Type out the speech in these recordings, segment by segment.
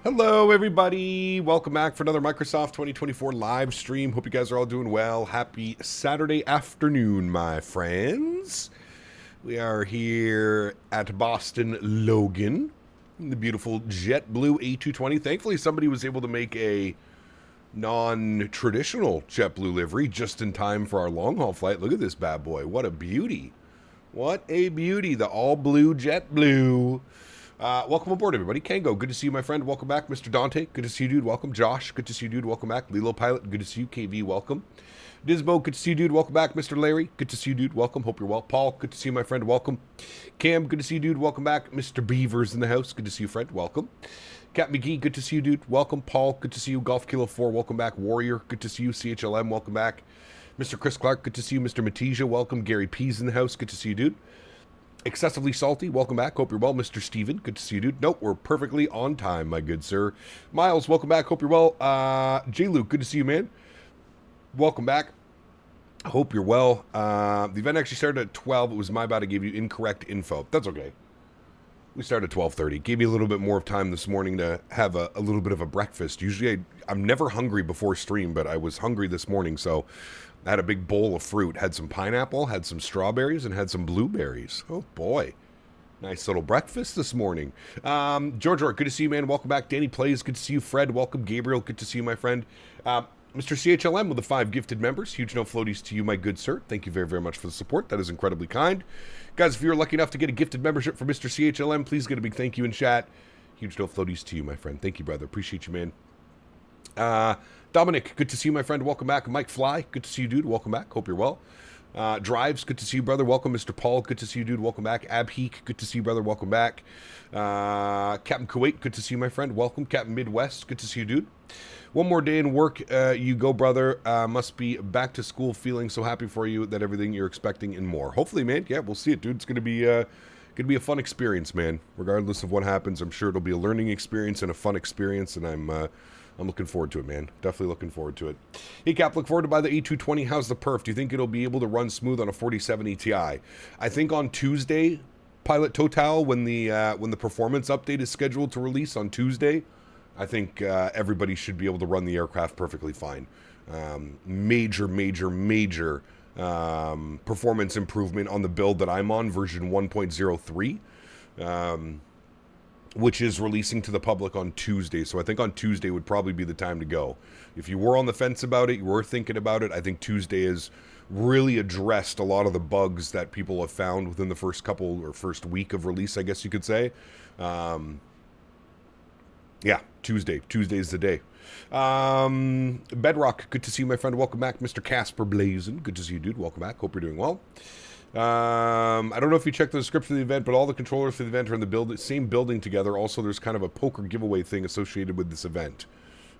Hello, everybody. Welcome back for another Microsoft 2024 live stream. Hope you guys are all doing well. Happy Saturday afternoon, my friends. We are here at Boston Logan in the beautiful JetBlue A220. Thankfully, somebody was able to make a non-traditional JetBlue livery just in time for our long-haul flight. Look at this bad boy. What a beauty. What a beauty. The all-blue JetBlue. Welcome aboard, everybody. Kango, good to see you, my friend. Welcome back. Mr. Dante, good to see you, dude. Welcome. Josh, good to see you, dude. Welcome back. Lilo Pilot, good to see you. KV, welcome. Disbo, good to see you, dude. Welcome back. Mr. Larry, good to see you, dude. Welcome. Hope you're well. Paul, good to see you, my friend. Welcome. Cam, good to see you, dude. Welcome back. Mr. Beavers in the house, good to see you, friend. Welcome. Cat McGee, good to see you, dude. Welcome. Paul, good to see you. Golf Kilo 4, welcome back. Warrior, good to see you. CHLM, welcome back. Mr. Chris Clark, good to see you. Mr. Matija, welcome. Gary P's in the house, good to see you, dude. Excessively Salty, welcome back. Hope you're well. Mr. Steven, good to see you, dude. Nope, we're perfectly on time, my good sir. Miles, welcome back. Hope you're well. J. Luke, good to see you, man. Welcome back. Hope you're well. The event actually started at 12. It was my bad. I gave you incorrect info. That's okay. We started at 12:30. Gave me a little bit more of time this morning to have a little bit of a breakfast. Usually I'm never hungry before stream, but I was hungry this morning, so I had a big bowl of fruit. Had some pineapple, had some strawberries, and had some blueberries. Oh, boy. Nice little breakfast this morning. George, good to see you, man. Welcome back. Danny Plays, good to see you. Fred, welcome. Gabriel, good to see you, my friend. Mr. CHLM with the 5 gifted members. Huge no floaties to you, my good sir. Thank you very, very much for the support. That is incredibly kind. Guys, if you're lucky enough to get a gifted membership from Mr. CHLM, please get a big thank you in chat. Huge no floaties to you, my friend. Thank you, brother. Appreciate you, man. Dominic, good to see you, my friend. Welcome back. Mike Fly, good to see you, dude. Welcome back. Hope you're well. Drives, good to see you, brother. Welcome, Mr. Paul. Good to see you, dude. Welcome back. Abheek, good to see you, brother. Welcome back. Captain Kuwait, good to see you, my friend. Welcome. Captain Midwest, good to see you, dude. One more day in work, you go, brother. Must be back to school, feeling so happy for you that everything you're expecting and more. Hopefully, man. Yeah, we'll see it, dude. It's gonna be a fun experience, man. Regardless of what happens, I'm sure it'll be a learning experience and a fun experience, and I'm looking forward to it, man. Definitely looking forward to it. Hey, Cap, look forward to buy the A220. How's the perf? Do you think it'll be able to run smooth on a 47 Ti? I think on Tuesday, Pilot Total, when the performance update is scheduled to release on Tuesday, I think everybody should be able to run the aircraft perfectly fine. Major performance improvement on the build that I'm on, version 1.03. Which is releasing to the public on Tuesday. So I think on Tuesday would probably be the time to go. If you were on the fence about it, you were thinking about it, I think Tuesday has really addressed a lot of the bugs that people have found within the first couple or first week of release, I guess you could say. Yeah, Tuesday. Tuesday's the day. Bedrock, good to see you, my friend. Welcome back. Mr. Casper Blazin, good to see you, dude. Welcome back. Hope you're doing well. I don't know if you checked the description of the event, but all the controllers for the event are in the same building together. Also, there's kind of a poker giveaway thing associated with this event.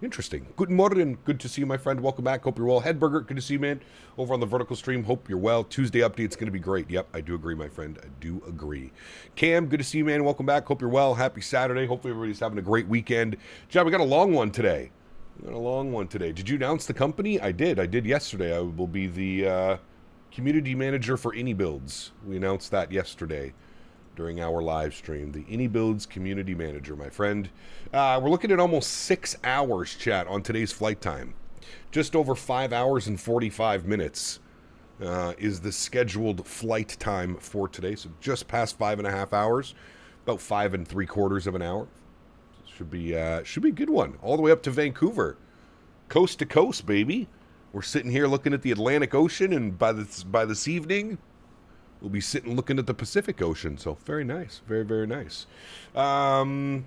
Interesting. Guten Morgen. Good to see you, my friend. Welcome back. Hope you're well. Headburger, good to see you, man. Over on the vertical stream. Hope you're well. Tuesday update's going to be great. Yep, I do agree, my friend. I do agree. Cam, good to see you, man. Welcome back. Hope you're well. Happy Saturday. Hopefully everybody's having a great weekend. John, we got a long one today. Did you announce the company? I did. I did yesterday. I will be the community manager for AnyBuilds. We announced that yesterday during our live stream. The AnyBuilds community manager, my friend. We're looking at almost 6 hours, chat, on today's flight time. Just over 5 hours and 45 minutes is the scheduled flight time for today. So just past 5.5 hours, about 5 3/4 of an hour. Should be a good one. All the way up to Vancouver, coast to coast, baby. We're sitting here looking at the Atlantic Ocean, and by this evening, we'll be sitting looking at the Pacific Ocean. So very nice, very, very nice. When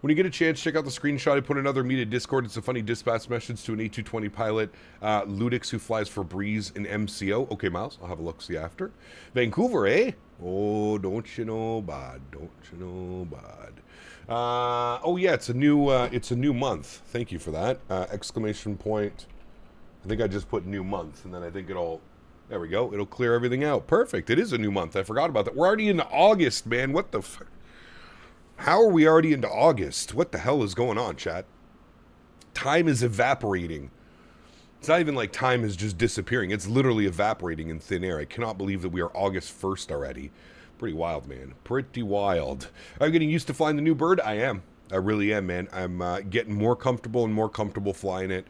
you get a chance, check out the screenshot I put in another media Discord. It's a funny dispatch message to an A220 pilot, Ludix, who flies for Breeze and MCO. Okay, Miles, I'll have a look-see after. Vancouver, eh? Oh, don't you know, bud? Don't you know, bud? Oh yeah, it's a new month. Thank you for that. Exclamation point. I think I just put new month, and then I think there we go. It'll clear everything out. Perfect. It is a new month. I forgot about that. We're already into August, man. What the fuck? How are we already into August? What the hell is going on, chat? Time is evaporating. It's not even like time is just disappearing. It's literally evaporating in thin air. I cannot believe that we are August 1st already. Pretty wild, man. Pretty wild. Are you getting used to flying the new bird? I am. I really am, man. I'm getting more comfortable and more comfortable flying it.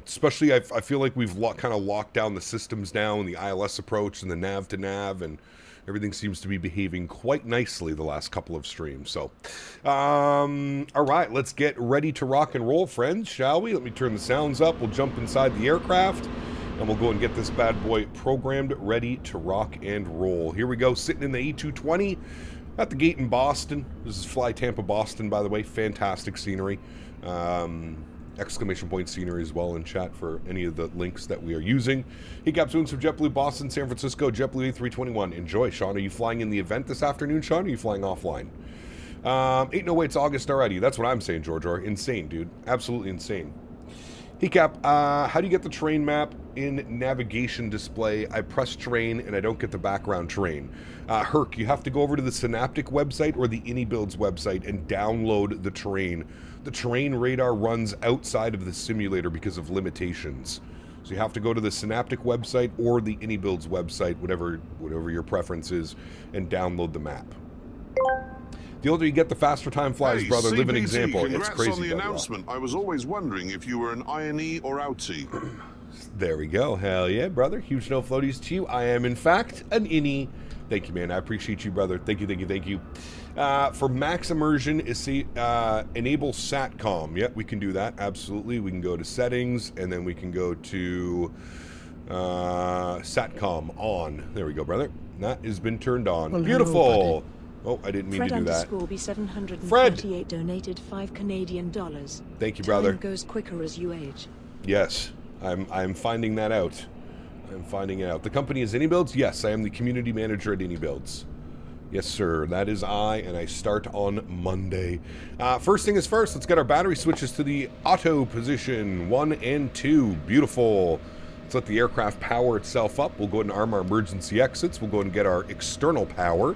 Especially, I feel like we've kind of locked down the systems now and the ILS approach and the nav to nav, and everything seems to be behaving quite nicely the last couple of streams. So, all right, let's get ready to rock and roll, friends, shall we? Let me turn the sounds up. We'll jump inside the aircraft, and we'll go and get this bad boy programmed, ready to rock and roll. Here we go, sitting in the A220 at the gate in Boston. This is Fly Tampa Boston, by the way. Fantastic scenery. Exclamation point scenery as well in chat for any of the links that we are using. Hey, Capsunes from JetBlue Boston, San Francisco, JetBlue A321. Enjoy. Sean, are you flying in the event this afternoon, Sean, or are you flying offline? Ain't no way it's August already. That's what I'm saying, George. Insane, dude. Absolutely insane. Hey, Cap, how do you get the terrain map in navigation display? I press terrain and I don't get the background terrain. Herc, you have to go over to the Synaptic website or the AnyBuilds website and download the terrain. The terrain radar runs outside of the simulator because of limitations. So you have to go to the Synaptic website or the AnyBuilds website, whatever your preference is, and download the map. The older you get, the faster time flies, hey, brother. Live an example. Congrats it's crazy. On the announcement. I was always wondering if you were an INE or outie. There we go. Hell yeah, brother. Huge no floaties to you. I am, in fact, an innie. Thank you, man. I appreciate you, brother. Thank you, thank you, thank you. For max immersion, enable SATCOM. Yep, we can do that. Absolutely. We can go to settings, and then we can go to SATCOM on. There we go, brother. That has been turned on. Well, beautiful. Oh, I didn't mean to do that. Fred donated $5 Canadian. Thank you, brother. Time goes quicker as you age. Yes, I'm finding that out. I'm finding it out. The company is AnyBuilds? Yes, I am the community manager at AnyBuilds. Yes, sir. That is I, and I start on Monday. First thing is first, let's get our battery switches to the auto position. 1 and 2. Beautiful. Let's let the aircraft power itself up. We'll go ahead and arm our emergency exits. We'll go ahead and get our external power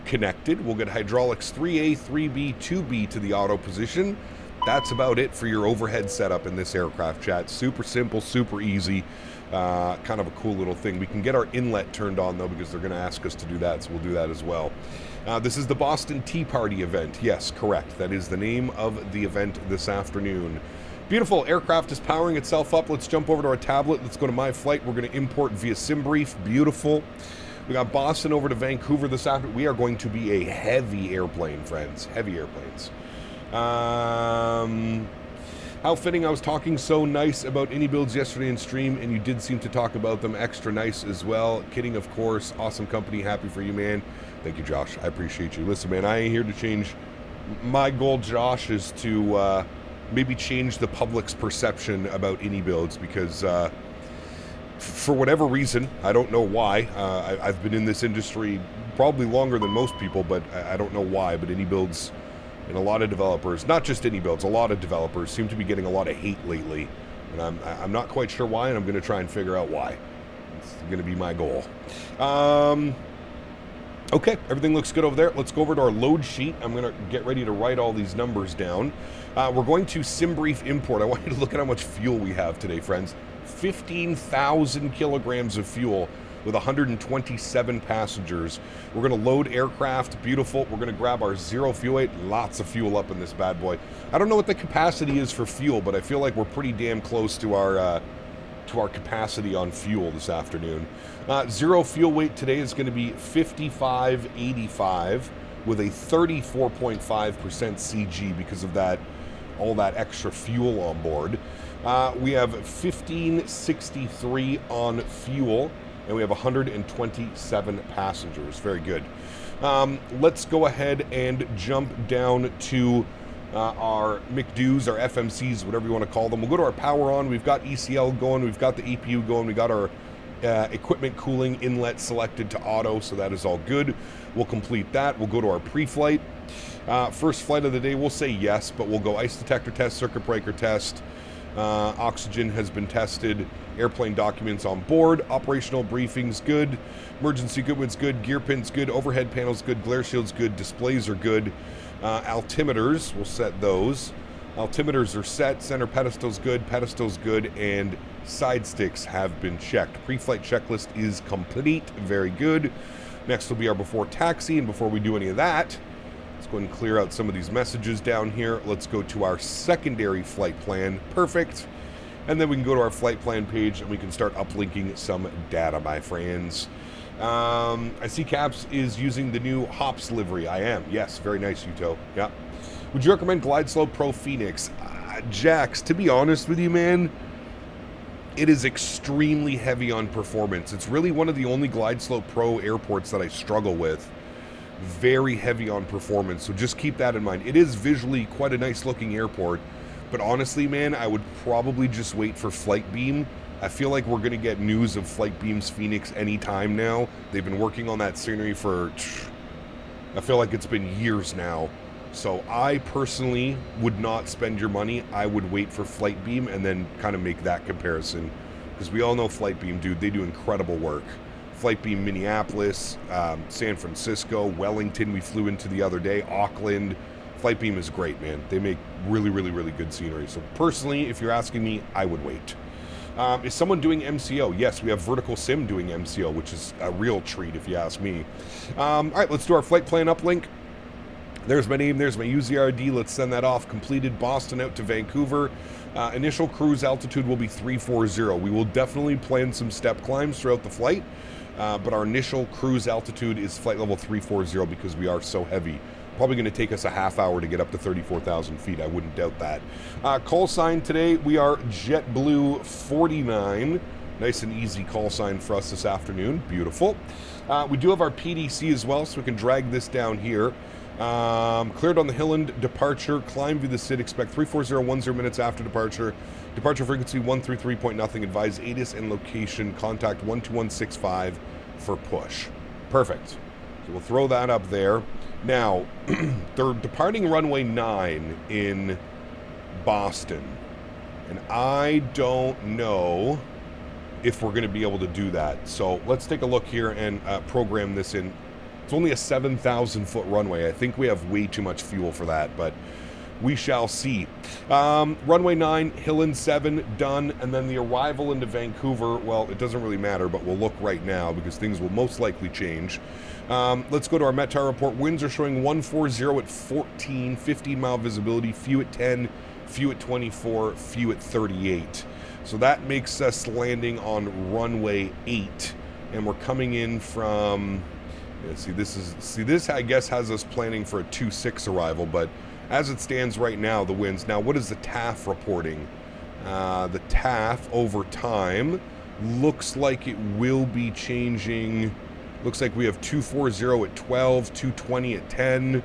connected. We'll get hydraulics 3A, 3B, 2B to the auto position. That's about it for your overhead setup in this aircraft, chat. Super simple, super easy. Kind of a cool little thing. We can get our inlet turned on, though, because they're going to ask us to do that, so we'll do that as well. This is the Boston Tea Party event. Yes, correct. That is the name of the event this afternoon. Beautiful. Aircraft is powering itself up. Let's jump over to our tablet. Let's go to My Flight. We're going to import via SimBrief. Beautiful. We got Boston over to Vancouver this afternoon. We are going to be a heavy airplane, friends. Heavy airplanes. How fitting. I was talking so nice about AnyBuilds yesterday in stream, and you did seem to talk about them extra nice as well. Kidding, of course. Awesome company. Happy for you, man. Thank you, Josh. I appreciate you. Listen, man, I ain't here to change. My goal, Josh, is to maybe change the public's perception about AnyBuilds because for whatever reason, I don't know why. I've been in this industry probably longer than most people, but I don't know why. But AnyBuilds and a lot of developers, not just AnyBuilds, a lot of developers seem to be getting a lot of hate lately. And I'm not quite sure why, and I'm going to try and figure out why. It's going to be my goal. Okay, everything looks good over there. Let's go over to our load sheet. I'm going to get ready to write all these numbers down. We're going to SimBrief import. I want you to look at how much fuel we have today, friends. 15,000 kilograms of fuel with 127 passengers. We're going to load aircraft. Beautiful. We're going to grab our zero fuel weight. Lots of fuel up in this bad boy. I don't know what the capacity is for fuel, but I feel like we're pretty damn close to our capacity on fuel this afternoon. Zero fuel weight today is going to be 55.85 with a 34.5% CG because of that, all that extra fuel on board. We have 1563 on fuel, and we have 127 passengers. Very good. Let's go ahead and jump down to our McDo's, our FMCs, whatever you want to call them. We'll go to our power on. We've got ECL going. We've got the APU going. We got our equipment cooling inlet selected to auto, so that is all good. We'll complete that. We'll go to our pre-flight. First flight of the day, we'll say yes, but we'll go ice detector test, circuit breaker test. Oxygen has been tested. Airplane documents on board. Operational briefings good. Emergency goodwin's good. Gear pins good. Overhead panels good. Glare shields good. Displays are good. Altimeters, we'll set those. Altimeters are set. Center pedestal's good. Pedestal's good. And side sticks have been checked. Pre-flight checklist is complete. Very good. Next will be our before taxi. And before we do any of that, Let's go and clear out some of these messages down here. Let's go to our secondary flight plan. Perfect. And then we can go to our flight plan page and we can start uplinking some data, my friends. I see Caps is using the new Hops livery. I am. Yes, very nice, Yuto. Yeah. Would you recommend Glide Slow Pro Phoenix? Jax, to be honest with you, man, it is extremely heavy on performance. It's really one of the only Glide Slow Pro airports that I struggle with. Very heavy on performance, so just keep that in mind. It is visually quite a nice looking airport, but honestly, man, I would probably just wait for Flightbeam. I feel like we're going to get news of Flightbeam's Phoenix anytime now. They've been working on that scenery for, I feel like it's been years now. So I personally would not spend your money. I would wait for Flightbeam and then kind of make that comparison. Because we all know Flightbeam, dude, they do incredible work. Flightbeam Minneapolis, San Francisco, Wellington we flew into the other day, Auckland. Flightbeam is great, man. They make really, really, really good scenery. So personally, if you're asking me, I would wait. Is someone doing MCO? Yes, we have Vertical Sim doing MCO, which is a real treat if you ask me. All right, let's do our flight plan uplink. There's my name, there's my UZRD. Let's send that off. Completed Boston out to Vancouver. Initial cruise altitude will be 340. We will definitely plan some step climbs throughout the flight, but our initial cruise altitude is flight level 340 because we are so heavy. Probably going to take us a half hour to get up to 34,000 feet. I wouldn't doubt that. Call sign today, we are JetBlue 49. Nice and easy call sign for us this afternoon. Beautiful. We do have our PDC as well, so we can drag this down here. Cleared on the Hilland departure. Climb via the SID. Expect 34010 minutes after departure. Departure frequency 133.0. Advise ATIS and location. Contact 12165 for push. Perfect. So we'll throw that up there. Now, they're departing runway 9 in Boston. And I don't know if we're going to be able to do that. So let's take a look here and program this in. It's only a 7,000 foot runway. I think we have way too much fuel for that, but we shall see. Runway 9, Hilland 7, done. And then the arrival into Vancouver, well, it doesn't really matter, but we'll look right now because things will most likely change. Let's go to our METAR report. Winds are showing 140 at 14, 15 mile visibility, few at 10, few at 24, few at 38. So that makes us landing on runway 8. And we're coming in from, yeah, this I guess has us planning for a 2-6 arrival, but as it stands right now, the winds. Now, what is the TAF reporting? The TAF over time looks like it will be changing. Looks like we have 240 at 12, 220 at 10,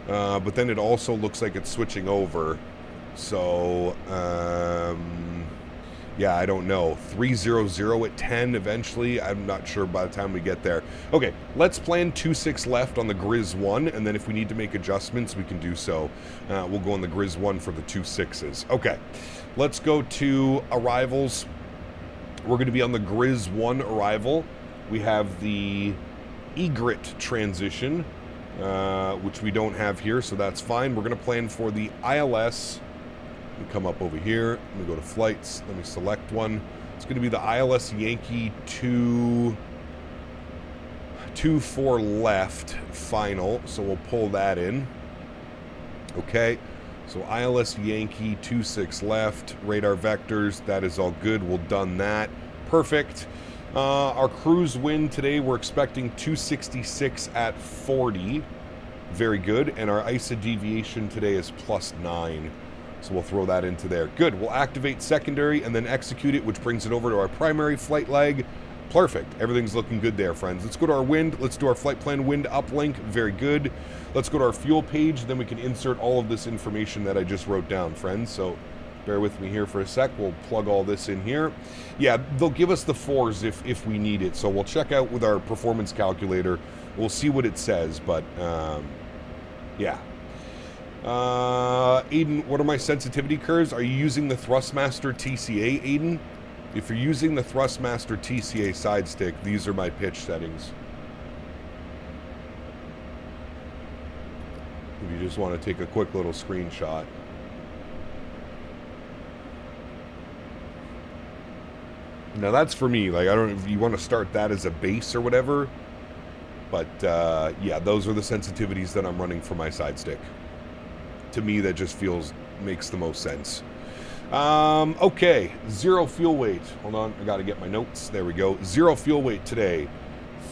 but then it also looks like it's switching over. So, yeah, I don't know. 300 at 10 eventually. I'm not sure by the time we get there. Okay, let's plan 2-6 left on the Grizz 1, and then if we need to make adjustments, we can do so. We'll go on the Grizz 1 for the 2-6s. Okay, let's go to arrivals. We're going to be on the Grizz 1 arrival. We have the egret transition, which we don't have here, so that's fine. We're going to plan for the ILS. Let me come up over here. Let me go to flights. Let me select one. It's going to be the ILS Yankee 24 left final, so we'll pull that in. Okay, so ILS Yankee 26 left, radar vectors, that is all good. We'll done that. Perfect. Our cruise wind today, we're expecting 266 at 40. Very good. And our ISA deviation today is +9. So we'll throw that into there. Good. We'll activate secondary and then execute it, which brings it over to our primary flight leg. Perfect. Everything's looking good there, friends. Let's go to our wind. Let's do our flight plan wind uplink. Very good. Let's go to our fuel page. Then we can insert all of this information that I just wrote down, friends. So bear with me here for a sec. We'll plug all this in here. Yeah, they'll give us the 4s if we need it. So we'll check out with our performance calculator. We'll see what it says, but yeah. Aiden, what are my sensitivity curves? Are you using the Thrustmaster TCA, Aiden? If you're using the Thrustmaster TCA side stick, these are my pitch settings. If you just want to take a quick little screenshot. Now that's for me. Like, I don't know if you want to start that as a base or whatever. But yeah, those are the sensitivities that I'm running for my side stick. To me, that just makes the most sense. Okay, zero fuel weight. Hold on, I got to get my notes. There we go. Zero fuel weight today,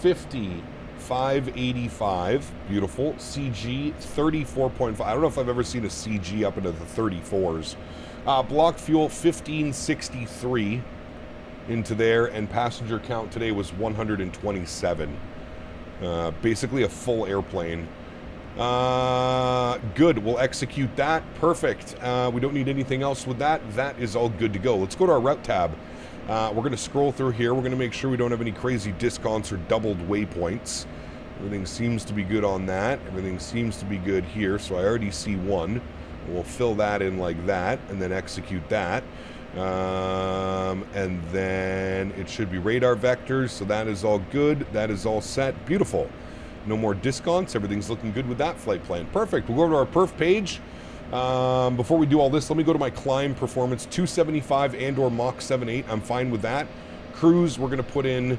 5585. Beautiful. CG 34.5. I don't know if I've ever seen a CG up into the 34s. Block fuel 1563 into there, and passenger count today was 127. Basically a full airplane. Good, we'll execute that. Perfect. We don't need anything else with that. That is all good to go. Let's go to our route tab. We're going to scroll through here. We're going to make sure we don't have any crazy discounts or doubled waypoints. Everything seems to be good on that. Everything seems to be good here, so I already see one. We'll fill that in like that, and then execute that. And then it should be radar vectors, so that is all good. That is all set. Beautiful. No more discounts. Everything's looking good with that flight plan. Perfect. We'll go to our perf page. Before we do all this, let me go to my climb performance. 275 and or Mach 7.8. I'm fine with that. Cruise, we're going to put in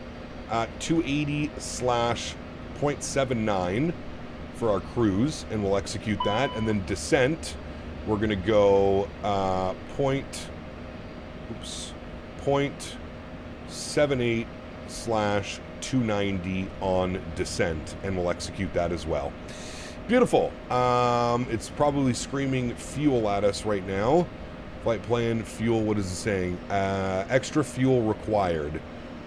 280/0.79 for our cruise, and we'll execute that. And then descent, we're going to go 0.78/290 on descent, and we'll execute that as well. Beautiful. It's probably screaming fuel at us right now. Flight plan, fuel, what is it saying? Extra fuel required.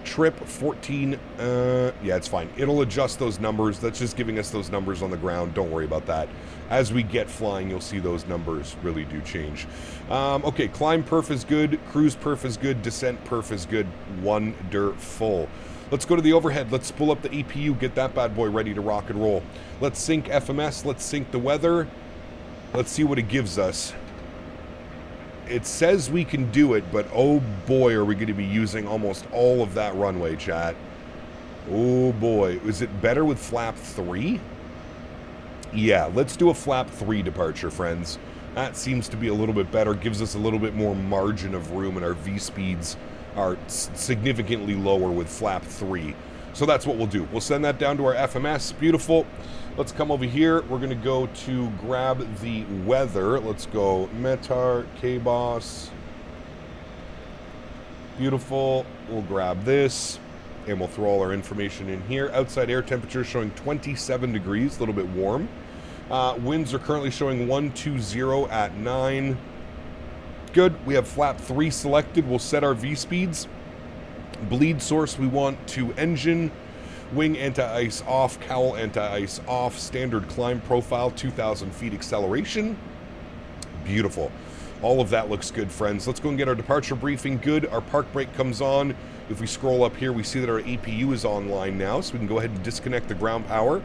Trip 14, yeah, it's fine. It'll adjust those numbers. That's just giving us those numbers on the ground. Don't worry about that. As we get flying, you'll see those numbers really do change. Okay, climb perf is good. Cruise perf is good. Descent perf is good. Wonderful. Let's go to the overhead. Let's pull up the APU, get that bad boy ready to rock and roll. Let's sync FMS. Let's sync the weather. Let's see what it gives us. It says we can do it, but oh boy, are we going to be using almost all of that runway, chat. Oh boy. Is it better with flap 3? Yeah, let's do a flap 3 departure, friends. That seems to be a little bit better. Gives us a little bit more margin of room, and our V-speeds are significantly lower with flap 3. So that's what we'll do. We'll send that down to our FMS. Beautiful. Let's come over here. We're going to go to grab the weather. Let's go Metar, KBOS. Beautiful. We'll grab this, and we'll throw all our information in here. Outside air temperature showing 27 degrees, a little bit warm. Winds are currently showing 120 at 9. Good. We have flap 3 selected. We'll set our V-speeds. Bleed source we want to engine. Wing anti-ice off, cowl anti-ice off, standard climb profile, 2,000 feet acceleration. Beautiful. All of that looks good, friends. Let's go and get our departure briefing. Good. Our park brake comes on. If we scroll up here, we see that our APU is online now, so we can go ahead and disconnect the ground power.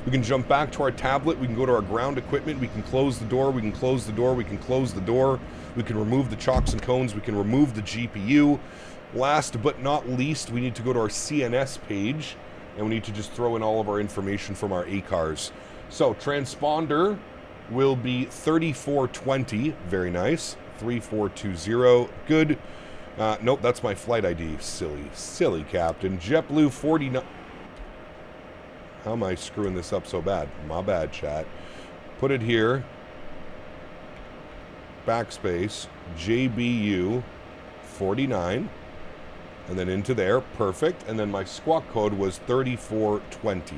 We can jump back to our tablet. We can go to our ground equipment. We can close the door. We can close the door. We can close the door. We can remove the chocks and cones. We can remove the GPU. Last but not least, we need to go to our CNS page, and we need to just throw in all of our information from our ACARs. So transponder will be 3420. Very nice. 3420. Good. Nope, that's my flight ID. Silly captain. JetBlue 49. How am I screwing this up so bad? My bad, chat. Put it here. Backspace. JBU 49. And then into there. Perfect. And then my squawk code was 3420.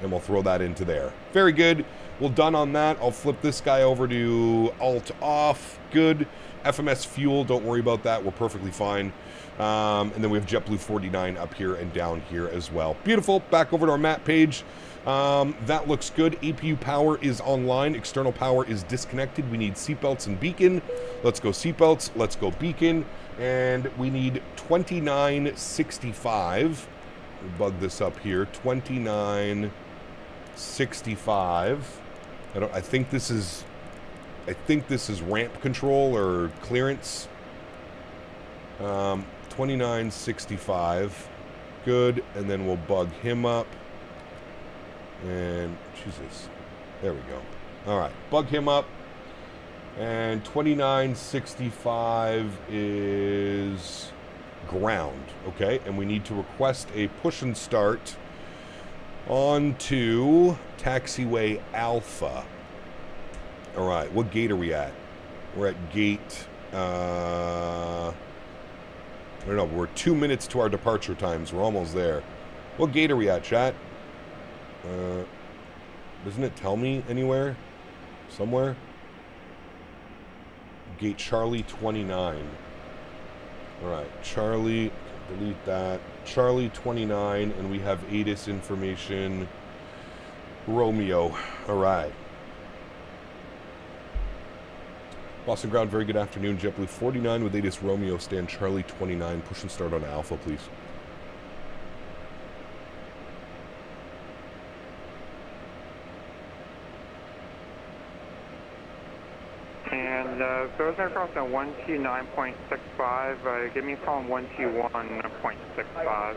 And we'll throw that into there. Very good. Well, done on that. I'll flip this guy over to alt off. Good. FMS fuel, don't worry about that. We're perfectly fine. And then we have JetBlue 49 up here and down here as well. Beautiful. Back over to our map page. That looks good. APU power is online. External power is disconnected. We need seatbelts and beacon. Let's go seatbelts. Let's go beacon. And we need 2965. We'll bug this up here. 2965. I think this is ramp control or clearance. 2965. Good. And then we'll bug him up. And Jesus. There we go. All right. Bug him up. And 2965 is ground. Okay. And we need to request a push and start On to taxiway Alpha. All right, what gate are we at? We're at gate, I don't know, we're 2 minutes to our departure times. We're almost there. What gate are we at, chat? Doesn't it tell me anywhere? Somewhere? Gate Charlie 29. All right, Charlie, delete that. Charlie 29, and we have ATIS information. Romeo. All right. Boston Ground, very good afternoon. JetBlue 49 with ATIS Romeo, stand Charlie 29. Push and start on Alpha, please. And those are across on 129.65. Give me a call on 121.65.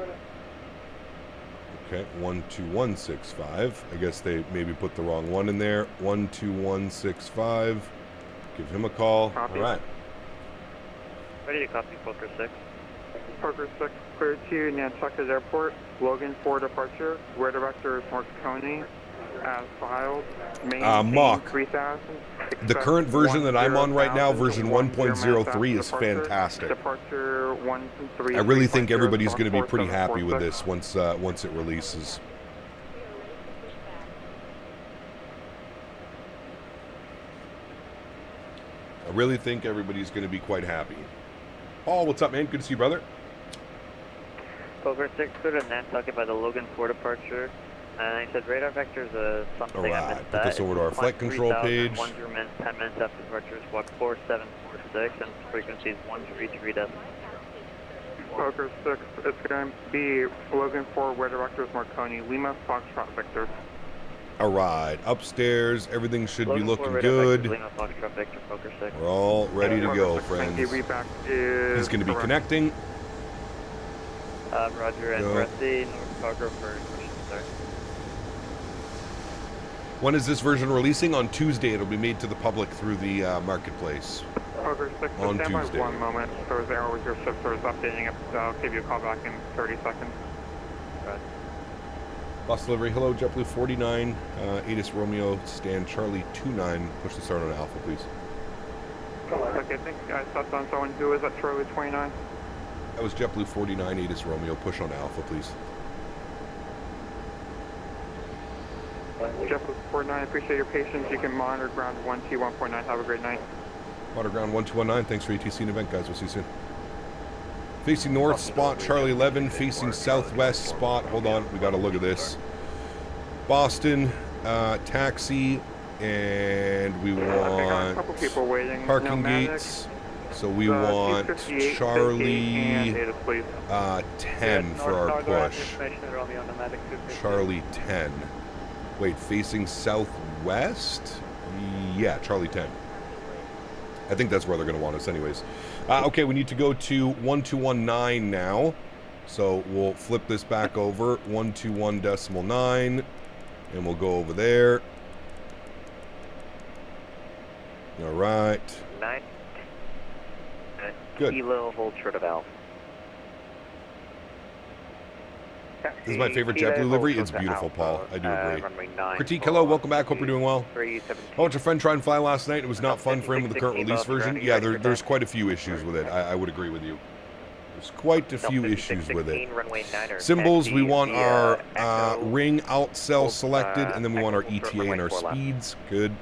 Okay, 12165. I guess they maybe put the wrong one in there. 12165. Give him a call. Copy. All right. Ready to copy, Poker 6. Poker 6, clear to Nantucket Airport. Logan for departure. Rear director is Marconi. As filed. Mock. 3000. The current version that I'm on right now, version 1.03, is fantastic. Departure 1-3. I really think everybody's going to be pretty happy with this once it releases. I really think everybody's going to be quite happy. Paul, what's up, man? Good to see you, brother. Poker 6, clear to Nantucket by the Logan 4 departure. And he said radar vectors something All I right, missed put this over to our flight control page. 10 minutes after departure, squawk 4746, and frequency is 133. Poker 6, it's going to be Logan 4, rear director is Marconi. Lima Foxtrot Victor. All right, upstairs, everything should be Logan 4, looking radar good. vectors, Lima Foxtrot Victor, Poker 6. We're all ready to go, Thank you. friends. Reback is He's going to be correct. connecting. Roger, and Go. Rusty, North Cargo for push and start. When is this version releasing? On Tuesday. It'll be made to the public through the marketplace. Poker 6, On stand by Tuesday. 1 moment. There's error with your shift service updating it. I'll give you a call back in 30 seconds. Right. Bus delivery. Hello, JetBlue 49. ATIS Romeo, stand Charlie 29. Push the start on Alpha, please. Okay, I think I touched on someone who is at Charlie 29. That was JetBlue 49, ATIS Romeo. Push on Alpha, please. JetBlue 49, appreciate your patience. You can monitor ground 1T149. Have a great night. Water ground 1219. Thanks for ATC and event, guys. We'll see you soon. Facing north, spot Charlie 11. Facing southwest, spot. Hold on, we got to look at this. Boston, taxi, and we I got a want couple people waiting. parking Nomadic, gates. So we want 258, Charlie 58, and ATIS, please. 10 for our push. Charlie 10. Wait, facing southwest? Yeah, Charlie 10. I think that's where they're going to want us anyways. Okay, we need to go to 1219 now. So we'll flip this back over, 121.9, and we'll go over there. All right. 9. Good. Kilo, hold short of Alpha. This is my favorite JetBlue livery. It's beautiful, Paul. I do agree. Runway 9. Critique, hello, welcome back. Hope you're doing well. 317. I watched a friend try and fly last night. It was not fun for him with the current release version. Yeah, there's quite a few issues with it. I would agree with you. There's quite a few issues with it. Symbols, we want our ring out cell selected, and then we want our ETA and our speeds. Good.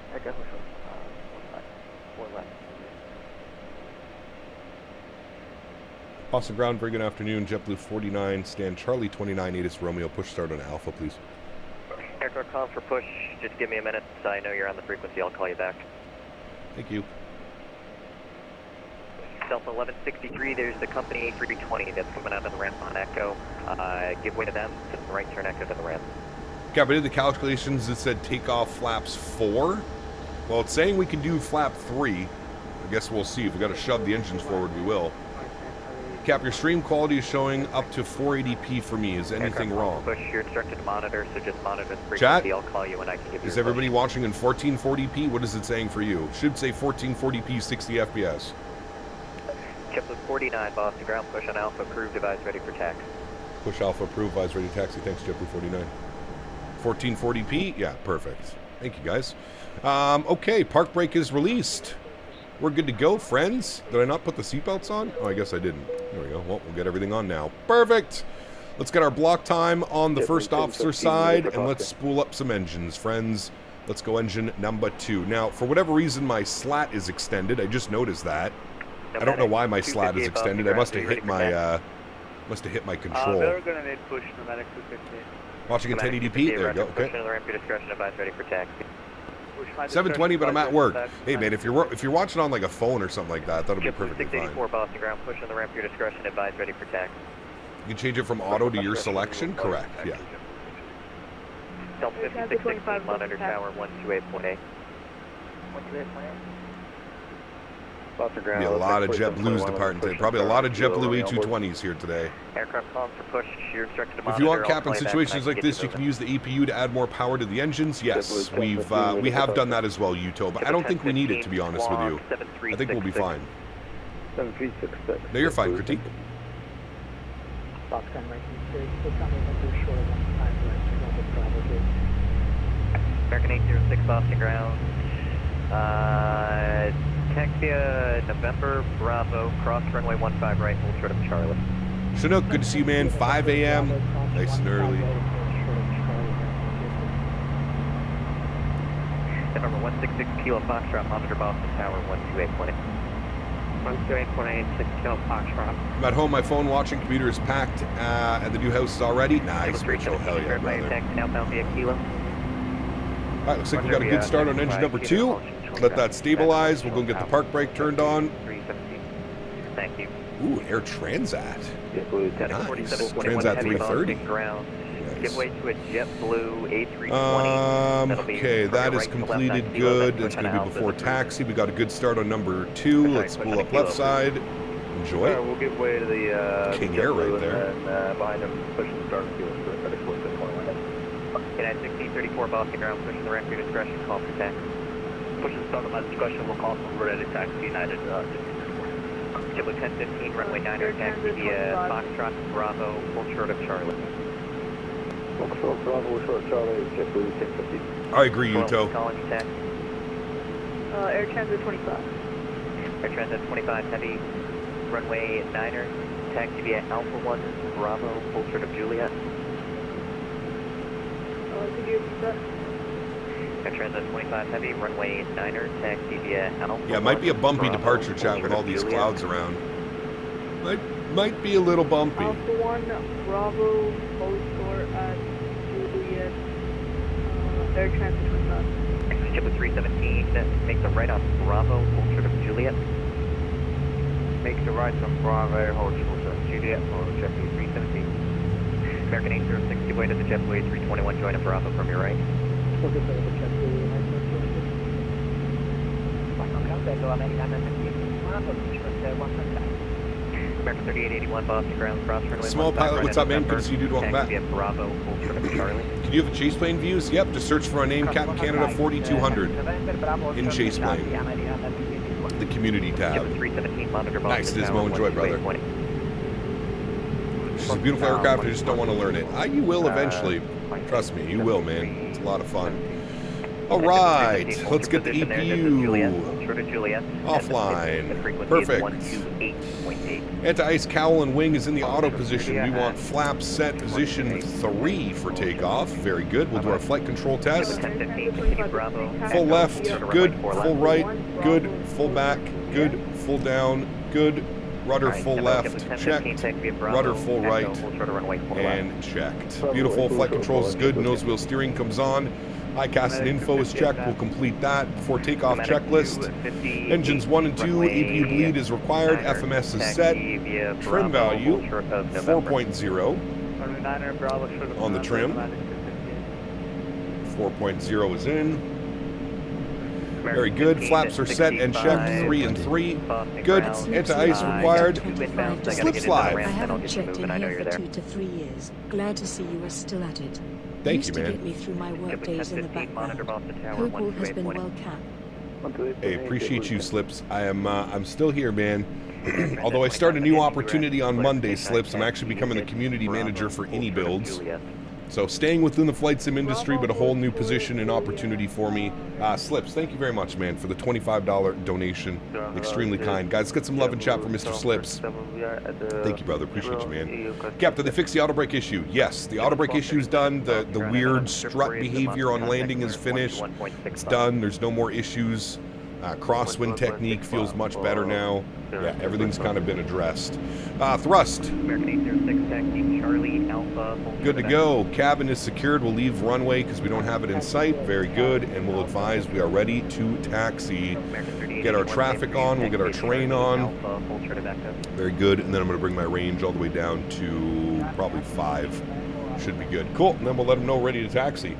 Boston Ground, very good afternoon. JetBlue 49, stand Charlie 29, ATIS Romeo. Push start on Alpha, please. Aircraft call for push. Just give me a minute so I know you're on the frequency. I'll call you back. Thank you. Delta 1163, there's the company A320 that's coming out of the ramp on Echo. Give way to them. To the right turn Echo to the ramp. Okay, I did the calculations. It said takeoff flaps 4. Well, it's saying we can do flap 3. I guess we'll see. If we got to shove the engines forward, we will. Cap, your stream quality is showing up to 480p for me. Is anything wrong? Push, you're instructed to monitor, so just monitor the frequency. Chat? I'll call you when I can give you Is a everybody push. watching in 1440p? What is it saying for you? Should say 1440p, 60 FPS. JetBlue 49, Boston Ground, push on Alpha, approved, device ready for tax. Push Alpha, approved, eyes ready, taxi. Thanks, JetBlue 49. 1440p? Yeah, perfect. Thank you, guys. Okay, park brake is released. We're good to go, friends. Did I not put the seatbelts on? Oh, I guess I didn't. There we go. Well, we'll get everything on now. Perfect. Let's get our block time on the first officer side, and let's spool up some engines, friends. Let's go engine number 2. Now, for whatever reason, my slat is extended. I just noticed that. I don't know why my slat is extended. I must have hit my control. They're going to need push pneumatic 250. Watching in 1080p. There you go. Okay. The ramp, your discretion, advise ready for taxi. 720, but I'm at work. Hey, man, if you're watching on like a phone or something like that, that'll be perfectly fine. 684 Boston ground, pushing the ramp, your discretion, advise ready for taxi. You can change it from auto to your selection? Correct, yeah. Delta 5616, monitor tower 128.8. Boston ground. Be a lot of JetBlues departing today. Probably a lot of JetBlue A220s here today. Aircraft calls for push. You're instructed to monitor. If you want cap in situations like this, you can use the EPU to add more power to the engines. Yes, we have done that as well, Uto, but I don't think we need it, to be honest with you. I think we'll be fine. 7366. No, you're fine, critique. American 806 Boston ground. Taxi November Bravo, cross runway 15 right, hold short of Charlie. Chinook, good to see you, man. 5 a.m. Nice and early. November 166 Kilo Foxtrot, monitor Boston Tower 128.8. 128.8, 6 Kilo Foxtrot. I'm at home, my phone watching, computer is packed, and the new house is already. Nice, Rachel. Hell yeah, brother. Taxi outbound via Kilo. All right, looks like we got a good start on engine number 2. Let that stabilize. We'll go and get the park brake turned on. 317. Thank you. Ooh, Air Transat. Nice. Transat 330. Nice. Give way to a JetBlue A320. Okay, that is completed good. It's going to be before taxi. We got a good start on number 2. Let's spool up left side. Enjoy it. We'll give way to the King Air right there. And then behind him, push and start fuel. United 1634 Boston ground, pushing the ramp, your discretion, call for taxi. Push and start at my discretion, we'll call for ready taxi United JetBlue 1015, runway 9er, taxi via Foxtrot, Bravo, full short of Charlie. Foxtrot, Bravo, short of Charlie, JetBlue 1015. I agree, Uto. Calling you taxi. Air Transit 25. Air Transit 25, heavy, runway 9er, taxi via Alpha 1, Bravo, full short of Juliet. Air Transit 25 heavy, runway 9er, taxi via Alpha. Yeah, it might be a bumpy Bravo, departure chat with all these clouds around. Might be a little bumpy. Alpha 1, Bravo, full short at Juliet, Air Transit 25. JetBlue 317, make the right on Bravo, full short of Juliet. Make the right on Bravo, hold short of Juliet, or JetBlue 317. American 806, give way to the JetBlue A321, join at Bravo from your right. American 3881, Boston ground, cross runway. Small pilot, what's up, man? Good to see you, dude. Welcome back. Bravo, full short of Charlie. Can you have a chase plane views? Yep, just search for our name, Captain Canada 4200 in chase plane. The community tab. JetBlue 317, monitor Boston. Nice, Dismo, enjoy, brother. She's a beautiful aircraft, I just don't want to learn it. You will eventually. Trust me, you will, man. It's a lot of fun. All right, let's get the EPU offline. Perfect. Anti-ice cowl and wing is in the auto position. We want flap set position 3 for takeoff. Very good. We'll do our flight control test. Full left, good. Full right, good. Full back, good. Full down, good. Rudder full left, checked. Rudder full right, and checked. Beautiful. Flight controls is good. Nose wheel steering comes on. ICAS and info is checked. We'll complete that before takeoff checklist. Engines 1 and 2, APU bleed is required. FMS is set. Trim value 4.0 on the trim. 4.0 is in. Very good. Flaps are set and checked. 3 and 3. Good. Anti-ice required. Slip slide. I haven't checked in here for 2 to 3 years. Glad to see you are still at it. Thank you, Used to man. get me through my work days in the background. Hope all has been well capped. Hey, appreciate you, Slips. I'm still here, man. Although I start a new opportunity on Monday, Slips. I'm actually becoming the community manager for Any Builds. So staying within the flight sim industry, but a whole new position and opportunity for me. Slips, thank you very much, man, for the $25 donation. Extremely kind. Guys, let's get some love and chat for Mr. Slips. Thank you, brother. Appreciate you, man. Cap, did they fix the auto brake issue? Yes, the auto brake issue's done. The weird strut behavior on landing is finished. It's done. There's no more issues. Crosswind technique feels much better now. Yeah, everything's kind of been addressed. Thrust. American 806 taxi, Charlie, Alpha. Good to go. Cabin is secured. We'll leave runway because we don't have it in sight. Very good. And we'll advise we are ready to taxi. Get our traffic on. We'll get our terrain on. Very good. And then I'm going to bring my range all the way down to probably 5. Should be good. Cool. And then we'll let them know ready to taxi.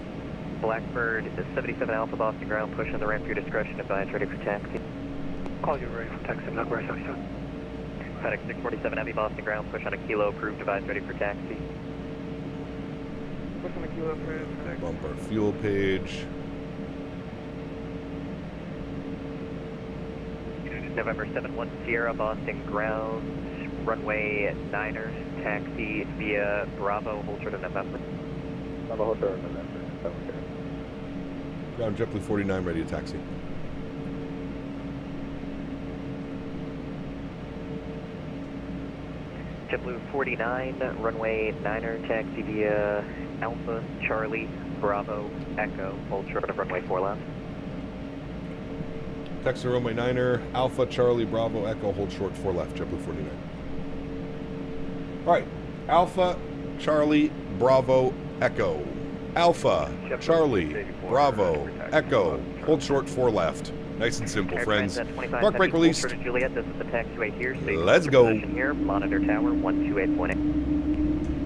Blackbird 77 Alpha Boston ground, push on the ramp, your discretion, advise ready for taxi. Call you ready for taxi, not right, sorry, sir. FedEx 647 Heavy Boston ground, push on a kilo, approved, advise ready for taxi. Push on a kilo, approved. Bump our fuel page. November 71 Sierra Boston ground, runway 9ers, taxi via Bravo, hold short of November. Bravo, hold short of November. Okay. Ground JetBlue 49 ready to taxi. JetBlue 49, runway 9er, taxi via Alpha, Charlie, Bravo, Echo, hold short of runway 4 left. Taxi runway 9er, Alpha, Charlie, Bravo, Echo, hold short 4 left, JetBlue 49. All right, Alpha, Charlie, Bravo, Echo. Alpha, Charlie, Bravo, Echo, hold short 4 left. Nice and simple, friends. Park brake released. Juliet, this is the taxiway here. Let's go. Here, monitor tower 128.8.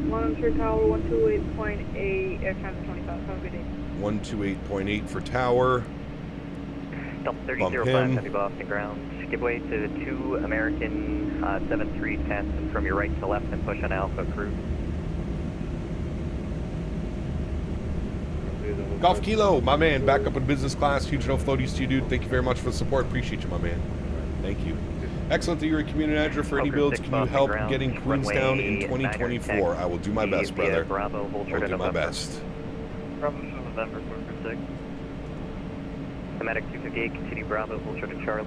Monitor tower 128.8, air traffic 25. Have a good day. 128.8 for tower. Delta 3005, Heavy Boston ground. Give way to 2 American 73 passing from your right to left and push on Alpha crew. Golf Kilo, my man, back up in business class. Huge no floaties to you, dude. Thank you very much for the support. Appreciate you, my man. Thank you. Excellent that you're a community manager for any builds. Can you help getting Queenstown in 2024? I will do my best, brother. I'll do my best. Bravo, November 6. Synaptic 258, continue Bravo, hold short of Charlie.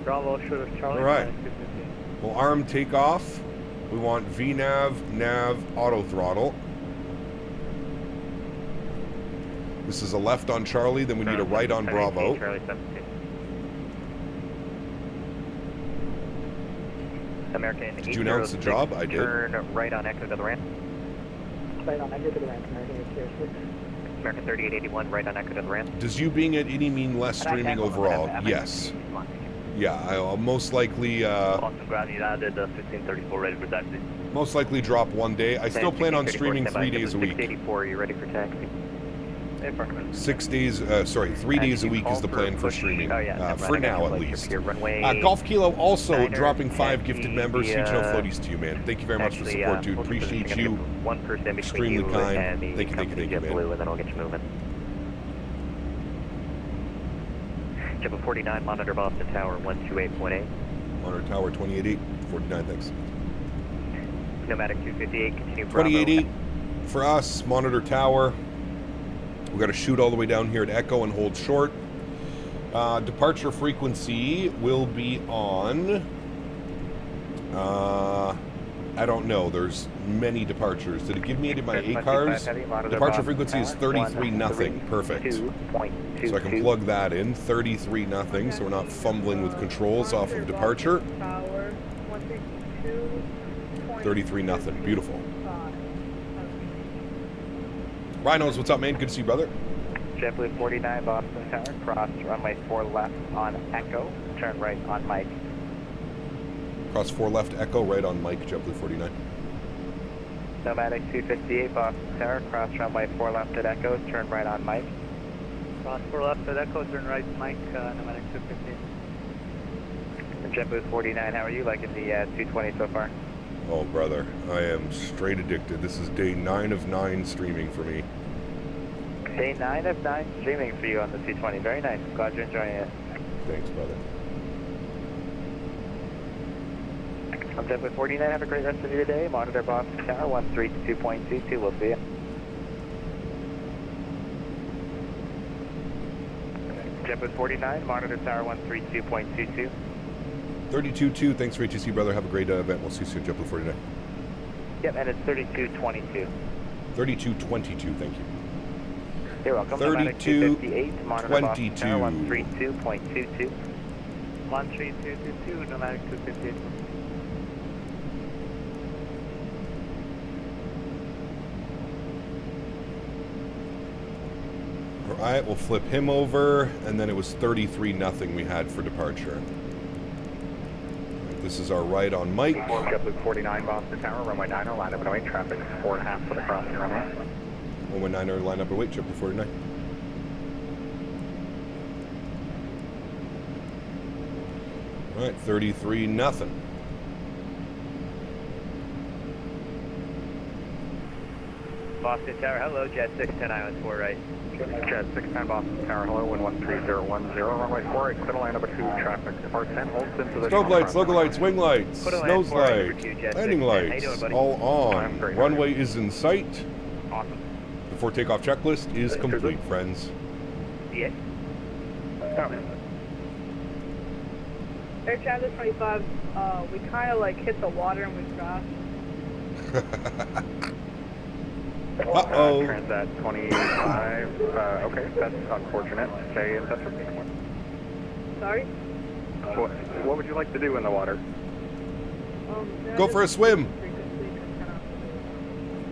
Bravo, short of Charlie. All right. We'll arm takeoff. We want VNAV, nav, auto throttle. This is a left on Charlie, then we need a right on Bravo. American Did you announce the job? I did. Turn right on Echo to the ramp. Right on, I get to the ramp, American 806. American 3881, right on Echo to the ramp. Does you being at any mean less streaming overall? Yes. Yeah, I'll most likely Boston ground United 1534, ready for taxi. most likely drop one day. I still plan on streaming 3 days a week. 684, you ready for taxi? 6 days, 3 days a week is the plan for streaming, for now at least. Golf Kilo also dropping 5 gifted members. Huge no floaties to you, man. Thank you very much for the support, dude. Appreciate you. Extremely kind. Thank you, man. And then I'll get you moving. JetBlue 49, monitor Boston Tower 128.8. Monitor Tower 288, 49, thanks. Nomadic 258, continue Bravo. 288 for us, monitor Tower. We've got to shoot all the way down here at Echo and hold short. Departure frequency will be on... I don't know. There's many departures. Did it give me any of my ACARs? Departure frequency is 33-0. Perfect. So I can plug that in. 33-0, so we're not fumbling with controls off of departure. 33-0. Beautiful. Rhinos, what's up, man? Good to see you, brother. JetBlue 49, Boston Tower, cross runway 4 left on Echo, turn right on Mike. Cross 4 left, Echo, right on Mike, JetBlue 49. Nomadic 258, Boston Tower, cross runway 4 left at Echo, turn right on Mike. Cross 4 left at Echo, turn right, Mike, Nomadic 258. JetBlue 49, how are you liking the 220 so far? Oh, brother, I am straight addicted. This is day 9 of 9 streaming for me. Day 9 of 9 streaming for you on the 220. Very nice. Glad you're enjoying it. Thanks, brother. I'm JetBlue 49. Have a great rest of your day. Monitor Boston Tower 132.22. We'll see you. JetBlue 49, monitor tower 132.22. 32.2, thanks for ATC, brother. Have a great event. We'll see you soon, JetBlue 49. Yep, and it's 3222. 32.22, thank you. You're welcome. 32.22. Monitor Boston Tower 132.22. 13222, nomadic 258. All right, we'll flip him over, and then it was 33-0 we had for departure. This is our right on Mike. JetBlue 49, Boston Tower, runway 90, line up and await, traffic 4.5 for the crossing runway. Runway 90, line up and wait, JetBlue 49. All right, 33-0. Boston Tower, hello, Jet 610, Island 4 right. Jet 610, Boston Tower, hello, wind 13010, runway 4, clear line number 2, traffic, depart 10, hold in position. Strobe lights, local lights, wing lights, nose lights, landing lights, all on. Runway is in sight. Awesome. Before takeoff checklist is complete, friends. Yes. Air Traffic 25, we kind of like hit the water and we crashed. Uh-oh. Transat 25, okay, that's unfortunate. Stay in touch with me. Sorry? What would you like to do in the water? Go for a swim.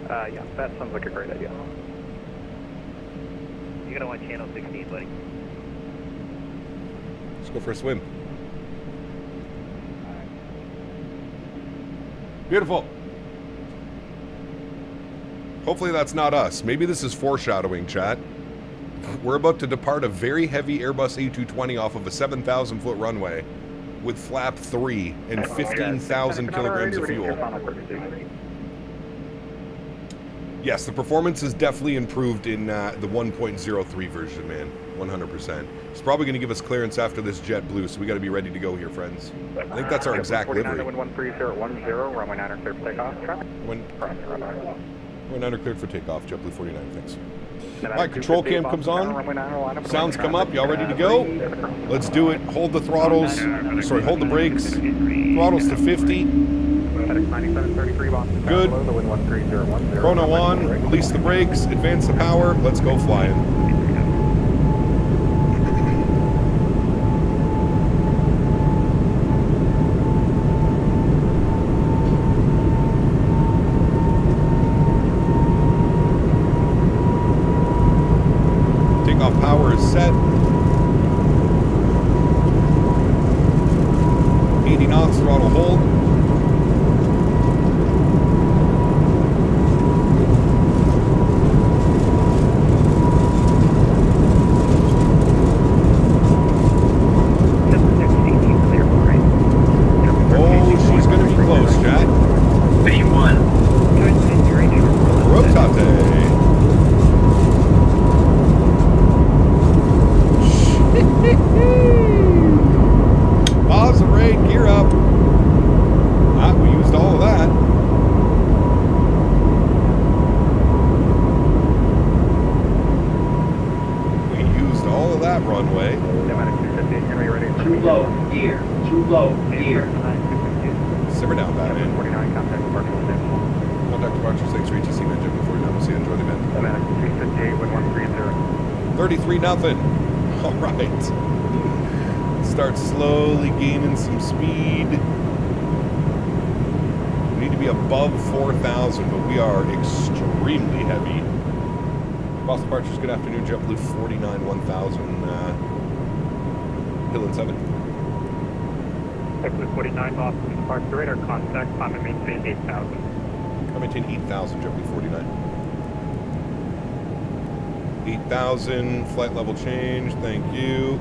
Yeah, that sounds like a great idea. You're gonna want channel 16, buddy. Let's go for a swim. Beautiful. Hopefully that's not us. Maybe this is foreshadowing, chat. We're about to depart a very heavy Airbus A220 off of a 7,000-foot runway with flap 3 and 15,000 kilograms of fuel. Yes, the performance is definitely improved in the 1.03 version, man. 100%. It's probably going to give us clearance after this JetBlue, so we got to be ready to go here, friends. I think that's our exact livery. Wind 13010, runway 9 clear for takeoff. Traffic. We're under cleared for takeoff, JetBlue 49, thanks. All right, control cam comes on. Sounds come up, y'all ready to go? Let's do it. Hold the throttles, sorry, hold the brakes. Throttles to 50. Good. Chrono on, release the brakes, advance the power, let's go flying. Power is set. 80 knots, throttle hold. Oh, she's going to be close, chat. 51. Rotate. Pause the brake, gear up. Ah, we used all of that. We used all of that runway. Too low, gear. Too low, gear. Simmer down, Batman. Contact departure, thanks for ATC, man. Jim, before you know, we'll see you. Enjoy the event. 33-0. All right. Start slowly gaining some speed. We need to be above 4,000, but we are extremely heavy. Boss departures, good afternoon. JetBlue 49 1000, Hill and 7. JetBlue 49, Boston departure radar contact, climb and maintain 8,000. I maintain 8,000, JetBlue 49. 8,000, flight level change, thank you.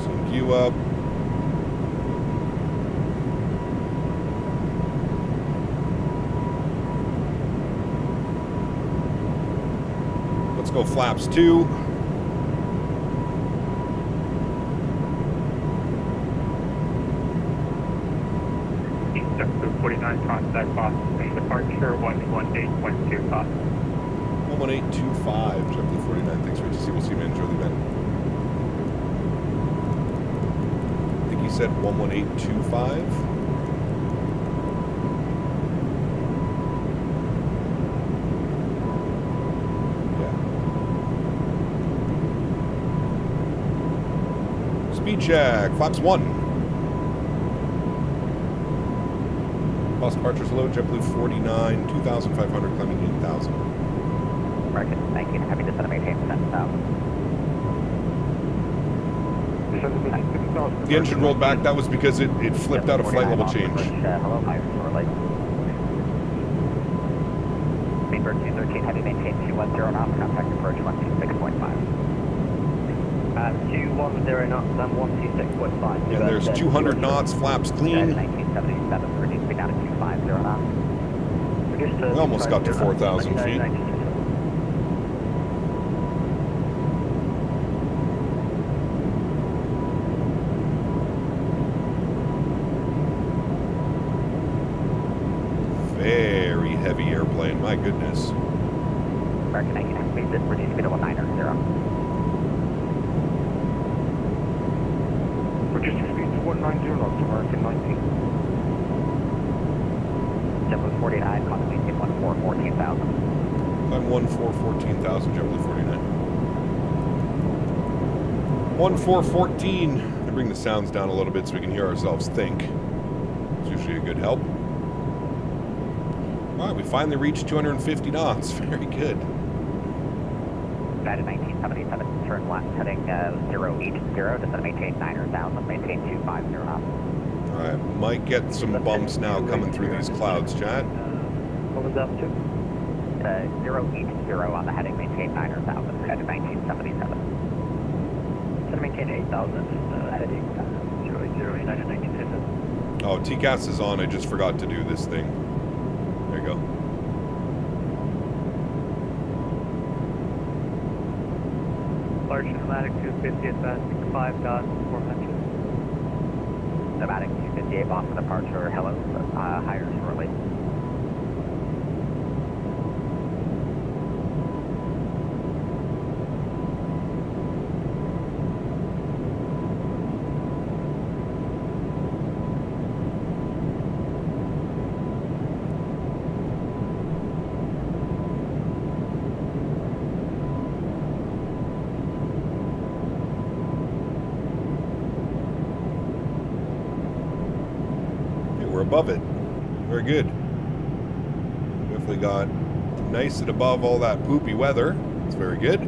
Sync you up. Let's go flaps 2. JetBlue 49, contact Boston, departure 118.2 cost. 11825, JetBlue 49. Thanks for HC. We'll see you, man. Enjoy the event. I think he said 11825. Yeah. Speed check. Flaps 1. Cost departures low, JetBlue 49, 2,500, climbing 8,000. American 19, happy to send a maintain 10,000. The engine rolled back. That was because it flipped out of flight level change. Hello, hi, Sólríkt. Speedbird 213, heavy maintain 210 knots, contact approach 126.5. 210 knots, I'm 126.5. And there's 200 knots, flaps clean. 1977, reduce speed down to 250 knots. We almost got to 4,000 feet. Very heavy airplane, my goodness. American 19, reduce speed to 190. Reduce your speed to 190 knots, American 19. JetBlue 49, call to maintain 14,000. I'm 14,000, JetBlue 49. 1414. I bring the sounds down a little bit so we can hear ourselves think. It's usually a good help. All right, we finally reached 250 knots. Very good. United 1977, turn left, heading 080, just to maintain 9,000, maintain 250 knots. All right, might get some bumps now coming through these clouds, chat. What was that to? 080 on the heading, maintain 9,000, United 1977. To maintain 8,000, heading 080, United 1977. Oh, TCAS is on. I just forgot to do this thing. There you go. Large pneumatic 250 advancing 5 knots, 400. Pneumatic 258 Boston departure, hello, higher shortly. Above it. Very good. Definitely got nice and above all that poopy weather. It's very good.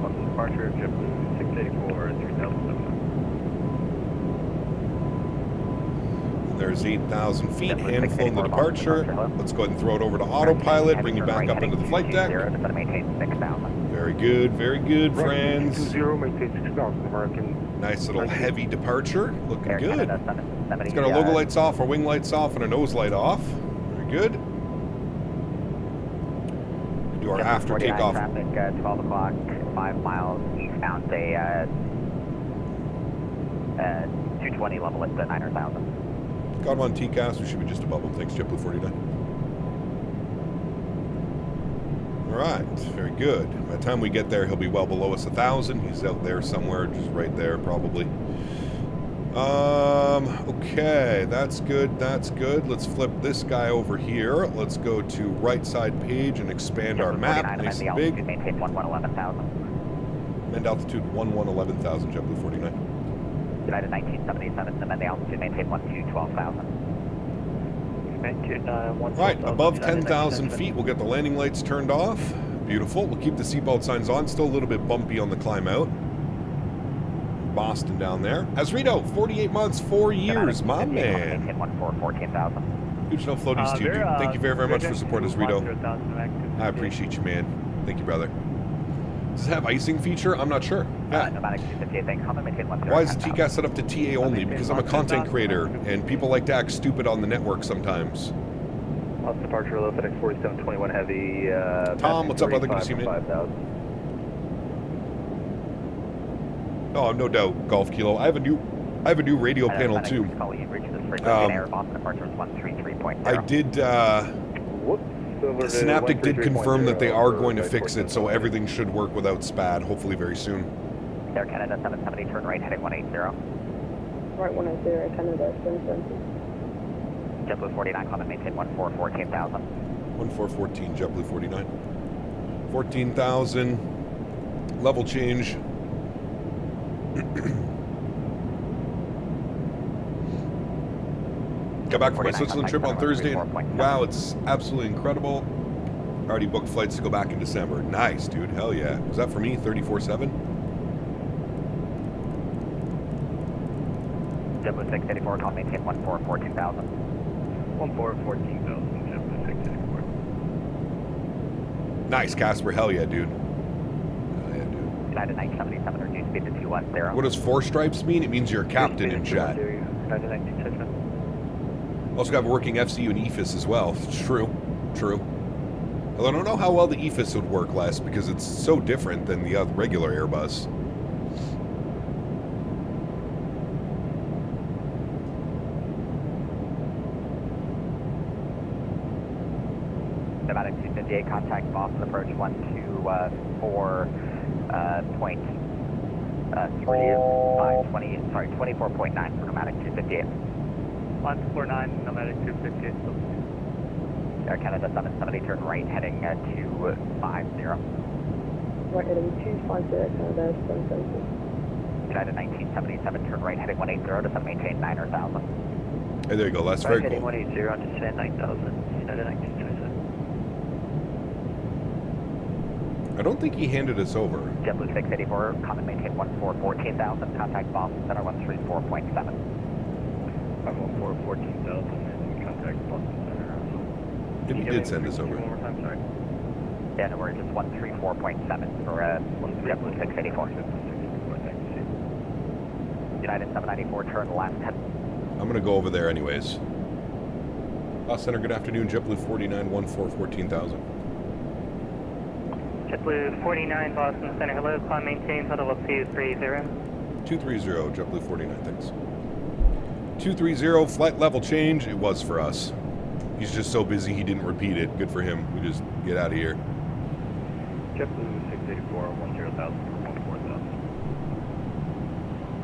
Boston departure, JetBlue 684, 3000. There's 8,000 feet, hand flown the departure. Let's go ahead and throw it over to autopilot, bring you back up into the flight deck. Very good, friends. 20, maintain 6,000, American. Nice little heavy departure. Looking good. It's got our logo lights off, our wing lights off, and our nose light off. Very good. We do our after takeoff. Traffic, 12 o'clock, 5 miles eastbound, say 220 level at 9,000. Got him on TCAS. We should be just above him. Thanks, JetBlue 49. All right, very good. By the time we get there, he'll be well below us 1,000. He's out there somewhere, just right there, probably. Okay, that's good, that's good. Let's flip this guy over here. Let's go to right side page and expand our map. Nice and big. Maintain 11,000. Mend altitude 11,000, JetBlue 49. United 1977, amend the altitude, maintain 12,000. Right, above 10,000 feet, we'll get the landing lights turned off. Beautiful. We'll keep the seatbelt signs on. Still a little bit bumpy on the climb out. Boston down there. Asrito, 48 months, 4 years, my man. Huge no floaties to you, dude. Thank you very, very much for support, Asrito. I appreciate you, man. Thank you, brother. Does it have icing feature? I'm not sure. Yeah. Why is the TCAS set up to TA only? Because I'm a content creator, and people like to act stupid on the network sometimes. Lost departure, low FedEx 4721 heavy. Tom, what's up, brother? Good to see you, man. Oh, no doubt, Golf Kilo. I have a new radio panel too. I did Synaptic did confirm that they are going to fix it, so everything should work without SPAD, hopefully very soon. Air Canada 770, turn right, heading 180. Right 180, Canada 770. JetBlue 49, climb and maintain 14,000. 1414, JetBlue 49. 14,000. Level change. Got back from my Switzerland trip on Thursday. And, wow, it's absolutely incredible. Already booked flights to go back in December. Nice, dude. Hell yeah. Was that for me? 34/7? JetBlue 684, climb maintain 14,000. 14,000, JetBlue 684. Nice, Casper. Hell yeah, dude. Hell yeah, dude. United 977, reduce speed to 210. What does 4 stripes mean? It means you're a captain in chat. United 977. Also got a working FCU and EFIS as well. True. True. Although I don't know how well the EFIS would work, Les, because it's so different than the regular Airbus. About 258, contact Boston approach 24.9 for nomadic 258. 149, nomadic 258. Air Canada 770, turn right, heading 250. Right heading 250, Canada 770. United 1977, turn right, heading 180, to maintain 9,000. Hey, there you go, Les. Very Heading cool. 180, on descent 9,000, United 1977. I don't think he handed us over. JetBlue 684, come and maintain 14,000, contact Boston Center 134.7. I'm on 14,000 and contact Boston Center. Maybe he did send us over. One more time, sorry. Yeah, no worries, it's 134.7 for JetBlue 684. United 794, turn left. I'm going to go over there anyways. Boston Center, good afternoon. JetBlue 49, 14,000. JetBlue 49, Boston Center, hello, climb maintain, total of 230. 230, JetBlue 49, thanks. 230, flight level change. It was for us. He's just so busy he didn't repeat it. Good for him. We just get out of here. JetBlue 684, 10,000 for 14,000.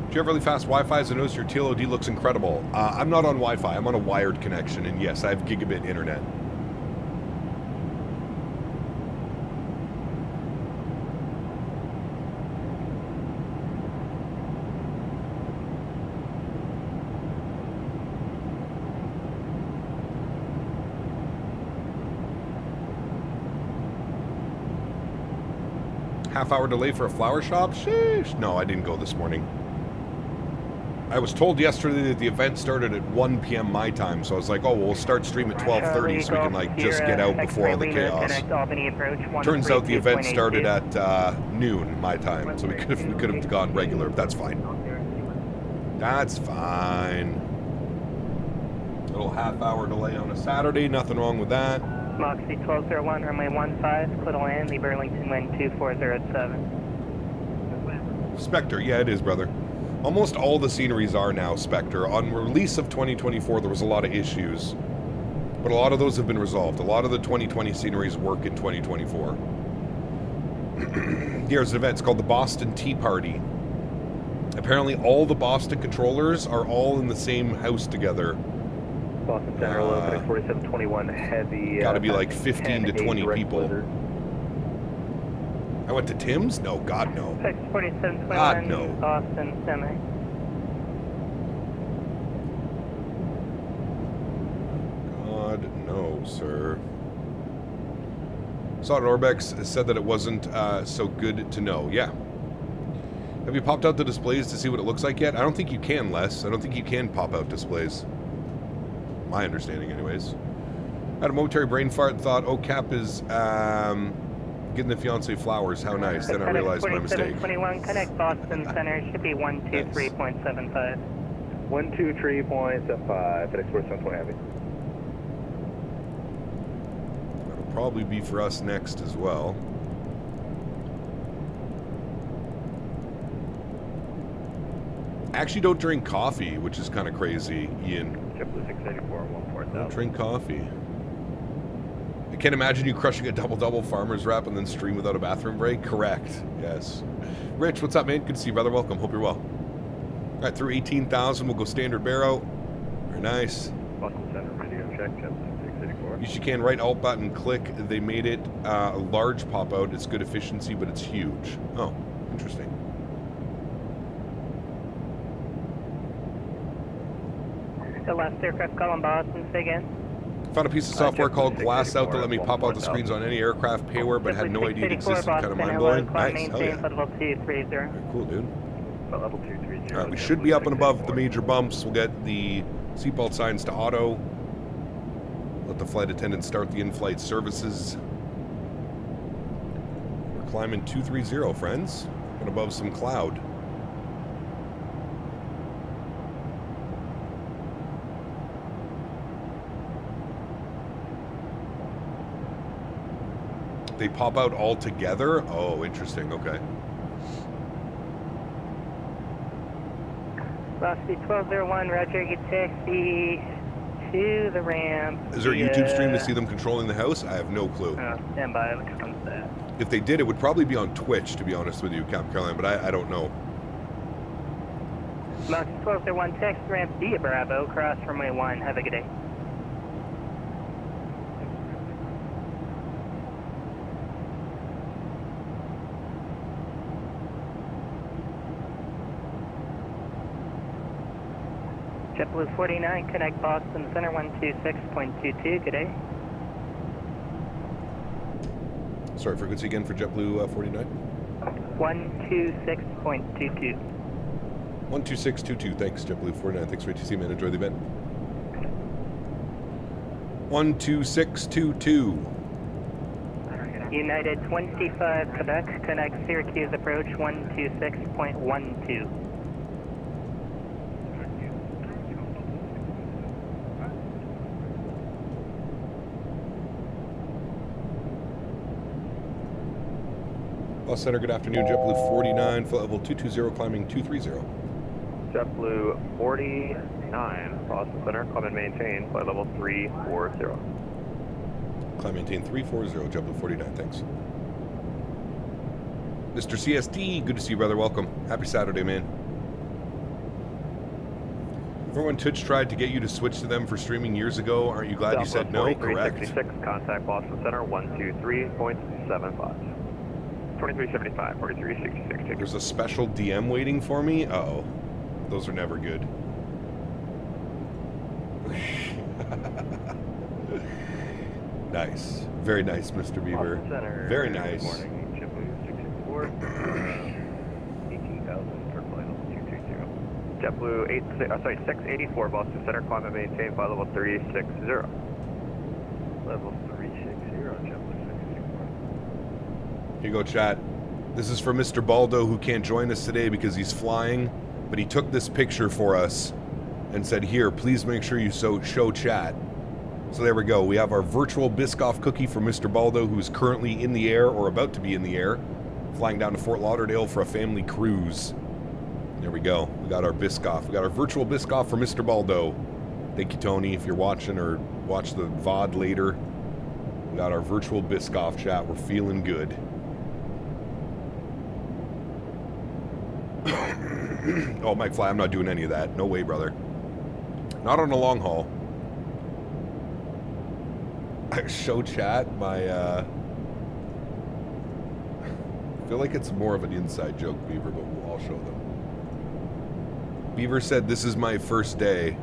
Do you have really fast Wi-Fi? As I noticed your TLOD looks incredible. I'm not on Wi-Fi. I'm on a wired connection, and yes, I have gigabit internet. Half-hour delay for a flower shop? Sheesh. No, I didn't go this morning. I was told yesterday that the event started at 1 p.m. my time, so I was like, oh, well, we'll start stream at 12:30 so we can, like, just get out before all the chaos. Turns out the event started at noon my time, so we could have gone regular, but that's fine. That's fine. Little half-hour delay on a Saturday, nothing wrong with that. Moxie 1201, runway 15, clear to land, the Burlington wind 2407. Spectre, yeah, it is, brother. Almost all the sceneries are now Spectre. On release of 2024, there was a lot of issues, but a lot of those have been resolved. A lot of the 2020 sceneries work in 2024. Here's an event. It's called the Boston Tea Party. Apparently, all the Boston controllers are all in the same house together. Boston Center, 4721, heavy. Got to be like 15 to 20 people. Blizzard. I went to Tim's? No, God, no. 64721, God, no. Boston Semi. God, no, sir. Saw it Orbex said that it wasn't so good to know. Yeah. Have you popped out the displays to see what it looks like yet? I don't think you can, Les. I don't think you can pop out displays. My understanding, anyways. Had a momentary brain fart and thought, oh, Cap is getting the fiancé flowers. How nice. Then I realized my mistake. 4721, connect Boston Center, should be 123.75. 123.75, FedEx 4720 heavy. That'll probably be for us next as well. I actually don't drink coffee, which is kind of crazy, Ian. JetBlue 684, 14,000. Don't drink coffee. I can't imagine you crushing a double-double farmer's wrap and then stream without a bathroom break. Correct. Yes. Rich, what's up, man? Good to see you, brother. Welcome. Hope you're well. All right, through 18,000, we'll go standard barrow. Very nice. Boston Center, radio check, JetBlue 684. Yes, you can. Right alt button, click. They made it a large pop-out. It's good efficiency, but it's huge. Oh, interesting. The last aircraft call on Boston, say again. Found a piece of software called Glass Out that let me pop out the screens on any aircraft payware, but had no idea it existed. Kind of mind-blowing. Nice. Hell yeah. Level 230. Very cool, dude. Level 230. All right, we should be up and above the major bumps. We'll get the seatbelt signs to auto. Let the flight attendant start the in-flight services. We're climbing 230, friends. And above some cloud. They pop out all together? Oh, interesting. Okay. Velocity 1201, roger, you taxi to the ramp. Is there a YouTube stream to see them controlling the house? I have no clue. Stand by, when it comes to that. If they did, it would probably be on Twitch, to be honest with you, Cap Caroline, but I don't know. Velocity 1201, taxi ramp via Bravo, cross runway 1. Have a good day. JetBlue 49, connect Boston Center 126.22. Good day. Sorry, frequency again for JetBlue 49? 126.22. 12622. Thanks, JetBlue 49. Thanks for ATC, man. Enjoy the event. 12622. United 25 Quebec, connect Syracuse approach 126.12. Bus Center, good afternoon. JetBlue 49, flight level 220, climbing 230. JetBlue 49, Boston Center, climb and maintain, flight level 340. Climb maintain 340, JetBlue 49, thanks. Mr. CSD, good to see you, brother. Welcome. Happy Saturday, man. Remember when Twitch tried to get you to switch to them for streaming years ago? Aren't you glad you said no? Correct. 4366, contact Boston Center 123.75. 2375, 4366. There's a special DM waiting for me? Uh-oh. Those are never good. Nice. Very nice, Mr. Beaver. Very nice. Good morning, JetBlue 664. 18,000 for flight level 230. JetBlue 684, Boston Center, climb and maintain, flight level 360. Level 360, JetBlue 664. Here you go, chat. This is for Mr. Baldo, who can't join us today because he's flying, but he took this picture for us and said, here, please make sure you show chat. So there we go. We have our virtual Biscoff cookie for Mr. Baldo, who is currently in the air or about to be in the air, flying down to Fort Lauderdale for a family cruise. There we go. We got our Biscoff. We got our virtual Biscoff for Mr. Baldo. Thank you, Tony. If you're watching or watch the VOD later, we got our virtual Biscoff, chat. We're feeling good. Oh, Mike Fly, I'm not doing any of that. No way, brother. Not on a long haul. Show chat my, I feel like it's more of an inside joke, Beaver, but I'll show them. Beaver said, this is my first day.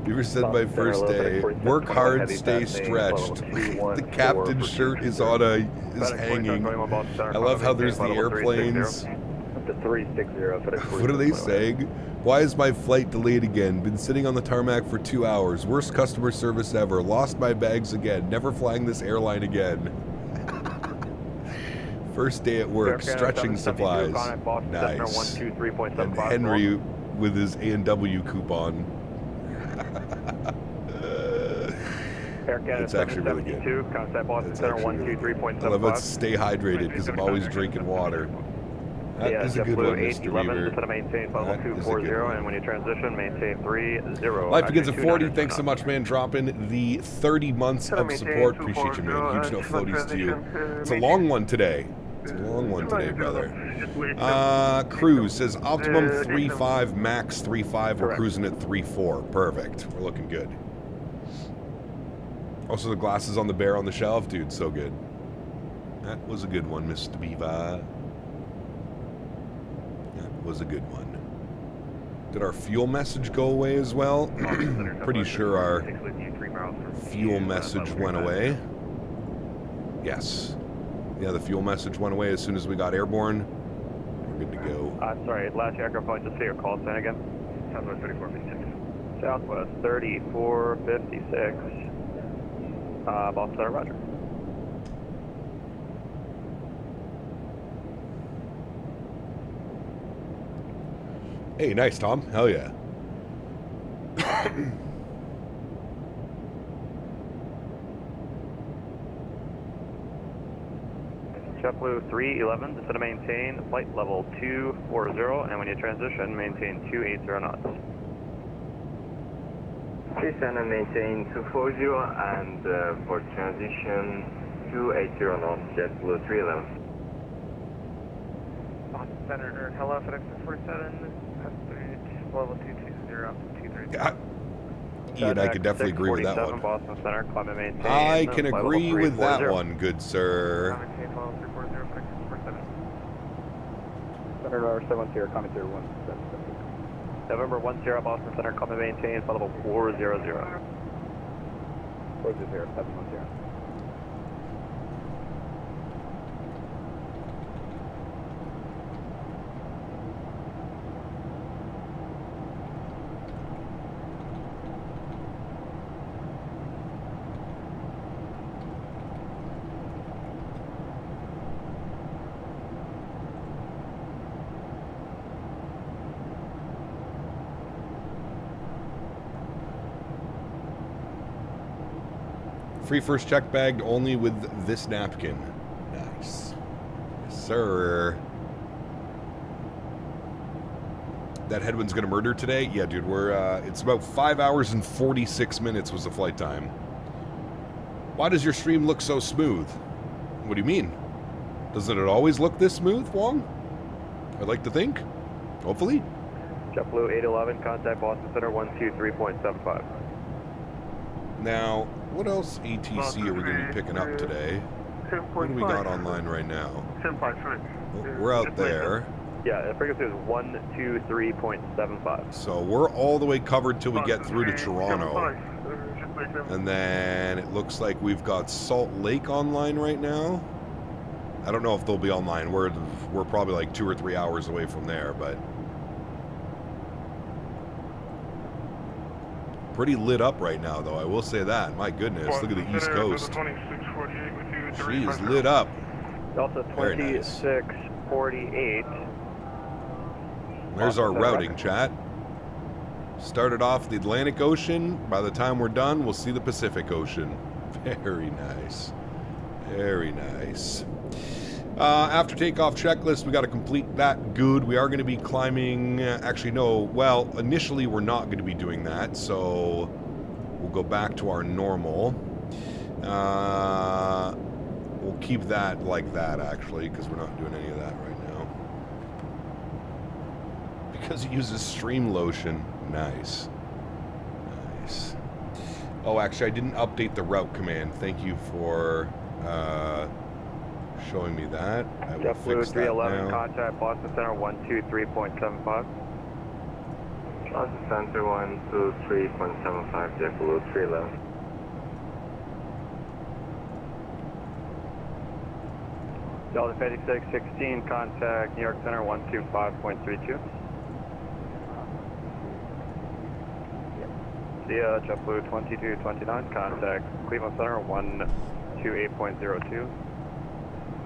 Beaver said, my first day. Work hard, stay stretched. The captain's shirt is on is hanging. I love how there's the airplanes. Up to 360. What are they saying? Why is my flight delayed again? Been sitting on the tarmac for 2 hours. Worst customer service ever. Lost my bags again. Never flying this airline again. First day at work. Stretching supplies. Nice. And Henry with his A&W coupon. It's actually really good. I love it. Stay hydrated because I'm always drinking water. That is a good one, Mr. 811, Beaver. descend and maintain flight level That is a good 240, one. and when you transition, maintain 30. Life begins at 40. 290, Thanks so much, man. Dropping the 30 months of support. Appreciate you, man. Huge no floaties to you. It's a long one today. It's a long one today, brother. Cruise says optimum 3.5, max 3.5. We're cruising at 3.4. Perfect. We're looking good. Also, the glasses on the bear on the shelf, dude, so good. That was a good one, Mr. Beaver. That was a good one. Did our fuel message go away as well? Pretty sure our fuel message went away. Yes. Yeah, the fuel message went away as soon as we got airborne. We're good to go. Sorry, last aircraft point, just say your call sign again. Southwest 3456. Southwest 3456. Boston Center, roger. Hey, nice, Tom. Hell yeah. JetBlue 311, descend and maintain flight level 240, and when you transition, maintain 280 knots. Descend and maintain 240, and for transition, 280 knots, JetBlue 311. Boston Center, hello, FedEx 47, level 220, 230. Ian, I could definitely agree with that one. Boston Center, climb and maintain. I can agree with that one, good sir. Center 70, comment 01. November 10, Boston Center, climb and maintain, flight level 400. 400, 710. Free first check bagged only with this napkin. Nice. Yes, sir. That headwind's gonna murder today? Yeah, dude, we're, it's about 5 hours and 46 minutes was the flight time. Why does your stream look so smooth? What do you mean? Doesn't it always look this smooth, Wong? I'd like to think. Hopefully. JetBlue 811, contact Boston Center 123.75. Now, what else ATC are we going to be picking up today? What do we got online right now? Well, we're out there. Yeah, the frequency is 123.75. So we're all the way covered till we get through to Toronto. And then it looks like we've got Salt Lake online right now. I don't know if they'll be online. We're probably like 2 or 3 hours away from there, but pretty lit up right now, though. I will say that. My goodness, look at the East Coast. She is lit up. Delta 2648. There's our routing, chat. Started off the Atlantic Ocean. By the time we're done, we'll see the Pacific Ocean. Very nice. Very nice. After takeoff checklist, we got to complete that. Good. We are going to be climbing. Actually, no. Well, initially, we're not going to be doing that. So we'll go back to our normal. We'll keep that like that, actually, because we're not doing any of that right now. Because it uses stream lotion. Nice. Nice. Oh, actually, I didn't update the route command. Thank you for showing me that. I will JetBlue fix that 311, now. contact Boston Center 123.75. Boston Center 123.75, JetBlue 311. Delta 5616, contact New York Center 125.32. Via JetBlue 2229, contact Cleveland Center 128.02.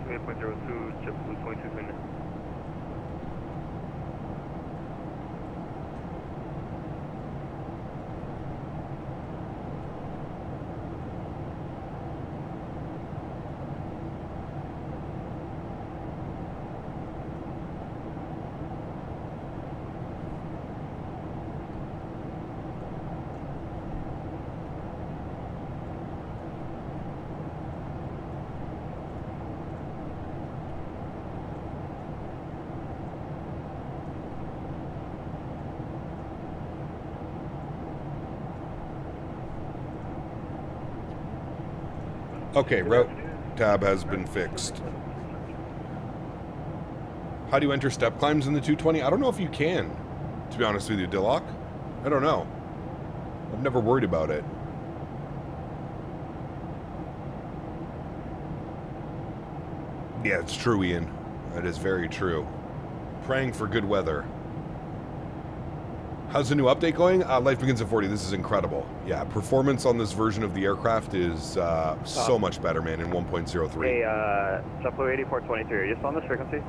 28.02, JetBlue 2229. Okay, route tab has been fixed. How do you enter step climbs in the 220? I don't know if you can, to be honest with you, Dillock. I don't know. I've never worried about it. Yeah, it's true, Ian. That is very true. Praying for good weather. How's the new update going? Life begins at 40. This is incredible. Yeah, performance on this version of the aircraft is so much better, man, in 1.03. Hey, JetBlue 8423, are you still on this frequency?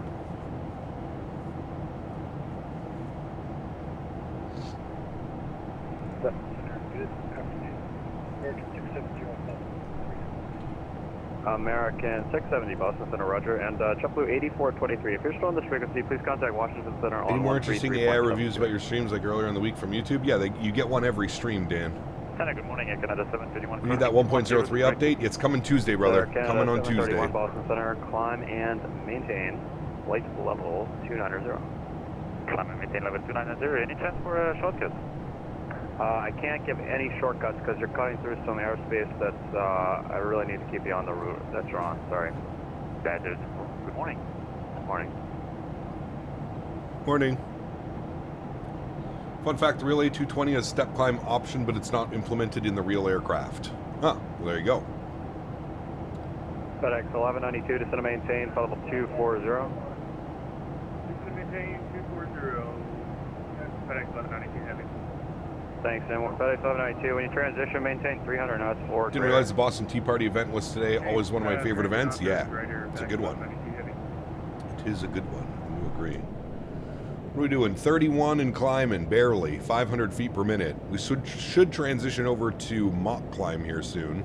American 670, Boston Center, roger. And JetBlue 8423, if you're still on this frequency, please contact Washington Center on Any more interesting AI reviews about your streams like earlier in the week from YouTube? Yeah, you get one every stream, Dan. Good morning, Canada 751. We need that 1.03 update. It's coming Tuesday, brother. Coming on Tuesday. Boston Center, climb and maintain flight level 290. Climb and maintain level 290. Any chance for a shortcut? I can't give any shortcuts because you're cutting through some airspace that's, I really need to keep you on the route that you're on. Sorry. Bad news. Good morning. Good morning. Morning. Fun fact, the real A220 has step climb option, but it's not implemented in the real aircraft. Huh, well, there you go. FedEx 1192, descend and maintain, flight level 240. Descend and maintain 240. FedEx 1192 heavy. Thanks, and FedEx 1192, when you transition, maintain 300 knots for... Didn't realize the Boston Tea Party event was today. Always one of my favorite events. Yeah, it's a good one. It is a good one. I do agree. What are we doing? 31 and climbing, barely. 500 feet per minute. We should transition over to mock climb here soon.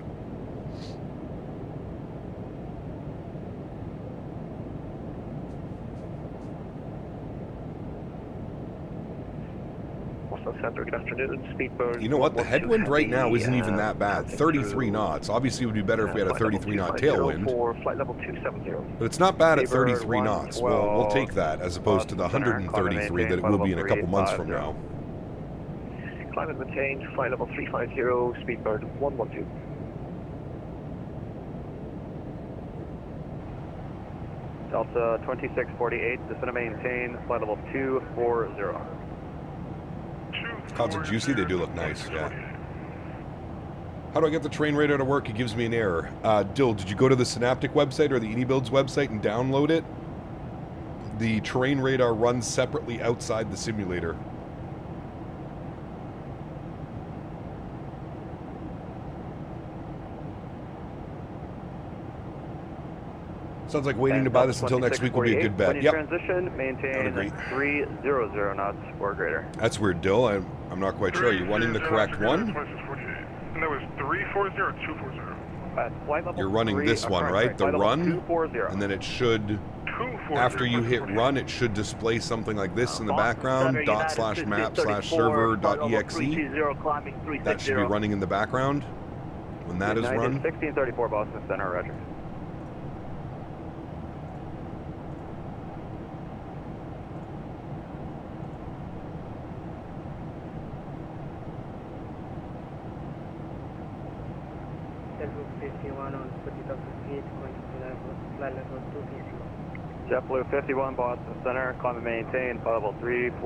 You know what? The headwind right now isn't even that bad. 33 knots. Obviously, it would be better if we had a 33-knot tailwind. But it's not bad at 33 knots. We'll take that as opposed to the 133 that it will be in a couple months from now. Climb and maintain, flight level 350, speed bird 112. Delta 2648, descend and maintain, flight level 240. Clouds are juicy. They do look nice, yeah. How do I get the train radar to work? It gives me an error. Dill, did you go to the Synaptic website or the AnyBuilds website and download it? The train radar runs separately outside the simulator. Sounds like waiting to buy this until next week will be a good bet. Yep. Transition, maintain 300 knots or greater. That's weird, Dill. I'm not quite sure. Are you running the correct one? And that was 340 or 240? You're running this one, right? The run? And then it should, after you hit run, it should display something like this in the background, ./map/server.exe. That should be running in the background when that is run. 1634 Boston Center, roger. JetBlue 51 Boston Center, climb and maintain, flight level 380.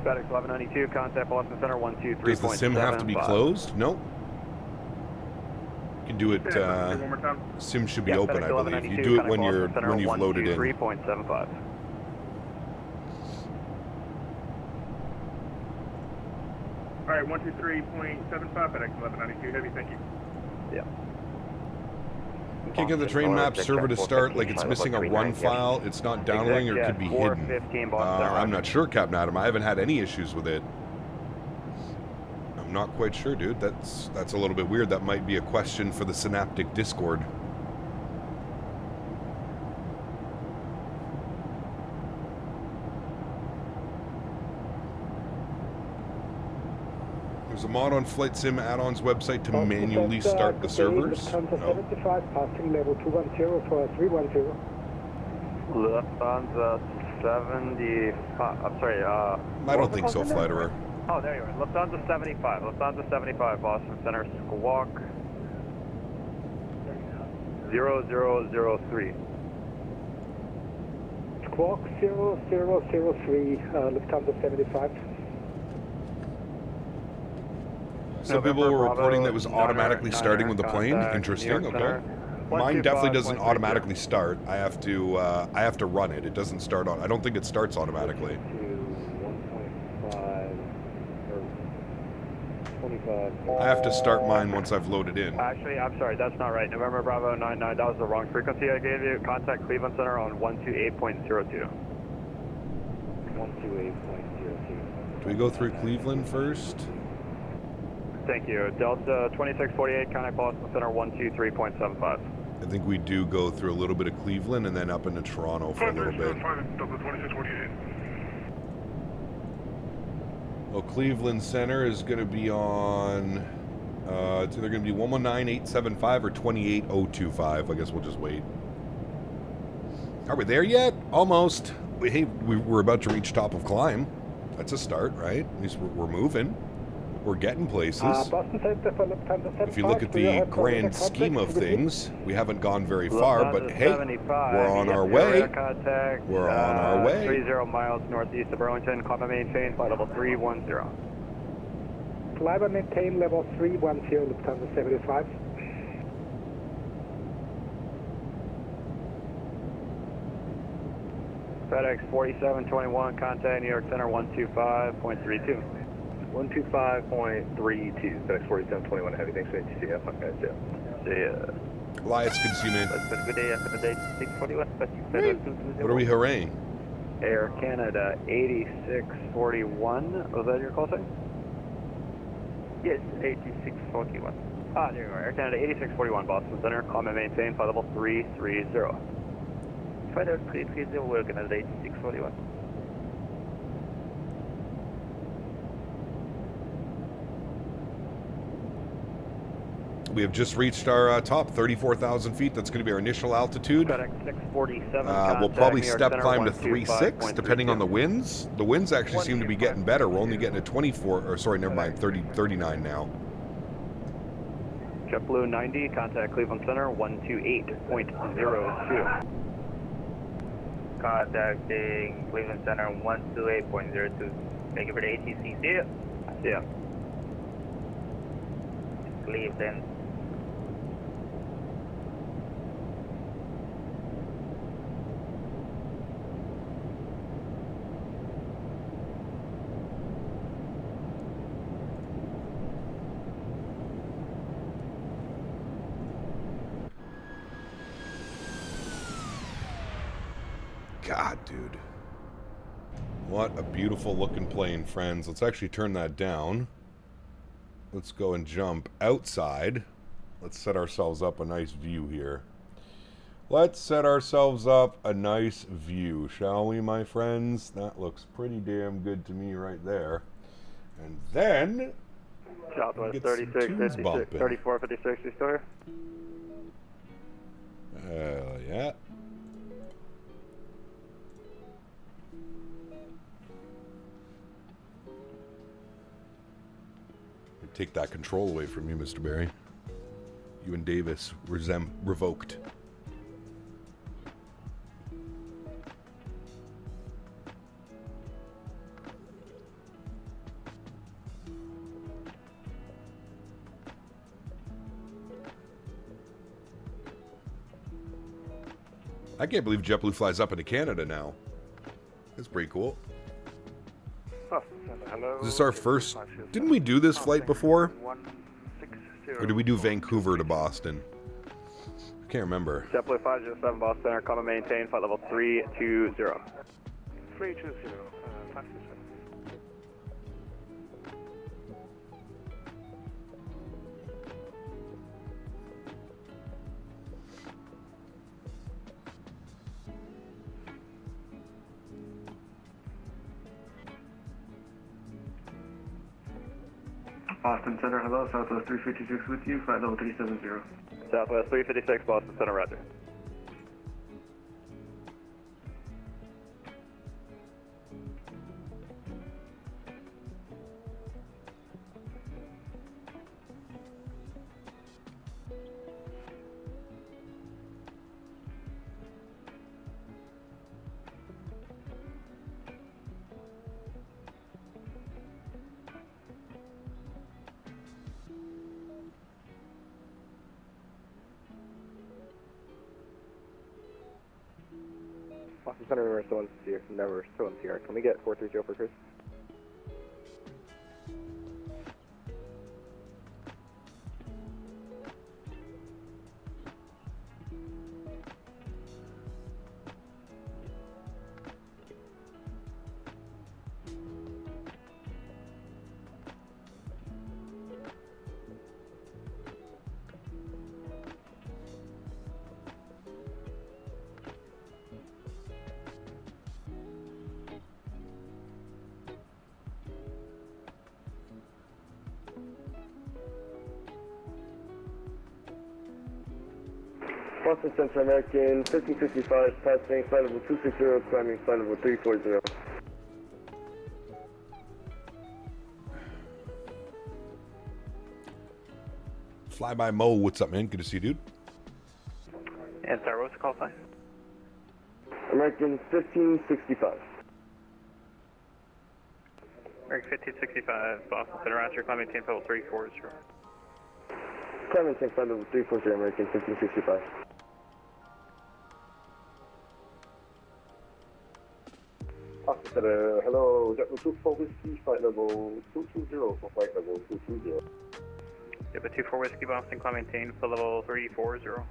FedEx 1192, contact Boston Center 123.75. Does the sim have to be closed? Nope. You can do it, sim should be open, I believe. You do it when you've loaded in. 3.75. All right, 123.75, FedEx 1192 heavy, thank you. Yeah. Can't get the train map server to start, like it's missing a run file, it's not downloading, or it could be hidden. I'm not sure, Captain Adam. I haven't had any issues with it. I'm not quite sure, dude. That's a little bit weird. That might be a question for the Synaptic Discord. There's a mod on Flight Sim add-ons website to manually start the servers. No. 75, passing level 210 for 310. Lufthansa 75. I'm sorry. I don't think so, Fliterer. Oh, there you are. Lufthansa 75. Lufthansa 75, Boston Center, squawk 0003. Squawk 0003, Lufthansa 75. Some people were reporting that it was automatically starting with the plane. Interesting. Okay. Mine definitely doesn't automatically start. I have to run it. It doesn't start on. I don't think it starts automatically. 25. I have to start mine once I've loaded in. Actually, I'm sorry, that's not right. November Bravo 99, that was the wrong frequency I gave you. Contact Cleveland Center on 128.02. 128.02. Do we go through Cleveland first? Thank you. Delta 2648, contact Boston Center 123.75. I think we do go through a little bit of Cleveland and then up into Toronto for a little bit. Well, Cleveland Center is going to be on, it's either going to be 119875 or 28025. I guess we'll just wait. Are we there yet? Almost. Hey, we're about to reach top of climb. That's a start, right? At least we're moving. We're getting places. If you look at the grand scheme of things, we haven't gone very far, but hey, we're on our way. We're on our way. 30 miles northeast of Burlington, climb and maintain, flight level 310. Climb and maintain level 310, Lufthansa 75. FedEx 4721, contact New York Center 125.32. 125.32, FedEx 4721 Heavy, thanks for ATC, have fun guys, yeah. See ya. Elias, good to see you, man. Good day, after the day, 641, What are we hurraying? Air Canada 8641, was that your call sign? Yes, 8641. Ah, there you are, Air Canada 8641, Boston Center, climb and maintain, flight level 330. Flight level 330, Air Canada 8641. We have just reached our top, 34,000 feet. That's going to be our initial altitude. FedEx 647, we'll probably step climb to 3.6, depending on the winds. The winds actually seem to be getting better. We're only getting a 24, or sorry, never mind, 39 now. JetBlue 90, contact Cleveland Center 128.02. Contacting Cleveland Center 128.02. Thank you for the ATC. See ya. See ya. Cleveland. God, dude. What a beautiful looking plane, friends. Let's actually turn that down. Let's go and jump outside. Let's set ourselves up a nice view here. Let's set ourselves up a nice view, shall we, my friends? That looks pretty damn good to me right there. And then... Southwest 3656, 3456, restore. Hell yeah. Take that control away from you, Mr. Barry. You and Davis revoked. I can't believe JetBlue flies up into Canada now. That's pretty cool. Hello. Is this our first... Didn't we do this flight before? Or did we do Vancouver to Boston? I can't remember. JetBlue 507, Boston Center, come and maintain, flight level 320. 320, 567. Boston Center, hello, Southwest 356 with you, flight level 370. Southwest 356, Boston Center, roger. Center still on Sierra. Never still on Sierra. Can we get 430 for Chris? Boston Central American 1555, passing flight level 260, climbing flight level 340. Fly by Mo, what's up, man? Good to see you, dude. And sorry, what's the call sign? American 1565. American 1565, Boston Center, Roger, climb maintain level 340. Climb maintain flight level 340, American 1565. Boston Center, hello, JetBlue 24 Whiskey, flight level 220 for flight level 220. JetBlue 24 Whiskey, Boston, climb maintain flight level 340.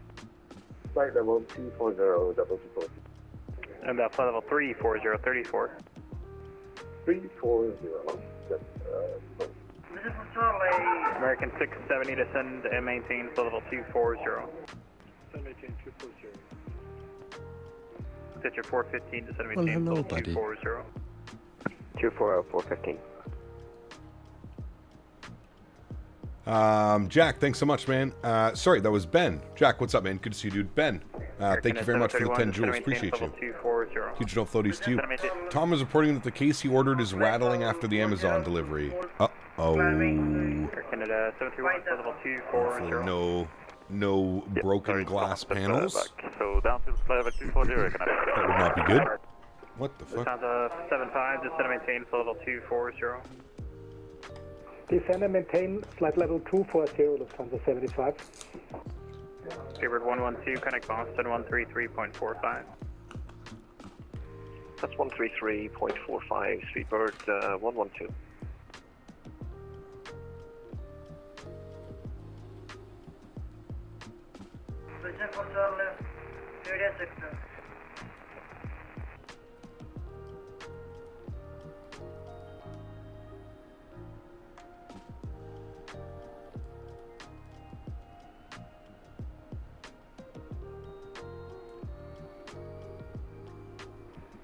Flight level 240, JetBlue 24. And that flight level 340, 34. 340, American 670, descend and maintain flight level 240. Descend maintain 240. Stitcher 415, descend and Well, maintain hello, flight buddy. 240. 240, 415. Jack, thanks so much, man. Sorry, that was Ben. Jack, what's up, man? Good to see you, dude. Ben, thank you very much for the 10 jewels. Appreciate you. Huge no floaties to you. Tom is reporting that the case he ordered is rattling after the Amazon delivery. Uh-oh. Canada 731, level 240. Hopefully no broken glass panels. So down to level 240. That would not be good. What the fuck? Lufthansa 75, descend and maintain level 240. Descend and maintain flight level 240, Lufthansa 75. Speedbird 112, connect Boston 133.45. That's 133.45, Speedbird 112.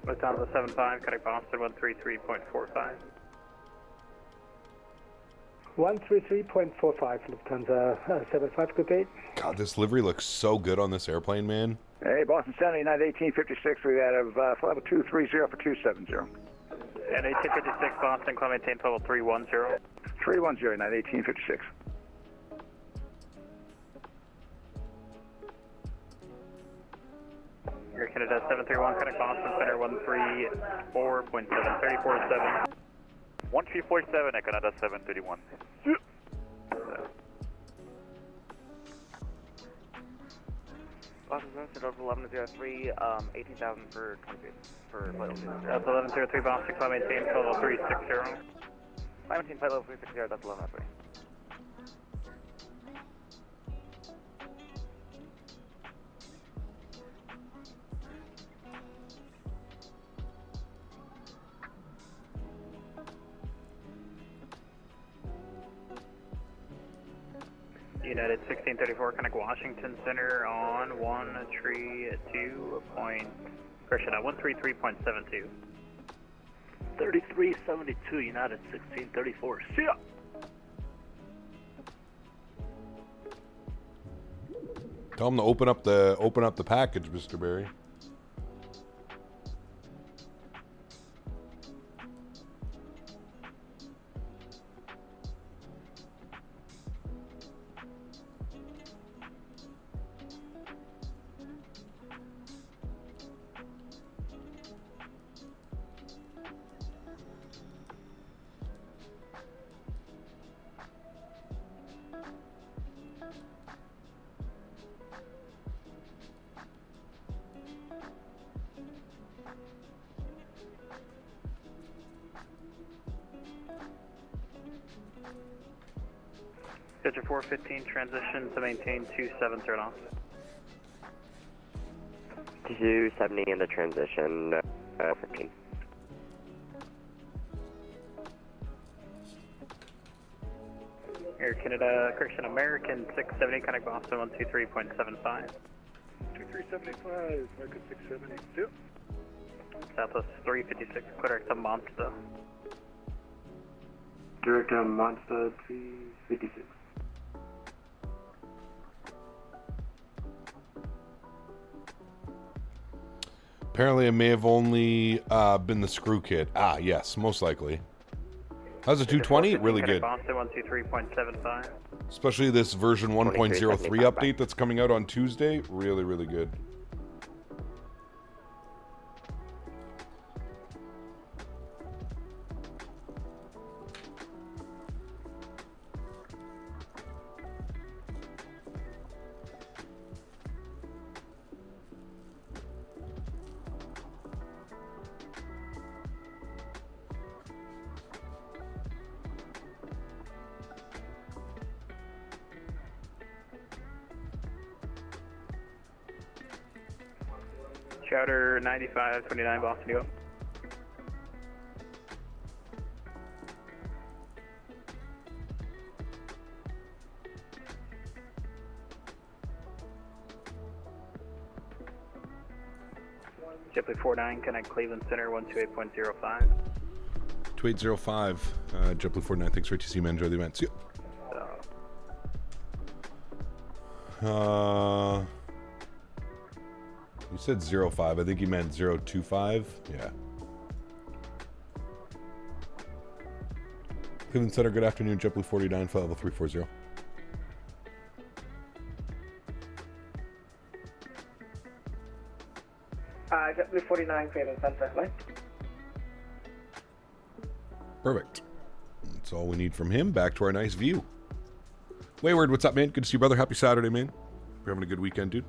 Lufthansa 75, connect Boston 133.45. 133.45, Lufthansa 75, good day. God, this livery looks so good on this airplane, man. Hey, Boston 79, 1856, we got a flight level 230 for 270. And 1856, Boston, climb maintain level 310. 310, 1856. Air Canada 731, connect Boston Center 134.7, 34.7. 1347, Air Canada 731. Boston Center 1103, 18,000 for 20 for flight level 260. That's 1103, Boston, climb maintain level 360. Climb maintain flight level 360, that's 1103. United 1634, connect Washington Center on 133.72. 3372, United 1634. See ya! Tell him to open up the package, Mr. Barry. Schedule 415, transition to maintain 270 knots. 270 in the transition, 15. Air Canada, correction, American 670, connect Boston 123.75. 2375, American 670. Yep. Southwest 356, correct to Monster. Direct Monster 356. Apparently, it may have only been the screw kit. Ah, yes, most likely. How's the 220? Really good. Boston 123.75. Especially this version 1.03 update that's coming out on Tuesday. Really, really good. Chowder 9529 Boston, go. JetBlue 49, connect Cleveland Center 128.05. 2805, JetBlue 49. Thanks for ATC, man. Enjoy the event. See ya. You said 05. I think you meant 025. Yeah. Cleveland Center, good afternoon. JetBlue 49, flight level 340. JetBlue 49, Cleveland Center, flight. Perfect. That's all we need from him. Back to our nice view. Wayward, what's up, man? Good to see you, brother. Happy Saturday, man. We're having a good weekend, dude.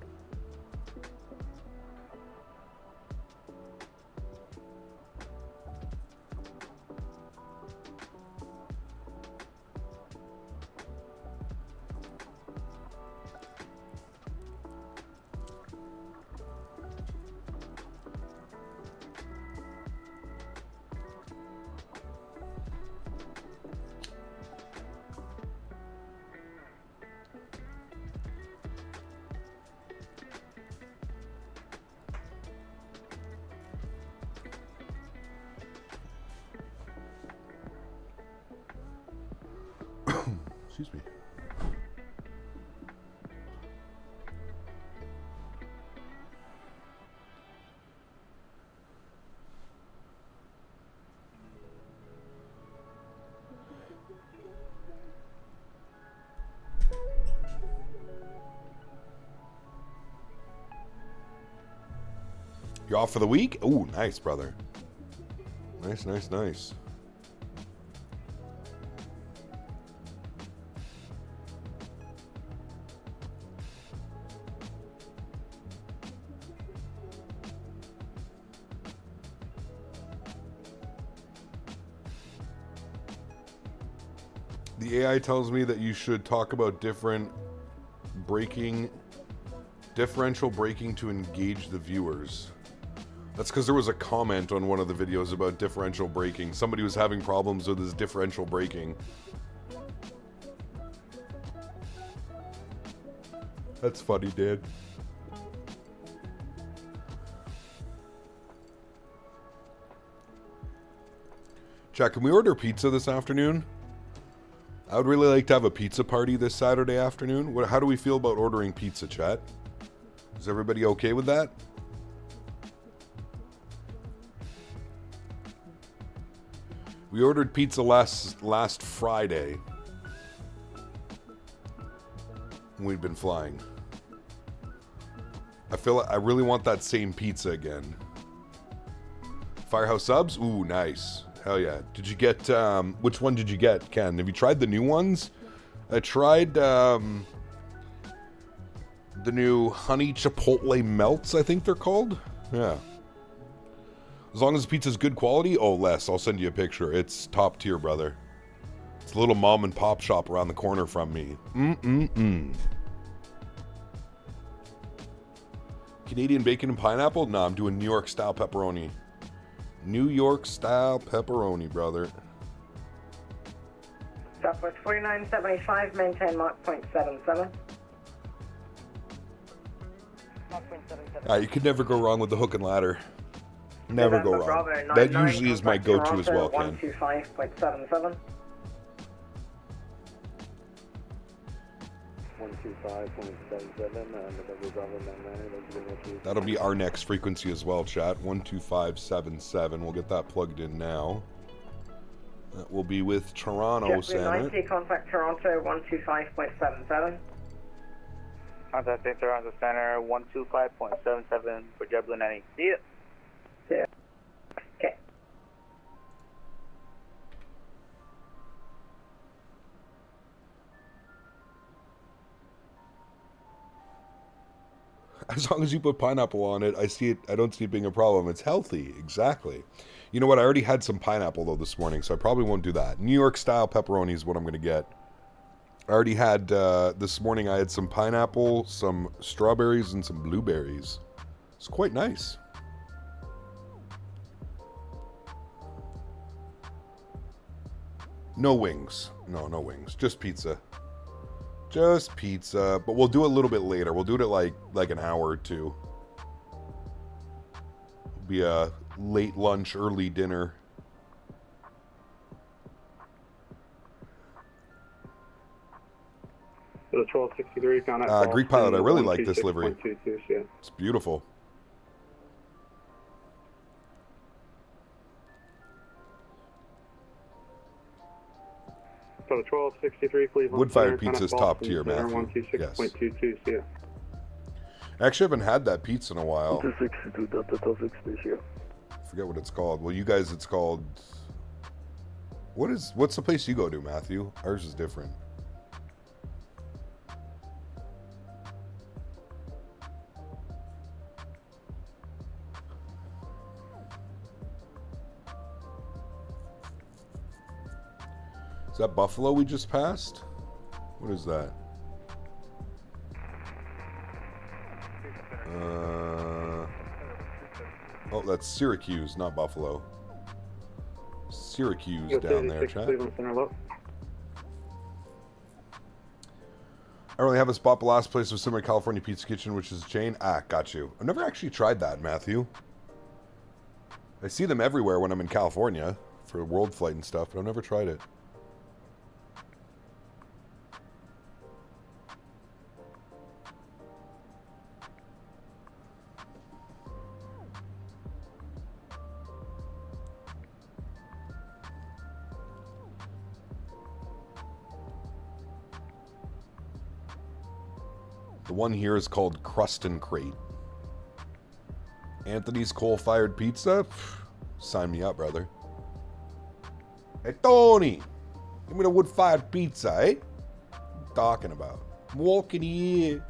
Excuse me. You're off for the week? Ooh, nice, brother. Nice, nice, nice. The AI tells me that you should talk about differential braking to engage the viewers. That's because there was a comment on one of the videos about differential braking. Somebody was having problems with his differential braking. That's funny, dude. Chat, can we order pizza this afternoon? I would really like to have a pizza party this Saturday afternoon. How do we feel about ordering pizza, chat? Is everybody okay with that? We ordered pizza last Friday. We've been flying. I feel like I really want that same pizza again. Firehouse subs? Ooh, nice. Hell yeah. Did you get, which one did you get, Ken? Have you tried the new ones? I tried the new honey chipotle melts, I think they're called. Yeah. As long as the pizza's good quality, oh, Les, I'll send you a picture. It's top tier, brother. It's a little mom and pop shop around the corner from me. Canadian bacon and pineapple? No, I'm doing New York style pepperoni. New York style pepperoni, brother. Southwest 4975, maintain Mach .77. You could never go wrong with the hook and ladder. Never go wrong. That usually is my go-to as well, Ken. 125.77. 125.77. That'll be our next frequency as well, chat. 12577. We'll get that plugged in now. That will be with Toronto Center. 90, contact Toronto 125.77. Contacting Toronto Center 125.77 for JetBlue 90. See ya. Yeah. Okay. As long as you put pineapple on it, I don't see it being a problem. It's healthy, exactly. You know what? I already had some pineapple though this morning, so I probably won't do that. New York style pepperoni is what I'm going to get. I already had this morning. I had some pineapple, some strawberries, and some blueberries. It's quite nice. No wings. No wings. Just pizza. Just pizza. But we'll do it a little bit later. We'll do it at like an hour or two. It'll be a late lunch, early dinner. So the 1263 found at Greek pilot, I really like this livery. Yeah. It's beautiful. So the 1263 Cleveland. Wood-fired pizza is top tier, Matthew. Yes. 126.22. See ya. I actually haven't had that pizza in a while. 262 Delta 1260 here. I forget what it's called. Well, you guys, it's called... What's the place you go to, Matthew? Ours is different. Is that Buffalo we just passed? What is that? Oh, that's Syracuse, not Buffalo. Syracuse down there, chat. I really have a spot, the last place was similar to California Pizza Kitchen, which is a chain. Got you. I've never actually tried that, Matthew. I see them everywhere when I'm in California for World Flight and stuff, but I've never tried it. The one here is called Crust and Crate. Anthony's coal-fired pizza? Pff, sign me up, brother. Hey, Tony! Give me the wood-fired pizza, eh? What are you talking about? I'm walking here.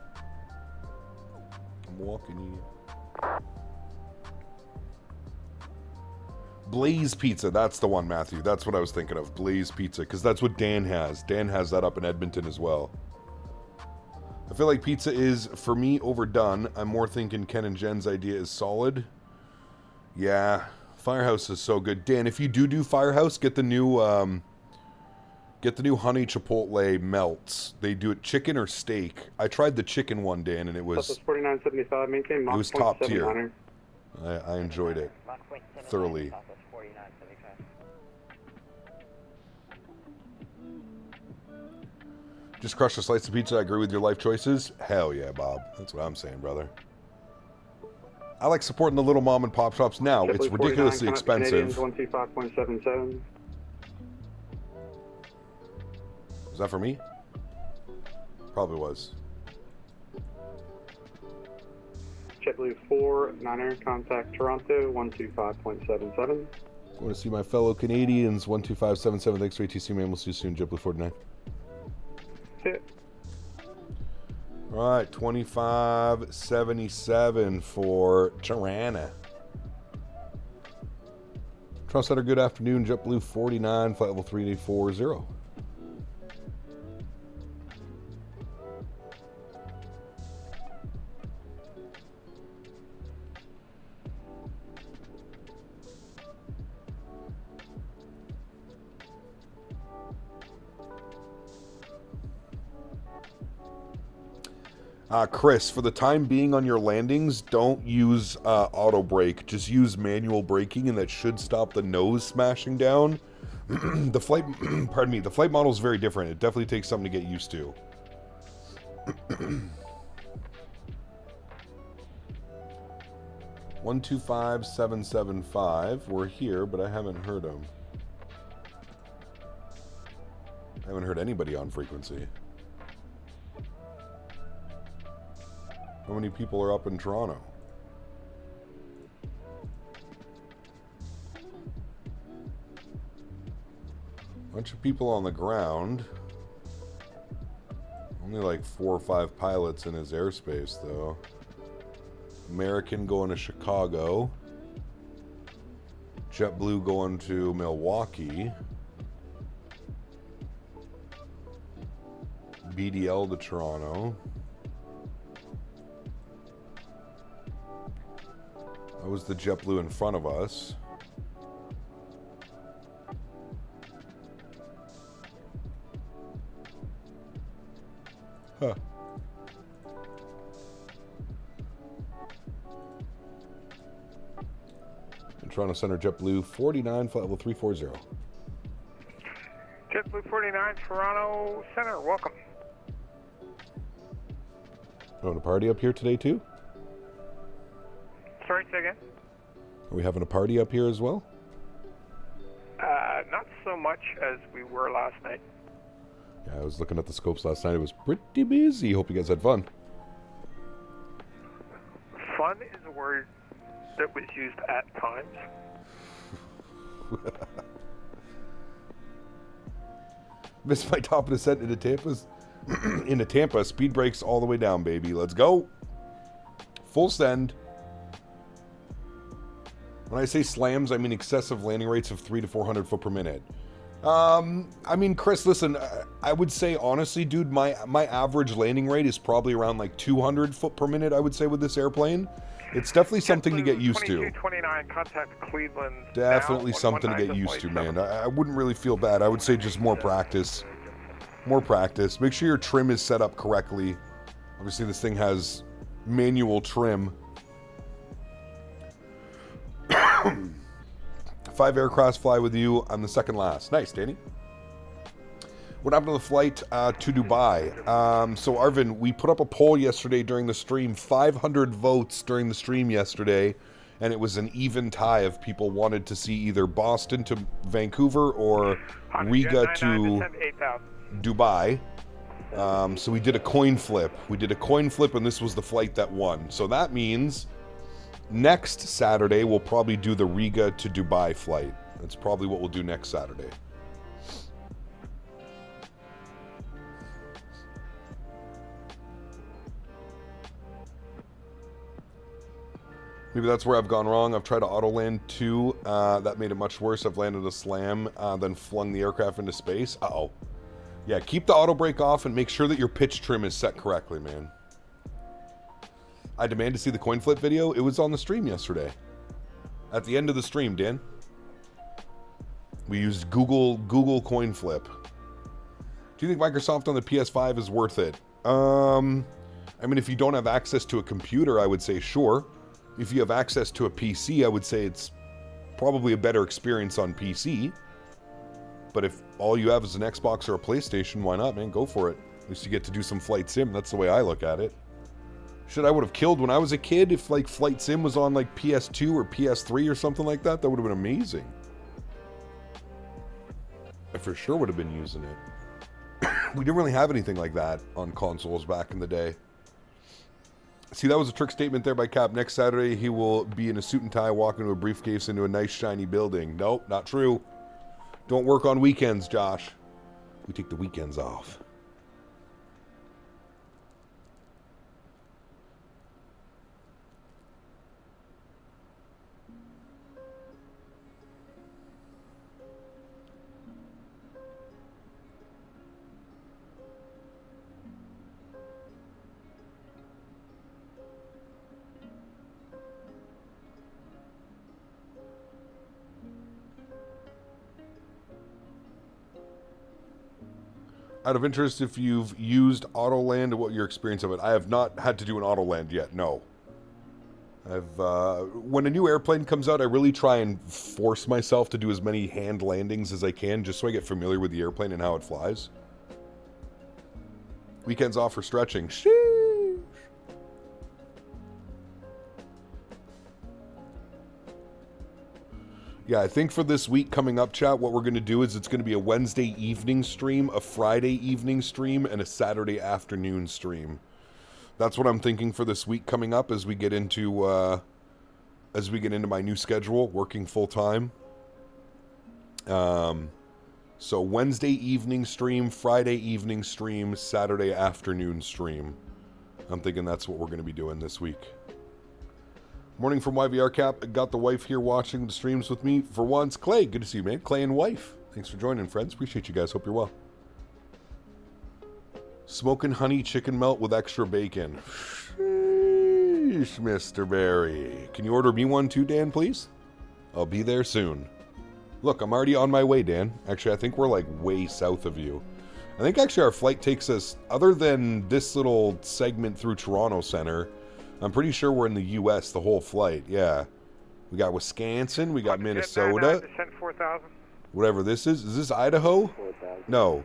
Blaze Pizza, that's the one, Matthew. That's what I was thinking of. Blaze Pizza, because that's what Dan has. Dan has that up in Edmonton as well. I feel like pizza is, for me, overdone. I'm more thinking Ken and Jen's idea is solid. Yeah, Firehouse is so good. Dan, if you do Firehouse, get the new honey chipotle melts. They do it chicken or steak. I tried the chicken one, Dan, and it was 4975. Maintain Mach. It was top tier. I enjoyed it thoroughly. Just crush a slice of pizza. I agree with your life choices. Hell yeah, Bob. That's what I'm saying, brother. I like supporting the little mom and pop shops now. It's ridiculously expensive. 125.77. Was that for me? Probably was. JetBlue 49er, contact Toronto 125.77. Want to see my fellow Canadians? 12577. Thanks for ATC, man. We'll see you soon. JetBlue 49. All right, 2577 for Tirana. Toronto Center, good afternoon. JetBlue 49, flight level 3840. Chris, for the time being on your landings, don't use auto brake. Just use manual braking, and that should stop the nose smashing down. The flight, pardon me, the flight model is very different. It definitely takes something to get used to. 125775. We're here, but I haven't heard him. I haven't heard anybody on frequency. How many people are up in Toronto? Bunch of people on the ground. Only like 4 or 5 pilots in his airspace, though. American going to Chicago. JetBlue going to Milwaukee. BDL to Toronto. That was the JetBlue in front of us. Huh. In Toronto Center, JetBlue 49, flight level 340. JetBlue 49, Toronto Center, welcome. Having a party up here today too? Sorry, say again? Are we having a party up here as well? Not so much as we were last night. Yeah, I was looking at the scopes last night. It was pretty busy. Hope you guys had fun. Fun is a word that was used at times. Missed my top of the set into Tampa. Speed brakes all the way down, baby. Let's go. Full send. When I say slams, I mean excessive landing rates of 300 to 400 foot per minute. I mean, Chris, listen, I would say honestly, dude, my average landing rate is probably around like 200 foot per minute, I would say, with this airplane. It's definitely something to get used to. 29, contact Cleveland. Definitely something to get used to, man. I wouldn't really feel bad. I would say just more practice. More practice. Make sure your trim is set up correctly. Obviously, this thing has manual trim. 5 aircrafts fly with you. I'm the second last. Nice, Danny. What happened to the flight to Dubai? So, Arvin, we put up a poll yesterday during the stream. 500 votes during the stream yesterday. And it was an even tie of people wanted to see either Boston to Vancouver or Riga to Dubai. So we did a coin flip. And this was the flight that won. So that means next Saturday we'll probably do the Riga to Dubai flight. That's probably what we'll do next Saturday. Maybe that's where I've gone wrong. I've tried to auto land too. That made it much worse. I've landed a slam, then flung the aircraft into space. Uh-oh. Yeah, keep the auto brake off and make sure that your pitch trim is set correctly, man. I demand to see the coin flip video. It was on the stream yesterday. At the end of the stream, Dan. We used Google coin flip. Do you think Microsoft on the PS5 is worth it? I mean, if you don't have access to a computer, I would say sure. If you have access to a PC, I would say it's probably a better experience on PC. But if all you have is an Xbox or a PlayStation, why not, man? Go for it. At least you get to do some flight sim. That's the way I look at it. Shit, I would have killed when I was a kid if, like, Flight Sim was on, like, PS2 or PS3 or something like that. That would have been amazing. I for sure would have been using it. We didn't really have anything like that on consoles back in the day. See, that was a trick statement there by Cap. Next Saturday, he will be in a suit and tie walking to a briefcase into a nice, shiny building. Nope, not true. Don't work on weekends, Josh. We take the weekends off. Out of interest, if you've used AutoLand and what your experience of it. I have not had to do an AutoLand yet, no. When a new airplane comes out, I really try and force myself to do as many hand landings as I can, just so I get familiar with the airplane and how it flies. Weekends off for stretching. Sheesh. Yeah, I think for this week coming up, chat, what we're going to do is it's going to be a Wednesday evening stream, a Friday evening stream, and a Saturday afternoon stream. That's what I'm thinking for this week coming up as we get into my new schedule, working full time. So Wednesday evening stream, Friday evening stream, Saturday afternoon stream. I'm thinking that's what we're going to be doing this week. Morning from YVR Cap. Got the wife here watching the streams with me for once. Clay, good to see you, man. Clay and wife. Thanks for joining, friends. Appreciate you guys. Hope you're well. Smoking honey chicken melt with extra bacon. Sheesh, Mr. Barry. Can you order me one too, Dan, please? I'll be there soon. Look, I'm already on my way, Dan. Actually, I think we're like way south of you. I think actually our flight takes us, other than this little segment through Toronto Center, I'm pretty sure we're in the U.S. the whole flight. Yeah. We got Wisconsin. We got Minnesota. Descent 4,000. Whatever this is. Is this Idaho? No.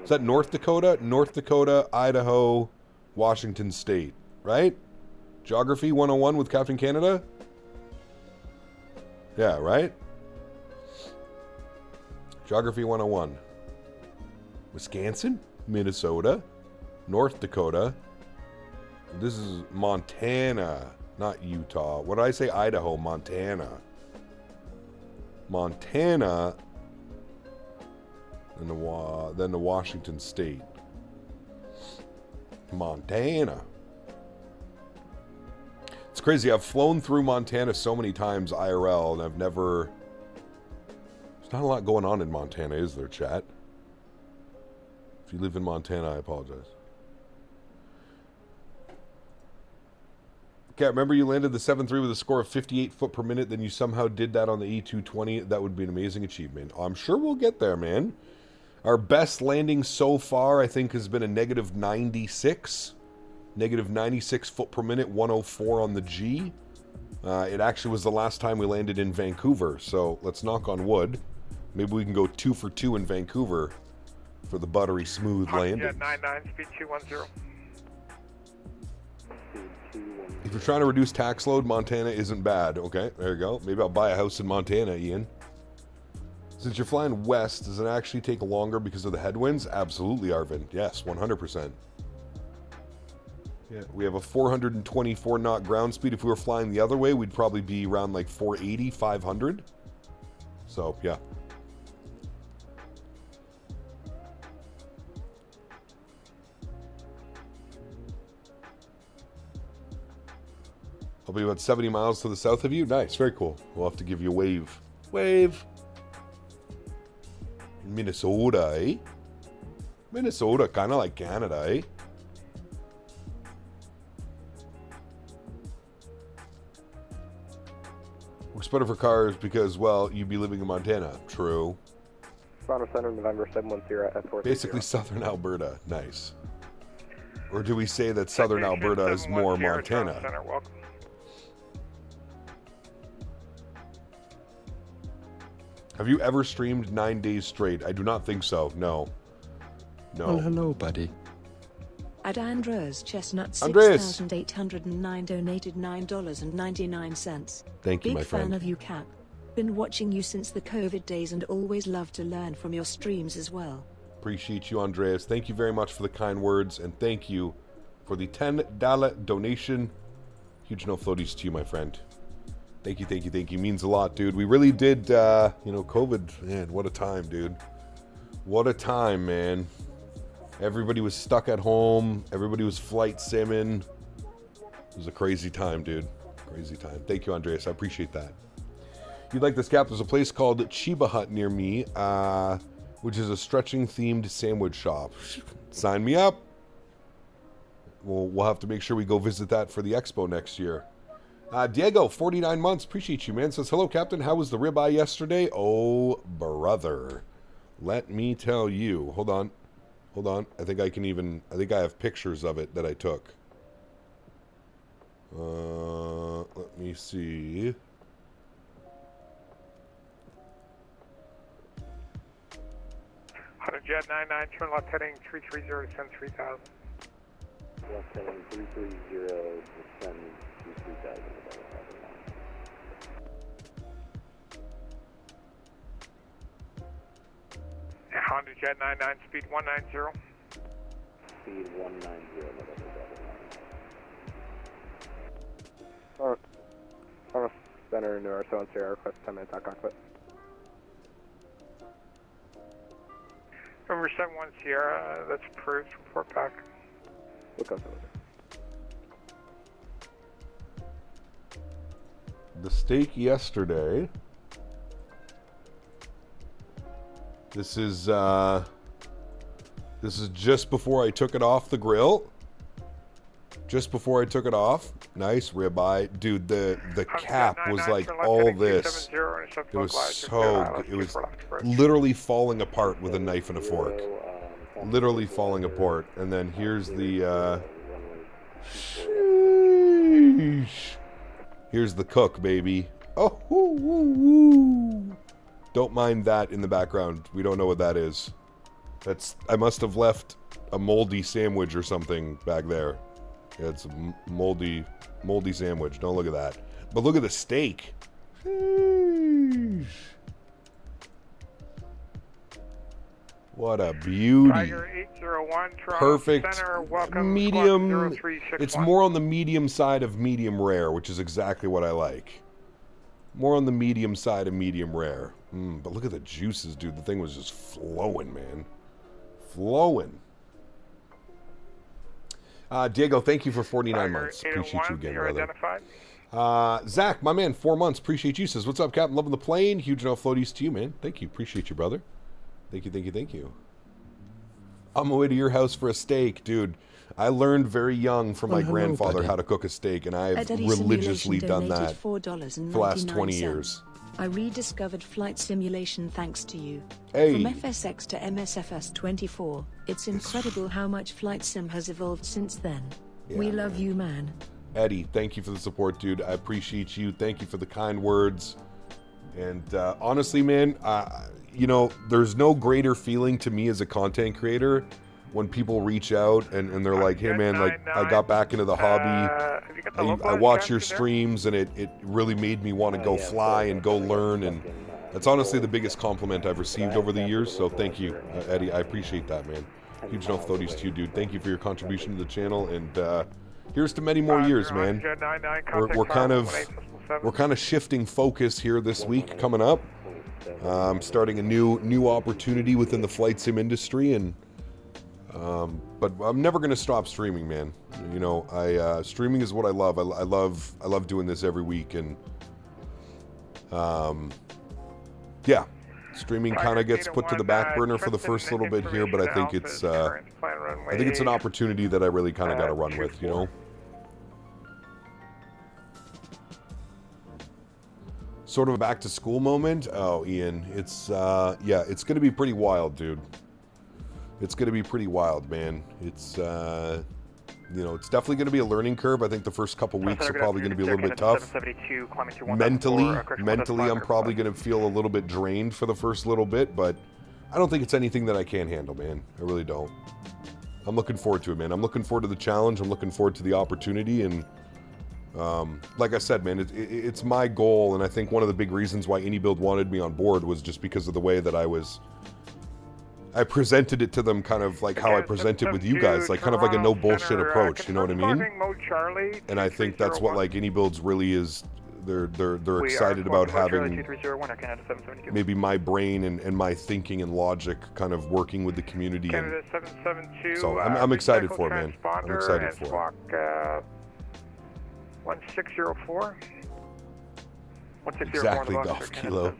Is that North Dakota? North Dakota, Idaho, Washington State, right? Geography 101 with Captain Canada? Yeah, right? Geography 101. Wisconsin, Minnesota, North Dakota. This is Montana, not Utah. What did I say? Idaho, Montana. Montana... Then the Washington State. Montana. It's crazy. I've flown through Montana so many times IRL, and I've never... There's not a lot going on in Montana, is there, chat? If you live in Montana, I apologize. Okay, remember you landed the 7.3 with a score of 58 foot per minute, then you somehow did that on the A220. That would be an amazing achievement. I'm sure we'll get there, man. Our best landing so far, I think, has been a negative 96. Negative 96 foot per minute, 104 on the G. It actually was the last time we landed in Vancouver, so let's knock on wood. Maybe we can go 2 for 2 in Vancouver for the buttery smooth landing. Jet 99, speed 210. If you're trying to reduce tax load, Montana isn't bad. Okay, there you go. Maybe I'll buy a house in Montana, Ian. Since you're flying west, does it actually take longer because of the headwinds? Absolutely, Arvin. Yes, 100%. Yeah, we have a 424 knot ground speed. If we were flying the other way, we'd probably be around like 480, 500. So, yeah. I'll be about 70 miles to the south of you. Nice, very cool. We'll have to give you a wave. Wave. Minnesota, eh? Minnesota, kind of like Canada, eh? Works better for cars because, well, you'd be living in Montana. True. Toronto Center, November 710 at 4. Basically southern Alberta. Nice. Or do we say that southern Alberta is more Montana? Center, welcome. Have you ever streamed 9 days straight? I do not think so. No. No. Well, hello, buddy. At Andres Chestnut Andres. 6809 donated $9.99. Thank you, Big my friend. fan of you, Cap. Been watching you since the COVID days and always love to learn from your streams as well. Appreciate you, Andreas. Thank you very much for the kind words, and thank you for the $10 donation. Huge no floaties to you, my friend. Thank you, thank you, thank you. Means a lot, dude. We really did, COVID, man, what a time, dude. What a time, man. Everybody was stuck at home. Everybody was flight simming. It was a crazy time, dude. Crazy time. Thank you, Andreas. I appreciate that. If you'd like this, Cap, there's a place called Chiba Hut near me, which is a stretching-themed sandwich shop. Sign me up. We'll have to make sure we go visit that for the expo next year. Diego, 49 months. Appreciate you, man. Says, hello, Captain. How was the ribeye yesterday? Oh, brother. Let me tell you. Hold on. Hold on. I think I have pictures of it that I took. Let me see. Jet 99, turn left heading 330, descend 3000. Left heading 330, descend 3000. Honda Jet 99, speed 190. Speed 190, Honda Center, New York, Souza, request 10 minutes on Cockpit. Number 71 Sierra, that's approved. Report back. Look up The steak yesterday. This is just before I took it off the grill. Just before I took it off. Nice ribeye. Dude, the cap was like all this. It was so, it was literally falling apart with a knife and a fork. Literally falling apart. And then here's the, sheesh. Here's the cook, baby. Oh, woo, woo, woo. Don't mind that in the background. We don't know what that is. I must have left a moldy sandwich or something back there. Yeah, it's a moldy sandwich. Don't look at that. But look at the steak. Sheesh. What a beauty. Tiger 801, Toronto Perfect. Center, welcome, Medium. It's more on the medium side of medium rare, which is exactly what I like. More on the medium side of medium rare. But look at the juices, dude. The thing was just flowing, man. Flowing. Diego, thank you for 49 months. Appreciate you again, brother. Zach, my man, 4 months. Appreciate you. Says, what's up, Captain? Loving the plane. Huge enough floaties to you, man. Thank you. Appreciate you, brother. Thank you, thank you, thank you. On my way to your house for a steak, dude. I learned very young from my grandfather how to cook a steak, and I've religiously done that for the last 20 years. I rediscovered flight simulation thanks to you. Hey. From FSX to MSFS 24, it's incredible how much flight sim has evolved since then. Yeah, we love you, man. Eddie, thank you for the support, dude. I appreciate you. Thank you for the kind words. And honestly, man, you know, there's no greater feeling to me as a content creator when people reach out and they're like, hey man, like I got back into the hobby. I watch your streams and it really made me want to go fly and go learn, and that's honestly the biggest compliment I've received over the years. So thank you, Eddie. I appreciate that, man. Huge enough floaties to you, dude. Thank you for your contribution to the channel, and here's to many more years, man. We're kind of shifting focus here this week coming up. Starting a new opportunity within the flight sim industry, and but I'm never going to stop streaming, man. You know, streaming is what I love. I love doing this every week, and yeah, streaming kind of gets put to the back burner for the first little bit here, but I think it's an opportunity that I really kind of got to run with, you know. Sort of a back to school moment. Oh, Ian, it's yeah, it's gonna be pretty wild, dude. It's gonna be pretty wild, man. It's you know, it's definitely gonna be a learning curve. I think the first couple weeks are probably gonna be a little bit tough. Mentally, I'm probably gonna feel a little bit drained for the first little bit, but I don't think it's anything that I can't handle, man. I really don't. I'm looking forward to it, man. I'm looking forward to the challenge. I'm looking forward to the opportunity, and like I said, man, it's my goal, and I think one of the big reasons why AnyBuild wanted me on board was just because of the way that I presented it to them, kind of like how I presented with you guys, like kind of like a no bullshit approach, you know what I mean? And I think that's what like AnyBuilds really is. They're excited about having maybe my brain and my thinking and logic kind of working with the community, and so I'm excited for it, man. I'm excited for it. 1604. Exactly, Golf Kilo.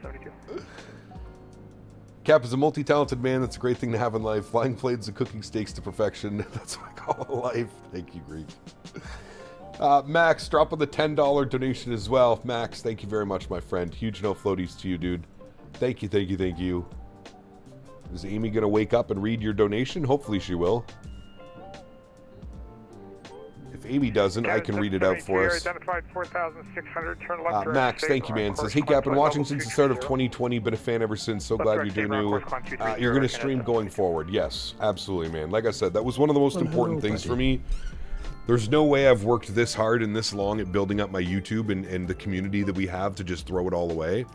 Cap is a multi-talented man. That's a great thing to have in life. Flying planes and cooking steaks to perfection. That's what I call life. Thank you, Greek. Max, drop on the $10 donation as well. Max, thank you very much, my friend. Huge no floaties to you, dude. Thank you, thank you, thank you. Is Amy going to wake up and read your donation? Hopefully she will. If Amy doesn't, I can read it out for us. Identified 4,600, turn left. Max, thank you, man. Says, hey, Cap, been watching since the start of 2020, been a fan ever since. So glad you're doing new. You're going to stream going forward. Yes, absolutely, man. Like I said, that was one of the most important things for me. There's no way I've worked this hard and this long at building up my YouTube and the community that we have to just throw it all away.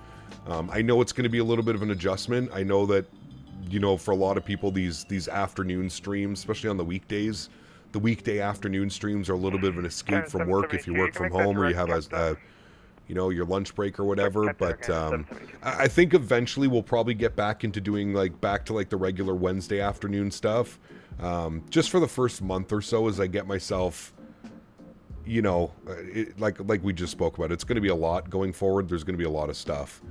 I know it's going to be a little bit of an adjustment. I know that, you know, for a lot of people, these afternoon streams, especially on the weekdays, the weekday afternoon streams are a little bit of an escape from work if you work from home or you have you know, your lunch break or whatever. But I think eventually we'll probably get back into doing back to the regular Wednesday afternoon stuff. Just for the first month or so as I get myself, you know, like we just spoke about, it's going to be a lot going forward. There's going to be a lot of stuff.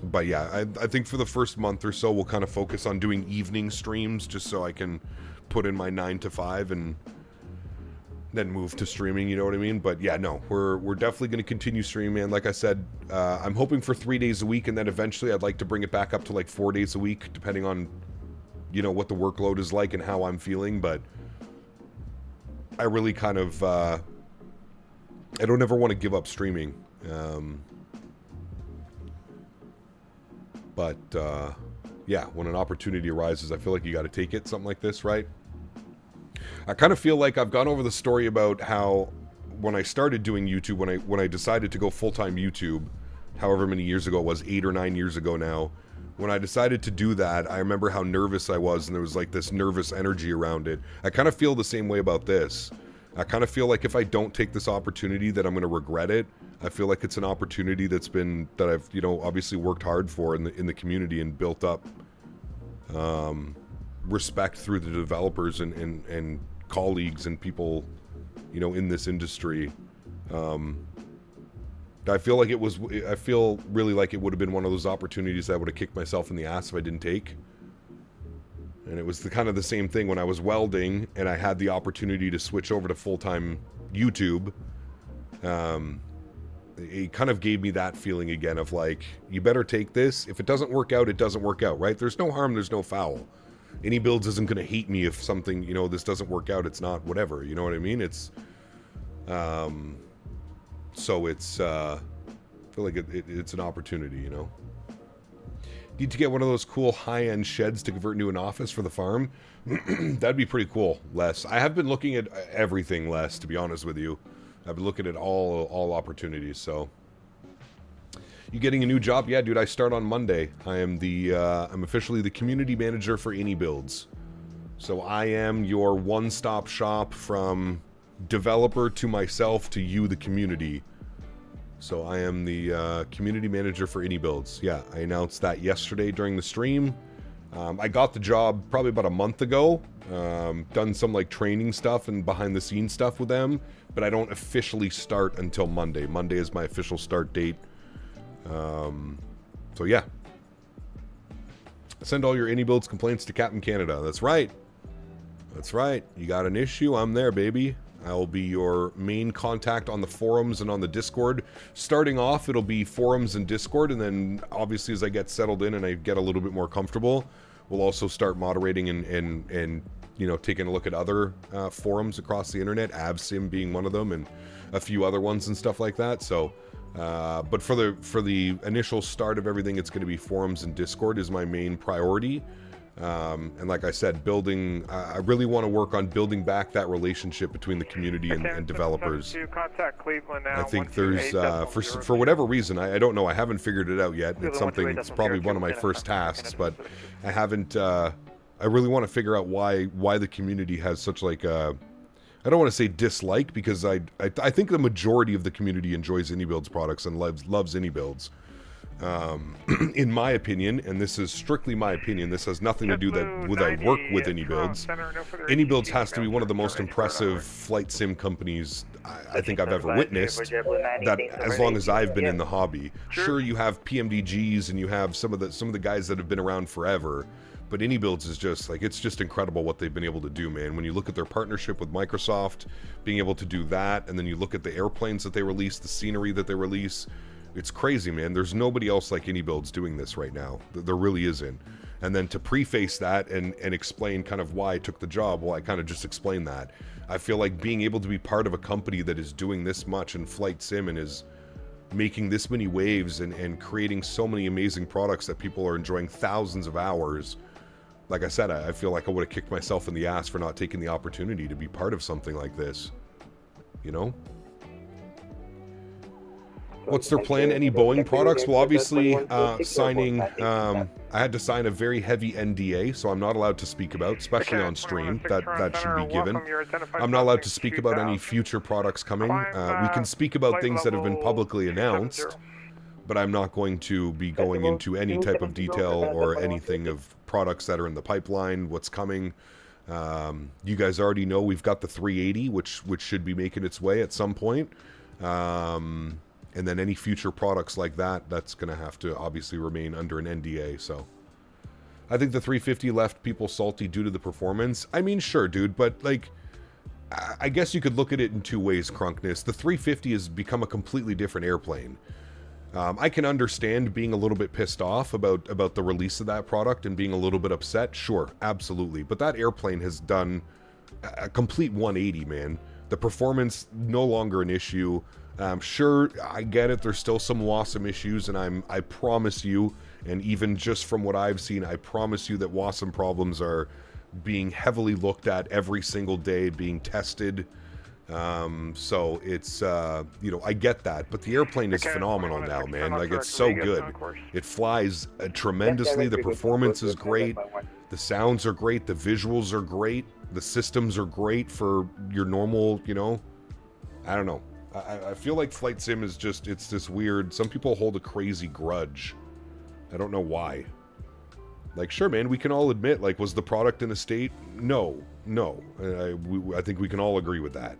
But yeah, I think for the first month or so, we'll kind of focus on doing evening streams just so I can put in my 9 to 5 and then move to streaming, you know what I mean? But yeah, no, we're definitely going to continue streaming, man. Like I said, I'm hoping for 3 days a week, and then eventually I'd like to bring it back up to 4 days a week, depending on, you know, what the workload is like and how I'm feeling. But I really kind of, I don't ever want to give up streaming. But yeah, when an opportunity arises, I feel like you got to take it, something like this, right? I kind of feel like I've gone over the story about how when I started doing YouTube, when I decided to go full-time YouTube, however many years ago it was, 8 or 9 years ago now, when I decided to do that, I remember how nervous I was, and there was this nervous energy around it. I kind of feel the same way about this. I kind of feel like if I don't take this opportunity, that I'm going to regret it. I feel like it's an opportunity that I've, you know, obviously worked hard for in the community and built up respect through the developers and colleagues and people, you know, in this industry. I feel really like it would have been one of those opportunities that I would have kicked myself in the ass if I didn't take. And it was kind of the same thing when I was welding and I had the opportunity to switch over to full-time YouTube. It kind of gave me that feeling again of you better take this. If it doesn't work out, it doesn't work out, right? There's no harm, there's no foul. Any builds isn't going to hate me if something, you know, this doesn't work out. It's not whatever, you know what I mean? It's, so it's, I feel like it's an opportunity, you know? Need to get one of those cool high-end sheds to convert into an office for the farm. That'd be pretty cool, Les. I have been looking at everything, Les, to be honest with you. I've been looking at all opportunities, so. You getting a new job? Yeah, dude, I start on Monday. I am I'm officially the community manager for AnyBuilds. So I am your one-stop shop from developer to myself to you, the community. So I am the community manager for AnyBuilds. Yeah, I announced that yesterday during the stream. I got the job probably about a month ago. Done some training stuff and behind the scenes stuff with them, but I don't officially start until Monday. Monday is my official start date. So yeah. Send all your AnyBuilds complaints to Captain Canada. That's right. That's right. You got an issue? I'm there, baby. I'll be your main contact on the forums and on the Discord. Starting off, it'll be forums and Discord, and then obviously as I get settled in and I get a little bit more comfortable, we'll also start moderating and you know, taking a look at other forums across the internet, AvSim being one of them, and a few other ones and stuff like that. So, but for the initial start of everything, it's going to be forums and Discord is my main priority. And like I said, I really want to work on building back that relationship between the community and developers. I think there's, for whatever reason, I don't know, I haven't figured it out yet. It's something, it's probably one of my first tasks, but I haven't, I really want to figure out why the community has such I don't want to say dislike, because I think the majority of the community enjoys AnyBuilds products and loves AnyBuilds. In my opinion, and this is strictly my opinion, this has nothing to do with I work with AnyBuilds. AnyBuilds has to be one of the most impressive flight sim companies I think I've ever witnessed, that as long as I've been in the hobby. Sure, you have PMDGs and you have some of the guys that have been around forever, but AnyBuilds is just it's just incredible what they've been able to do, man. When you look at their partnership with Microsoft, being able to do that, and then you look at the airplanes that they release, the scenery that they release, It's crazy, man. There's nobody else like AnyBuilds doing this right now. There really isn't. And then to preface that and explain kind of why I took the job, well, I kind of just explained that. I feel like being able to be part of a company that is doing this much in flight sim and is making this many waves and creating so many amazing products that people are enjoying thousands of hours. Like I said, I feel like I would have kicked myself in the ass for not taking the opportunity to be part of something like this. You know? What's their plan? Any Boeing products? Well, obviously, signing, I had to sign a very heavy NDA, so I'm not allowed to speak about, especially on stream. That should be given. I'm not allowed to speak about any future products coming. We can speak about things that have been publicly announced, but I'm not going to be going into any type of detail or anything of products that are in the pipeline, what's coming. You guys already know we've got the 380, which should be making its way at some point. And then any future products like that, that's going to have to obviously remain under an NDA, so. I think the 350 left people salty due to the performance. I mean, sure, dude, but, like, I guess you could look at it in two ways, Crunkness. The 350 has become a completely different airplane. I can understand being a little bit pissed off about the release of that product and being a little bit upset. Sure, absolutely. But that airplane has done a complete 180, man. The performance, no longer an issue. Sure, I get it. There's still some WASM issues, and I promise you, and even just from what I've seen, I promise you that WASM problems are being heavily looked at every single day, being tested. So it's, you know, I get that, but the airplane is phenomenal now, man. Like, it's so good. It flies tremendously. The performance is great. The sounds are great. The visuals are great. The systems are great for your normal, you know, I don't know. I feel like flight sim is just, it's this weird, some people hold a crazy grudge. I don't know why. Like, sure, man, we can all admit, like, was the product in a state? No. I think we can all agree with that.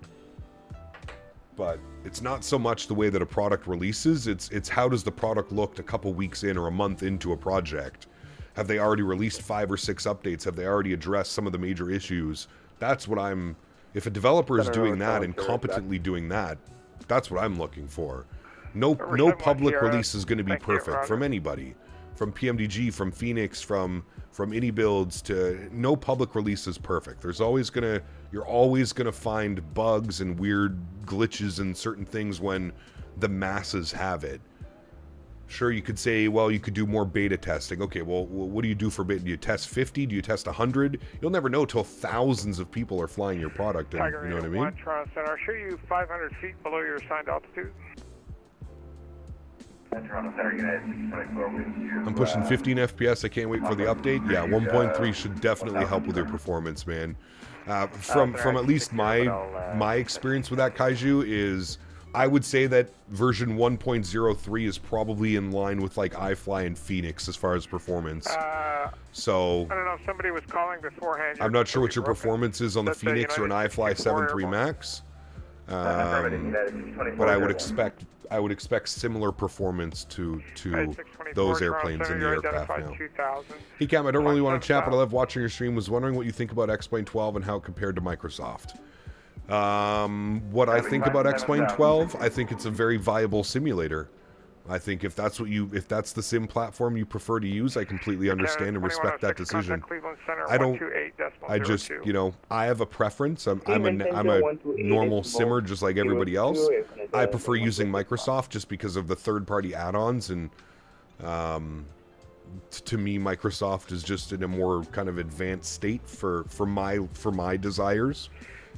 But it's not so much the way that a product releases, it's how does the product look a couple weeks in or a month into a project. Have they already released 5 or 6 updates? Have they already addressed some of the major issues? That's what I'm... If a developer is doing that and competently doing that, that's what I'm looking for. No public release is going to be perfect from anybody. From PMDG, from Phoenix, from AnyBuilds to... No public release is perfect. There's always going to... You're always going to find bugs and weird glitches and certain things when the masses have it. Sure, you could say, well, you could do more beta testing. Okay, well, what do you do for beta? Do you test 50? Do you test 100? You'll never know till thousands of people are flying your product. And, you know what I mean? Toronto Center, I'll show you 500 feet below your assigned altitude. Toronto Center, United 24 with you. I'm pushing 15 FPS. I can't wait for the update. Yeah, 1.3 should definitely help with your performance, man. From at least my experience with that Kaiju is... I would say that version 1.03 is probably in line with like iFly and Phoenix as far as performance. So I don't know if somebody was calling beforehand. I'm not sure what your performance is on the Phoenix or an iFly 7.3 Max. But I would expect similar performance to those airplanes in the aircraft now. Hey Cam, I don't really want to chat, but I love watching your stream. Was wondering what you think about X-Plane 12 and how it compared to Microsoft. What I think about X-Plane 12, I think it's a very viable simulator. I think if that's the sim platform you prefer to use, I completely understand and respect that decision. I just, you know, I have a preference. I'm a normal simmer just like everybody else. I prefer using Microsoft just because of the third-party add-ons, and to me, Microsoft is just in a more kind of advanced state for my desires.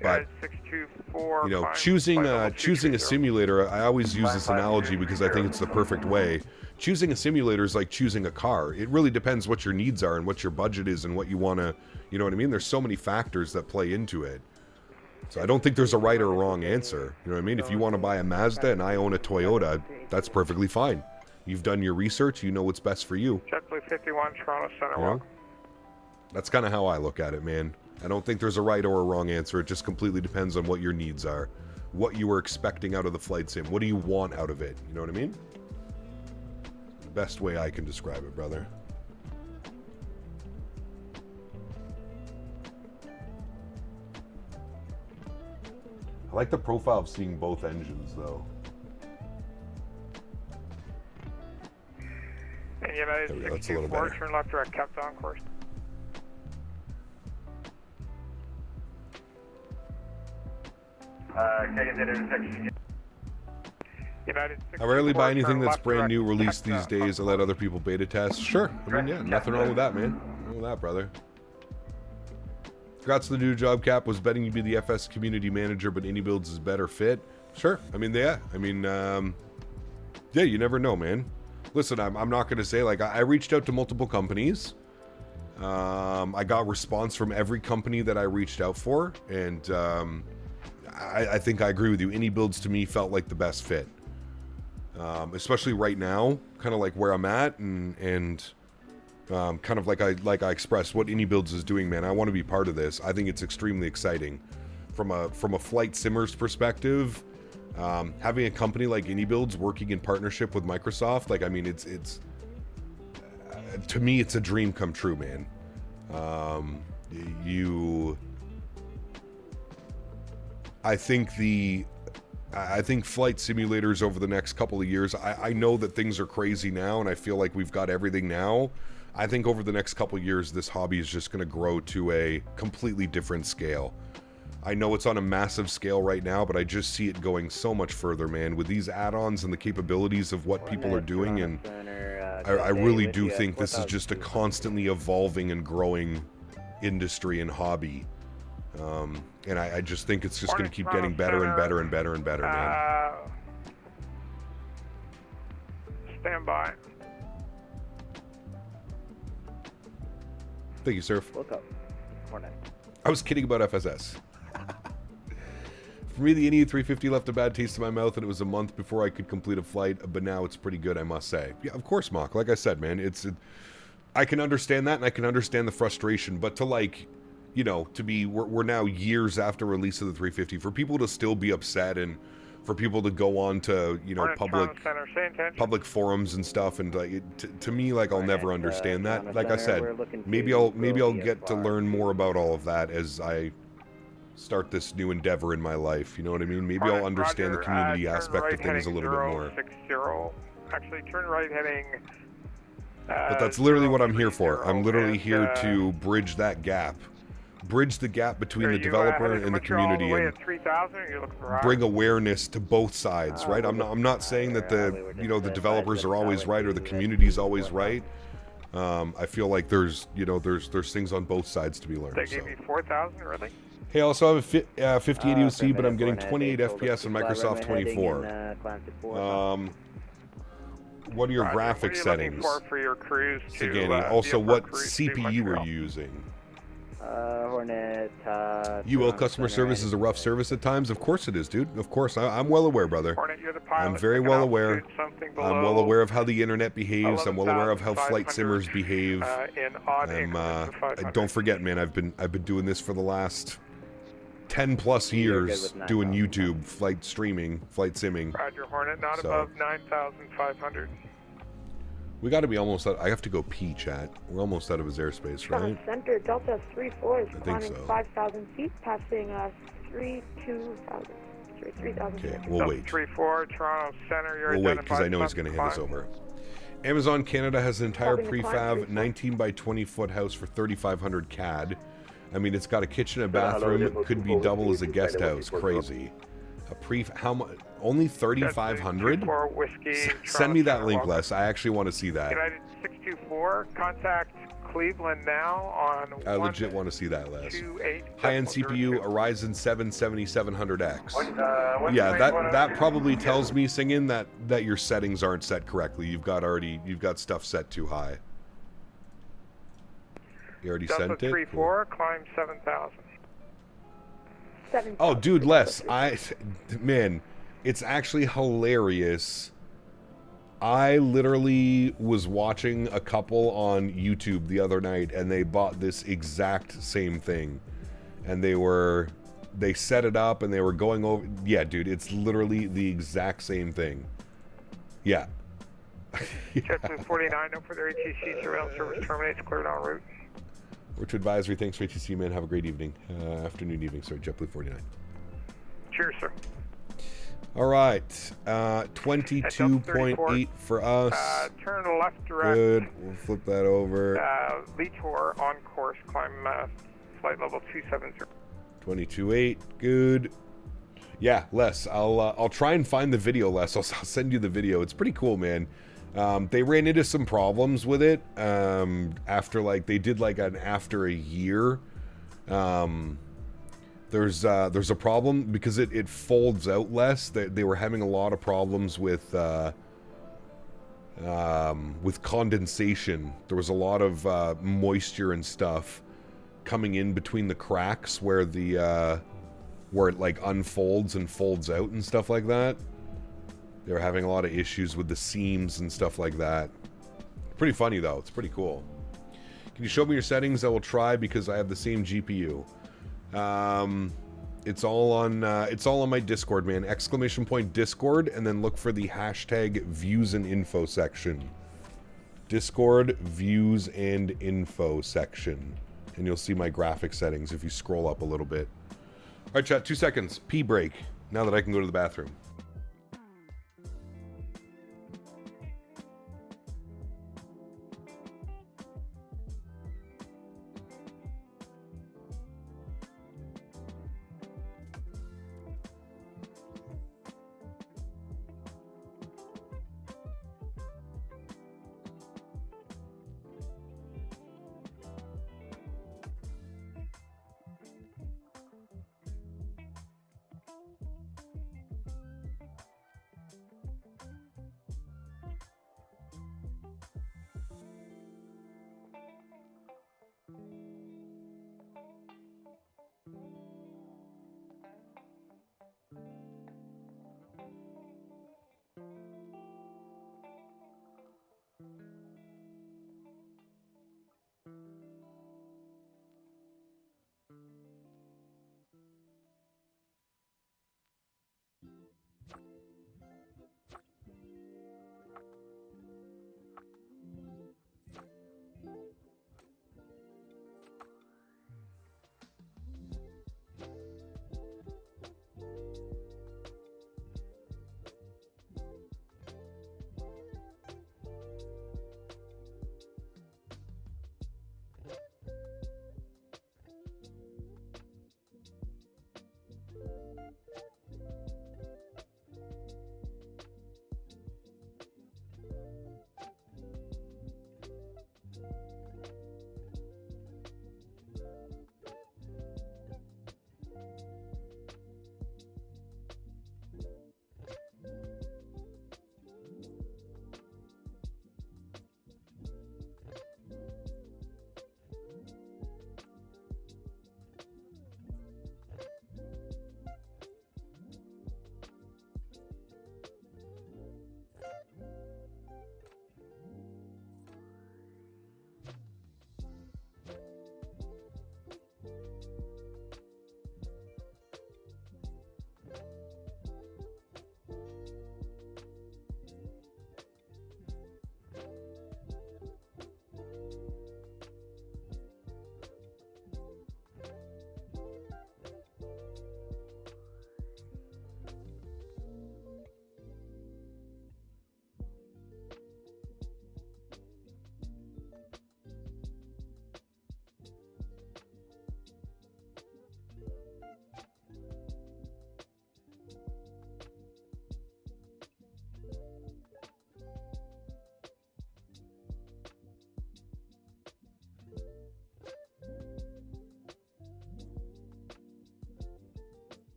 But you know, choosing a simulator, I always use this analogy because I think it's the perfect way. Choosing a simulator is like choosing a car. It really depends what your needs are and what your budget is and what you want to, you know what I mean? There's so many factors that play into it. So I don't think there's a right or a wrong answer. You know what I mean? If you want to buy a Mazda and I own a Toyota, that's perfectly fine. You've done your research, you know what's best for you. JetBlue 51, Toronto Center. You know? That's kind of how I look at it, man. I don't think there's a right or a wrong answer. It just completely depends on what your needs are. What you were expecting out of the flight sim. What do you want out of it? You know what I mean? The best way I can describe it, brother. I like the profile of seeing both engines, though. United There we go, that's a 624, little better. turn left direct, kept on course. United I rarely 64, buy anything turn that's left brand direct, new released kept these days. I let other people beta test. Sure. I mean, yeah, nothing wrong with that, man. Nothing wrong with that, brother. Congrats to the new job, Cap. Was betting you'd be the FS community manager, but Indie Builds is better fit. Sure. I mean, yeah. I mean, yeah, you never know, man. Listen, I'm not going to say, like, I reached out to multiple companies. I got response from every company that I reached out for, and I think I agree with you. Indie Builds, to me, felt like the best fit. Especially right now, kind of like where I'm at, and kind of like I expressed what Indie Builds is doing, man. I want to be part of this. I think it's extremely exciting. From a flight simmer's perspective, having a company like Indie Builds working in partnership with Microsoft, like, I mean, it's to me, it's a dream come true, man. I think flight simulators over the next couple of years, I know that things are crazy now, and I feel like we've got everything now. I think over the next couple of years, this hobby is just going to grow to a completely different scale. I know it's on a massive scale right now, but I just see it going so much further, man, with these add-ons and the capabilities of what people are doing, and I really do think this is just a constantly evolving and growing industry and hobby. And I just think it's just going to keep getting better and better and better and better, man. Stand by. Thank you, sir. Look up. Hornet. I was kidding about FSS. For me, the Indy 350 left a bad taste in my mouth, and it was a month before I could complete a flight, but now it's pretty good, I must say. Yeah, of course, Mock. Like I said, man, I can understand that, and I can understand the frustration, but to, like, you know, to be, we're now years after release of the 350, for people to still be upset, and for people to go on to, you know, public forums and stuff, and like, to me, like, I'll never understand that. Like I said, maybe I'll get to learn more about all of that as I start this new endeavor in my life. You know what I mean? Maybe I'll understand the community aspect of things a little bit more. Actually, turn right heading. But that's literally what I'm here for. I'm literally here to bridge that gap. Bridge the gap between the developer and the community, and bring awareness to both sides, right? I'm not saying that the developers are always right or the community's always right. I feel like there's things on both sides to be learned. They gave me 4,000 already. Hey, I also have a 5080 OC, but I'm getting 28 FPS on Microsoft 24. What are your graphic settings? For your cruise also, what CPU are you using? Hornet. UL customer service is a rough service at times. Of course it is, dude. Of course. I'm well aware, brother. Hornet, you're the pilot. I'm very well aware. I'm well aware of how the internet behaves. I'm well aware of how flight simmers behave. Don't forget, man, I've been doing this for the last 10 plus years, doing YouTube, flight streaming, flight simming. Roger, Hornet, not above 9,500. We got to be almost out. I have to go pee, chat. We're almost out of his airspace, right? Center, Delta 34 is climbing so. 5,000 feet, passing 3,000. Okay, we'll wait. 34, Toronto Center, we'll wait, because I know he's going to hit us over. Amazon Canada has an entire prefab 19 by 20 foot house for 3,500 CAD. I mean, it's got a kitchen and bathroom. It could be double as a guest house. Crazy. How much? Only 3,500? Send me that link, Les. I actually want to see that. United 624, contact Cleveland now on. I legit want to see that, Les. High-end CPU, a Ryzen 7 7700X. Yeah, that probably tells me, Singin, that your settings aren't set correctly. You've got stuff set too high. You already sent it? 34, climb 7,000. Oh, dude, Les, man, it's actually hilarious. I literally was watching a couple on YouTube the other night, and they bought this exact same thing. And they set it up, and they were going over. Yeah, dude, it's literally the exact same thing. Yeah. JetBlue 49, no further ATC surveillance service terminates, cleared en route. Rich Advisory, thanks for ATC, man. Have a great evening. Afternoon, evening, sorry, JetBlue 49. Cheers, sir. All right, 22.8 for us. Turn left direct. Good. We'll flip that over. Litor on course. Climb flight level 270. 22.8. Good. Yeah, Les. I'll try and find the video, Les. I'll send you the video. It's pretty cool, man. They ran into some problems with it after they did after a year. There's a problem because it folds out less. They were having a lot of problems with condensation. There was a lot of moisture and stuff coming in between the cracks where where it unfolds and folds out and stuff like that. They were having a lot of issues with the seams and stuff like that. Pretty funny though. It's pretty cool. Can you show me your settings? I will try because I have the same GPU. It's all on my Discord, man. ! Discord, and then look for the hashtag views and info section. Discord views and info section, and you'll see my graphic settings if you scroll up a little bit. All right, chat. 2 seconds. Pee break. Now that I can go to the bathroom.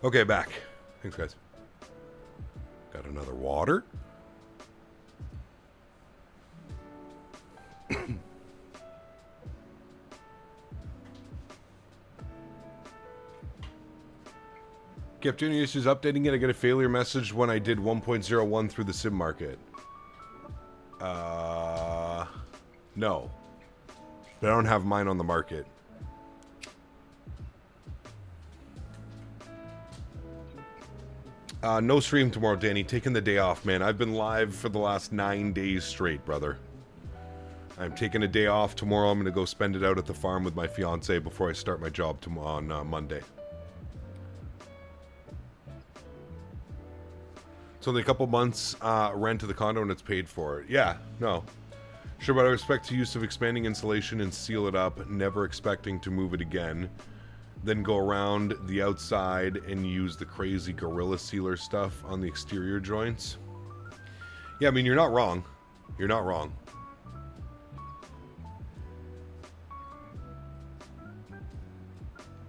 Okay, back. Thanks, guys. Got another water. Kept doing issues updating it. I get a failure message when I did 1.01 through the sim market. No. But I don't have mine on the market. No stream tomorrow, Danny. Taking the day off, man. I've been live for the last 9 days straight, brother. I'm taking a day off tomorrow. I'm going to go spend it out at the farm with my fiance before I start my job tomorrow on Monday. It's only a couple months rent to the condo and it's paid for. Yeah, no. Sure, but I respect the use of expanding insulation and seal it up, never expecting to move it again. Then go around the outside and use the crazy Gorilla Sealer stuff on the exterior joints. Yeah, I mean, you're not wrong. You're not wrong.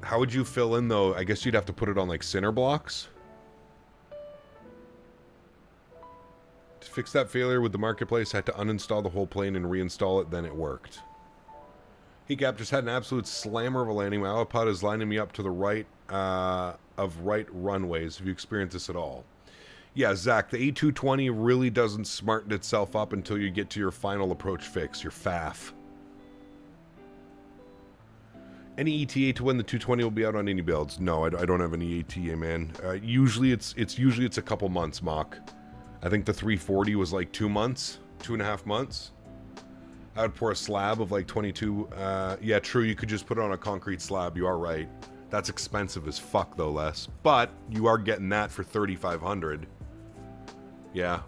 How would you fill in, though? I guess you'd have to put it on, like, cinder blocks. To fix that failure with the marketplace, I had to uninstall the whole plane and reinstall it, then it worked. Hey, Cap, just had an absolute slammer of a landing. My autopilot is lining me up to the right of right runways. Have you experienced this at all? Yeah, Zach, the A220 really doesn't smarten itself up until you get to your final approach fix, your FAF. Any ETA to when the 220 will be out on any builds? No, I don't have any ETA, man. Usually it's a couple months, Mock. I think the 340 was like 2 months, 2.5 months. I would pour a slab of like 22. Yeah, true. You could just put it on a concrete slab. You are right. That's expensive as fuck, though, Les. But you are getting that for $3,500. Yeah.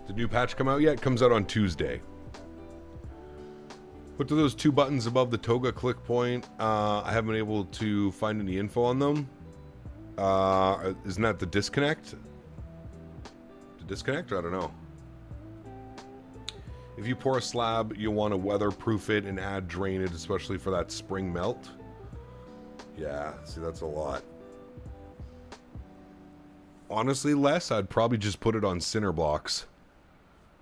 The new patch come out yet? It comes out on Tuesday. What do those two buttons above the toga click point? I haven't been able to find any info on them. Isn't that the disconnect? The disconnect? I don't know. If you pour a slab, you'll want to weatherproof it and add drainage, especially for that spring melt. Yeah, see, that's a lot. Honestly, Les, I'd probably just put it on cinder blocks.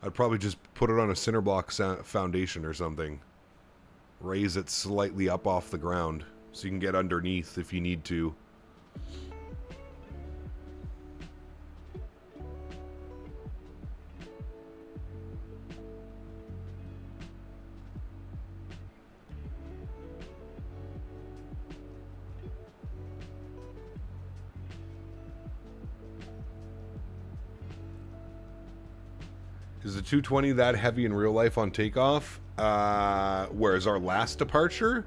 I'd probably just put it on a cinder block foundation or something. Raise it slightly up off the ground so you can get underneath if you need to. Is the 220 that heavy in real life on takeoff? Whereas our last departure?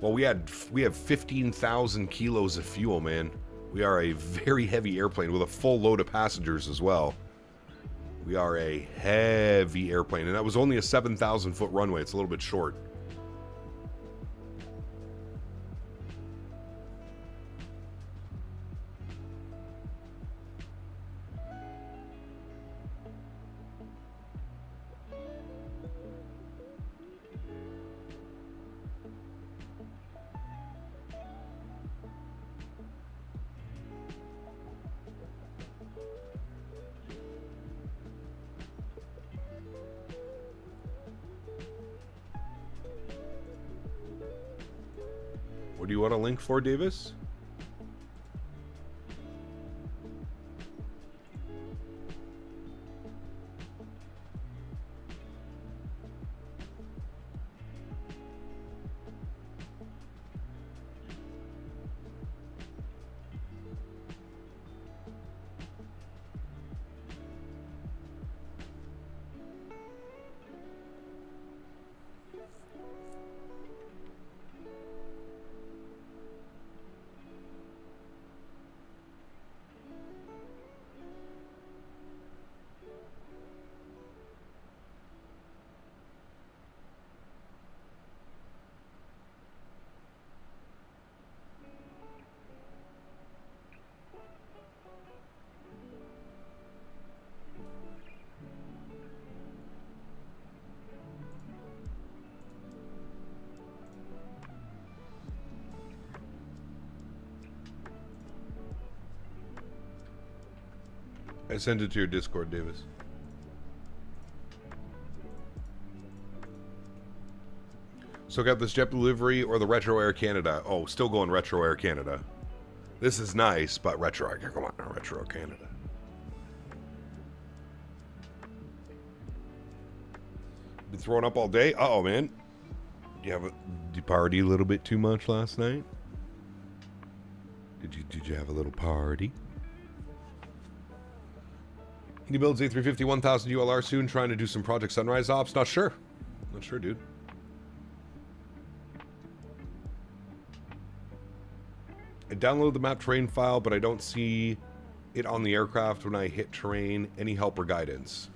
Well, we have 15,000 kilos of fuel, man. We are a very heavy airplane with a full load of passengers as well. We are a heavy airplane, and that was only a 7,000 foot runway. It's a little bit short. do you want a link for, Davis? I sent it to your Discord, Davis. So got this JetBlue livery or the Retro Air Canada? Oh, still going Retro Air Canada. This is nice, but Retro Air, come on, Retro Air Canada. Been throwing up all day? Uh-oh, man. Did you party a little bit too much last night? Did you have a little party? He builds A350 1000 ULR soon, trying to do some Project Sunrise ops. Not sure, dude. I downloaded the map terrain file, but I don't see it on the aircraft when I hit terrain. Any help or guidance?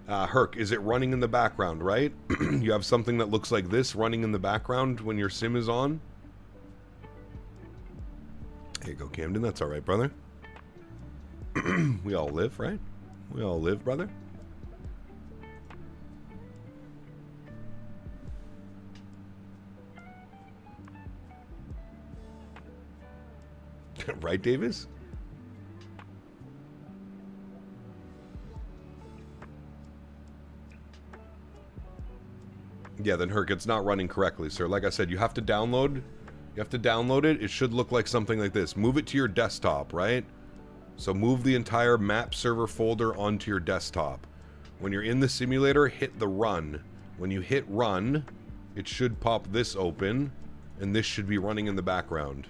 Herc, is it running in the background, right? You have something that looks like this running in the background when your sim is on? Here you go, Camden. That's all right, brother. We all live, right? We all live, brother. Right, Davis? Yeah, then Herc, it's not running correctly, sir. Like I said, you have to download. You have to download it. It should look like something like this. Move it to your desktop, right? So move the entire map server folder onto your desktop. When you're in the simulator, hit the run. When you hit run, it should pop this open, and this should be running in the background.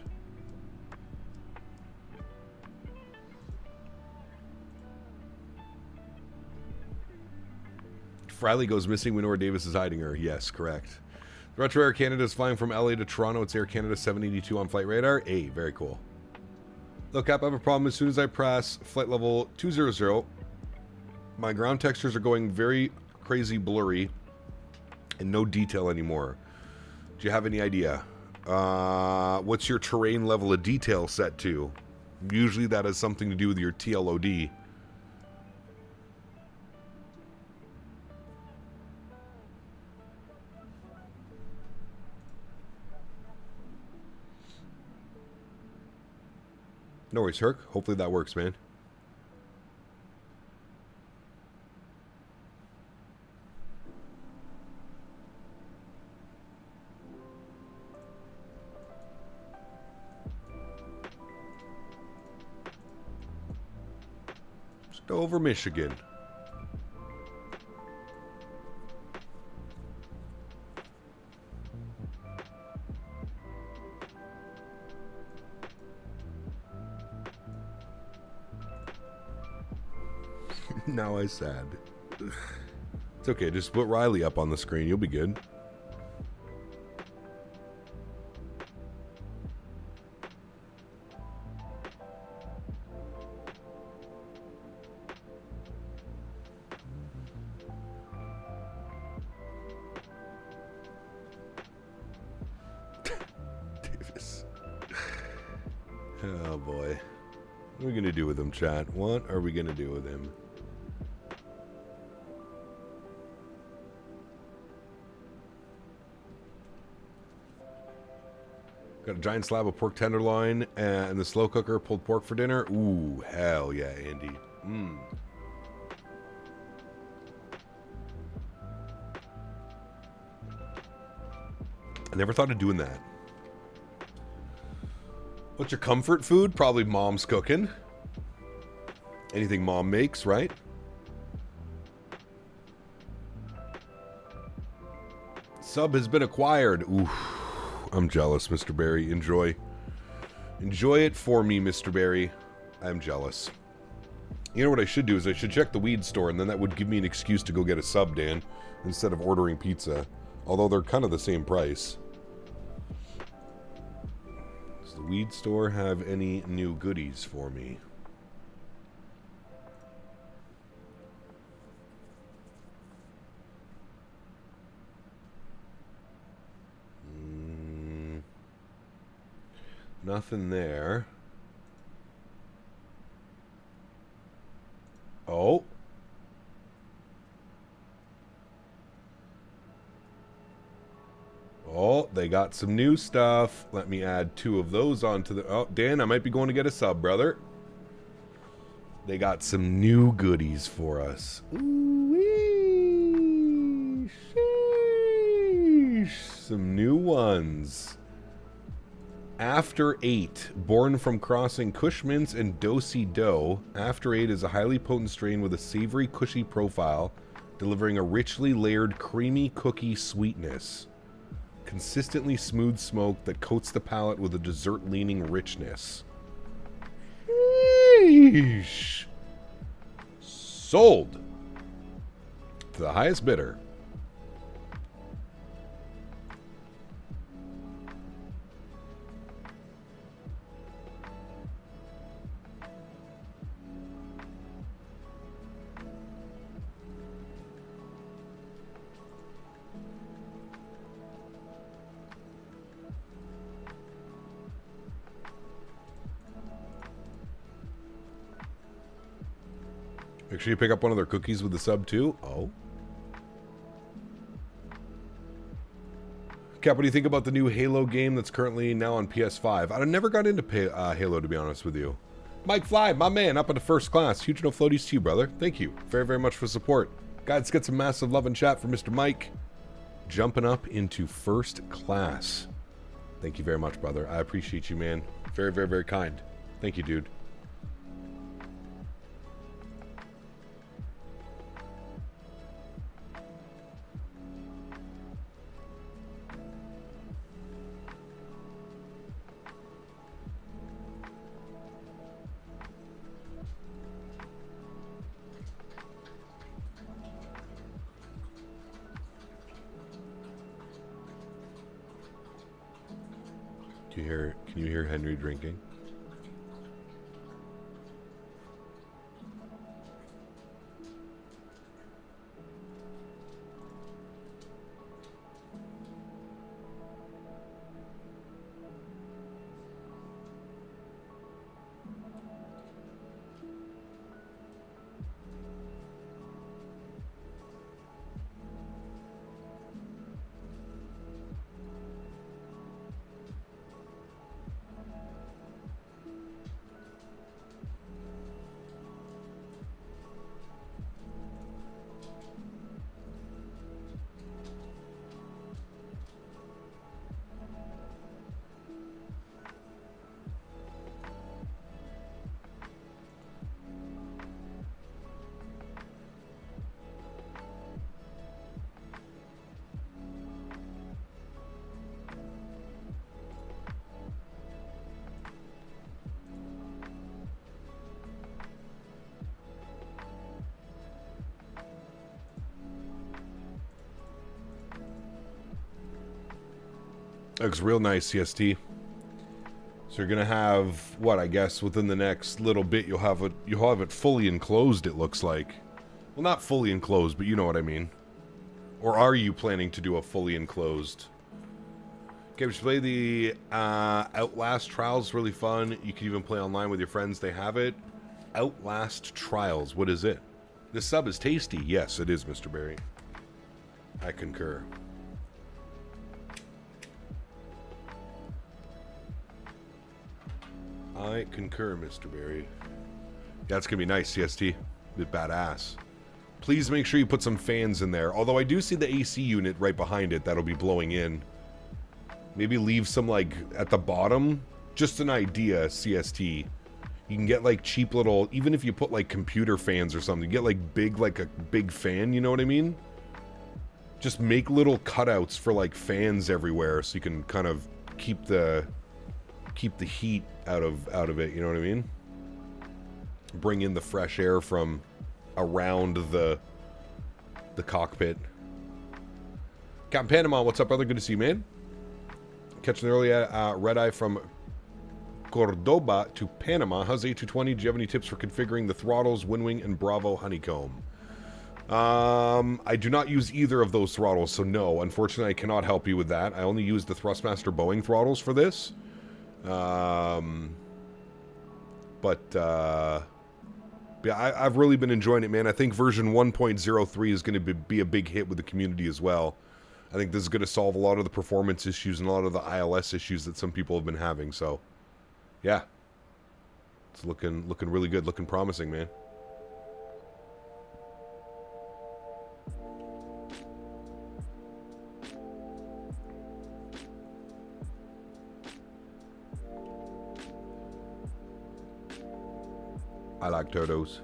Friley goes missing. We know where Davis is hiding her. Yes, correct. Retro Air Canada is flying from LA to Toronto. It's Air Canada 782 on flight radar. Hey, very cool. Look, Cap, I have a problem. As soon as I press flight level 200, my ground textures are going very crazy blurry and no detail anymore. Do you have any idea? What's your terrain level of detail set to? Usually that has something to do with your TLOD. No worries, Herc. Hopefully that works, man. Just over Michigan. Now I'm sad. It's okay, just put Riley up on the screen. You'll be good. Davis. Oh boy. What are we gonna do with him, chat? What are we gonna do with him? Got a giant slab of pork tenderloin and the slow cooker pulled pork for dinner. Ooh, hell yeah, Andy. I never thought of doing that. What's your comfort food? Probably mom's cooking. Anything mom makes, right? Sub has been acquired. Oof. I'm jealous, Mr. Barry. Enjoy. Enjoy it for me, Mr. Barry. I'm jealous. You know what I should do is I should check the weed store, and then that would give me an excuse to go get a sub, Dan, instead of ordering pizza. Although they're kind of the same price. Does the weed store have any new goodies for me? Nothing there. Oh. Oh, they got some new stuff. Let me add 2 of those onto the... Oh, Dan, I might be going to get a sub, brother. They got some new goodies for us. Ooh-wee. Sheesh. Some new ones. After 8, born from crossing Kush Mints and Do-Si Do. After 8 is a highly potent strain with a savory, cushy profile, delivering a richly layered, creamy cookie sweetness. Consistently smooth smoke that coats the palate with a dessert-leaning richness. Sheesh. Sold. To the highest bidder. Make sure you pick up one of their cookies with the sub too. Oh. Cap, what do you think about the new Halo game that's currently now on PS5? I never got into Halo, to be honest with you. Mike Fly, my man, up into first class. Huge no floaties to you, brother. Thank you very, very much for support. Guys, let's get some massive love and chat for Mr. Mike. Jumping up into first class. Thank you very much, brother. I appreciate you, man. Very, very, very kind. Thank you, dude. Can you hear Henry drinking? Looks real nice, CST. So you're gonna have what? I guess within the next little bit, you'll have it fully enclosed. It looks like. Well, not fully enclosed, but you know what I mean. Or are you planning to do a fully enclosed? Okay, we should play the Outlast Trials. Really fun. You can even play online with your friends. They have it. Outlast Trials. What is it? This sub is tasty. Yes, it is, Mr. Barry. I concur. I concur, Mr. Barry. Yeah, it's gonna be nice, CST. Bit badass. Please make sure you put some fans in there. Although I do see the AC unit right behind it that'll be blowing in. Maybe leave some, like, at the bottom, just an idea, CST. You can get like cheap little, even if you put like computer fans or something, you get like a big fan, you know what I mean? Just make little cutouts for like fans everywhere so you can kind of keep the heat out of it, you know what I mean? Bring in the fresh air from around the cockpit. Captain Panama, what's up, brother? Good to see you, man. Catching an early red-eye from Cordoba to Panama. How's A220? Do you have any tips for configuring the throttles, wind wing, and Bravo honeycomb? I do not use either of those throttles, so no. Unfortunately, I cannot help you with that. I only use the Thrustmaster Boeing throttles for this. Yeah, I've really been enjoying it, man. I think version 1.03 is going to be a big hit with the community as well. I think this is going to solve a lot of the performance issues and a lot of the ILS issues that some people have been having. So, yeah, it's looking really good, looking promising, man. I like turtles.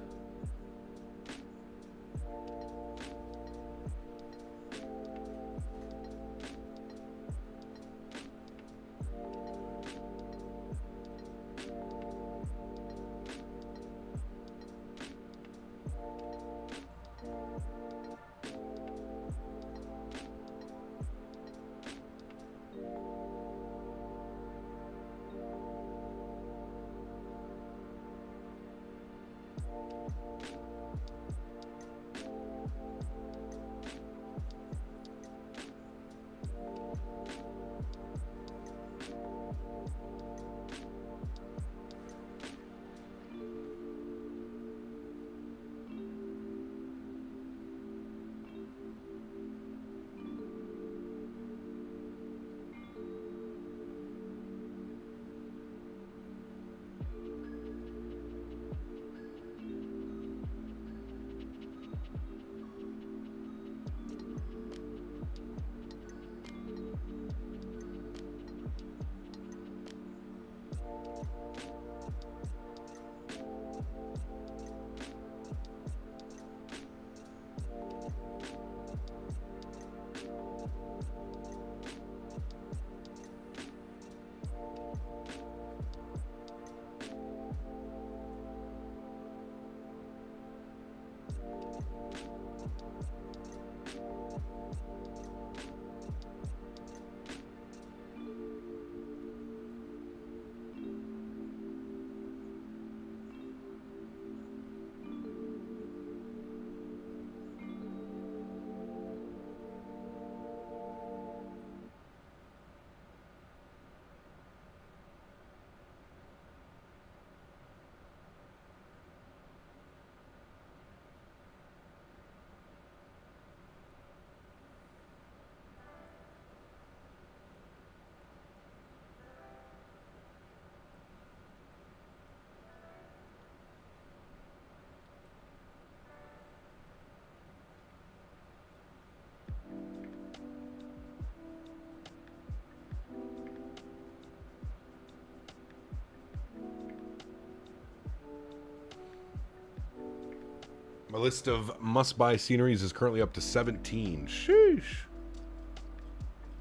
My list of must-buy sceneries is currently up to 17. Sheesh.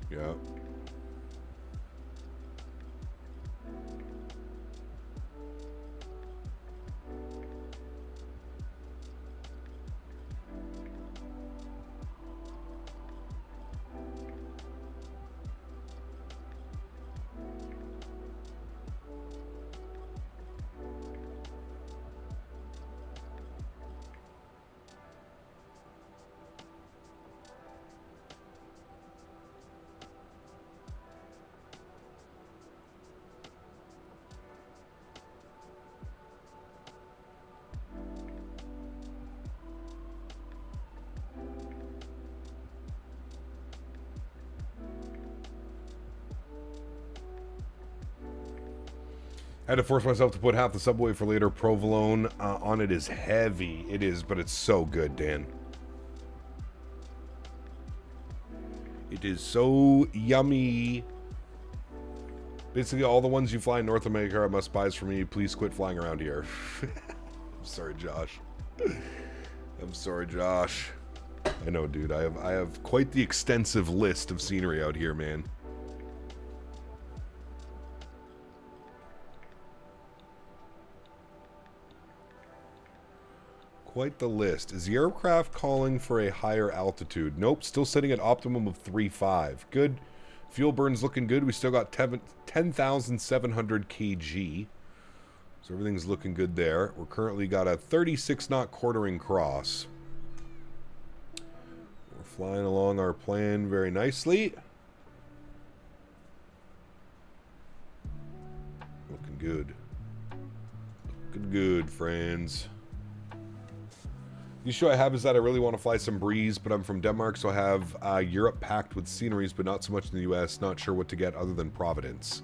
Yeah. I had to force myself to put half the subway for later. Provolone on it is heavy. It is, but it's so good, Dan. It is so yummy. Basically, all the ones you fly in North America are must-buys for me. Please quit flying around here. I'm sorry, Josh. I'm sorry, Josh. I know, dude. I have quite the extensive list of scenery out here, man. Quite the list. Is the aircraft calling for a higher altitude? Nope, still sitting at optimum of 3.5. Good. Fuel burn's looking good. We still got 10,700 kg. So everything's looking good there. We're currently got a 36 knot quartering cross. We're flying along our plan very nicely. Looking good. Looking good, friends. The issue I have is that I really want to fly some breeze, but I'm from Denmark, so I have Europe packed with sceneries, but not so much in the US. Not sure what to get other than Providence.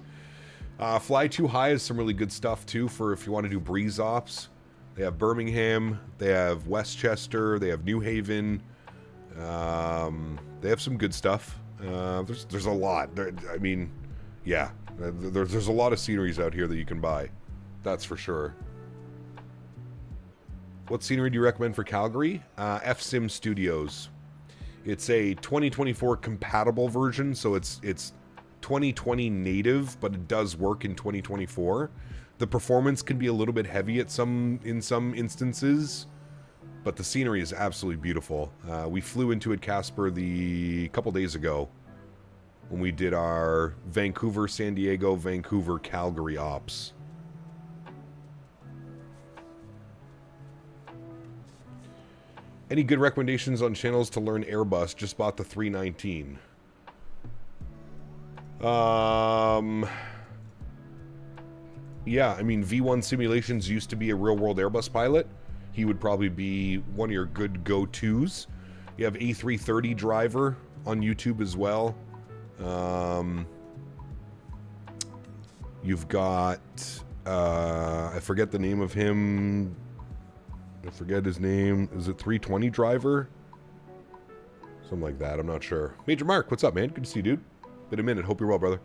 Fly Too High is some really good stuff, too, for if you want to do breeze ops. They have Birmingham, they have Westchester, they have New Haven. They have some good stuff. There's a lot. I mean, yeah. There's a lot of sceneries out here that you can buy. That's for sure. What scenery do you recommend for Calgary? FSim Studios. It's a 2024 compatible version, so it's 2020 native, but it does work in 2024. The performance can be a little bit heavy in some instances, but the scenery is absolutely beautiful. We flew into it, Casper, a couple days ago when we did our Vancouver, San Diego, Vancouver, Calgary ops. Any good recommendations on channels to learn Airbus? Just bought the 319. Yeah, I mean, V1 Simulations used to be a real-world Airbus pilot. He would probably be one of your good go-tos. You have A330 Driver on YouTube as well. You've got... I forget the name of him... I forget his name. Is it 320 Driver? Something like that. I'm not sure. Major Mark, what's up, man? Good to see you, dude. Been a minute. Hope you're well, brother.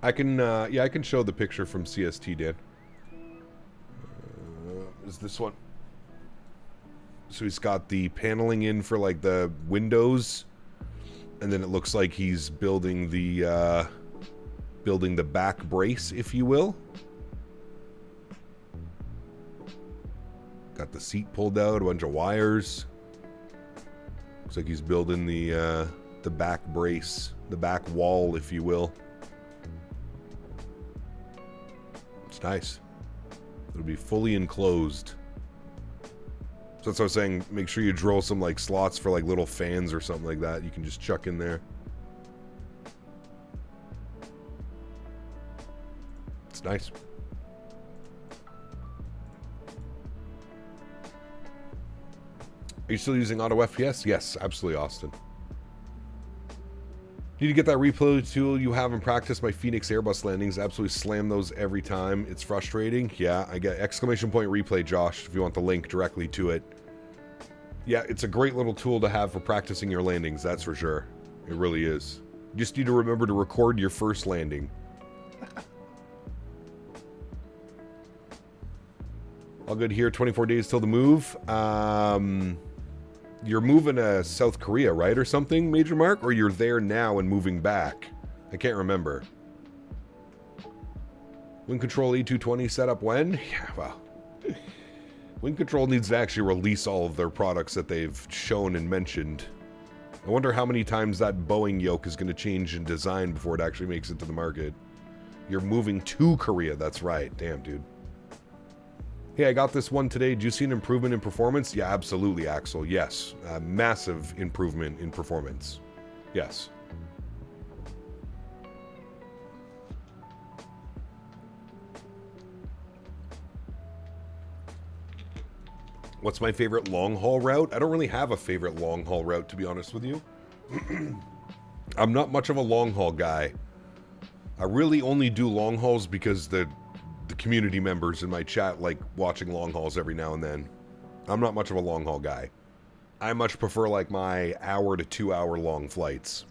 I can, yeah, I can show the picture from CST, Dan. Is this one? So he's got the paneling in for, like, the windows. And then it looks like he's building the back brace, if you will. Got the seat pulled out, a bunch of wires. Looks like he's building the back brace, the back wall, if you will. It's nice. It'll be fully enclosed. So that's what I was saying. Make sure you drill some like slots for like little fans or something like that. You can just chuck in there. It's nice. Are you still using Auto FPS? Yes, absolutely, Austin. Need to get that replay tool you have in practice. My Phoenix Airbus landings, absolutely slam those every time. It's frustrating. Yeah, I get exclamation point replay, Josh, if you want the link directly to it. Yeah, it's a great little tool to have for practicing your landings, that's for sure. It really is. You just need to remember to record your first landing. All good here, 24 days till the move. You're moving to South Korea, right, or something, Major Mark? Or you're there now and moving back? I can't remember. Wind Control A220 set up when? Yeah, well. Wind Control needs to actually release all of their products that they've shown and mentioned. I wonder how many times that Boeing yoke is going to change in design before it actually makes it to the market. You're moving to Korea, that's right. Damn, dude. Hey, I got this one today. Do you see an improvement in performance? Yeah, absolutely, Axel. Yes. Massive improvement in performance. Yes. What's my favorite long-haul route? I don't really have a favorite long-haul route, to be honest with you. I'm not much of a long-haul guy. I really only do long-hauls because the community members in my chat like watching long hauls every now and then. I'm not much of a long haul guy. I much prefer like my hour to 2 hour long flights.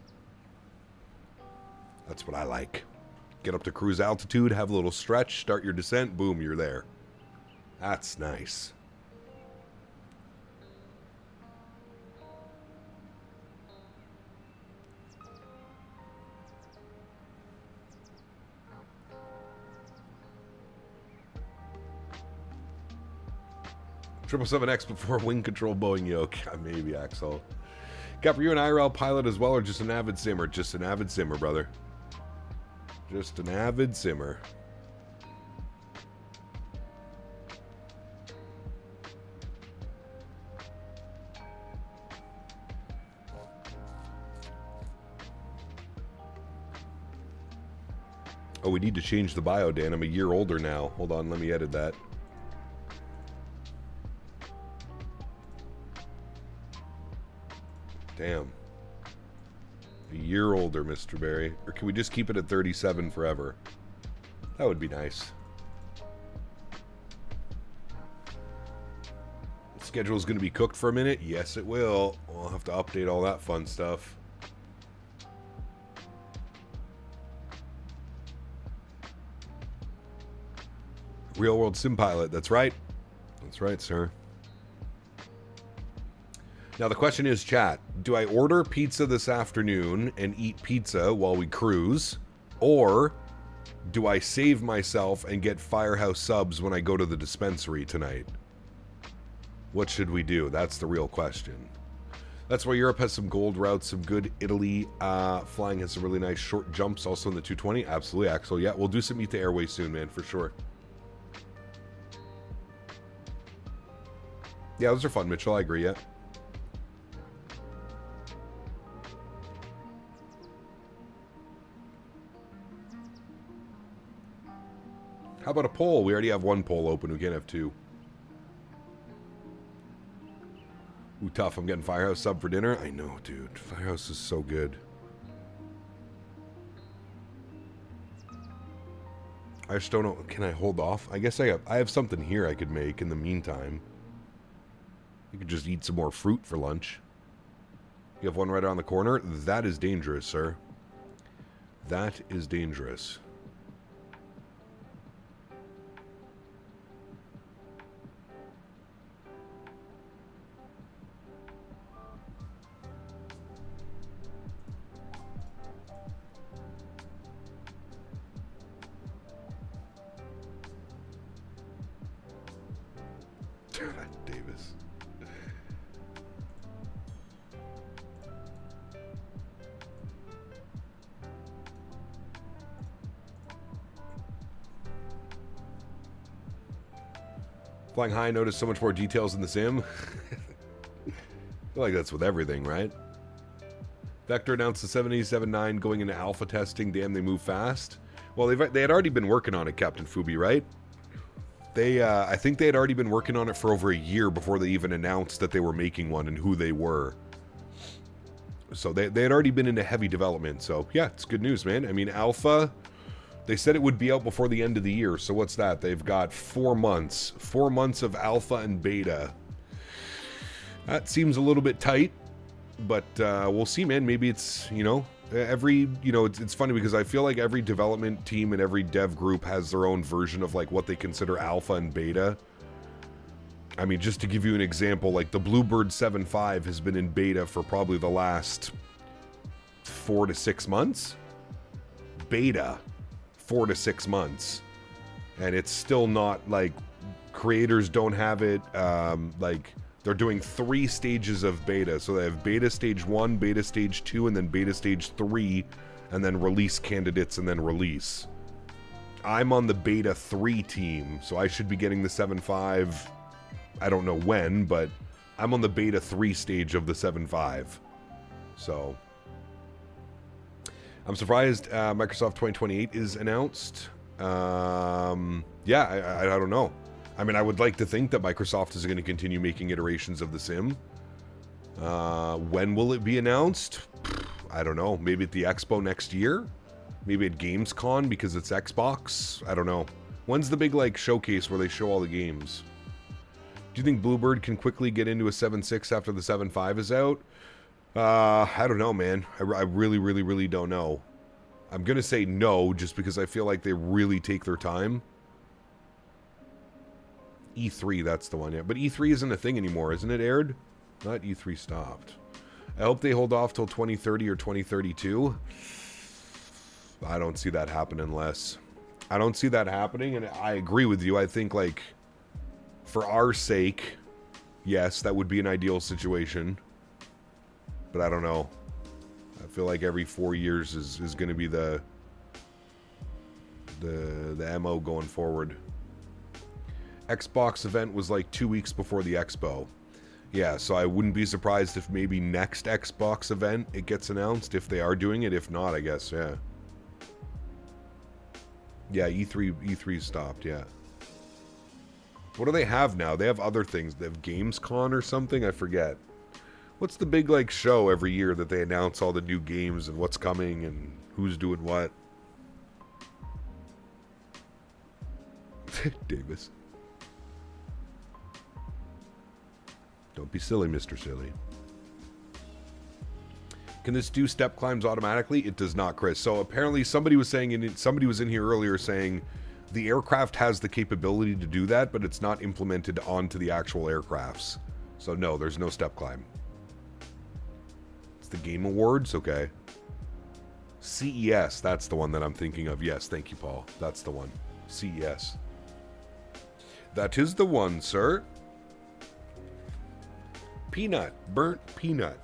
That's what I like. Get up to cruise altitude, have a little stretch, start your descent, boom, you're there. That's nice. Triple 7X before wing control Boeing yoke. Maybe, Axel. Cap, are you an IRL pilot as well, or just an avid simmer? Just an avid simmer, brother. Just an avid simmer. Oh, we need to change the bio, Dan. I'm a year older now. Hold on, let me edit that. Damn. A year older, Mr. Barry. Or can we just keep it at 37 forever? That would be nice. The schedule's going to be cooked for a minute? Yes, it will. We'll have to update all that fun stuff. Real world sim pilot. That's right. That's right, sir. Now the question is, chat, do I order pizza this afternoon and eat pizza while we cruise? Or do I save myself and get Firehouse subs when I go to the dispensary tonight? What should we do? That's the real question. That's why Europe has some gold routes, some good Italy. Flying has some really nice short jumps also in the 220. Absolutely, Axel. Yeah, we'll do some Meet the Airways soon, man, for sure. Yeah, those are fun, Mitchell. I agree, yeah. How about a poll? We already have one poll open. We can't have two. Ooh, tough. I'm getting Firehouse sub for dinner. I know, dude. Firehouse is so good. I just don't know. Can I hold off? I guess I have something here I could make in the meantime. You could just eat some more fruit for lunch. You have one right around the corner? That is dangerous, sir. That is dangerous. Davis. Flying high, notice so much more details in the sim. I feel like that's with everything, right? Vector announced the 787-9 going into alpha testing. Damn, they move fast. Well, they had already been working on it, Captain Fubi, right? I think they had already been working on it for over a year before they even announced that they were making one and who they were. So they had already been into heavy development. So yeah, it's good news, man. I mean, alpha, they said it would be out before the end of the year. So what's that? They've got 4 months. 4 months of alpha and beta. That seems a little bit tight, but we'll see, man. Maybe it's, you know, it's funny because I feel like every development team and every dev group has their own version of like what they consider alpha and beta. I mean, just to give you an example, like the Bluebird 7.5 has been in beta for probably the last 4 to 6 months. Beta, 4 to 6 months. And it's still not like, creators don't have it, like, they're doing 3 stages of beta. So they have beta stage 1, beta stage 2, and then beta stage 3, and then release candidates, and then release. I'm on the beta 3 team, so I should be getting the 7.5, I don't know when, but I'm on the beta 3 stage of the 7.5. So I'm surprised Microsoft 2028 is announced. Yeah, I don't know. I mean, I would like to think that Microsoft is going to continue making iterations of the sim. When will it be announced? I don't know. Maybe at the Expo next year? Maybe at Gamescom because it's Xbox? I don't know. When's the big, like, showcase where they show all the games? Do you think Bluebird can quickly get into a 7.6 after the 7.5 is out? I don't know, man. I really, really, really don't know. I'm going to say no, just because I feel like they really take their time. E3, that's the one, yeah. But E3 isn't a thing anymore, isn't it, Aired? Not E3 stopped. I hope they hold off till 2030 or 2032. I don't see that happening, Les. I don't see that happening, and I agree with you. I think, like, for our sake, yes, that would be an ideal situation. But I don't know. I feel like every 4 years is going to be the MO going forward. Xbox event was like 2 weeks before the Expo. Yeah, so I wouldn't be surprised if maybe next Xbox event it gets announced, if they are doing it. If not, I guess, yeah. Yeah, E3 stopped, yeah. What do they have now? They have other things. They have Gamescom or something? I forget. What's the big, like, show every year that they announce all the new games and what's coming and who's doing what? Davis. Don't be silly, Mr. Silly. Can this do step climbs automatically? It does not, Chris. So apparently somebody was saying, somebody was in here earlier saying the aircraft has the capability to do that, but it's not implemented onto the actual aircrafts. So no, there's no step climb. It's the Game Awards? Okay. CES, that's the one that I'm thinking of. Yes, thank you, Paul. That's the one. CES. That is the one, sir. Peanut. Burnt peanut.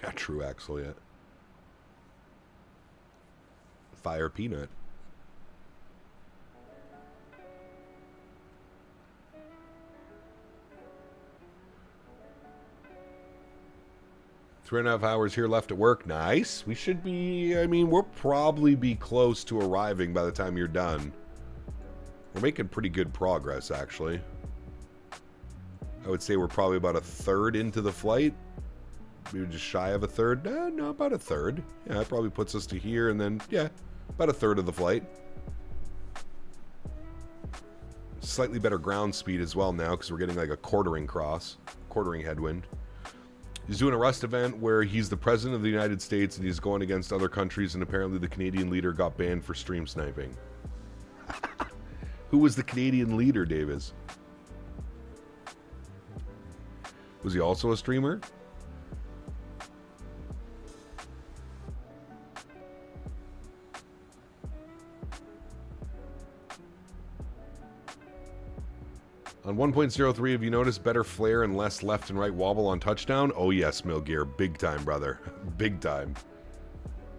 Yeah, true, Axel, yeah. Fire peanut. Three and a half hours here left at work. Nice. We should be, I mean, we'll probably be close to arriving by the time you're done. We're making pretty good progress, actually. I would say we're probably about a third into the flight. Maybe just shy of a third. No, about a third. Yeah, that probably puts us to here, and then, yeah, about a third of the flight. Slightly better ground speed as well now, because we're getting like a quartering headwind. He's doing a Rust event where he's the president of the United States, and he's going against other countries, and apparently the Canadian leader got banned for stream sniping. Who was the Canadian leader, Davis? Was he also a streamer? On 1.03, have you noticed better flare and less left and right wobble on touchdown? Oh yes, Milgear. Big time, brother. Big time.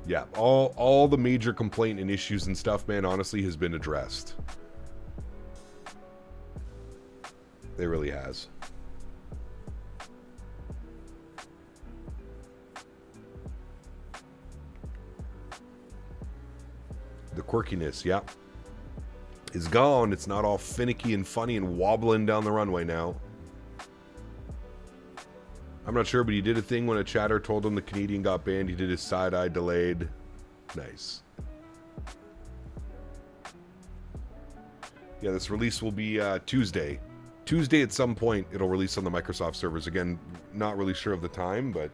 Yeah, all the major complaint and issues and stuff, man, honestly, has been addressed. It really has. The quirkiness, yeah, is gone. It's not all finicky and funny and wobbling down the runway now. I'm not sure, but he did a thing when a chatter told him the Canadian got banned. He did his side-eye delayed. Nice. Yeah, this release will be Tuesday. Tuesday at some point it'll release on the Microsoft servers. Again, not really sure of the time, but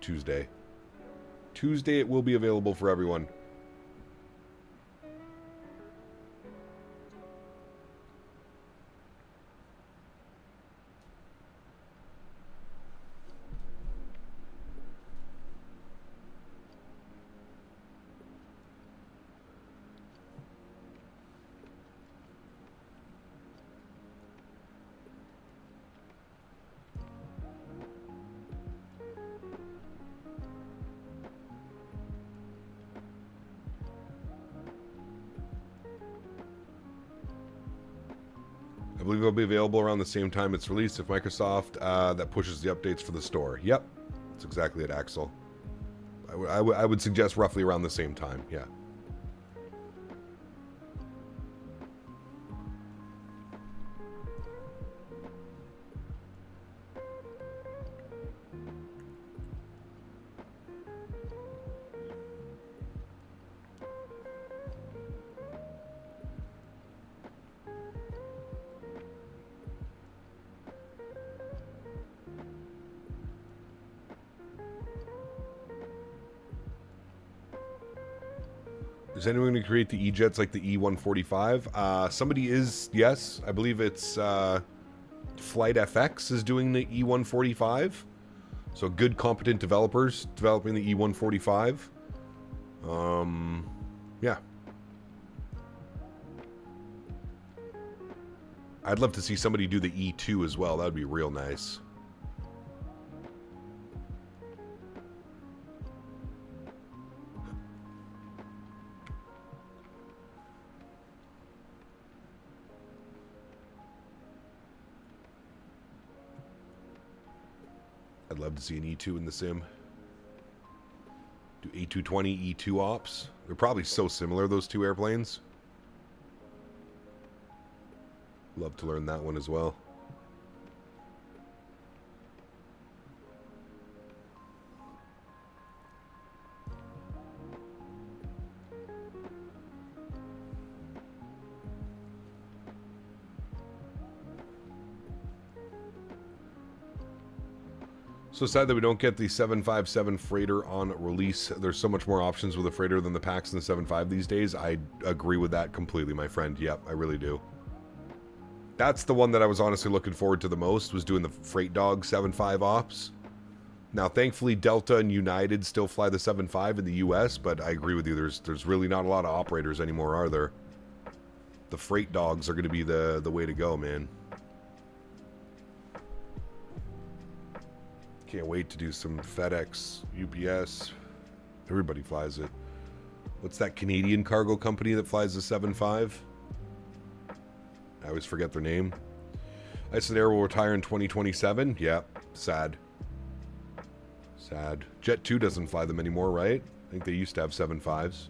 Tuesday. Tuesday it will be available for everyone. I believe it'll be available around the same time it's released if Microsoft that pushes the updates for the store. Yep, that's exactly it, Axel. I would suggest roughly around the same time, yeah. Is anyone going to create the E-Jets like the E145? Somebody is, yes. I believe it's Flite FX is doing the E145. So good, competent developers developing the E145. Yeah. I'd love to see somebody do the E2 as well. That would be real nice. I'd love to see an E2 in the sim. Do A220, E2 ops. They're probably so similar, those two airplanes. Love to learn that one as well. So sad that we don't get the 757 freighter on release. There's so much more options with a freighter than the packs in the 75 these days. I agree with that completely, my friend. Yep, I really do. That's the one that I was honestly looking forward to the most, was doing the Freight Dog 75 ops. Now, thankfully, Delta and United still fly the 75 in the US, but I agree with you. There's really not a lot of operators anymore, are there? The Freight Dogs are going to be the way to go, man. Can't wait to do some FedEx, UPS. Everybody flies it. What's that Canadian cargo company that flies the 75? I always forget their name. Iceland will retire in 2027. Yeah, sad. Sad. Jet 2 doesn't fly them anymore, right? I think they used to have 75s.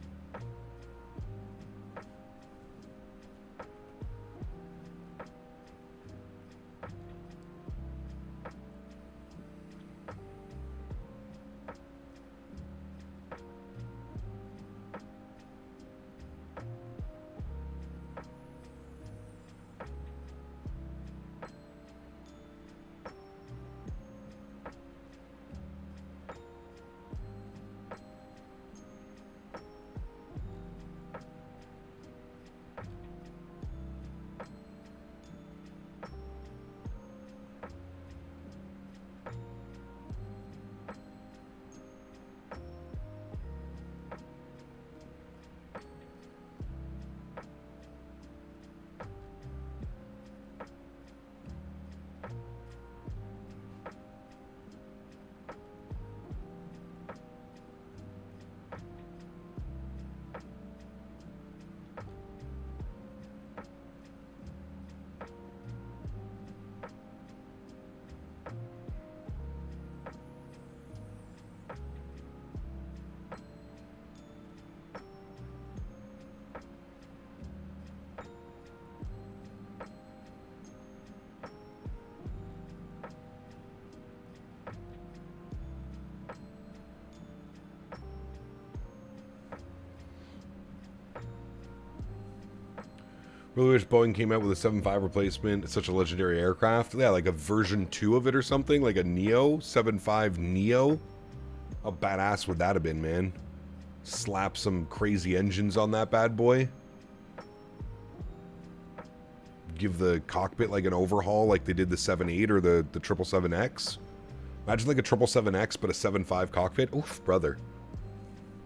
Really wish Boeing came out with a 7.5 replacement. It's such a legendary aircraft. Yeah, like a version 2 of it or something. Like a Neo, 7.5 Neo. How badass would that have been, man? Slap some crazy engines on that bad boy. Give the cockpit like an overhaul like they did the 7.8 or the 777X. Imagine like a 777X but a 7.5 cockpit. Oof, brother.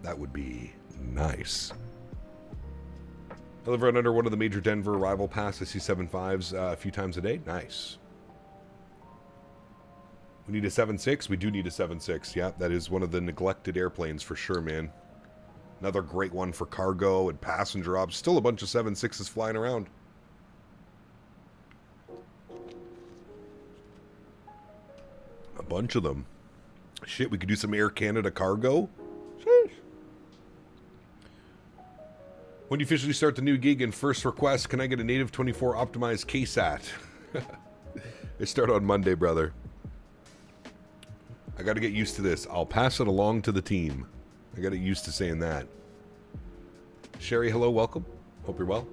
That would be nice. I live right under one of the major Denver rival paths. I see 7.5s a few times a day. Nice. We need a 7.6. We do need a 7.6. Yeah, that is one of the neglected airplanes for sure, man. Another great one for cargo and passenger ops. Still a bunch of 7.6s flying around. A bunch of them. Shit, we could do some Air Canada cargo. Sheesh. When do you officially start the new gig? And first request, can I get a native 24 optimized KSAT? I start on Monday, brother. I got to get used to this. I'll pass it along to the team. I got to get used to saying that. Sherry, hello, welcome. Hope you're well.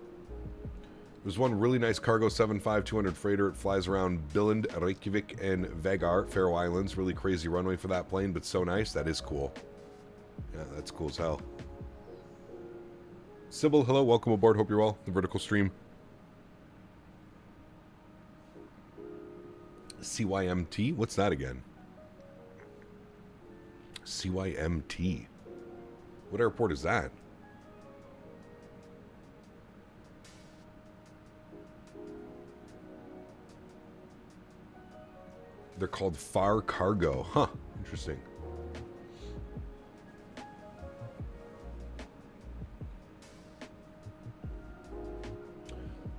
There's one really nice cargo 75-200 freighter. It flies around Billund, Reykjavik, and Vegar, Faroe Islands. Really crazy runway for that plane, but so nice. That is cool. Yeah, that's cool as hell. Sybil, hello, welcome aboard. Hope you're well. The vertical stream. CYMT? What's that again? CYMT. What airport is that? They're called Far Cargo. Huh. Interesting.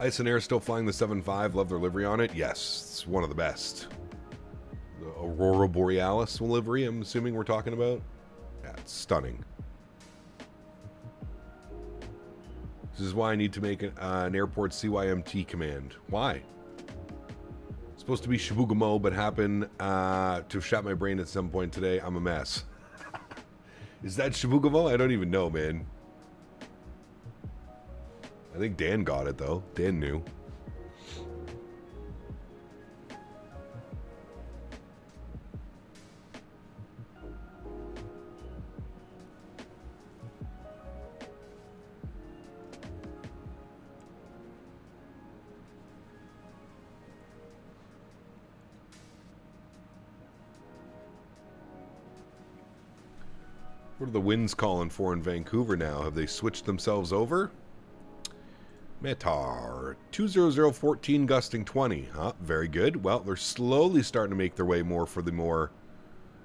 Ice and Air still flying the 7.5. Love their livery on it. Yes, it's one of the best. The Aurora Borealis livery, I'm assuming we're talking about. Yeah, it's stunning. This is why I need to make an airport CYMT command. Why? It's supposed to be Shibugamo, but happened to shut my brain at some point today. I'm a mess. Is that Shibugamo? I don't even know, man. I think Dan got it, though. Dan knew. What are the winds calling for in Vancouver now? Have they switched themselves over? Metar, 20014 gusting 20. Huh, very good. Well, they're slowly starting to make their way more for the more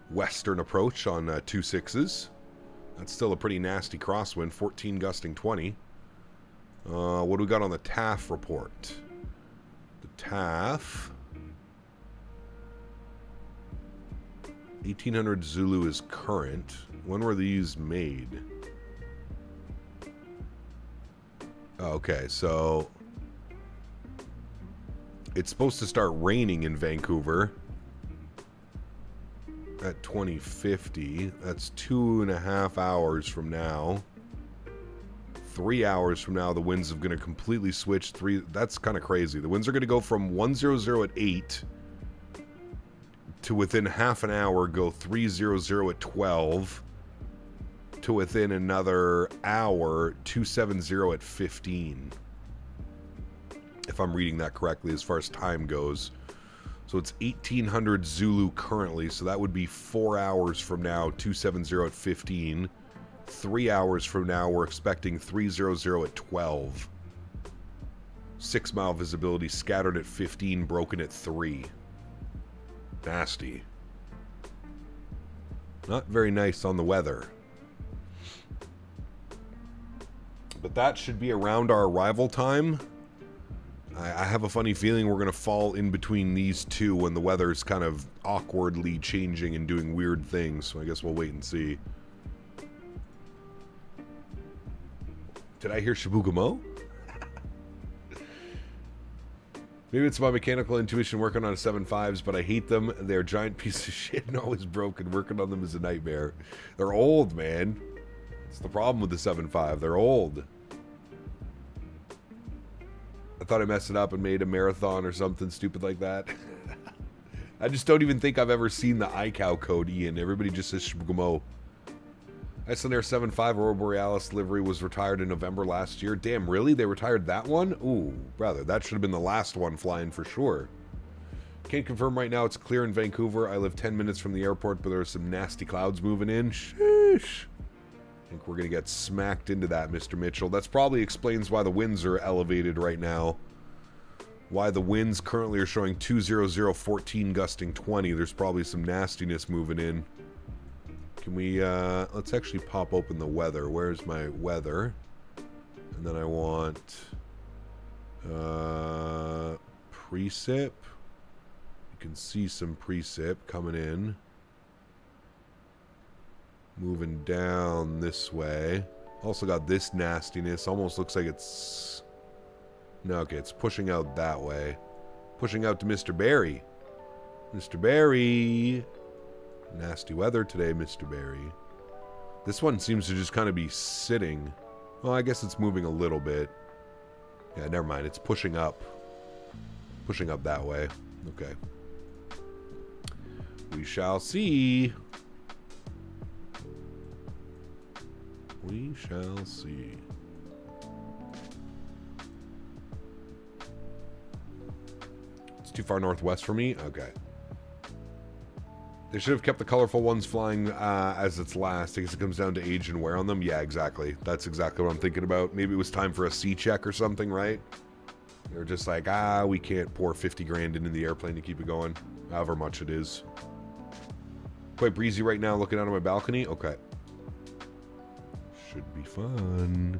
western approach on 26s. That's still a pretty nasty crosswind, 14 gusting 20. What do we got on the TAF report? The TAF... 1800 Zulu is current. When were these made? Okay, so it's supposed to start raining in Vancouver at 2050. That's 2.5 hours from now. 3 hours from now, the winds are going to completely switch. That's kind of crazy. The winds are going to go from 100 at 8 to within half an hour go 300 at 12 to within another hour 270 at 15, if I'm reading that correctly as far as time goes. So it's 1800 Zulu currently, so that would be 4 hours from now 270 at 15. 3 hours from now we're expecting 300 at 12. 6 mile visibility, scattered at 15, broken at 3. Nasty. Not very nice on the weather. But that should be around our arrival time. I have a funny feeling we're going to fall in between these two when the weather's kind of awkwardly changing and doing weird things. So I guess we'll wait and see. Did I hear Shibugamo? Maybe it's my mechanical intuition working on 7.5s, but I hate them. They're a giant piece of shit and always broken. Working on them is a nightmare. They're old, man. It's the problem with the 7.5. They're old. I thought I messed it up and made a marathon or something stupid like that. I just don't even think I've ever seen the iCow code, Ian. Everybody just says Shibugamo. Iceland 7.5 Aurora Borealis livery was retired in November last year. Damn, really? They retired that one? Ooh, brother, that should have been the last one flying for sure. Can't confirm right now. It's clear in Vancouver. I live 10 minutes from the airport, but there are some nasty clouds moving in. Sheesh. I think we're going to get smacked into that, Mr. Mitchell. That's probably explains why the winds are elevated right now. Why the winds currently are showing 20014 gusting 20. There's probably some nastiness moving in. Can we, let's actually pop open the weather. Where's my weather? And then I want, precip. You can see some precip coming in. Moving down this way. Also got this nastiness. Almost looks like it's... No, okay, it's pushing out that way. Pushing out to Mr. Barry. Mr. Barry. Nasty weather today, Mr. Barry. This one seems to just kind of be sitting. Well, I guess it's moving a little bit. Yeah, never mind. It's pushing up. Pushing up that way. Okay. We shall see. We shall see. It's too far northwest for me? Okay. They should have kept the colorful ones flying as its last. I guess it comes down to age and wear on them. Yeah, exactly. That's exactly what I'm thinking about. Maybe it was time for a C-check or something, right? They were just like, we can't pour 50 grand into the airplane to keep it going. However much it is. Quite breezy right now looking out of my balcony. Okay. Should be fun.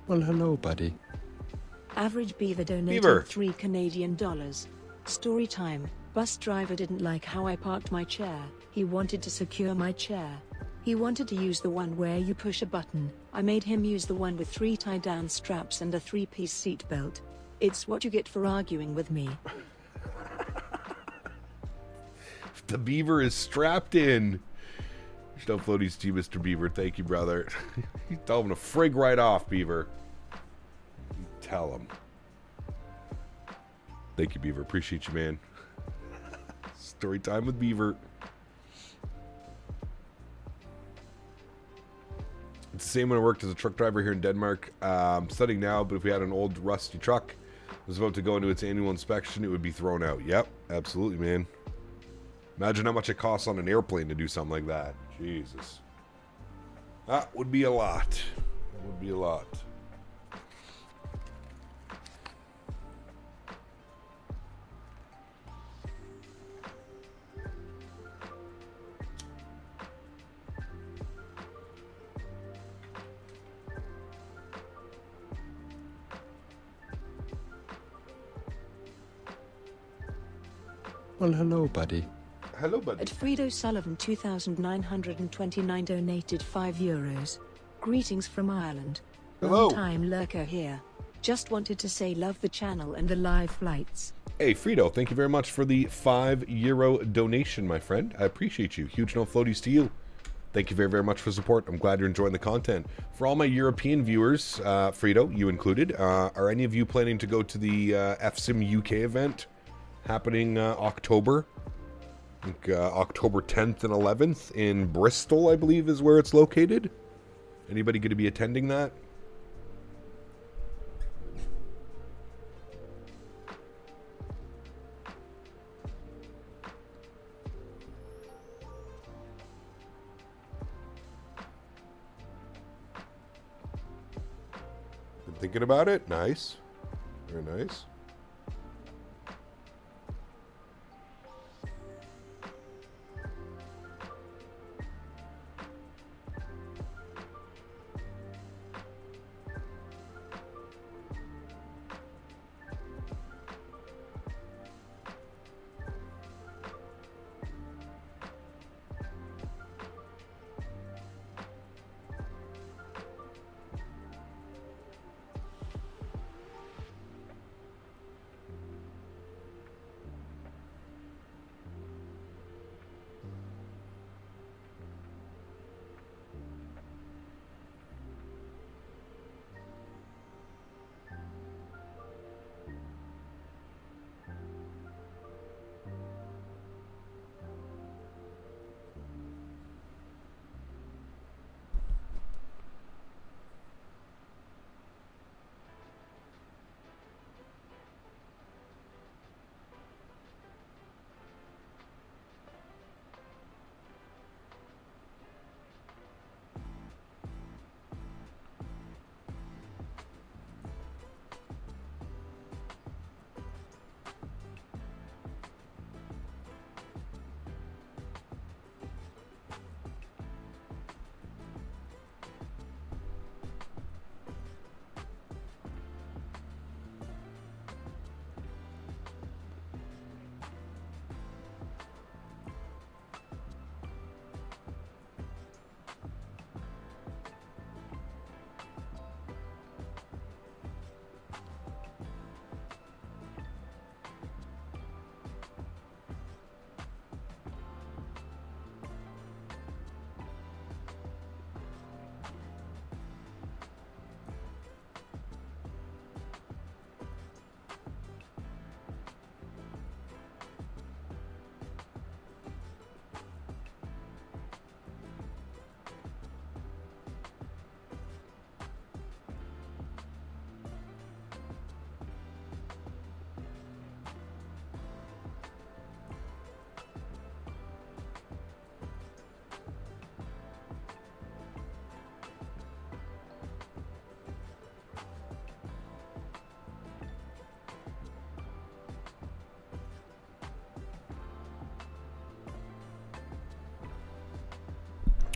Well, hello, buddy. Average Beaver donated Beaver. $3 Canadian. Story time. Bus driver didn't like how I parked my chair. He wanted to secure my chair. He wanted to use the one where you push a button. I made him use the one with 3 tie-down straps and a 3-piece seat belt. It's what you get for arguing with me. The Beaver is strapped in. Don't floaties to you, Mr. Beaver. Thank you, brother. You tell him to frig right off, Beaver. You tell him. Thank you, Beaver. Appreciate you, man. Story time with Beaver. It's the same when I worked as a truck driver here in Denmark. I'm studying now, but if we had an old rusty truck, was about to go into its annual inspection, it would be thrown out. Yep, absolutely, man. Imagine how much it costs on an airplane to do something like that. Jesus. That would be a lot. That would be a lot. Well, hello, buddy. Hello, buddy. At Fredo Sullivan 2929 donated €5. Greetings from Ireland. Hello. Long time lurker here. Just wanted to say love the channel and the live flights. Hey, Fredo, thank you very much for the €5 donation, my friend. I appreciate you. Huge no floaties to you. Thank you very, very much for support. I'm glad you're enjoying the content. For all my European viewers, Fredo, you included, are any of you planning to go to the FSIM UK event happening October? I think October 10th and 11th in Bristol, I believe, is where it's located. Anybody going to be attending that? Thinking about it? Nice. Very nice.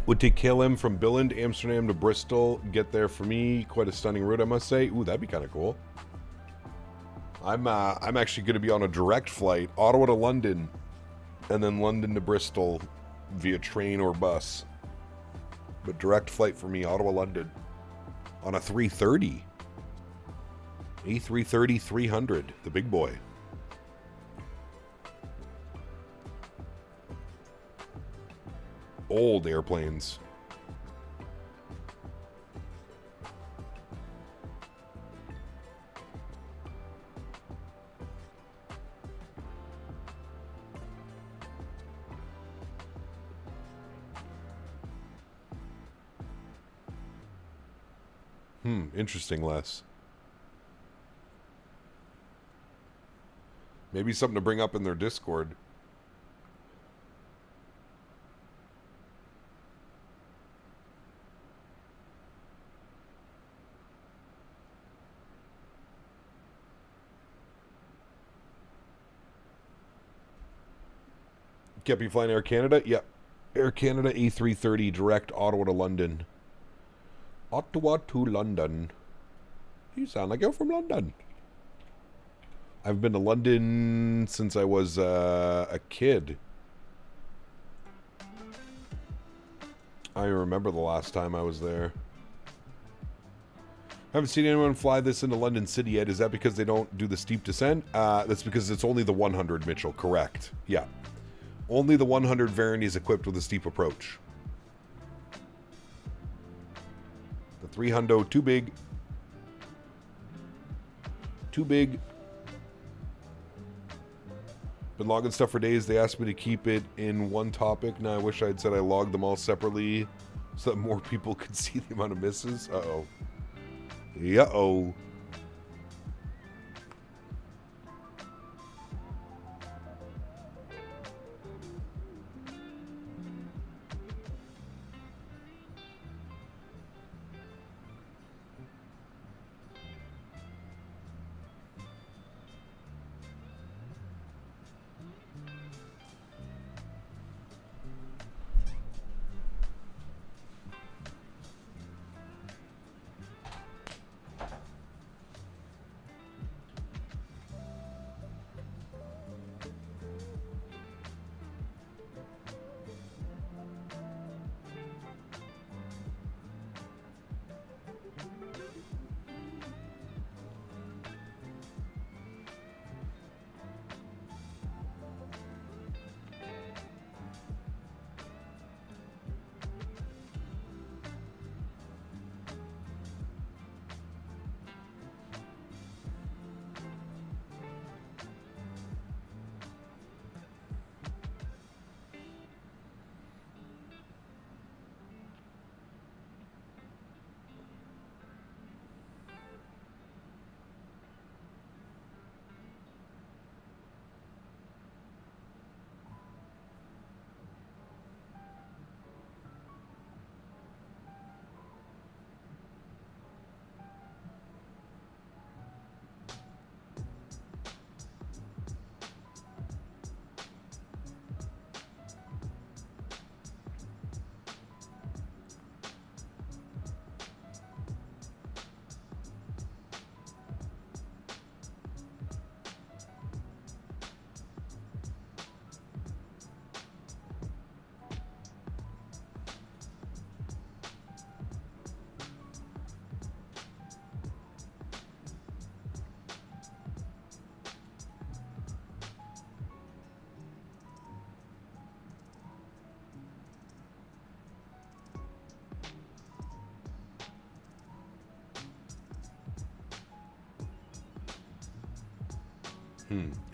Would take KLM from Billund, Amsterdam to Bristol. Get there for me. Quite a stunning route, I must say. Ooh, that'd be kind of cool. I'm actually going to be on a direct flight, Ottawa to London, and then London to Bristol via train or bus. But direct flight for me, Ottawa, London, on a 330. A330-300, the big boy. Old airplanes. Interesting, Les. Maybe something to bring up in their Discord. Can't be flying Air Canada? Yep. Air Canada A330 direct Ottawa to London. Ottawa to London. You sound like you're from London. I've been to London since I was a kid. I remember the last time I was there. I haven't seen anyone fly this into London City yet. Is that because they don't do the steep descent? That's because it's only the 100, Mitchell. Correct. Yeah. Only the 100 variant is equipped with a steep approach. The 300, too big. Too big. Been logging stuff for days. They asked me to keep it in one topic. Now I wish I'd said I logged them all separately so that more people could see the amount of misses. Uh-oh. Yeah-oh.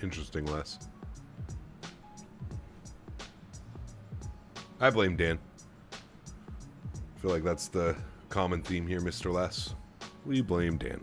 Interesting, Les. I blame Dan. I feel like that's the common theme here, Mr. Les. We blame Dan.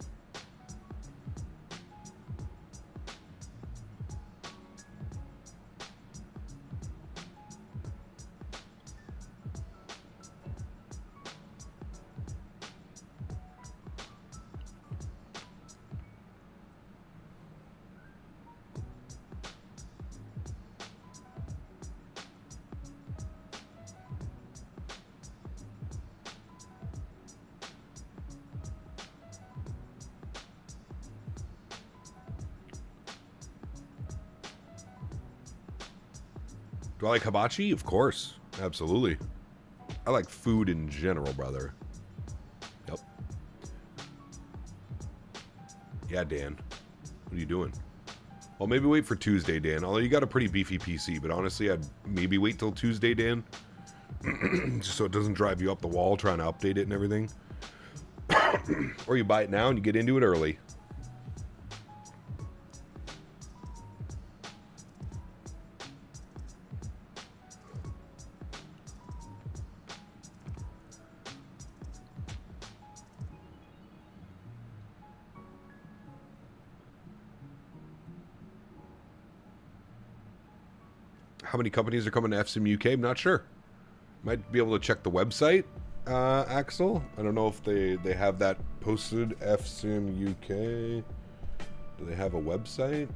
Do I like hibachi? Of course. Absolutely. I like food in general, brother. Yep. Yeah, Dan. What are you doing? Well, maybe wait for Tuesday, Dan. Although you got a pretty beefy PC, but honestly, I'd maybe wait till Tuesday, Dan. Just so it doesn't drive you up the wall trying to update it and everything. Or you buy it now and you get into it early. How many companies are coming to FSIM UK? I'm not sure. Might be able to check the website, Axel. I don't know if they have that posted. FSIM UK. Do they have a website?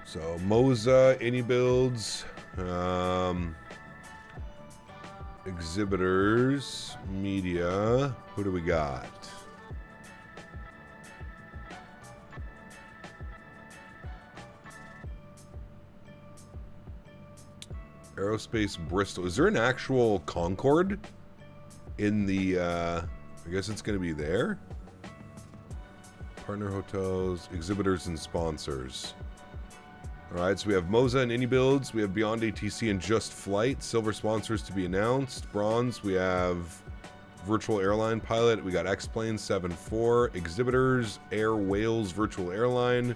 So Moza, any builds, exhibitors, media. Who do we got? Aerospace Bristol. Is there an actual Concorde in the? I guess it's going to be there. Partner hotels, exhibitors, and sponsors. Alright, so we have Moza and Any Builds, we have Beyond ATC and Just Flight, silver sponsors to be announced, bronze, we have Virtual Airline Pilot, we got X-Plane 7-4, exhibitors, Air Wales Virtual Airline,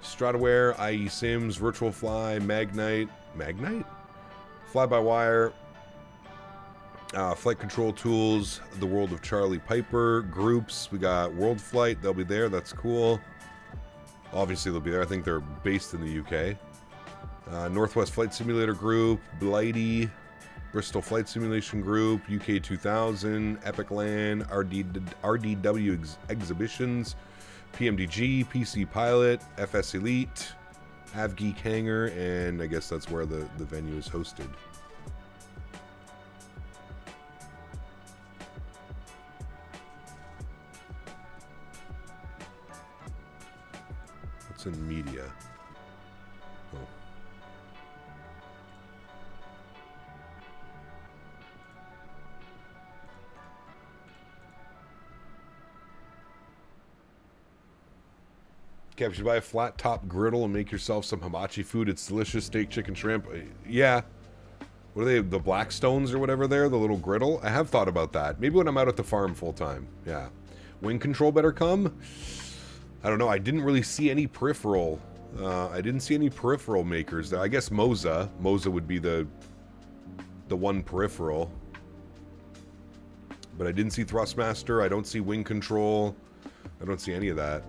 Strataware, IE Sims, Virtual Fly, Magnite, Fly-by-Wire, Flight Control Tools, The World of Charlie Piper, groups, we got World Flight, they'll be there, that's cool. Obviously, they'll be there. I think they're based in the UK. Northwest Flight Simulator Group, Blighty, Bristol Flight Simulation Group, UK 2000, Epicland, RDW Exhibitions, PMDG, PC Pilot, FS Elite, AvGeek Hangar, and I guess that's where the venue is hosted. What's in media? Oh. Cap, should you buy a flat top griddle and make yourself some hibachi food? It's delicious. Steak, chicken, shrimp. Yeah. What are they? The Blackstones or whatever there? The little griddle? I have thought about that. Maybe when I'm out at the farm full time. Yeah. Wing control better come? I don't know. I didn't really see any peripheral. I didn't see any peripheral makers there. I guess Moza. Moza would be the one peripheral. But I didn't see Thrustmaster. I don't see wing control. I don't see any of that.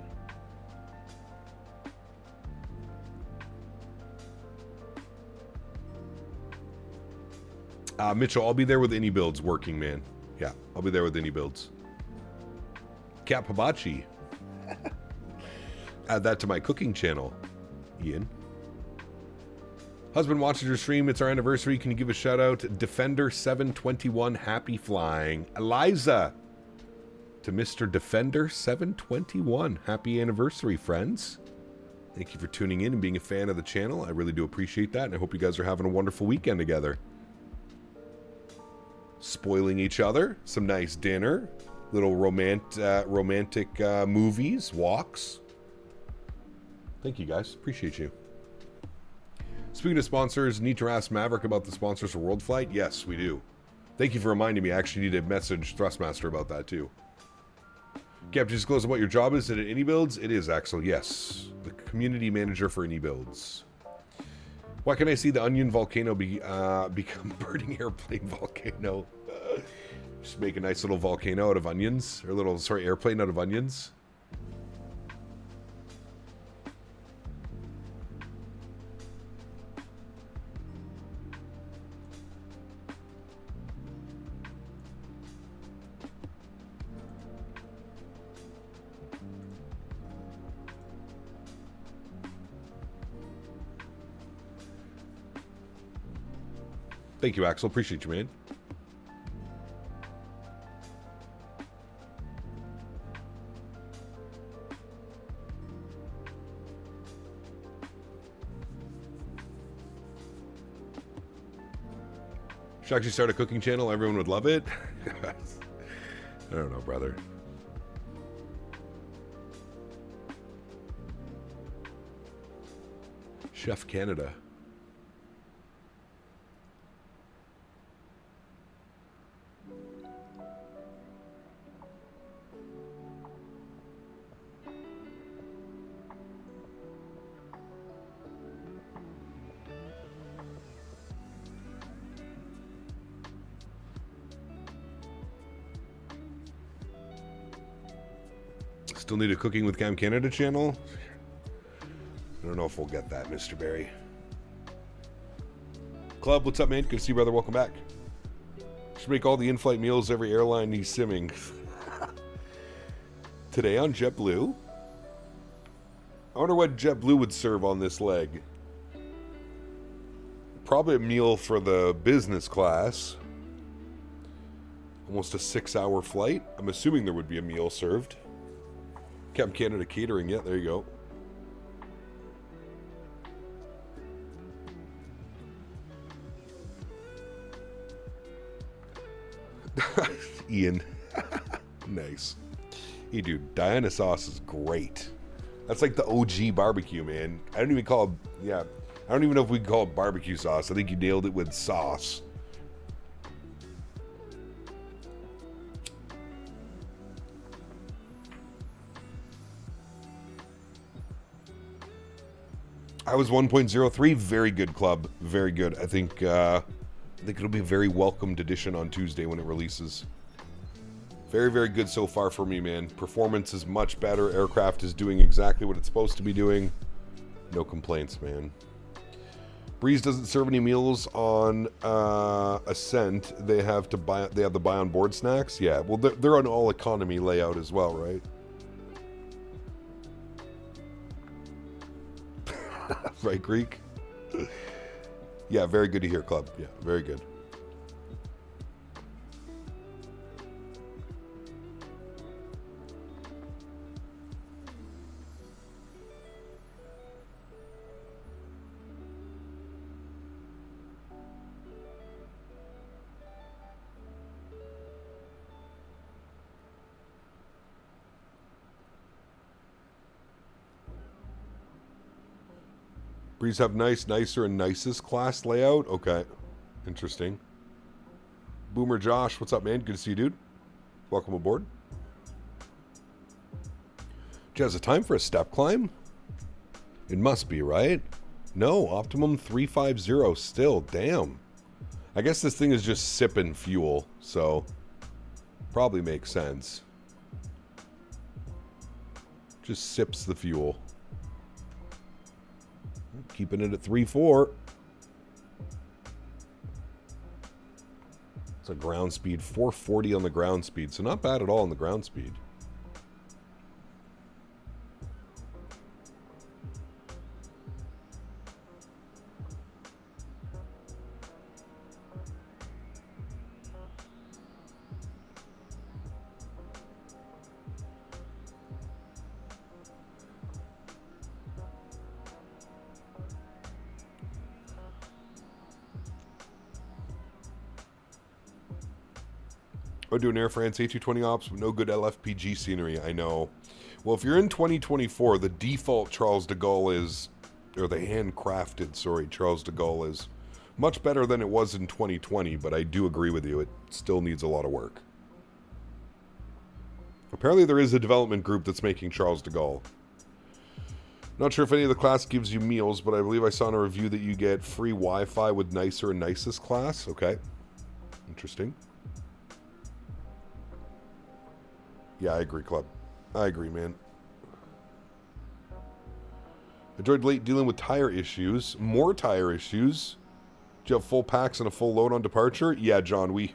Mitchell, I'll be there with Any Builds working, man. Yeah, I'll be there with Any Builds. Cap Hibachi. Add that to my cooking channel, Ian. Husband watches your stream. It's our anniversary. Can you give a shout out? Defender 721, happy flying. Eliza to Mr. Defender 721. Happy anniversary, friends. Thank you for tuning in and being a fan of the channel. I really do appreciate that, and I hope you guys are having a wonderful weekend together. Spoiling each other, some nice dinner, little romantic movies, walks. Thank you guys, appreciate you. Speaking of sponsors, need to ask Maverick about the sponsors for World Flight? Yes, we do. Thank you for reminding me. I actually need to message Thrustmaster about that too. Cap, disclose what your job is at AnyBuilds? It is, Axel, yes. The community manager for AnyBuilds. Why can I see the onion volcano become burning airplane volcano? Just make a nice little volcano out of onions. Or a little, sorry, airplane out of onions. Thank you, Axel. Appreciate you, man. Should I actually start a cooking channel? Everyone would love it. I don't know, brother. Chef Canada. Still need a Cooking with Cam Canada channel? I don't know if we'll get that, Mr. Barry. Club, what's up, man? Good to see you, brother. Welcome back. Should make all the in-flight meals every airline he's simming. Today on JetBlue. I wonder what JetBlue would serve on this leg. Probably a meal for the business class. Almost a 6-hour flight. I'm assuming there would be a meal served. Cam Canada Catering, yeah, there you go. Ian. Nice. Hey, dude, Diana sauce is great. That's like the OG barbecue, man. I don't even call it, yeah, I don't even know if we can call it barbecue sauce. I think you nailed it with sauce. I was 1.03, very good, club, very good. I think it'll be a very welcomed edition on Tuesday when it releases. Very, very good so far for me, man. Performance is much better. Aircraft is doing exactly what it's supposed to be doing. No complaints, man. Breeze doesn't serve any meals on Ascent. They have to buy. They have the buy on board snacks. Yeah, well, they're on all economy layout as well, right? Right, Greek? Yeah, very good to hear, club. Yeah, very good. Breeze have nice, nicer, and nicest class layout? Okay. Interesting. Boomer Josh, what's up, man? Good to see you, dude. Welcome aboard. Jazz, a time for a step climb? It must be, right? No, optimum 350 still. Damn. I guess this thing is just sipping fuel, so probably makes sense. Just sips the fuel. Keeping it at 3.4. It's a ground speed, 440 on the ground speed, so not bad at all on the ground speed. I do an Air France A220 ops with no good LFPG scenery. I know. Well, if you're in 2024, the default Charles de Gaulle is, or the handcrafted, sorry, Charles de Gaulle is much better than it was in 2020, but I do agree with you. It still needs a lot of work. Apparently there is a development group that's making Charles de Gaulle. Not sure if any of the class gives you meals, but I believe I saw in a review that you get free Wi-Fi with nicer and nicest class. Okay. Interesting. Yeah, I agree, Club. I agree, man. I enjoyed late dealing with tire issues. More tire issues. Do you have full packs and a full load on departure? Yeah, John, we...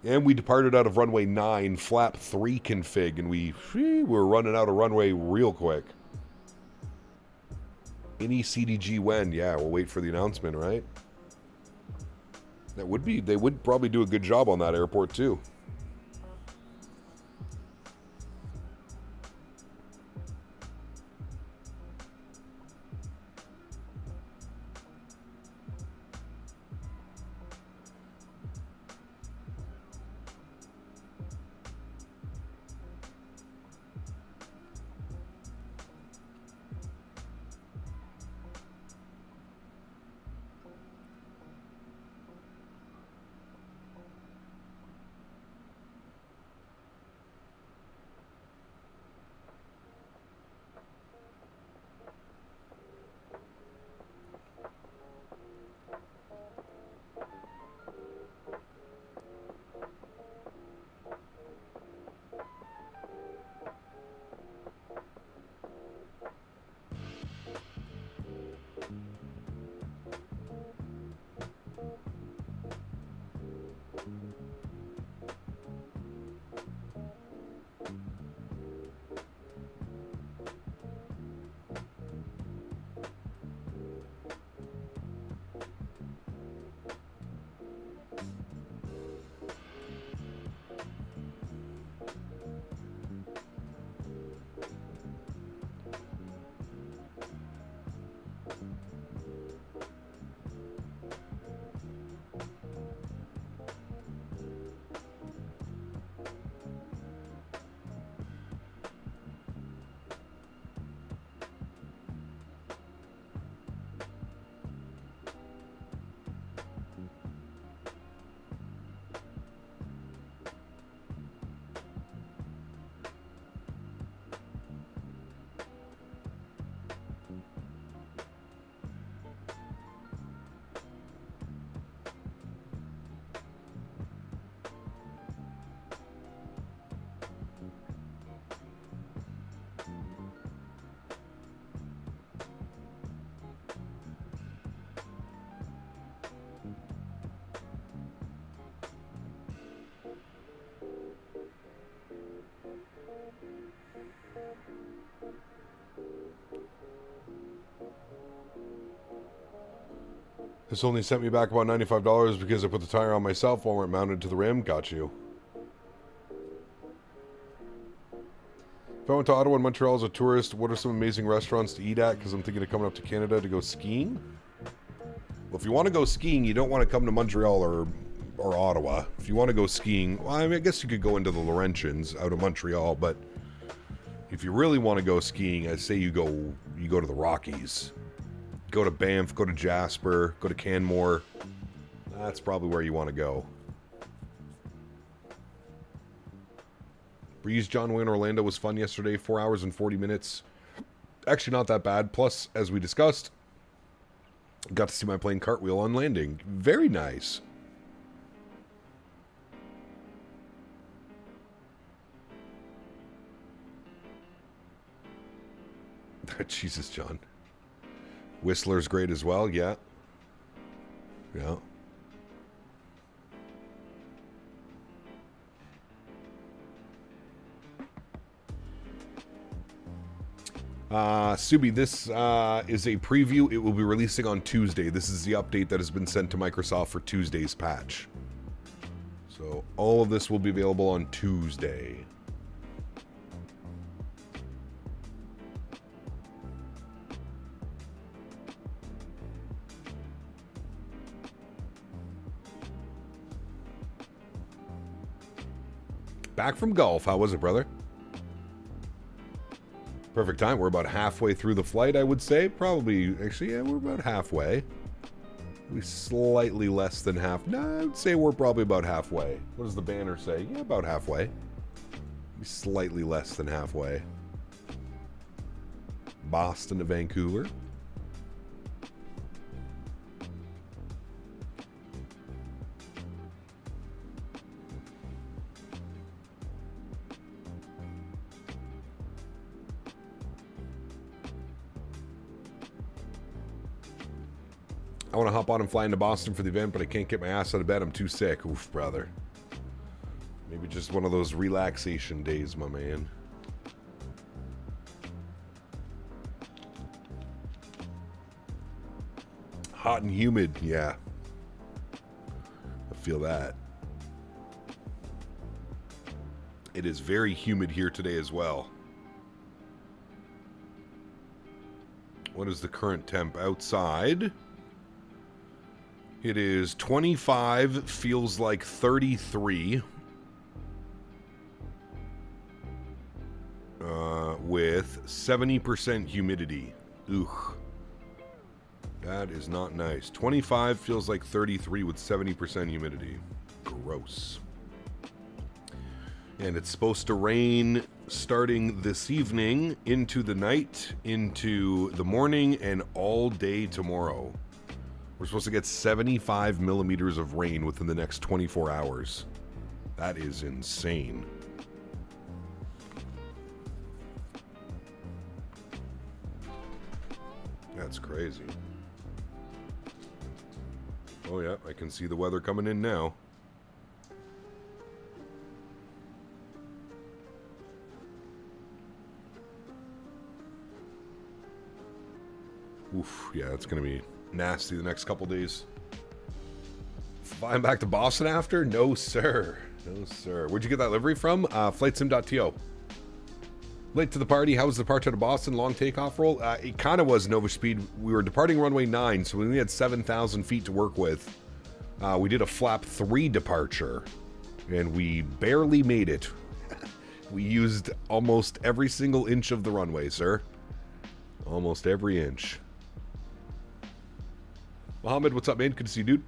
and we departed out of runway 9, flap 3 config, and we were running out of runway real quick. Any CDG when? Yeah, we'll wait for the announcement, right? That would be... They would probably do a good job on that airport, too. This only sent me back about $95 because I put the tire on myself while it mounted to the rim. Got you. If I went to Ottawa and Montreal as a tourist, what are some amazing restaurants to eat at? Because I'm thinking of coming up to Canada to go skiing. Well, if you want to go skiing, you don't want to come to Montreal or Ottawa. If you want to go skiing, well, I mean, I guess you could go into the Laurentians out of Montreal, but if you really want to go skiing, I'd say you go to the Rockies. Go to Banff, go to Jasper, go to Canmore. That's probably where you want to go. Breeze John Wayne Orlando was fun yesterday. 4 hours and 40 minutes. Actually not that bad. Plus, as we discussed, got to see my plane cartwheel on landing. Very nice. Jesus, John. Whistler's great as well, yeah. Yeah. Subi, this is a preview. It will be releasing on Tuesday. This is the update that has been sent to Microsoft for Tuesday's patch. So all of this will be available on Tuesday. Back from golf. How was it, brother? Perfect time. We're about halfway through the flight, I would say. Probably, actually, yeah, we're about halfway. We slightly less than half. No, I would say we're probably about halfway. What does the banner say? Yeah, about halfway. Slightly less than halfway. Boston to Vancouver. I want to hop on and fly into Boston for the event, but I can't get my ass out of bed. I'm too sick. Oof, brother. Maybe just one of those relaxation days, my man. Hot and humid, yeah. I feel that. It is very humid here today as well. What is the current temp outside? It is 25, feels like 33. With 70% humidity. Ugh. That is not nice. 25 feels like 33 with 70% humidity. Gross. And it's supposed to rain starting this evening into the night, into the morning, and all day tomorrow. We're supposed to get 75 millimeters of rain within the next 24 hours. That is insane. That's crazy. Oh yeah, I can see the weather coming in now. Oof, yeah, it's going to be nasty the next couple days. Flying back to Boston after? No, sir. No, sir. Where'd you get that livery from? FlightSim.to. Late to the party. How was the departure to Boston? Long takeoff roll? It kind of was Nova Speed. We were departing runway 9, so we only had 7,000 feet to work with. We did a flap 3 departure, and we barely made it. We used almost every single inch of the runway, sir. Almost every inch. Mohammed, what's up, man? Good to see you, dude.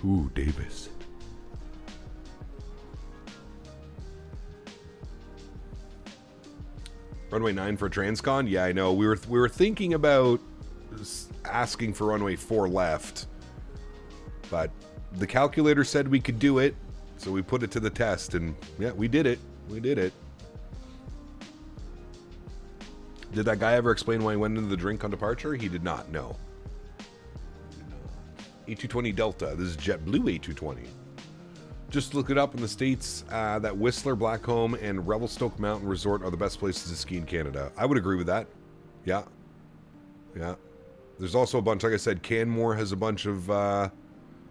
Ooh, Davis. Runway 9 for Transcon? Yeah, I know. We were thinking about asking for runway 4 left. But the calculator said we could do it, so we put it to the test, and yeah, we did it. We did it. Did that guy ever explain why he went into the drink on departure? He did not, no. A220 Delta. This is JetBlue A220. Just look it up in the States. That Whistler, Blackcomb, and Revelstoke Mountain Resort are the best places to ski in Canada. I would agree with that. Yeah. Yeah. There's also a bunch, like I said, Canmore has a bunch of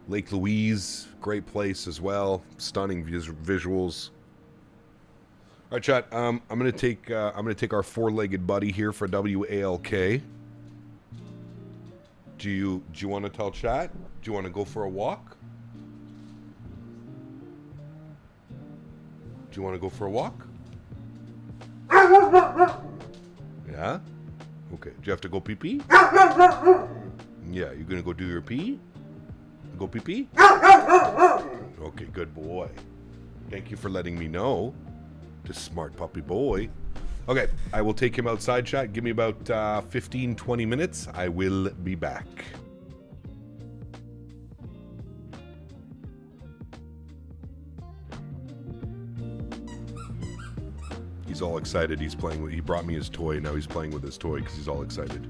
Lake Louise. Great place as well. Stunning visuals. All right, chat. I'm gonna take our four-legged buddy here for WALK. Do you want to tell chat? Do you want to go for a walk? Do you want to go for a walk? Yeah? Okay. Do you have to go pee-pee? Yeah, you gonna go do your pee? Go pee-pee? Okay, good boy. Thank you for letting me know. This smart puppy boy. Okay, I will take him outside, chat. Give me about 15-20 minutes. I will be back. He's all excited. He's playing with. He brought me his toy. Now he's playing with his toy because he's all excited.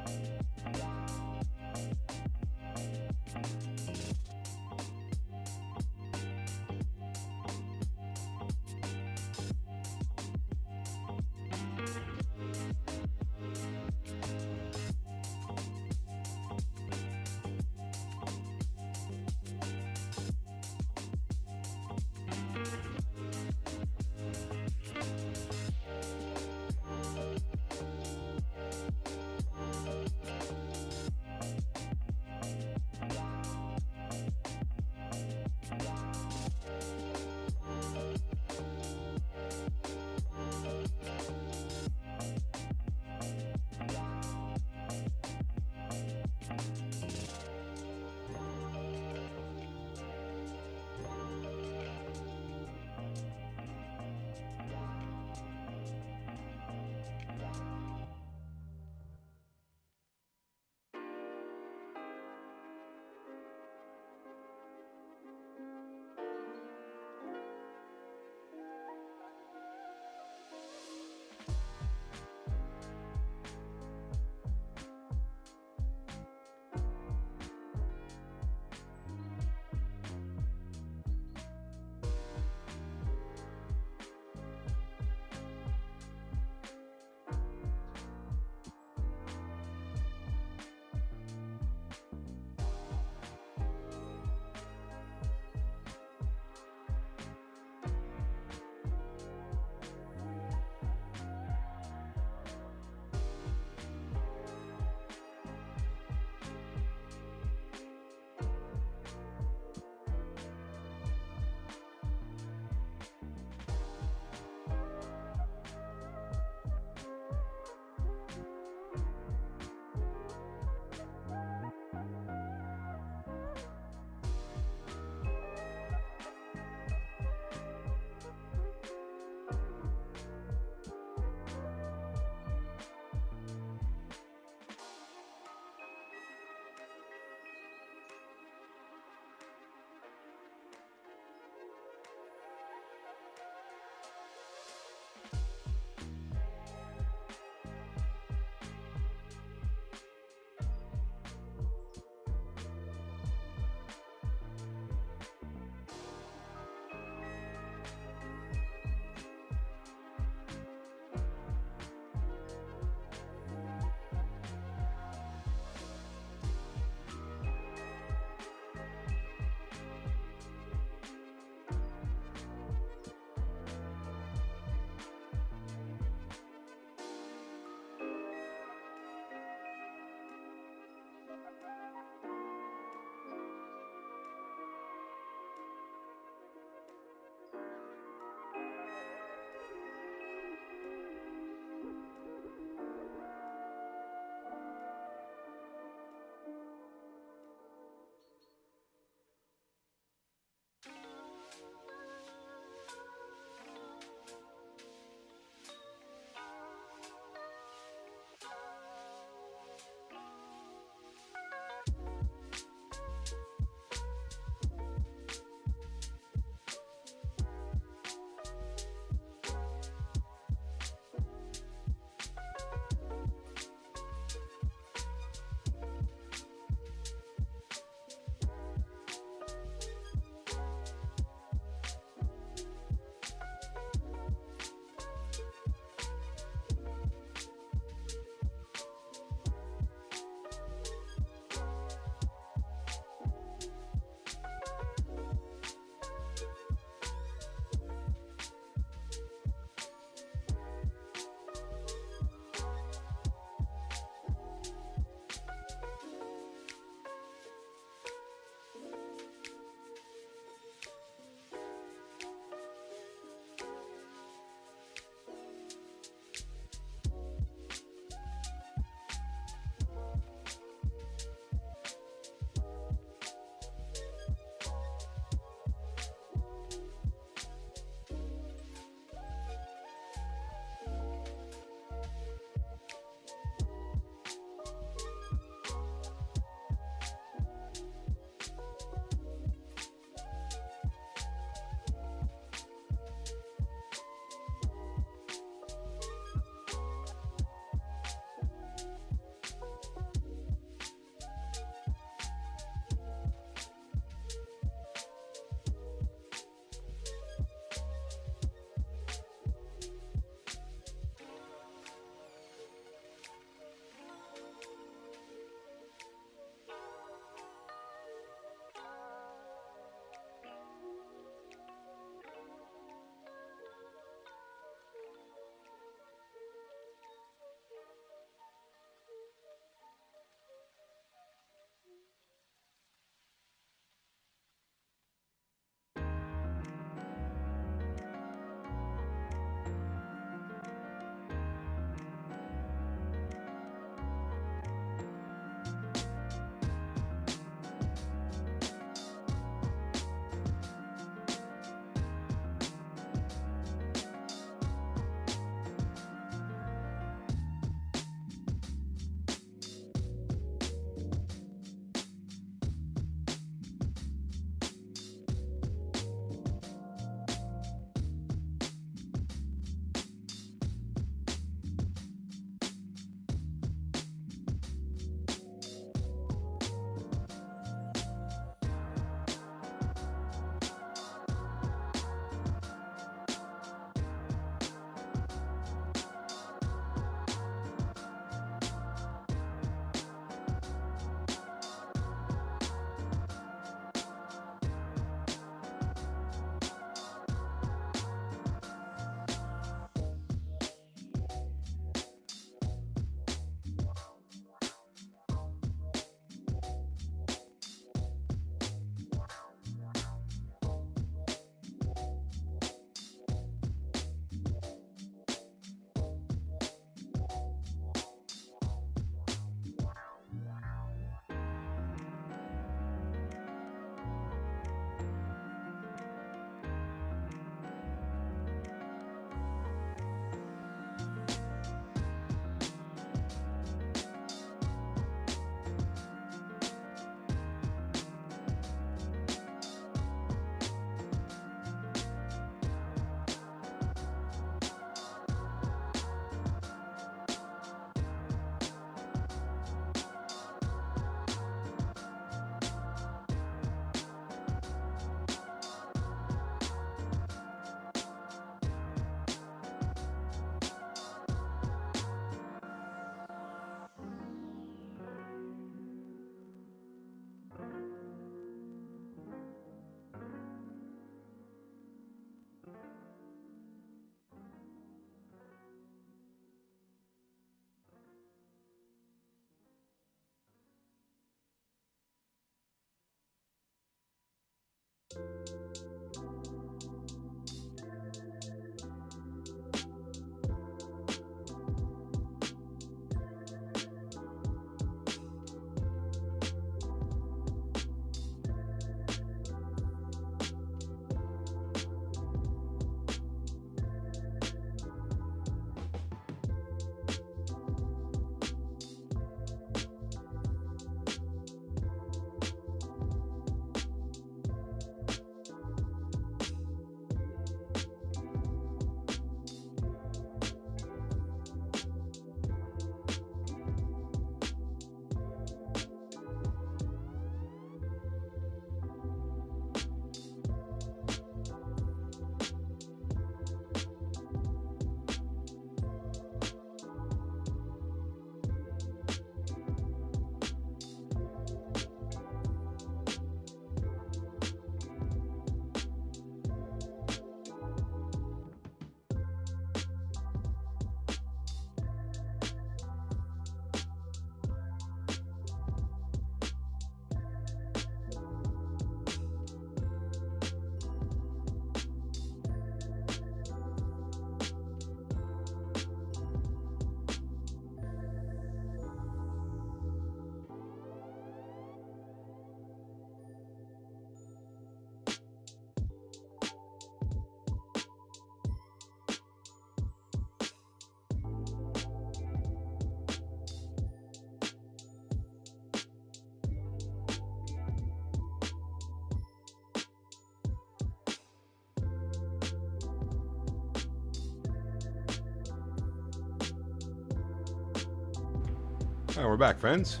And we're back, friends.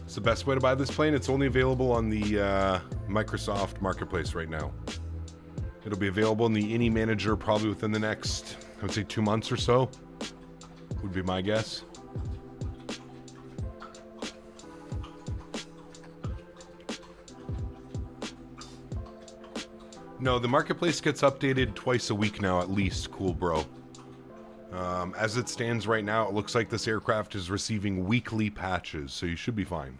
It's the best way to buy this plane. It's only available on the Microsoft Marketplace right now. It'll be available in the Innie Manager probably within the next, I would say, 2 months or so. Would be my guess. No, the Marketplace gets updated twice a week now at least, cool bro. As it stands right now, it looks like this aircraft is receiving weekly patches, so you should be fine.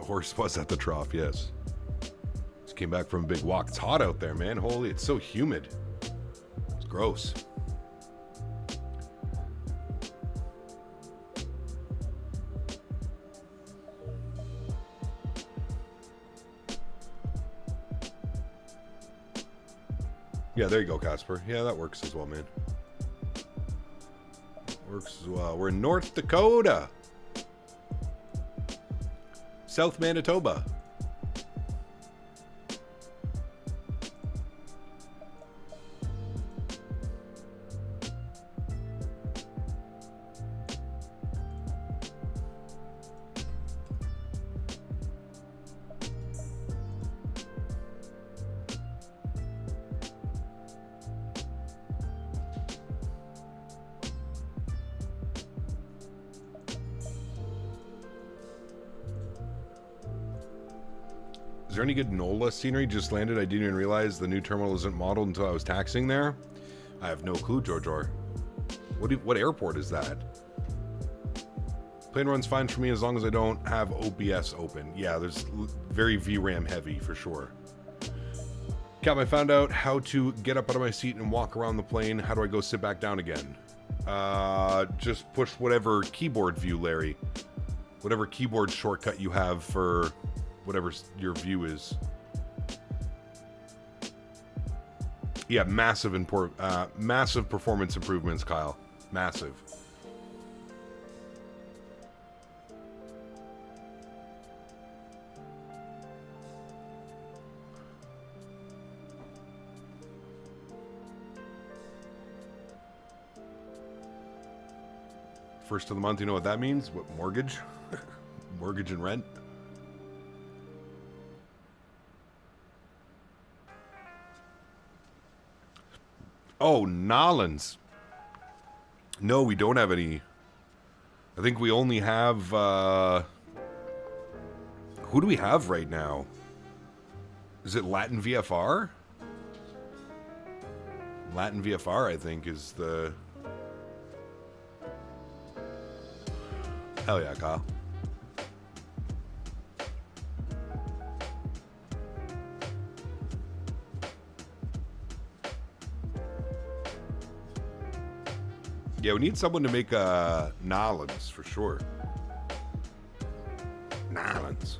Horse was at the trough, yes. Just came back from a big walk. It's hot out there, man. Holy, it's so humid. It's gross. Yeah, there you go, Casper. Yeah, that works as well, man. Works as well. We're in North Dakota. South Manitoba. Is there any good NOLA scenery? Just landed. I didn't even realize the new terminal isn't modeled until I was taxiing there. I have no clue, Jojo. What airport is that? Plane runs fine for me as long as I don't have OBS open. Yeah, there's very VRAM heavy for sure. Cap, I found out how to get up out of my seat and walk around the plane. How do I go sit back down again? Just push whatever keyboard view, Larry. Whatever keyboard shortcut you have for whatever your view is. Yeah, massive performance improvements, Kyle. Massive. First of the month, you know what that means? What, mortgage? Mortgage and rent? Oh, Nolans. No, we don't have any. I think we only have, who do we have right now? Is it Latin VFR? Latin VFR, I think, is the... Hell yeah, Kyle. Yeah, we need someone to make Nolans for sure. Nolans.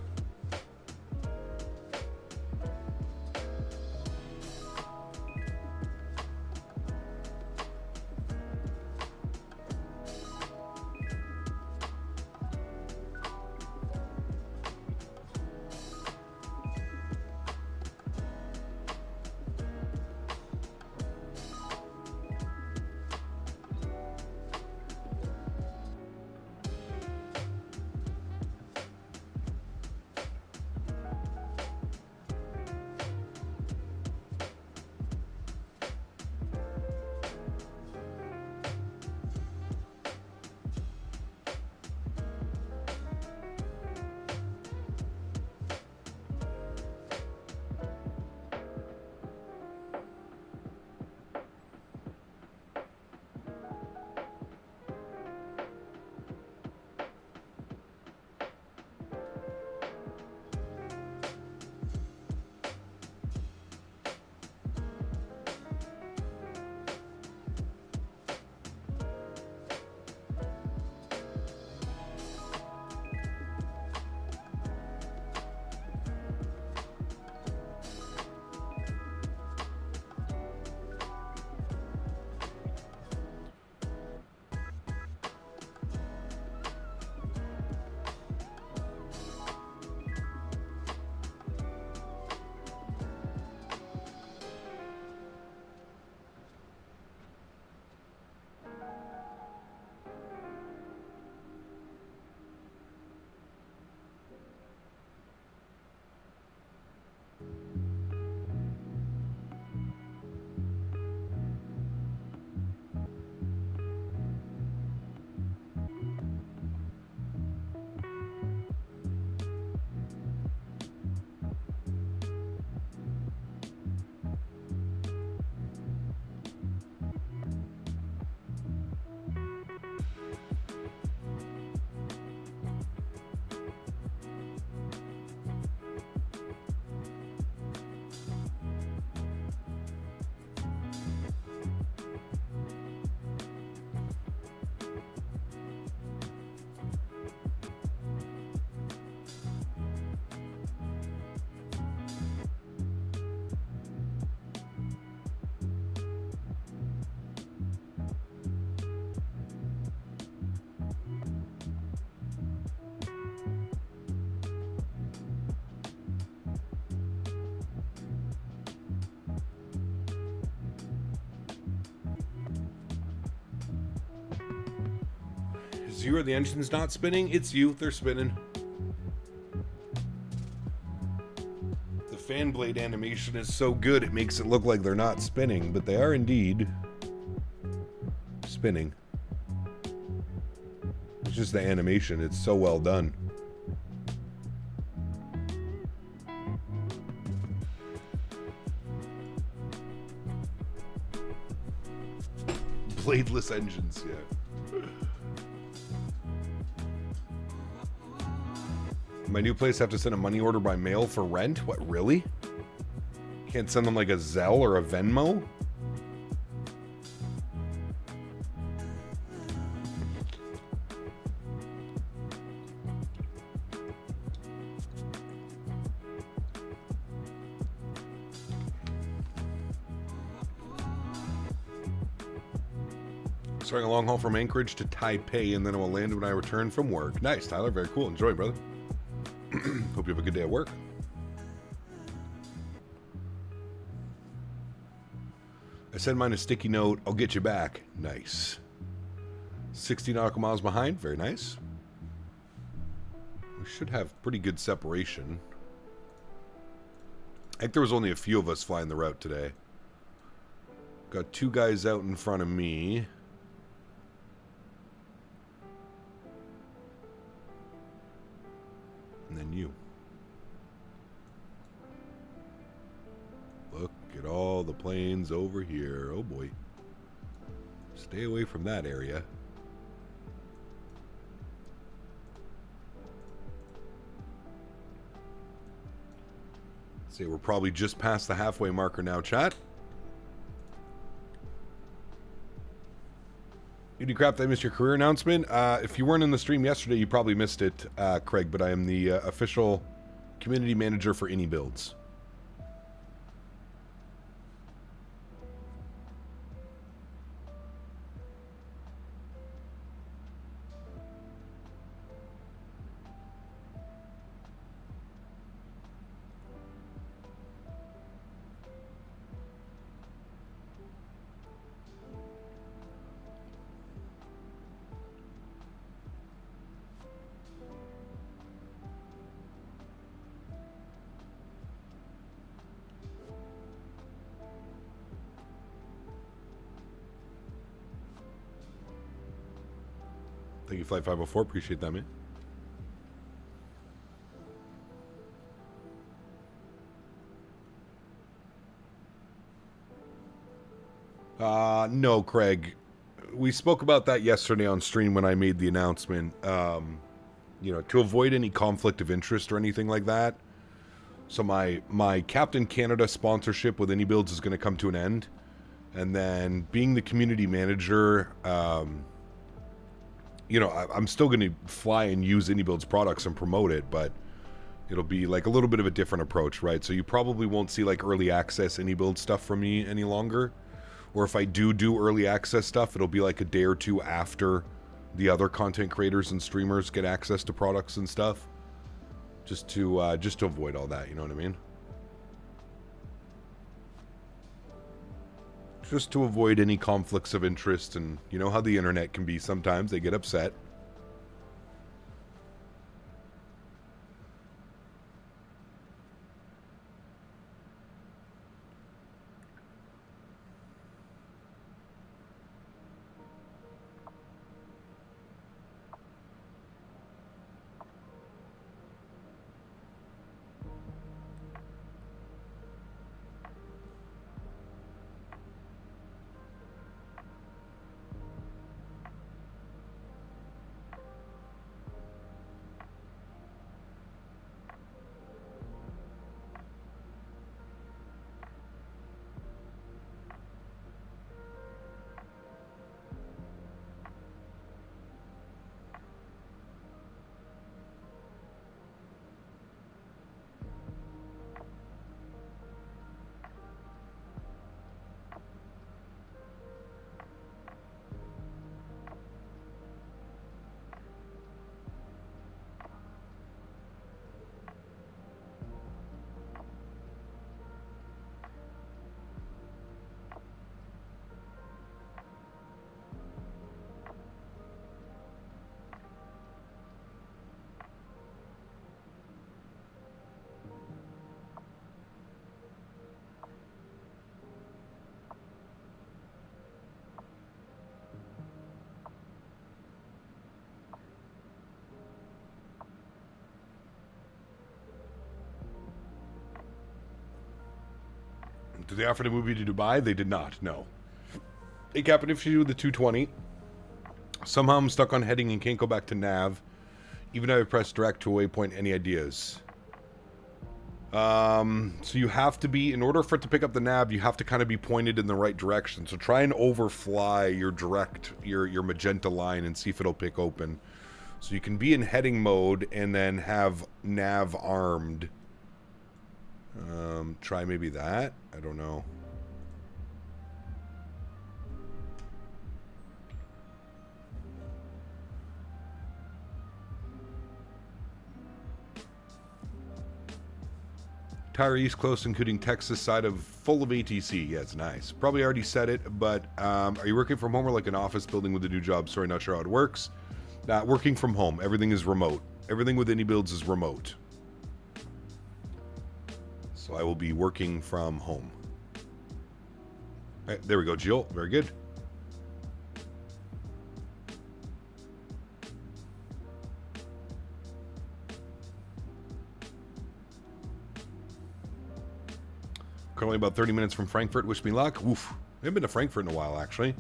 you or the engine's not spinning? It's you. They're spinning. The fan blade animation is so good it makes it look like they're not spinning, but they are indeed spinning. It's just the animation. It's so well done. Bladeless engines, yeah. My new place have to send a money order by mail for rent? What, really? Can't send them like a Zelle or a Venmo? Starting a long haul from Anchorage to Taipei, and then it will land when I return from work. Nice, Tyler. Very cool. Enjoy, brother. Hope you have a good day at work. I send mine a sticky note. I'll get you back. Nice. 60 nautical miles behind. Very nice. We should have pretty good separation. I think there was only a few of us flying the route today. Got two guys out in front of me. And then you. Look at all the planes over here. Oh boy. Stay away from that area. See, we're probably just past the halfway marker now, chat. Beauty crap, I missed your career announcement. If you weren't in the stream yesterday, you probably missed it, Craig, but I am the official community manager for AnyBuilds. Thank you, Flight 504. Appreciate that, man. No, Craig. We spoke about that yesterday on stream when I made the announcement. You know, to avoid any conflict of interest or anything like that. So my Captain Canada sponsorship with AnyBuilds is going to come to an end. And then being the community manager, you know, I'm still going to fly and use AnyBuilds products and promote it, but it'll be like a little bit of a different approach, right? So you probably won't see like early access AnyBuilds stuff from me any longer. Or if I do early access stuff, it'll be like a day or two after the other content creators and streamers get access to products and stuff. Just to avoid all that, you know what I mean? Just to avoid any conflicts of interest, and you know how the internet can be sometimes. They get upset. Did they offer to move you to Dubai? They did not, no. Hey, Captain, if you do the 220, somehow I'm stuck on heading and can't go back to nav. Even though I pressed direct to a waypoint, any ideas? So you have to be, in order for it to pick up the nav, you have to kind of be pointed in the right direction. So try and overfly your direct, your magenta line and see if it'll pick open. So you can be in heading mode and then have nav armed. Try maybe that? I don't know. Entire East Coast, including Texas side of full of ATC. Yeah, it's nice. Probably already said it, but are you working from home or like an office building with a new job? Sorry, not sure how it works. Working from home. Everything is remote. Everything with any builds is remote. So I will be working from home. All right, there we go, Jill. Very good. Currently about 30 minutes from Frankfurt. Wish me luck. Oof. I haven't been to Frankfurt in a while, actually.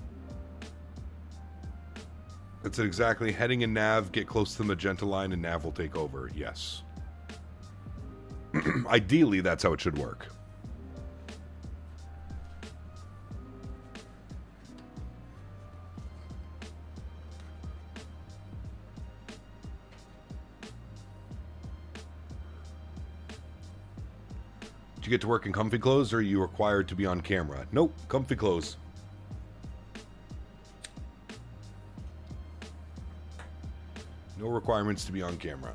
That's it exactly. Heading in nav, get close to the magenta line, and nav will take over. Yes. Ideally, that's how it should work. Do you get to work in comfy clothes, or are you required to be on camera? Nope, comfy clothes. No requirements to be on camera.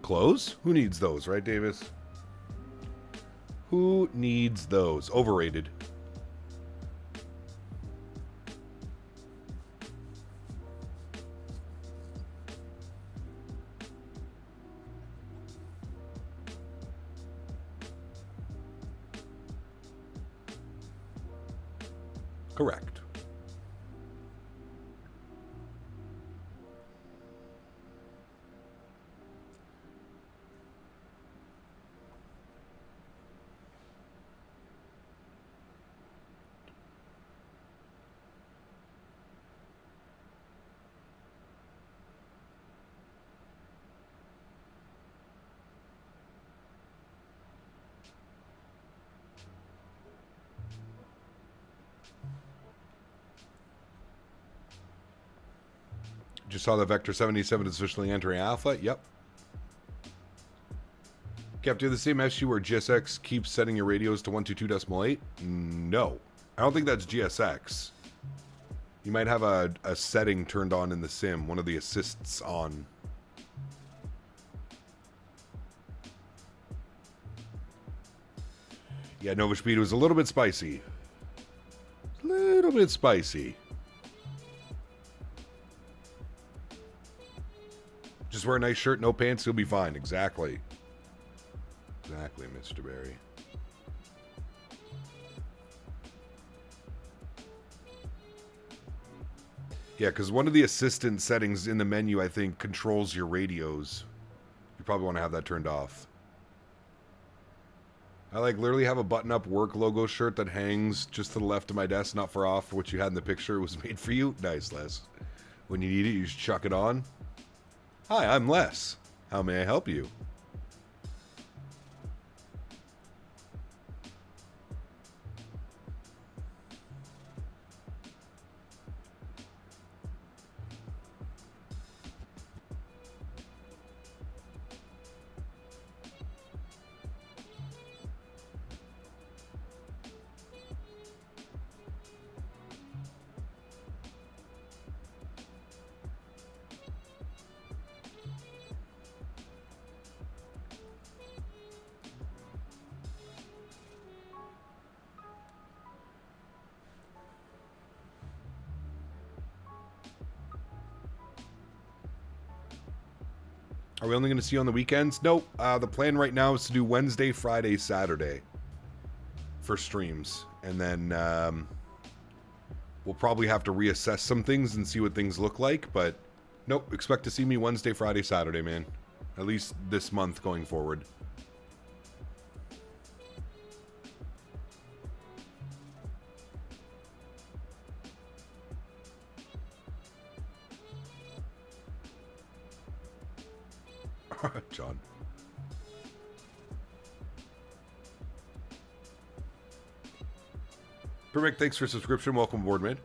Clothes? Who needs those, right, Davis? Who needs those? Overrated. Correct. Just saw that Vector 77 is officially entering Alpha. Yep. Cap, do you have the same issue where GSX keeps setting your radios to 122.8? No. I don't think that's GSX. You might have a setting turned on in the sim, one of the assists on. Yeah, Nova Speed was a little bit spicy. A little bit spicy. Just wear a nice shirt, no pants, you'll be fine. Exactly. Exactly, Mr. Barry. Yeah, because one of the assistant settings in the menu, I think, controls your radios. You probably want to have that turned off. I literally have a button-up work logo shirt that hangs just to the left of my desk, not far off, what you had in the picture. It was made for you. Nice, Les. When you need it, you just chuck it on. Hi, I'm Les. How may I help you? Are we only going to see you on the weekends? Nope. The plan right now is to do Wednesday, Friday, Saturday for streams. And then we'll probably have to reassess some things and see what things look like. But nope, expect to see me Wednesday, Friday, Saturday, man. At least this month going forward. John. Perfect, thanks for subscription. Welcome aboard, man.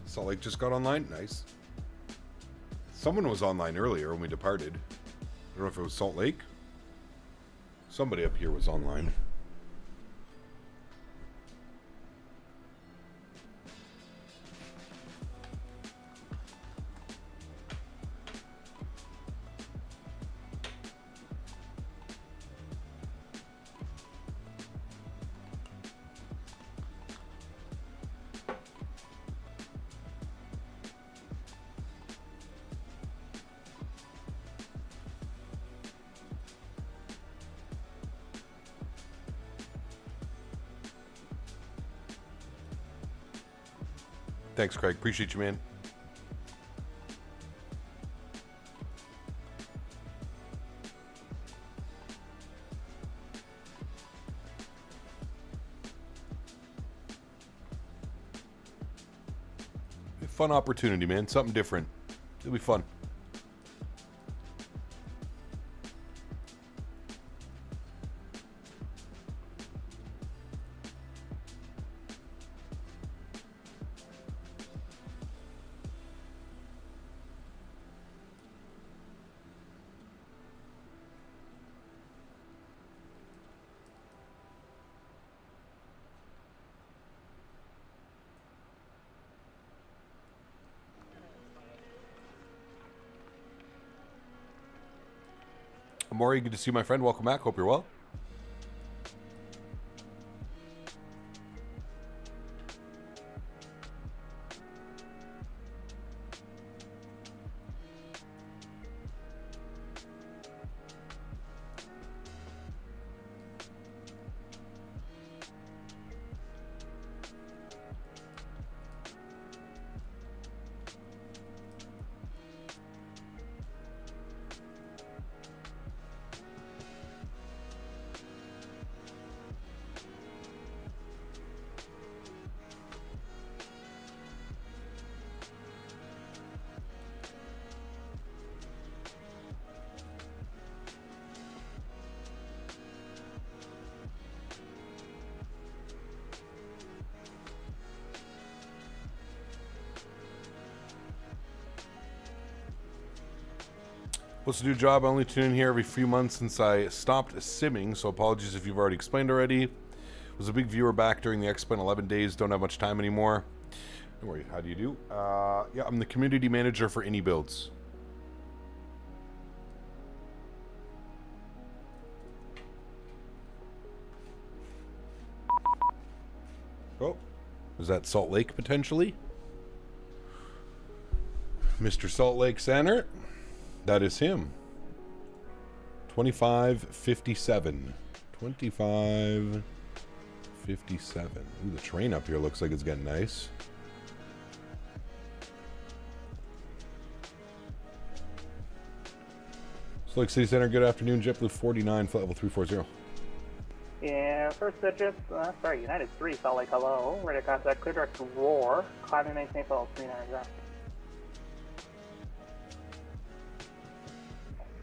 Salt Lake just got online? Nice. Someone was online earlier when we departed. I don't know if it was Salt Lake. Somebody up here was online. Thanks, Craig. Appreciate you, man. Fun opportunity, man. Something different. It'll be fun. Maury, good to see you, my friend. Welcome back. Hope you're well. What's the new job? I only tune in here every few months since I stopped simming, so apologies if you've already explained already. Was a big viewer back during the Expo in 11 days. Don't have much time anymore. Don't worry. How do you do? Yeah, I'm the community manager for Any Builds. Oh, is that Salt Lake potentially? Mr. Salt Lake Center? That is him. 2557. 2557. 57. Ooh, the train up here looks like it's getting nice. Sólríkt City Center, good afternoon. JetBlue 49, flight level 340. Yeah, first digits, United 3, Salt Lake, hello. Radar contact, clear direct to Roar. Climbing, maintain flight level 390.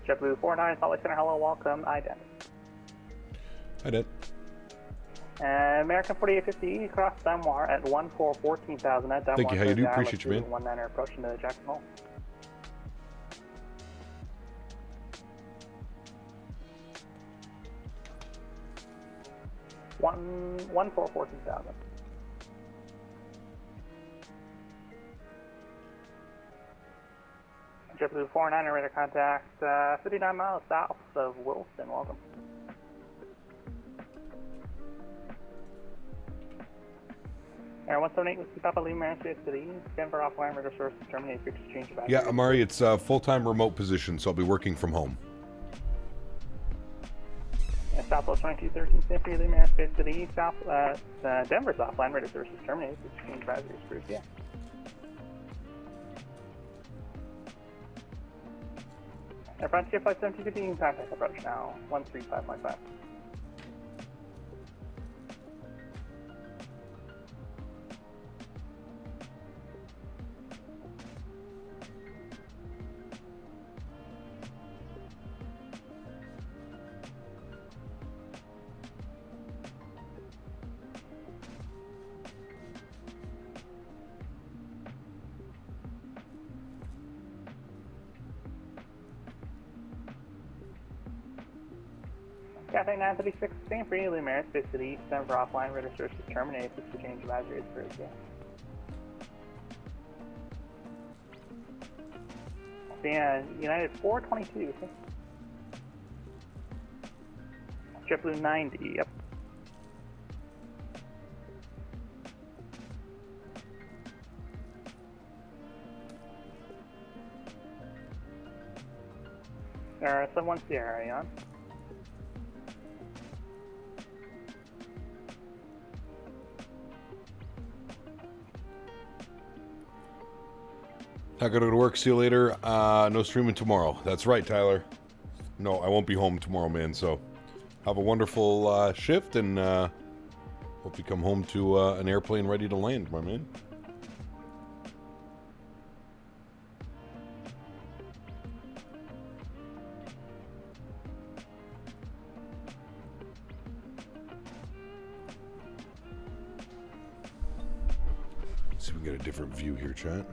JetBlue 49, Salt Lake Center, hello, welcome, ident. Ident. American 4850, cross Demoir at 14,000 at Demoir. Thank you, how you do? Appreciate you, man. 19er approaching to Jackson Hole. One four 14,000. JetBlue 49er radar contact 59 miles south of Wilson. Welcome. Air 178 with Papa Lima, Space City, Denver offline radar source terminate for exchange of. Yeah, Amari, it's a full-time remote position, so I'll be working from home. Southwest 2213, Symphony, Lima, Space City, South, Denver's offline radar sources terminated. Exchange advisory approved, yeah. Air Frontier Flight 1715, contact approach now, 135.5. Cathay 936, same for you, Lumiere, Space City, Denver offline, radar sources terminated, exchange advisory approved, yeah. United 422, okay. JetBlue 90, yep. Someone Sierra, on. Not gonna go to work. See you later. No streaming tomorrow. That's right, Tyler. No, I won't be home tomorrow, man. So have a wonderful shift, and hope you come home to an airplane ready to land, my man. Let's see if we can get a different view here, chat.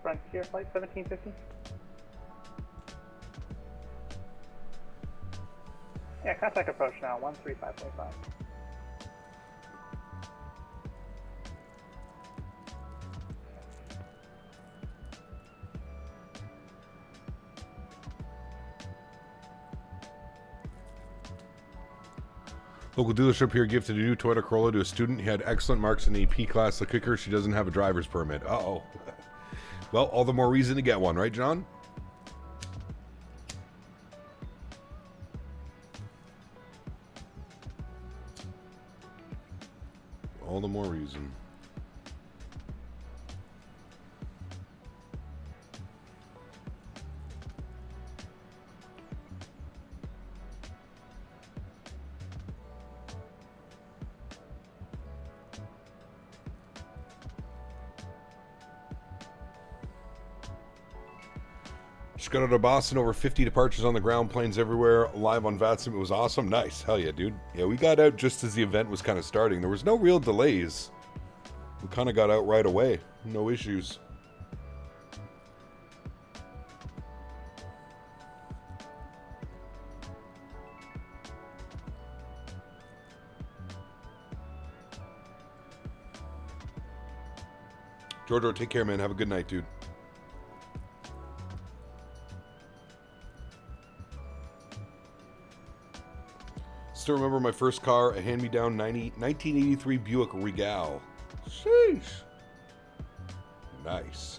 Frontier Flight 1750. Yeah, contact approach now, 135.5. Local dealership here gifted a new Toyota Corolla to a student. He had excellent marks in the AP class. The kicker, she doesn't have a driver's permit. Uh-oh. Well, all the more reason to get one, right, John? All the more reason. Just got out of Boston, over 50 departures on the ground, planes everywhere, live on VATSIM. It was awesome. Nice. Hell yeah, dude. Yeah, we got out just as the event was kind of starting. There was no real delays. We kind of got out right away. No issues. Giorgio, take care, man. Have a good night, dude. Still remember my first car, a hand-me-down 1983 Buick Regal. Sheesh. Nice.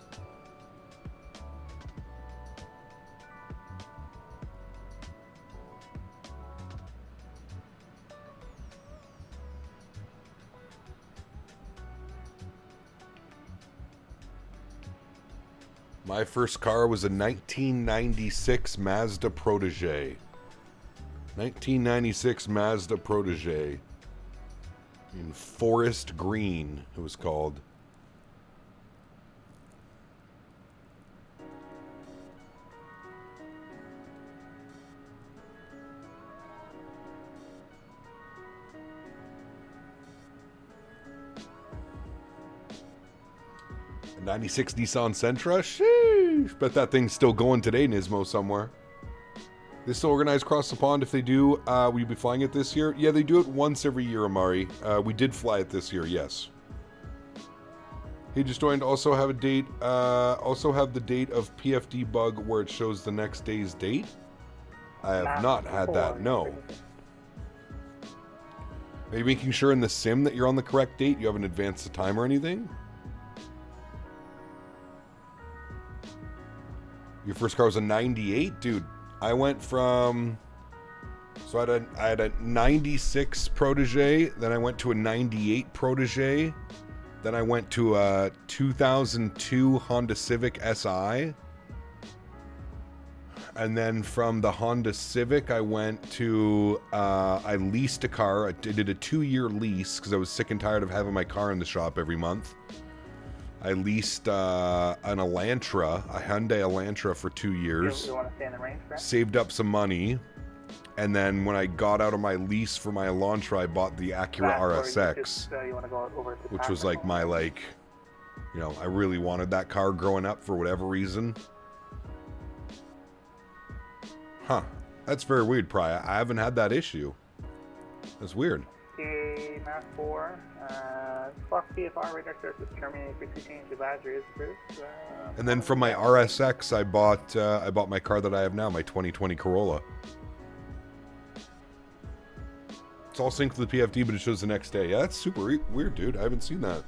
My first car was a 1996 Mazda Protege. 1996 Mazda Protege. In Forest Green, it was called. A 96 Nissan Sentra? Sheesh! Bet that thing's still going today, Nismo, somewhere. They still organize across the pond. If they do, will you be flying it this year? Yeah, they do it once every year, Amari. We did fly it this year, yes. He just joined. Also have a date. Also have the date of PFD bug where it shows the next day's date. I have not had that. No. Are you making sure in the sim that you're on the correct date? You haven't advanced the time or anything? Your first car was a 98, dude. I went from, so I had a 96 Protege, then I went to a 98 Protege, then I went to a 2002 Honda Civic SI, and then from the Honda Civic I went to, I leased a car. I did a 2-year lease because I was sick and tired of having my car in the shop every month. I leased an Elantra, a Hyundai Elantra for 2 years. You want to stay in the range, correct? Saved up some money. And then when I got out of my lease for my Elantra, I bought the Acura RSX. You want to go over to which was like my, like, you know, I really wanted that car growing up for whatever reason. Huh. That's very weird, Pry. I haven't had that issue. That's weird. Okay, Mac 4. Fox PFR radar surface terminated. Quickly change the battery is approved. And then from my RSX, I bought my car that I have now, my 2020 Corolla. It's all synced to the PFD, but it shows the next day. Yeah, that's super weird, dude. I haven't seen that.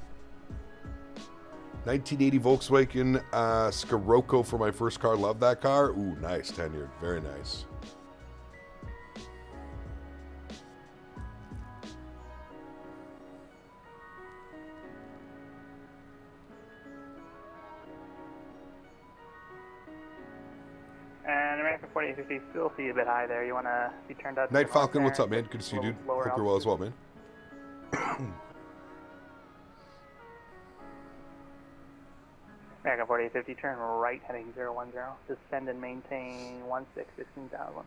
1980 Volkswagen Scirocco for my first car. Love that car. Ooh, nice. Tenured. Very nice. And American 4850 still see a bit high there. You want to be turned up? Night Falcon, what's up, man? Good to see you, dude. Hope you're well as well, man. American 4850, turn right heading 010. Descend and maintain 16,000.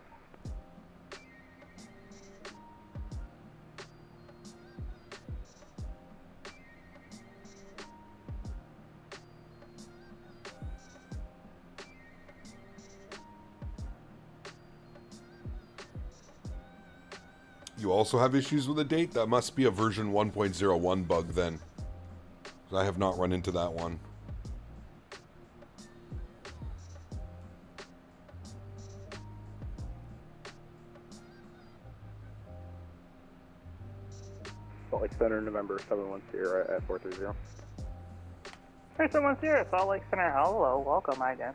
You also have issues with the date? That must be a version 1.01 bug then. I have not run into that one. Salt Lake Center, November 710 at 430. 710, Salt Lake Center. Hello, welcome, IDEN.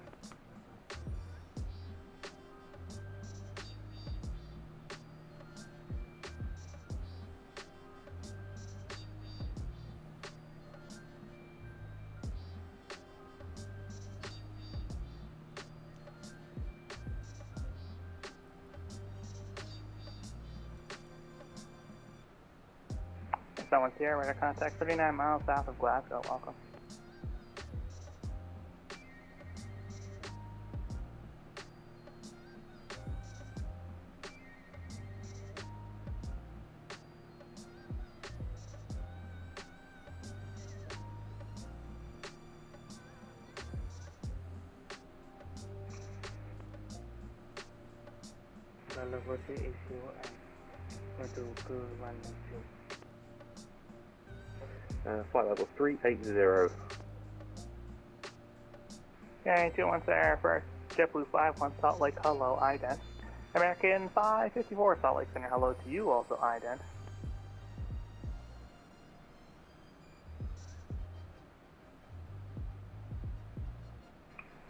Someone's here, radar contact 39 miles south of Glasgow, welcome. Flight level 380. Okay, 217 first, JetBlue 51 Salt Lake, hello, IDEN. American 554, Salt Lake Center, hello to you, also ident.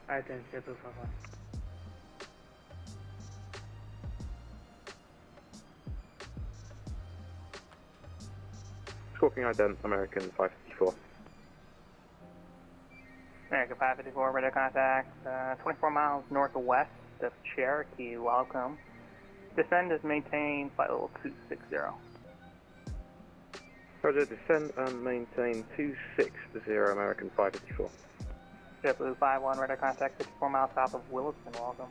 Ident, JetBlue 51. Scorpion ident, American 554. American 554, radar contact, 24 miles northwest of Cherokee, welcome. Descend is maintain flight level 260. Roger, descend and maintain 260, American 554. JetBlue 51, radar contact 54 miles south of Williston, welcome.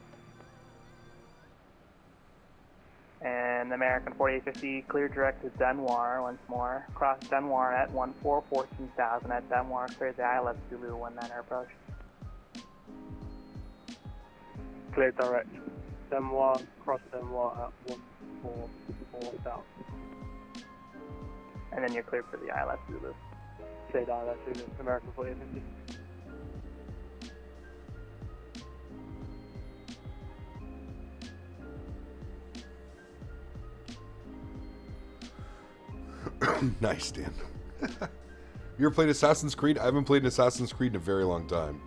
And American 4850, clear direct to Dunwar once more. Cross Dunwar at 14,000 at Dunwar, clear the AlexSiu 19 approach. Clear direct. Dunwar, cross Dunwar at 14,000. And then you're cleared for the AlexSiu. Clear AlexSiu, American 4850. Nice, Dan. You ever played Assassin's Creed? I haven't played Assassin's Creed in a very long time.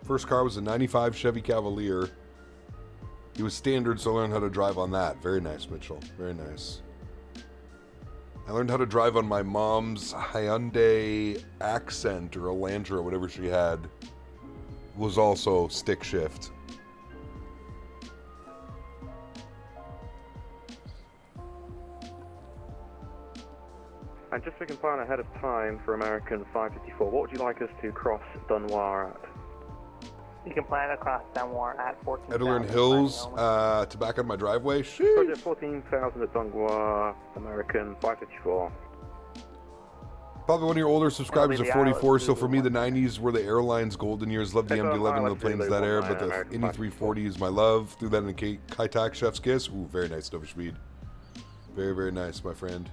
First car was a 95 Chevy Cavalier. It was standard, so I learned how to drive on that. Very nice, Mitchell. Very nice. I learned how to drive on my mom's Hyundai Accent or Elantra or whatever she had. It was also stick shift. And just so we can plan ahead of time for American 554, what would you like us to cross Dunwar at? You can plan across Dunwar at 14,000. Edler Hills to back up my driveway. Sheesh. Project 14,000 at Dunwar, American 554. Probably one of your older subscribers are 44, so for me the 90s were the airline's golden years. Love the MD-11 and the planes that air, but the Indy 340 is my love. Threw that in a Kai Tak Chef's Kiss. Ooh, very nice, Nova Speed. Very, very nice, my friend.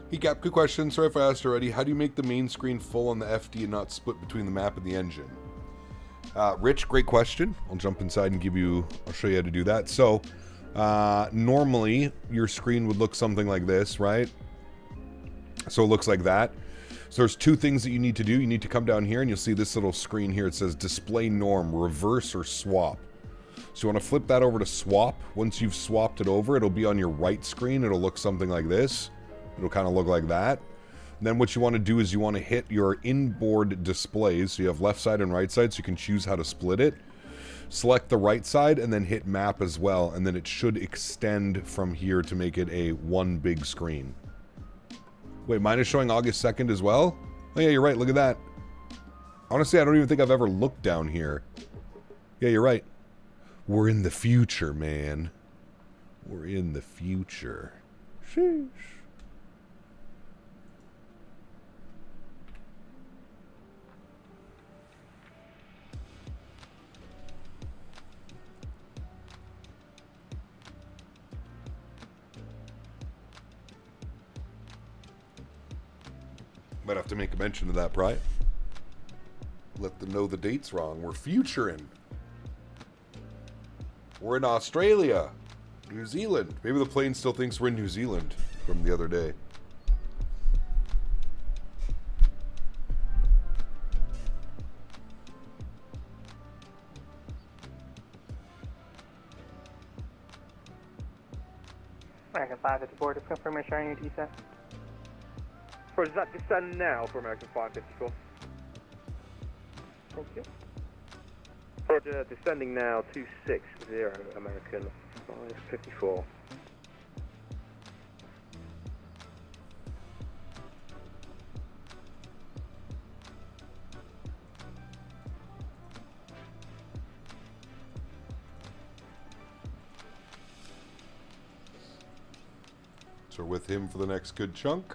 Hey Cap, good question. Sorry if I asked already. How do you make the main screen full on the FD and not split between the map and the engine? Rich, great question. I'll jump inside and I'll show you how to do that. So, normally your screen would look something like this, right? So it looks like that. So there's two things that you need to do. You need to come down here and you'll see this little screen here. It says display norm, reverse or swap. So you want to flip that over to swap. Once you've swapped it over, it'll be on your right screen. It'll look something like this. It'll kind of look like that. And then what you want to do is you want to hit your inboard displays. So you have left side and right side, so you can choose how to split it. Select the right side and then hit map as well. And then it should extend from here to make it a one big screen. Wait, mine is showing August 2nd as well? Oh yeah, you're right. Look at that. Honestly, I don't even think I've ever looked down here. Yeah, you're right. We're in the future, man. We're in the future. Sheesh. Might have to make a mention of that, Pry. Let them know the date's wrong. We're futuring. We're in Australia. New Zealand. Maybe the plane still thinks we're in New Zealand from the other day. American 554, just confirm you're sharing your descent. Does that descend now for American 554? Thank you. Roger, descending now 260, American 554. So we're with him for the next good chunk.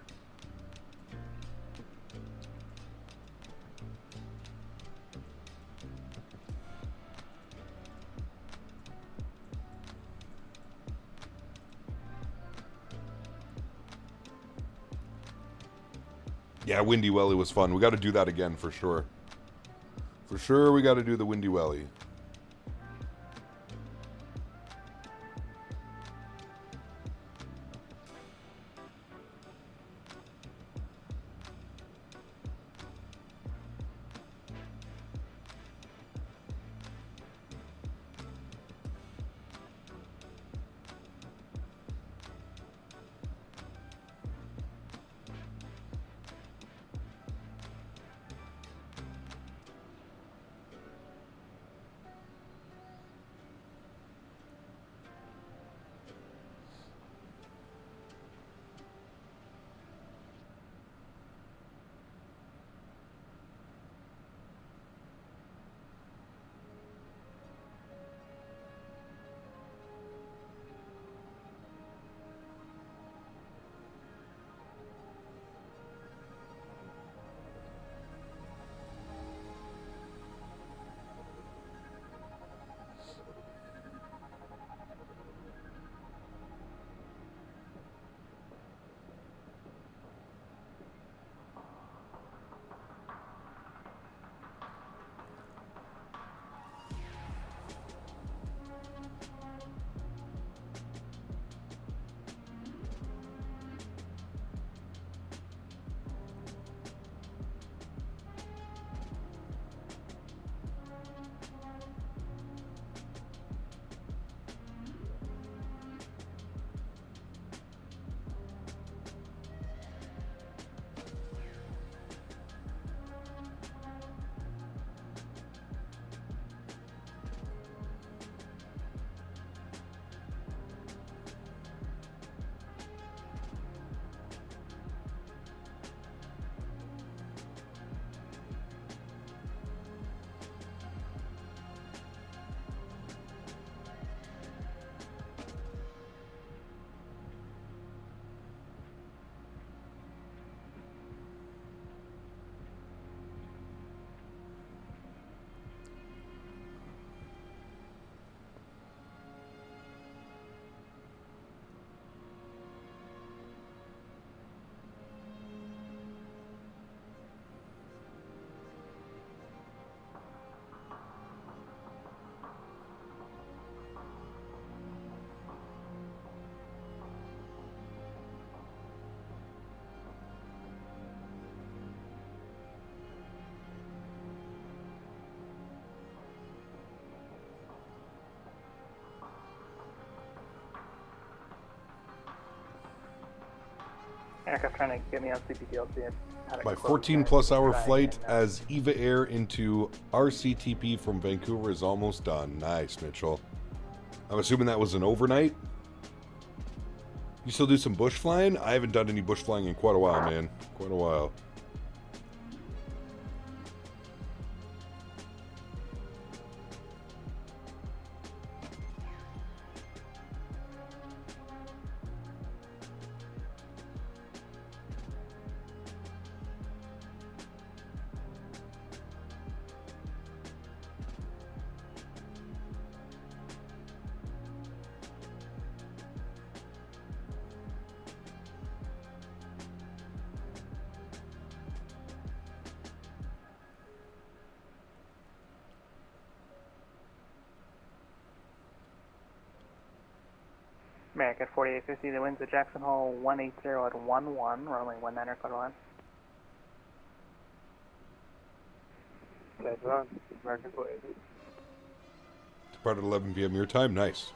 Yeah, Windy Welly was fun. We got to do that again for sure. For sure, we got to do the Windy Welly. Erica's trying to get me on CPTLC. My 14-plus hour flight as Eva Air into RCTP from Vancouver is almost done. Nice, Mitchell. I'm assuming that was an overnight? You still do some bush flying? I haven't done any bush flying in quite a while, man. Quite a while. American 4850, the winds at Jackson Hole 180 at 11, runway 19 clear line. That's on, American 4850. Depart at 11 p.m. your time. Nice.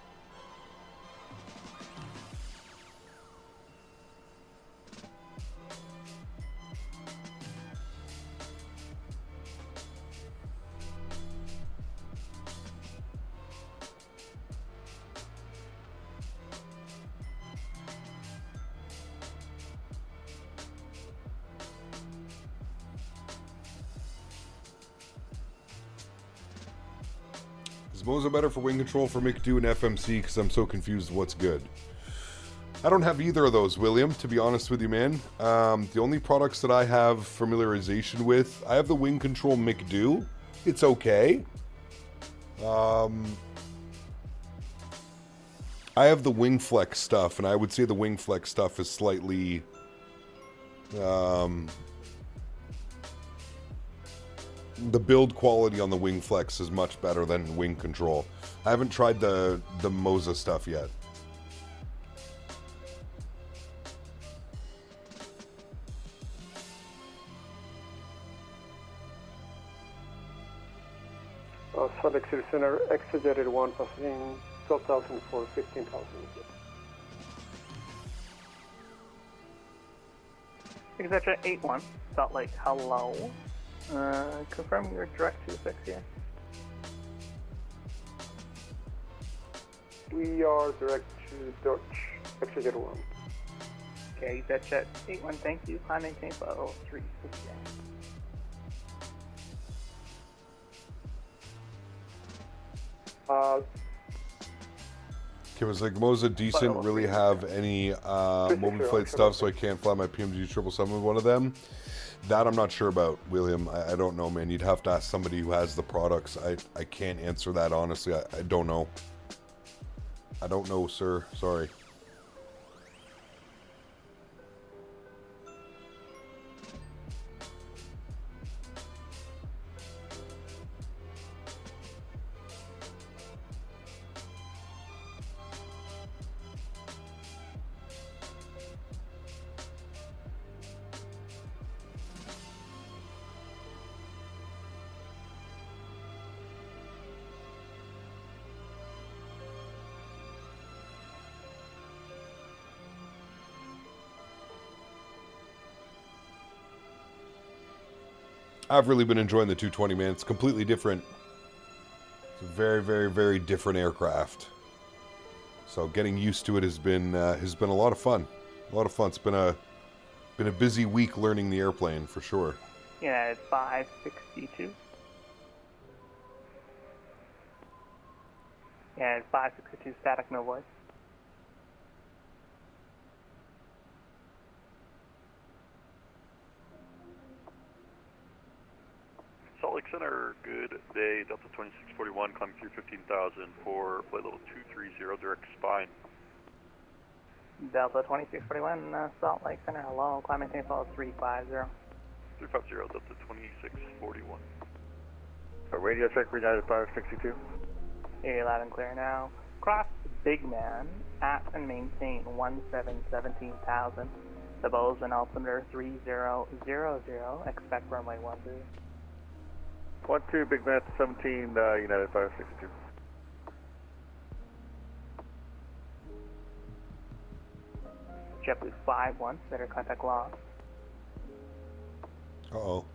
Is Moza better for wing control for McDo and FMC? Because I'm so confused what's good. I don't have either of those, William, to be honest with you, man. The only products that I have familiarization with, I have the wing control McDo. It's okay. I have the wing flex stuff, and I would say the wing flex stuff is slightly... the build quality on the wing flex is much better than wing control. I haven't tried the Moza stuff yet. AlexSiu Center, exegeted 1 passing 12,000 for 15,000. Exeter 8-1, Salt Lake, hello. Confirm your direct 26 here. We are direct to Dutch, exegeted 1. Okay, Exeter 8-1, thank you. Climb maintain for 360. Okay, was like Moza decent? Really have any moment flight stuff, so I can't fly my PMG 777 with one of them? That I'm not sure about, William. I don't know, man. You'd have to ask somebody who has the products. I can't answer that honestly. I don't know. I don't know, sir. Sorry. I've really been enjoying the 220, man. It's completely different. It's a very, very, very different aircraft. So getting used to it has been a lot of fun. A lot of fun. It's been a busy week learning the airplane for sure. Yeah, it's 562. Yeah, it's 562 static, no voice. Salt Lake Center, good day, Delta 2641, climbing through 15,000 for flight level 230, direct spine. Delta 2641, Salt Lake Center, hello, climb maintain for 350. 350, Delta 2641. Radio check, United 562. You're loud and clear now. Cross Big Man, at and maintain 17,000. The Boeing altimeter 3000, expect runway 12. 12, Big Man 17, United 562. JetBlue 51, better contact lost. Uh-oh.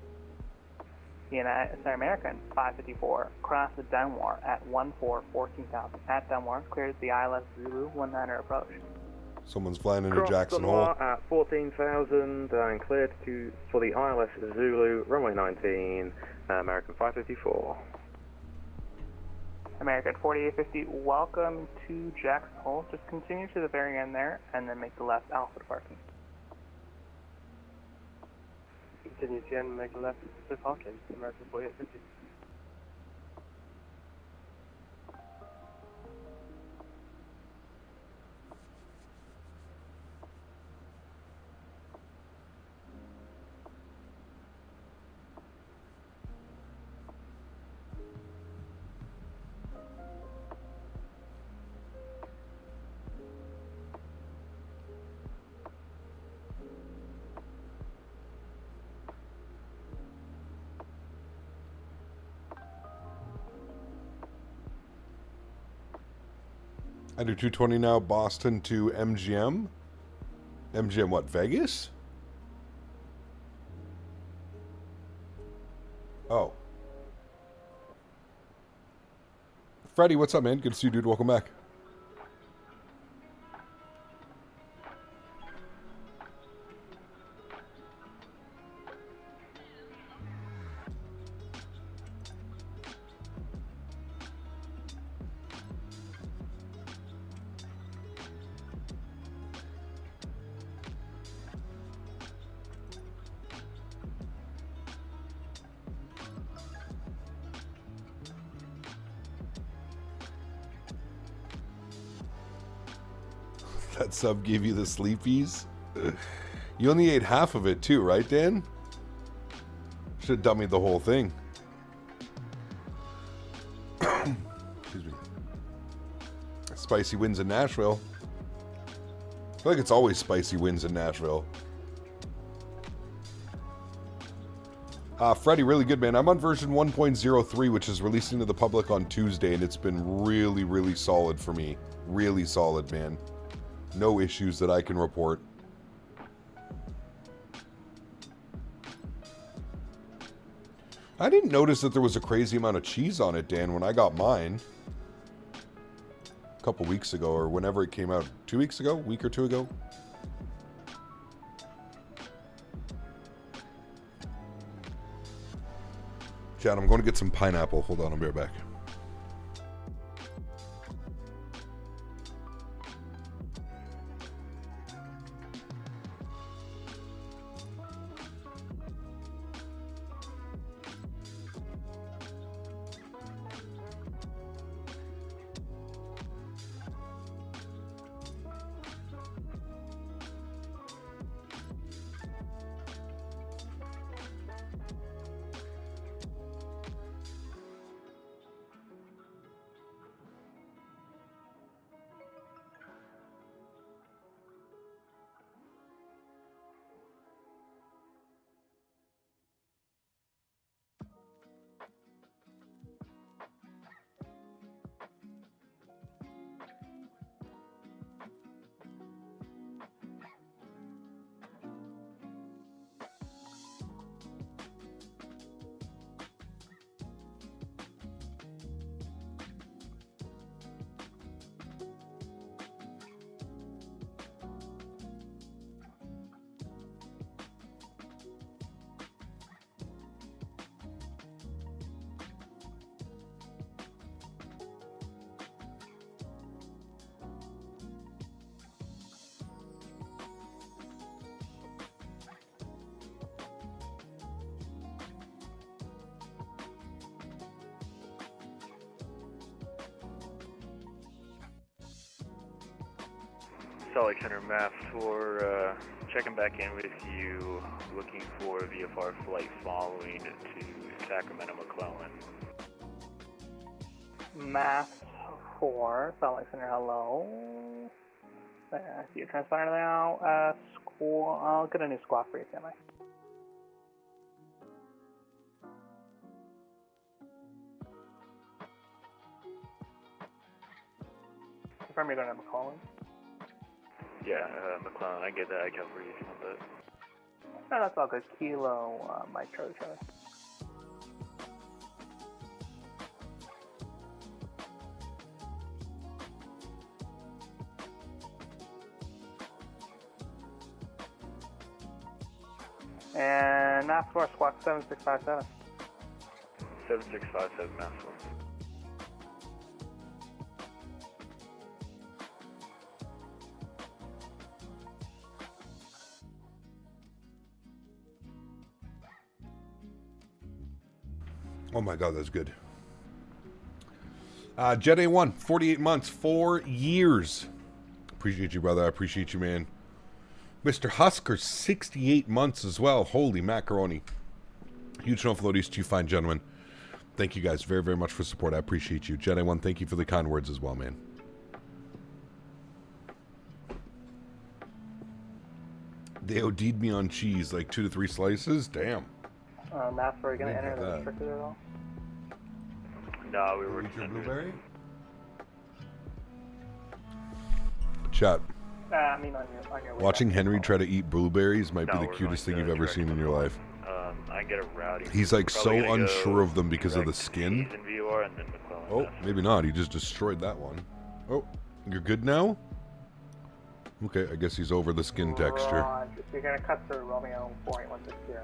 American 554, cross the Denwar at 14,000. At Denwar, clears the AlexSiu 19 approach. Someone's flying into Cross Jackson Hole. at 14,000 and cleared for the AlexSiu, runway 19, American 554. American 4850, welcome to Jackson Hole. Just continue to the very end there, and then make the left Alpha parking. Continue to end, make the left to parking, American 4850. I do 220 now, Boston to MGM. MGM what, Vegas? Oh. Freddie, what's up, man? Good to see you, dude. Welcome back. That sub gave you the sleepies. You only ate half of it too, right, Dan? Should have dummied the whole thing. spicy winds in Nashville. I feel like it's always spicy winds in Nashville. Freddie, really good, man. I'm on version 1.03, which is releasing to the public on Tuesday, and it's been really, really solid for me. Really solid, man. No issues that I can report. I didn't notice that there was a crazy amount of cheese on it, Dan, when I got mine. A couple weeks ago, or whenever it came out. 2 weeks ago? A week or two ago? Chad, I'm going to get some pineapple. Hold on, I'll be right back. Sólríkt Center Maps for checking back in with you, looking for VFR flight following to Sacramento McClellan. Maps for Sólríkt Center, hello. There, I see your transponder now. I'll get a new squawk for you, Stanley. Confirm you're going to McClellan. Yeah, McClellan, I get that. I can for you if you want that. No, that's all good. Kilo, Mike Charlie. And mass for squawk 7657. 7657 mass for. Oh my god, that's good. Jet A1, 48 months, 4 years. Appreciate you, brother. I appreciate you, man. Mr. Husker, 68 months as well. Holy macaroni. Huge no floaties to you fine gentlemen. Thank you guys very, very much for support. I appreciate you. Jet A1, thank you for the kind words as well, man. They OD'd me on cheese, like 2 to 3 slices. Damn. Maps, are you going to enter the restricted at all? No, we were your blueberry? Chat. I mean on your way. Watching Henry try to eat blueberries might be the cutest thing you've ever seen in your life. I get a rowdy. He's like so unsure of them because of the skin. Oh, maybe not. He just destroyed that one. Oh, you're good now? Okay, I guess he's over the skin texture. You're going to cut through Romeo 48160,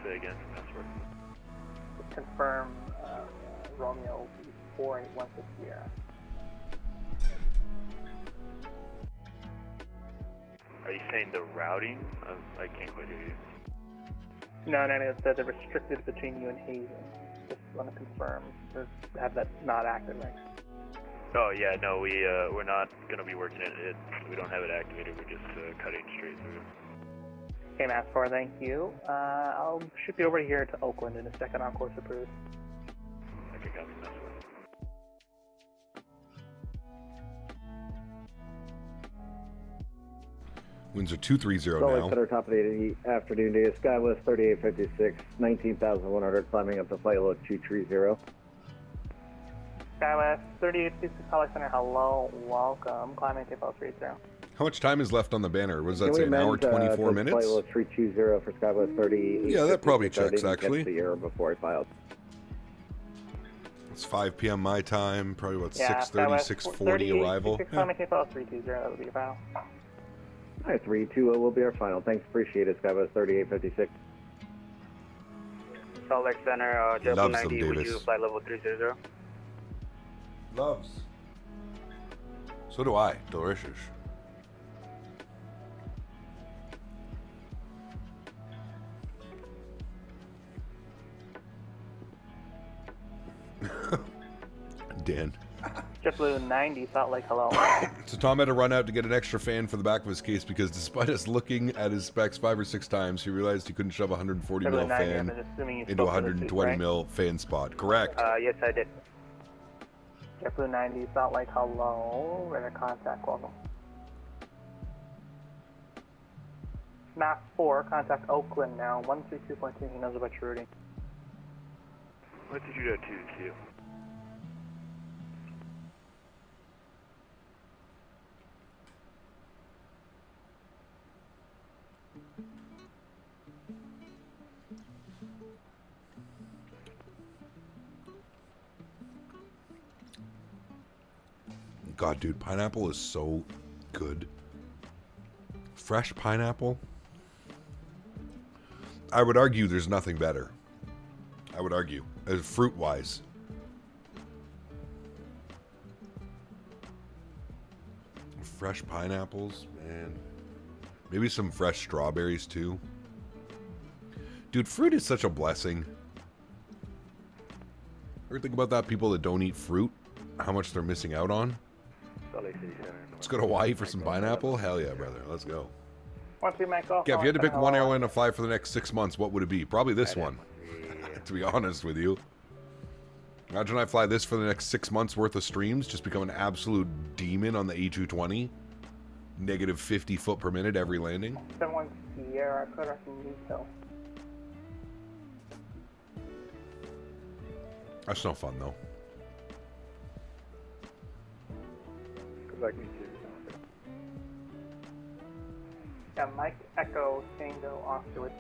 Say again, that's right. Confirm Romeo 48160. Are you saying the routing? I can't quite hear you. No, it's the restricted between you and Hazen. Just want to confirm. Have that not active, right? Oh yeah, no, we're not gonna be working it. We don't have it activated. We're just cutting straight through. Okay, Mass 4, thank you. I'll ship you over here to Oakland in a second on course approved. Okay, copy, Mass 4. Winds are 230 Salt Lake now. Center, top of the afternoon day. Skywest 3856, 19,100, climbing up to flight level 230. Skywest 3856, Salt Lake Center, hello, welcome. Climbing tape 30. How much time is left on the banner? What does that Can say? we An hour, amend, 24 to minutes? Flight level 320 for Skywest 3856. Yeah, that probably I checks, didn't actually. catch the error before I filed. It's 5 p.m. my time, probably about Yeah, 6:30, Skywest 6:40 arrival. Climbing tape 320, that'll be your final. All right, 320 will be our final. Thanks, appreciate it. Skywest 3856. Salt Lake Center, Loves JetBlue them, 90, would Davis. you flight level 300? Loves. So do I. Delicious. Dan. JetBlue 90, Salt Lake, hello. So Tom had to run out to get an extra fan for the back of his case because despite us looking at his specs 5 or 6 times, he realized he couldn't shove a 140 mil fan into a 120 mil fan spot. Correct. Yes, I did. JetBlue 90, Salt Lake, hello. Radar contact, welcome. Map 4, contact Oakland now, 132.2, he knows about your routing. What did you do to Q? God, dude, pineapple is so good. Fresh pineapple. I would argue there's nothing better. I would argue, as fruit-wise. Fresh pineapples, man. Maybe some fresh strawberries, too. Dude, fruit is such a blessing. Ever think about that? People that don't eat fruit, how much they're missing out on? Let's go to Hawaii for some pineapple? Hell yeah, brother. Let's go. Once we make off, Yeah, if you had to pick one airline to fly for the next 6 months, what would it be? Probably this one, to be honest with you. Imagine I fly this for the next 6 months worth of streams, just become an absolute demon on the A220. Negative 50 foot per minute every landing. 71 Sierra, Koch in Newcastle. That's no fun, though. Good luck, you too. Yeah, Mike Echo Tango Oscar.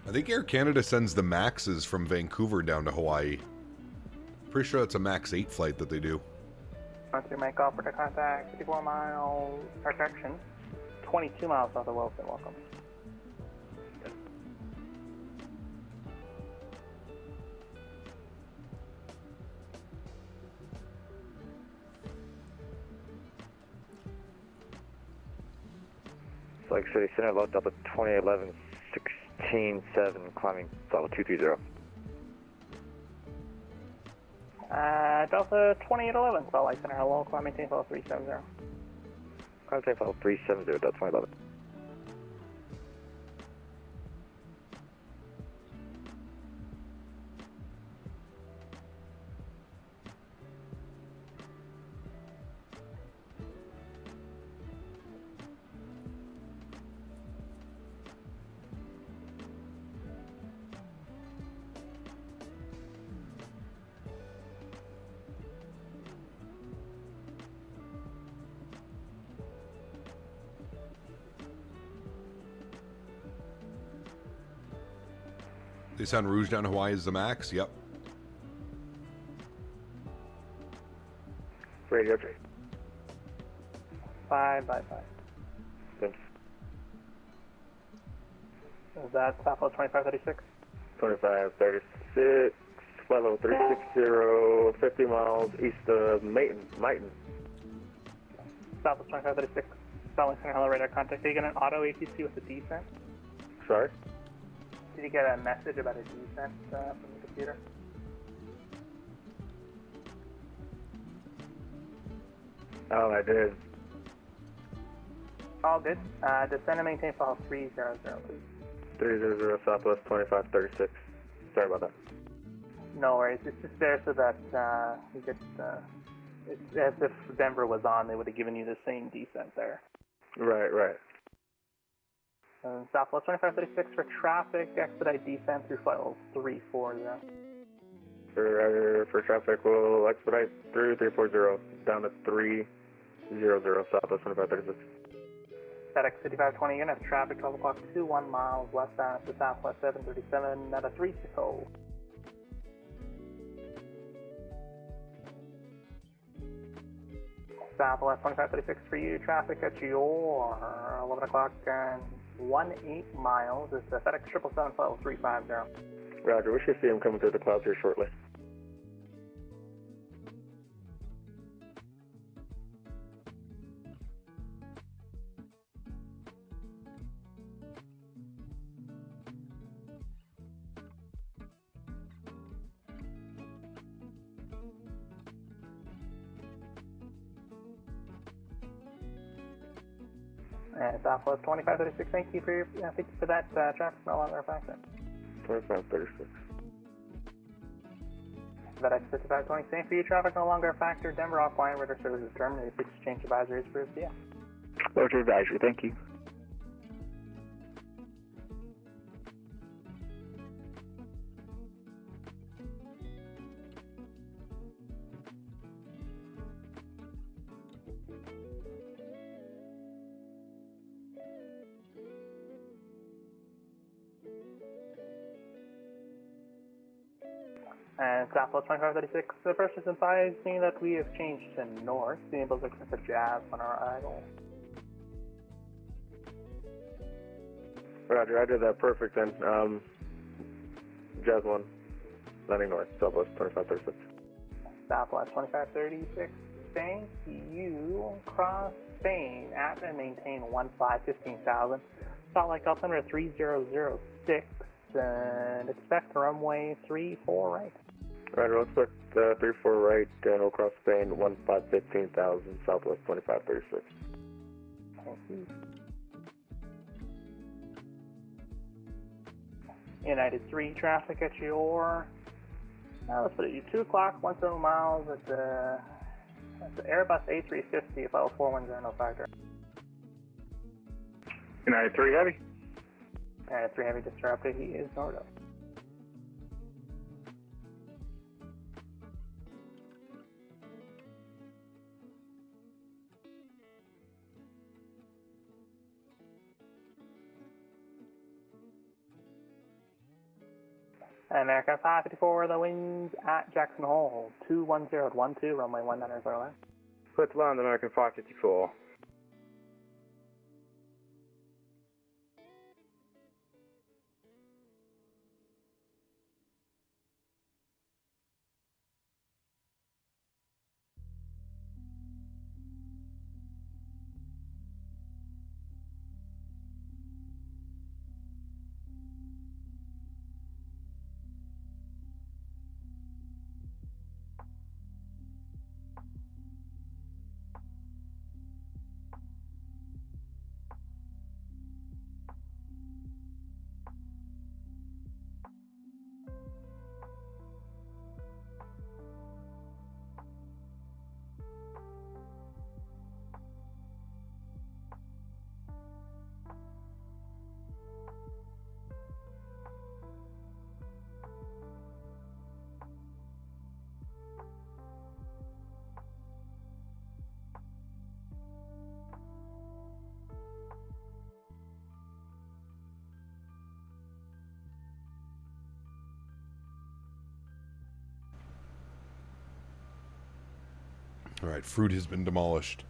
I think Air Canada sends the Maxes from Vancouver down to Hawaii. Pretty sure it's a Max 8 flight that they do. Once we make off with the contact, 54 miles, protection, 22 miles south of Wilson, welcome. Salt Lake City Center, load Delta 2011, 16.7, climbing level 230. Delta 2811, Salt Lake Center, hello, climbing tape level 370. Climbing tape level 370, Delta 2011. They sound Rouge down to Hawaii is the Max? Yep. Radio check. 5 by 5. Thanks. Is that Southwest 2536? 2536, flight level 360, 50 miles east of Maiden. Southwest 2536, Salt Lake Center, hello, radar contact. Did you get an auto ATC with a descent? Sorry? Did you get a message about a descent from the computer? Oh, I did. All good. Descend and maintain file 300, please. 300 Southwest 2536. Sorry about that. No worries. It's just there so that you get. It's as if Denver was on, they would have given you the same descent there. Right. Southwest 2536 for traffic, expedite descent through flight level 340. For traffic, we'll expedite through 340 down to 300 Southwest 2536. FedEx 5520, you're going to have traffic 12 o'clock, 21 miles westbound to Southwest 737 at a 360. Southwest 2536 for you, traffic at your 11 o'clock and 18 miles. It's the FedEx 777 flight level 350. Roger, we should see him coming through the clouds here shortly. And Southwest 2536, thank you for that. Traffic no longer a factor. 2536. FedEx 5520, same for you. Traffic no longer a factor. Denver offline. Radar services terminated. Fixed exchange advisory is approved. Yeah. Roger advisory. Thank you. And Southwest 2536, the first is advising that we have changed to north, being able to accept a jazz on our idle. Roger, I did that perfect then. Jazz 1, landing north, Southwest 2536. Southwest 2536, thank you. Cross Spain at and maintain 15,000. Salt Lake altimeter 3006 and expect runway 34 right. Roger, we'll expect 34 right, and we'll cross Spain 15,000, Southwest 2536. Thank you. United 3 traffic at your, let's put it at 2 o'clock, 17 miles at the Airbus A350, if level 410, no factor. United 3 heavy. United 3 heavy disrupted, he is north of. American 554, the winds at Jackson Hole, 210 at 12, runway 19 left. Clear to land, American 554. All right, fruit has been demolished.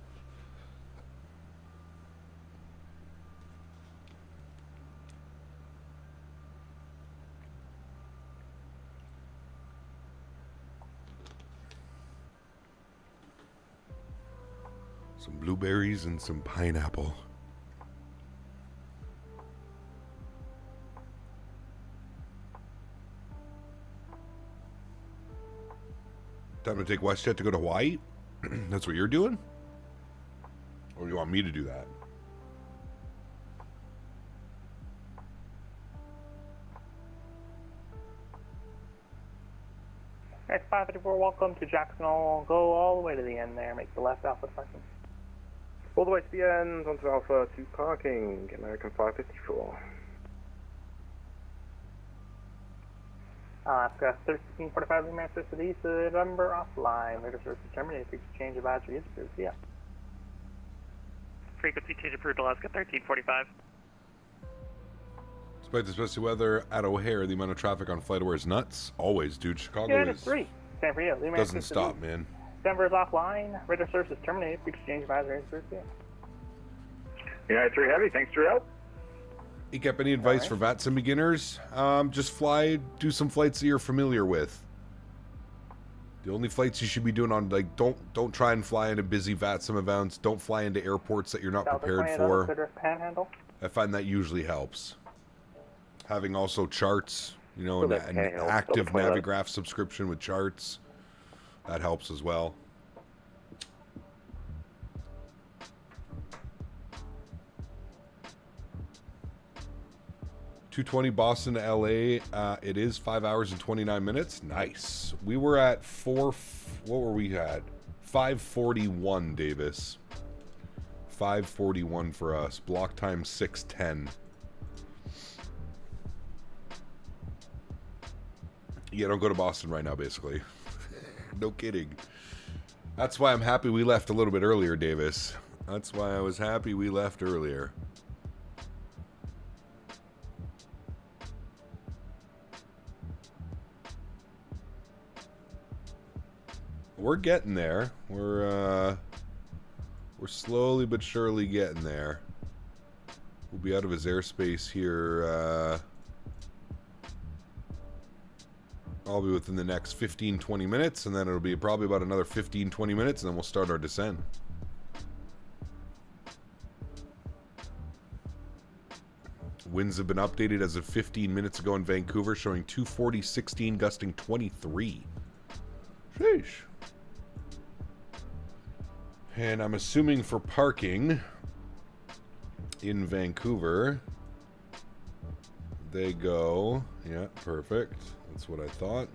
Some blueberries and some pineapple. Time to take WestJet to go to Hawaii? That's what you're doing? Or do you want me to do that? Alright, 554, welcome to Jackson. I'll go all the way to the end there, make the left Alpha parking. All the way to the end, onto Alpha to parking, American 554. Alaska 1345, the American to the east, November offline. Radar service terminated. Exchange of advisory is approved. Yeah. Frequency change approved, Alaska 1345. Despite the spicy weather at O'Hare, the amount of traffic on FlightAware is nuts. Always, dude. Chicago Unit is 3. Same for you. The doesn't stop, man. Denver is offline. Radar service is terminated. Exchange of advisory is approved. Yeah. United 3 Heavy, thanks for your help. You got any advice for VATSIM beginners? Just do some flights that you're familiar with. The only flights you should be doing on, like, don't try and fly into busy VATSIM events. Don't fly into airports that you're not prepared for. Panhandle. I find that usually helps. Having also charts, you know, an active Navigraph subscription with charts, that helps as well. $220 Boston to LA. It is 5 hours and 29 minutes. Nice. We were at what were we at? 5:41, Davis. 5:41 for us. Block time 6:10. Yeah, don't go to Boston right now, basically. No kidding. That's why I'm happy we left a little bit earlier, Davis. That's why I was happy we left earlier. We're getting there. We're slowly but surely getting there. We'll be out of his airspace here. I'll be within the next 15-20 minutes, and then it'll be probably about another 15-20 minutes, and then we'll start our descent. Winds have been updated as of 15 minutes ago in Vancouver, showing 240-16, gusting 23. Sheesh. And I'm assuming for parking in Vancouver, they go, yeah, perfect. That's what I thought.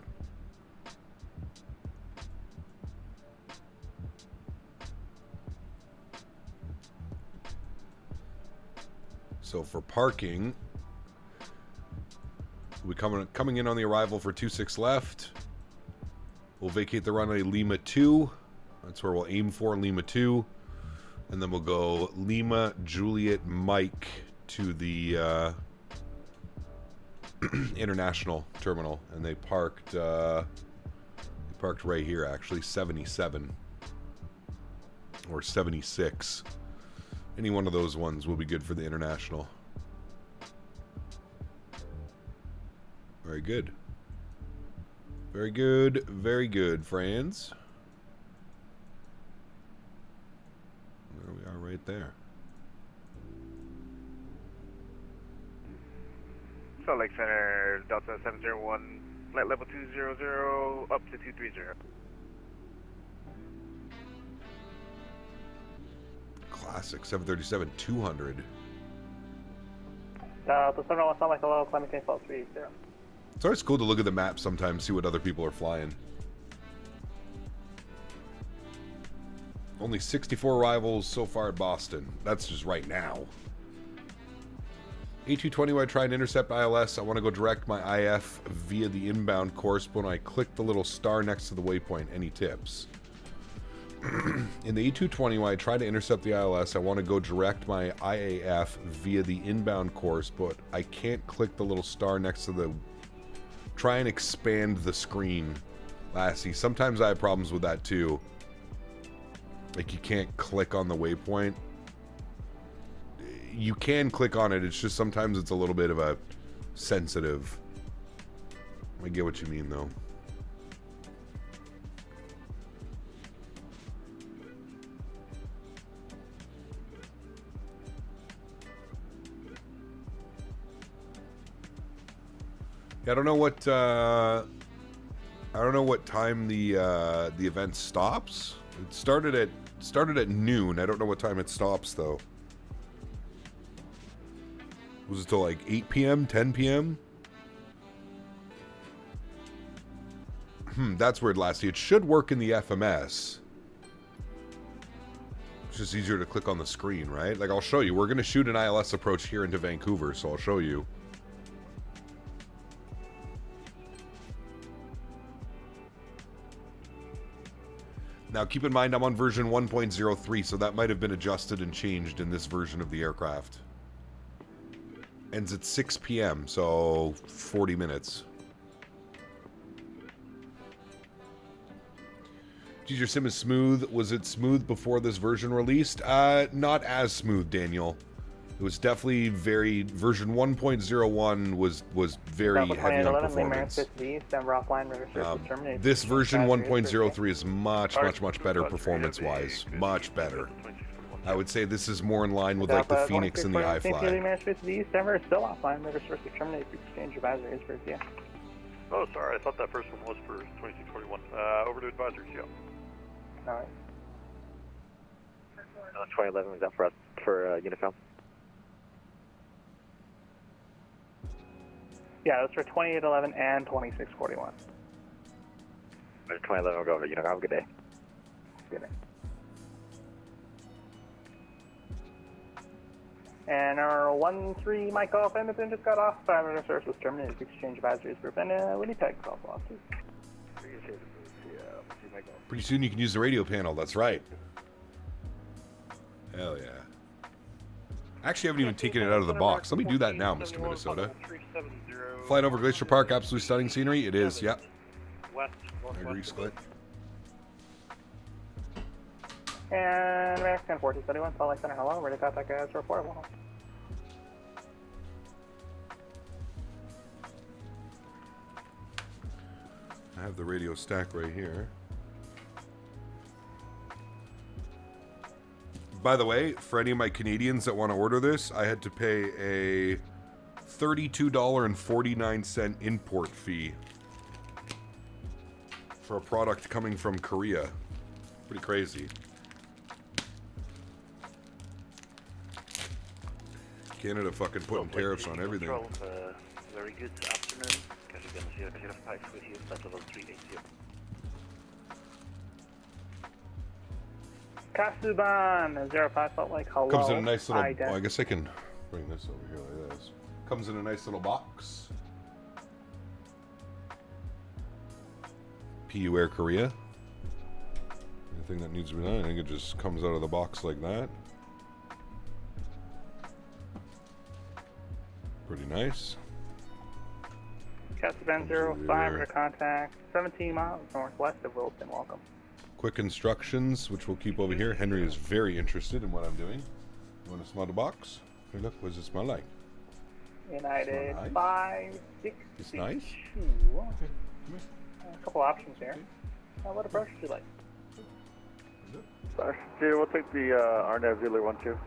So for parking, we'll be coming in on the arrival for 26 left. We'll vacate the runway Lima 2. That's where we'll aim for, Lima 2. And then we'll go Lima, Juliet, Mike to the international terminal. And they parked right here, actually, 77. Or 76. Any one of those ones will be good for the international. Very good. Very good, friends. There we are, right there. Salt Lake Center, Delta 701, flight level 200, up to 230. Classic 737-200. The 701 Salt Lake, hello, climbing 380. It's always cool to look at the map sometimes, see what other people are flying. Only 64 arrivals so far at Boston. That's just right now. A220, when I try and intercept ILS, I want to go direct my IF via the inbound course, but when I click the little star next to the waypoint, any tips? In the A220, when I try to intercept the ILS, I want to go direct my IAF via the inbound course, but I can't click the little star next to the... Try and expand the screen, Lassie. Sometimes I have problems with that too. Like, you can't click on the waypoint. You can click on it, it's just sometimes it's a little bit of a sensitive. I get what you mean, though. Yeah, I don't know what time the event stops. It started at noon. I don't know what time it stops though. Was it till like 8 p.m., 10 p.m.? That's weird, Lassie. It should work in the FMS. It's just easier to click on the screen, right? Like, I'll show you. We're going to shoot an ILS approach here into Vancouver, so I'll show you. Now, keep in mind, I'm on version 1.03, so that might have been adjusted and changed in this version of the aircraft. Ends at 6 p.m., so 40 minutes. Geez, your sim is smooth. Was it smooth before this version released? Not as smooth, Daniel. It was definitely very... Version 1.01 was very heavy on performance. This version 1.03 is much better performance-wise. Much better. I would say this is more in line with like the Phoenix and the iFly. Denver is still offline. Reverse terminate for exchange advisory is for yeah. Oh, sorry. I thought that first one was for 2641. Over to advisory, yeah. All right. 2011 is up for us for Unifil. Yeah, that's for 2811 and 2641. 2011 will go over to Unifil. Have a good day. Good day. And our 1-3 Michael Edmonton just got off. Reverse service was terminated. Exchange advisories group and Winnipeg call off too. Pretty soon you can use the radio panel, that's right. Hell yeah. Actually, I haven't even taken it out of the box. Let me do that now, Mr. Minnesota. Flight over Glacier Park, absolutely stunning scenery. It is, yep. I agree, Split. And American 1471, Salt Lake Center, hello. Ready to contact guys for reportable. I have the radio stack right here. By the way, for any of my Canadians that want to order this, I had to pay a $32.49 import fee for a product coming from Korea. Pretty crazy. Canada fucking putting tariffs on everything. Very good afternoon. Castevens 005 with you, flight level 380. Castevens 05 Salt Lake, hello. Comes in a nice little... Well, I guess I can bring this over here like this. Comes in a nice little box. PU Air Korea. Anything that needs to be done, I think it just comes out of the box like that. Pretty nice. Castevens 05 under contact, 17 miles northwest of Wilton. Welcome. Quick instructions, which we'll keep over here. Henry is very interested in what I'm doing. You want to smell the box? Hey, look, what does it smell like? United nice. 562. It's nice. A couple options here. What approach would you like? Dude, we'll take the RNAV Zulu 12.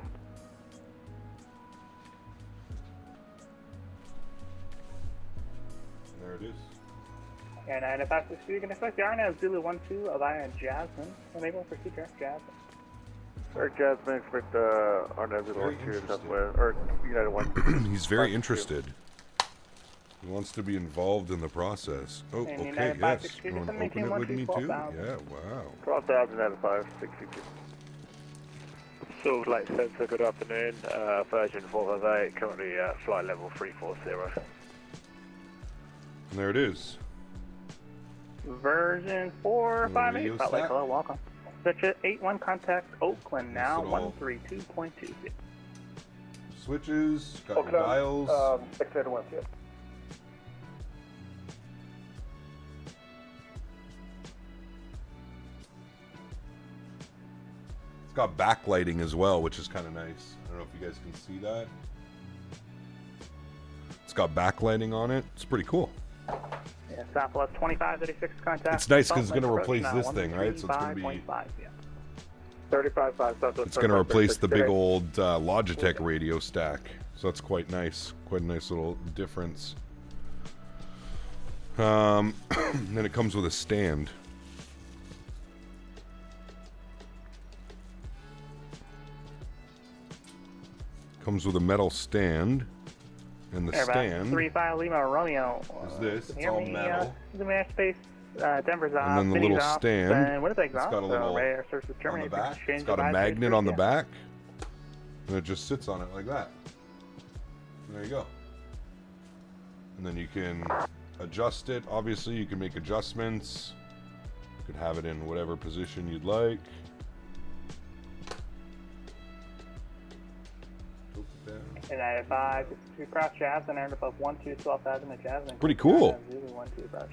There it is. And if that's the you can expect the RNAV Zulu 12 via Jasmine. Enable for CTRF Jasmine. Or Jasmine, expect RNAV Zulu 12 Southwest, or United 1. He's very interested. He wants to be involved in the process. Oh, And okay, United yes. 562, You want to just open it with me too? 12,000. Yeah, wow. 12,000 out of 562. Salt Lake Centre, good afternoon. Version 458, currently flight level 340. And there it is. Version 458. Radio Salt Lake, stack. hello, welcome. Switch at 81 contact Oakland now, Nice 132.2. Switches, got your dials. 681, yeah. It's got backlighting as well, which is kind of nice. I don't know if you guys can see that. It's got backlighting on it. It's pretty cool. Yeah, Southwest 2536 contact. It's nice because it's Salt going to Lake replace approach this now, thing, right? So it's going to be... 135.5, yeah. 35.5 Southwest. It's going to replace the big old Logitech radio stack. So that's quite nice. Quite a nice little difference. Then it comes with a stand. Comes with a metal stand. And the Airbus stand 35 Lima Romeo. is this. Can It's you all hear me, metal. the mass space Denver's off. And then the Smitty's little off, stand. And Winnipeg's It's off. got a little So radar services on the terminated. back. Exchange It's got a advisory magnet on the approved, back. And it just sits on it like that. There you go. And then you can adjust it. Obviously, you can make adjustments. You can have it in whatever position you'd like. And I advise if you cross Jasmine and above 12,000 at Jasmine. Pretty cool. 12 approach.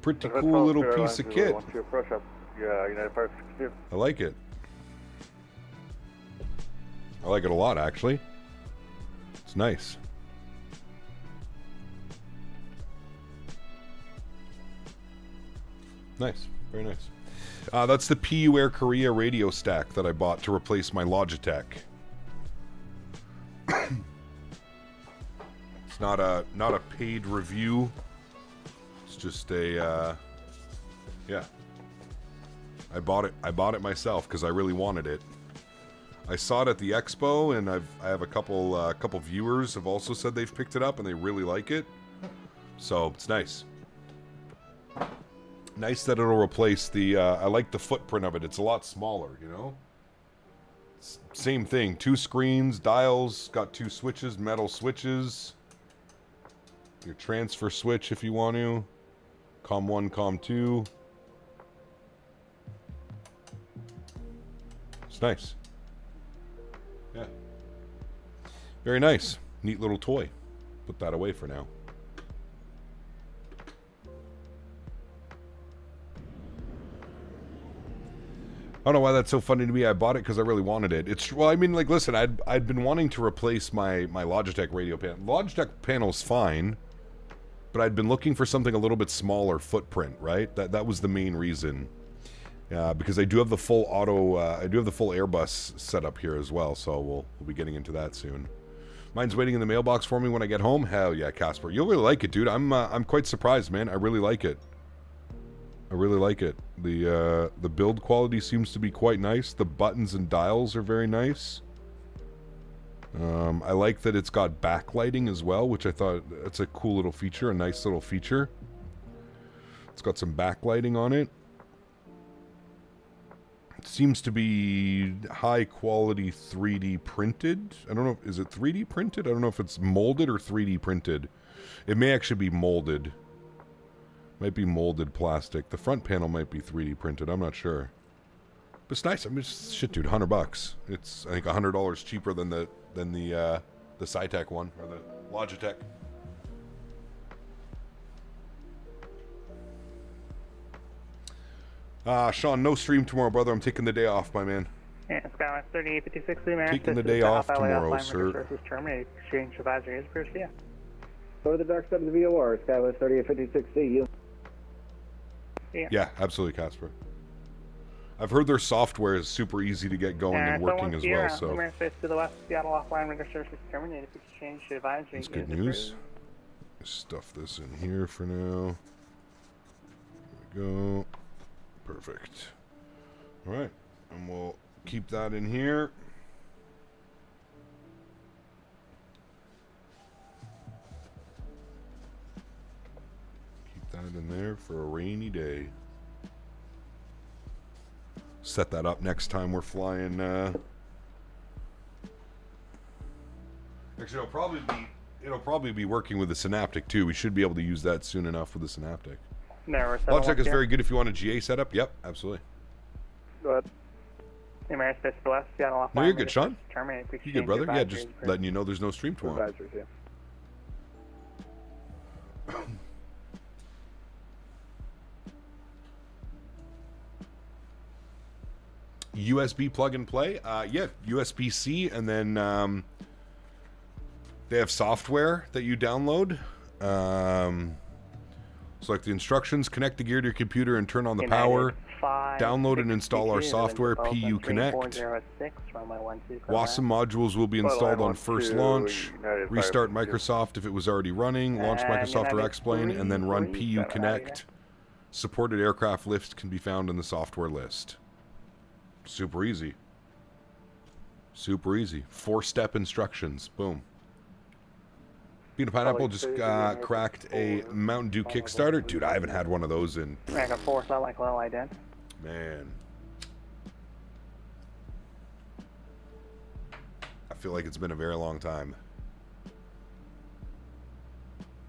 Pretty cool little piece of kit. Approach up. Yeah, United 562. I like it. I like it a lot, actually. It's nice. Nice. Very nice. That's the PU Air Korea radio stack that I bought to replace my Logitech. It's not a paid review. It's just a yeah. I bought it myself because I really wanted it. I saw it at the expo, and I have a couple viewers have also said they've picked it up and they really like it. So it's nice. Nice that it'll replace the. I like the footprint of it. It's a lot smaller, you know. Same thing. 2 screens, dials, got 2 switches, metal switches. Your transfer switch if you want to. COM 1, COM 2. It's nice. Yeah. Very nice. Neat little toy. Put that away for now. I don't know why that's so funny to me. I bought it because I really wanted it. It's well, I mean, like, listen, I'd been wanting to replace my Logitech radio panel. Logitech panel's fine, but I'd been looking for something a little bit smaller footprint, right? That was the main reason. Because I do have the full I do have the full Airbus setup here as well, so we'll be getting into that soon. Mine's waiting in the mailbox for me when I get home. Hell yeah, Casper, you'll really like it, dude. I'm quite surprised, man. I really like it. I really like it. The build quality seems to be quite nice. The buttons and dials are very nice. I like that it's got backlighting as well, which I thought that's a cool little feature, a nice little feature. It's got some backlighting on it. It seems to be high quality 3D printed. I don't know, is it 3D printed? I don't know if it's molded or 3D printed. It may actually be molded. Might be molded plastic. The front panel might be 3D printed. I'm not sure. But it's nice. I mean, shit, dude, $100. It's I think $100 cheaper than the Cytec one or the Logitech. Sean, no stream tomorrow, brother. I'm taking the day off, my man. Yeah, Skywest 3856 America. Taking the day off tomorrow, sir. Terminated. Exchange advisory is approved, yeah. Go to the dark side of the VOR, Skywest 3856C. You. Yeah, absolutely, Casper. I've heard their software is super easy to get going and working as well. So MSFS to the west, Seattle offline radar services terminated. Exchange advisory. That's good news. Stuff this in here for now. There we go. Perfect. All right, and we'll keep that in here. Keep that in there for a rainy day. Set that up next time we're flying. Actually, it'll probably be working with the Synaptic too. We should be able to use that soon enough with the Synaptic. Logitech is very good if you want a GA setup. Yep, absolutely. Go ahead. MSFS to the west, Seattle offline. No, you're good, Sean. Terminated. You good, brother? Yeah, just letting you know there's no stream tomorrow. USB plug and play? Yeah, USB-C, and then they have software that you download. Select the instructions, connect the gear to your computer and turn on the power. Download and install our software, PU Connect. WASM modules will be installed on first launch. Restart Microsoft if it was already running. Launch Microsoft or X-Plane, and then run PU Connect. Supported aircraft lifts can be found in the software list. Super easy. Super easy. 4-step instructions. Boom. Peanut Pineapple just cracked a Mountain Dew Kickstarter. Dude, I haven't had one of those in... American 4, so like well I did. Man. I feel like it's been a very long time.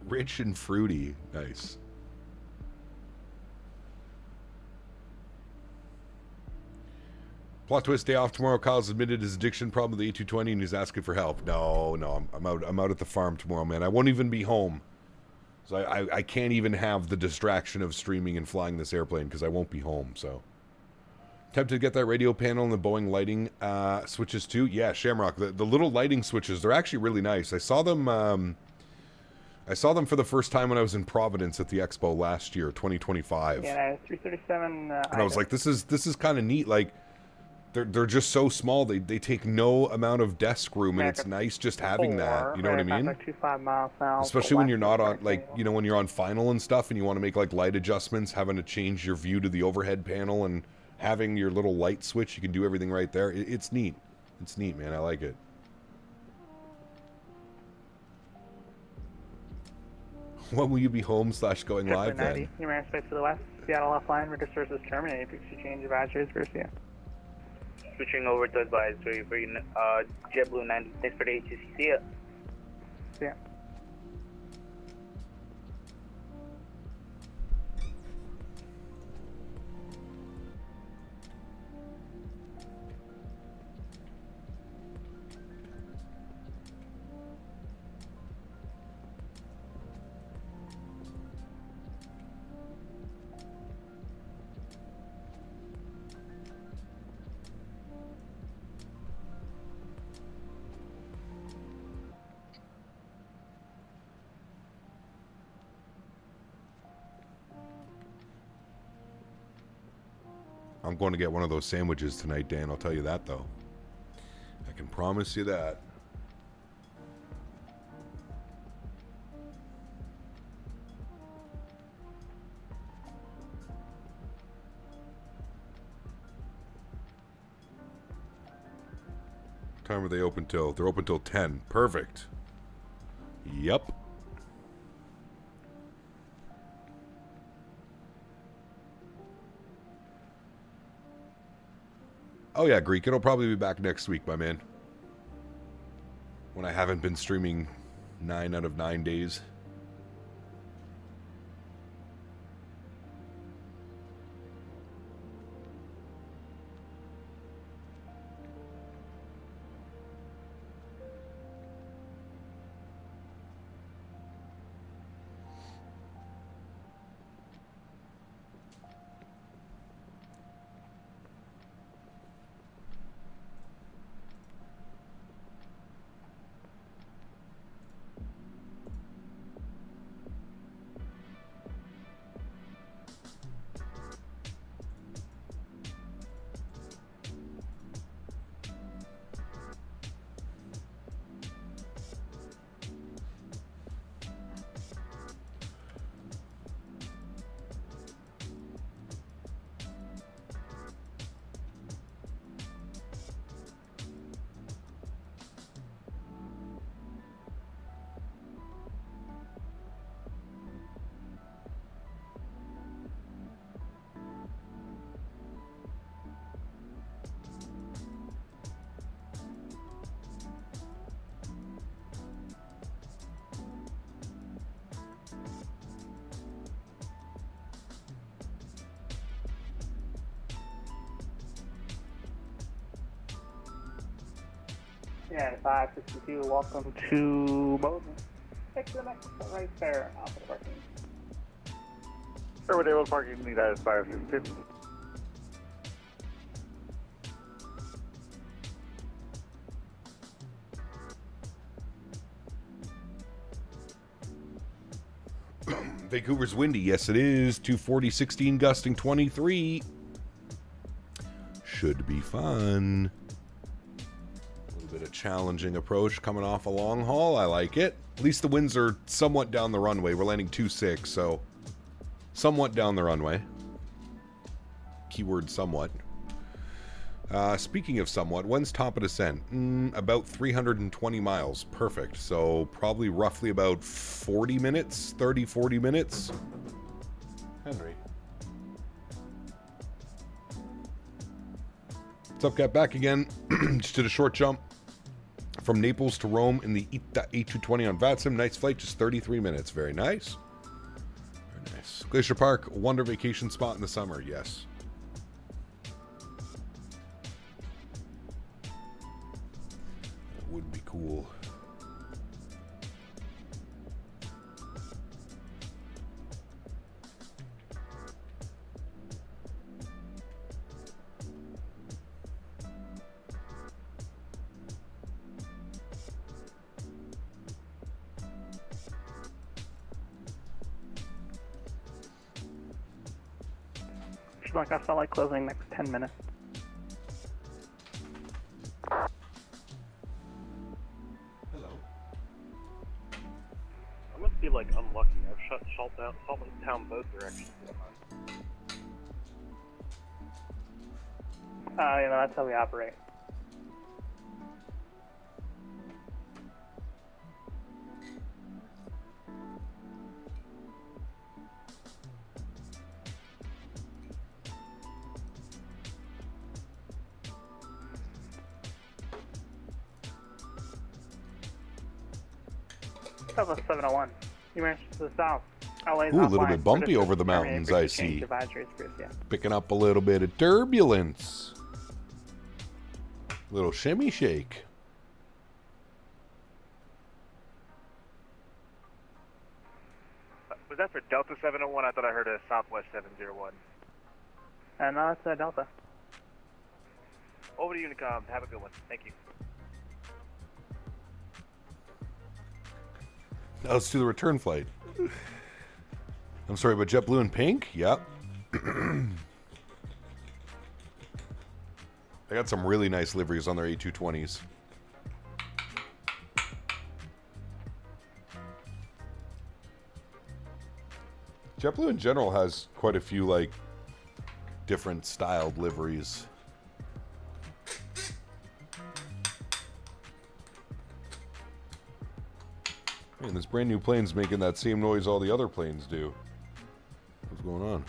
Rich and fruity. Nice. Plot twist, day off tomorrow. Kyle's admitted his addiction problem with the A220 and he's asking for help. No, I'm out at the farm tomorrow, man. I won't even be home. So I can't even have the distraction of streaming and flying this airplane because I won't be home, so. Tempted to get that radio panel and the Boeing lighting switches too. Yeah, Shamrock, the little lighting switches, they're actually really nice. I saw them for the first time when I was in Providence at the expo last year, 2025. Yeah, 337. And I was like, this is kind of neat. Like, they're just so small. They take no amount of desk room, and it's nice just having that. You know what I mean? 25 miles south. Especially when you're not on, like, you know, when you're on final and stuff, and you want to make like light adjustments, having to change your view to the overhead panel, and having your little light switch, you can do everything right there. It's neat. It's neat, man. I like it. When will you be home / going live then? Human airspace to the west. Seattle offline. Registers as terminated. Please change of address, Garcia. Switching over to advisory for JetBlue 90. Thanks for the ATC. See ya. See ya. I'm going to get one of those sandwiches tonight, Dan. I'll tell you that, though. I can promise you that. What time are they open till? They're open till 10. Perfect. Yep. Oh yeah, Greek. It'll probably be back next week, my man. When I haven't been streaming 9 out of 9 days. Yeah, 562, welcome to Bowden. Take the next one right there, out of the parking. Riverdale parking, need that is 552. Vancouver's windy. Yes, it is. 240, 16, gusting 23. Should be fun. A little bit of challenging approach coming off a long haul. I like it. At least the winds are somewhat down the runway. We're landing 2-6, so somewhat down the runway. Keyword somewhat. Speaking of somewhat, when's top of descent? About 320 miles. Perfect. So probably roughly about 40 minutes, 30, 40 minutes. Henry. What's up, Cat? Back again. Just did a short jump from Naples to Rome in the A220 on VATSIM. Nice flight, just 33 minutes. Very nice. Very nice. Glacier Park, wonder vacation spot in the summer. Yes. Would be cool. She's like, I felt like closing next 10 minutes. I must be like unlucky. I've shut down both directions. That's how we operate. That was 701. You ran to the south. Ooh, a little bit bumpy over the mountains, I see. Picking up a little bit of turbulence. Little shimmy shake. Was that for Delta 701? I thought I heard a Southwest 701. No, it's Delta. Over to Unicom. Have a good one. Thank you. Now let's do the return flight. I'm sorry, but JetBlue and pink? Yep. They got some really nice liveries on their A220s. JetBlue in general has quite a few, like, different styled liveries. Man, this brand new plane's making that same noise all the other planes do. What's going on?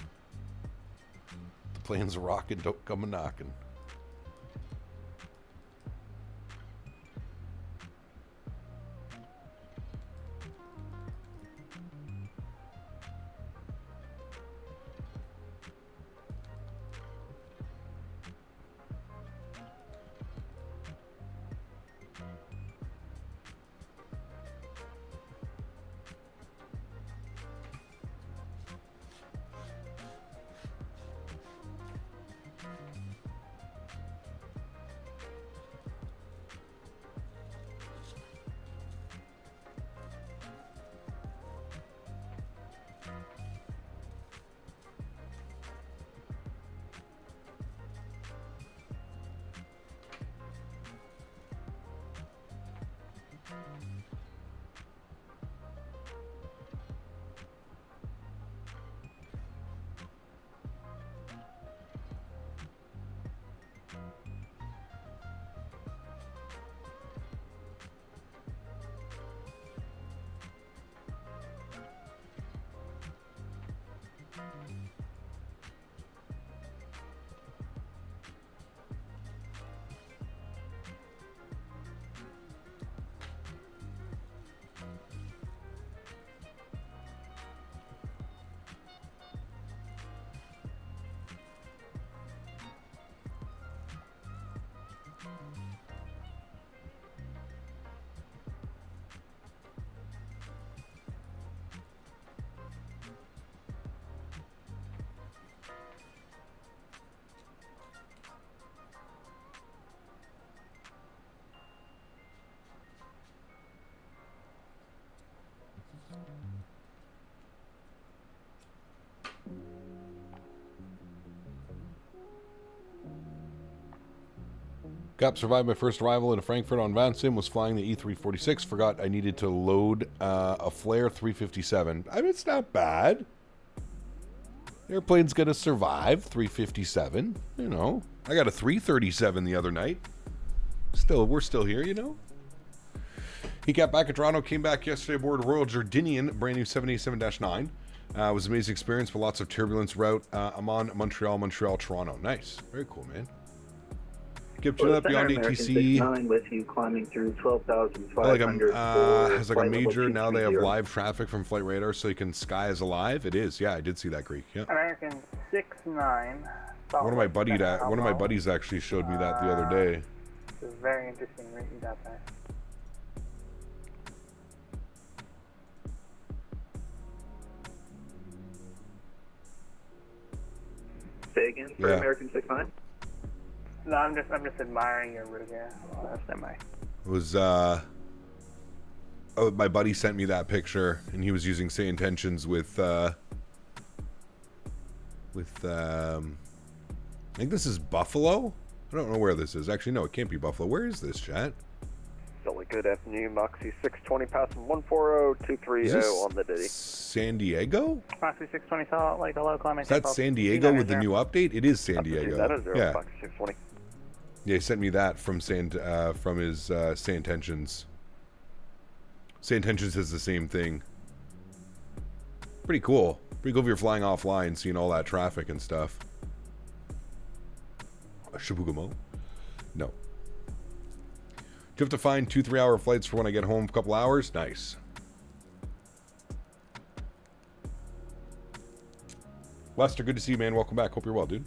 The plane's rocking, don't come a knocking. Gap survived my first arrival in Frankfurt on VATSIM, was flying the E346, forgot I needed to load a Flare 357. I mean, it's not bad. The airplane's going to survive 357, you know. I got a 337 the other night. We're still here, you know. He got back at Toronto, came back yesterday aboard Royal Jordanian, brand new 787-9. It was an amazing experience, but lots of turbulence route. I'm on Montreal, Toronto. Nice. Very cool, man. Keep tuning up beyond ATC. With you climbing through 12,500. Has like a major, now they have live traffic from Flight Radar, so you can sky as alive. It is, yeah, I did see that, Greek. Yeah. American 69. One of my buddies actually showed me that the other day. It's very interesting reading that there. Say again for American 69. No, I'm just admiring your route here. Oh, that's not my. It was my buddy sent me that picture, and he was using say intentions with I think this is Buffalo. I don't know where this is. Actually, no, it can't be Buffalo. Where is this, chat? Jolly good afternoon, Moxie 620, passing 140-230 on the Diddy. San Diego? Moxie 620, Salt Lake, hello, climbing. Is that San Diego with the new update? It is San Diego. Yeah. Moxie 620. Yeah, he sent me that from his Say Intentions. Say Intentions has the same thing. Pretty cool. Pretty cool if you're flying offline, seeing all that traffic and stuff. Shibugamo? No. Do you have to find 2-3 hour flights for when I get home? A couple hours? Nice. Lester, good to see you, man. Welcome back. Hope you're well, dude.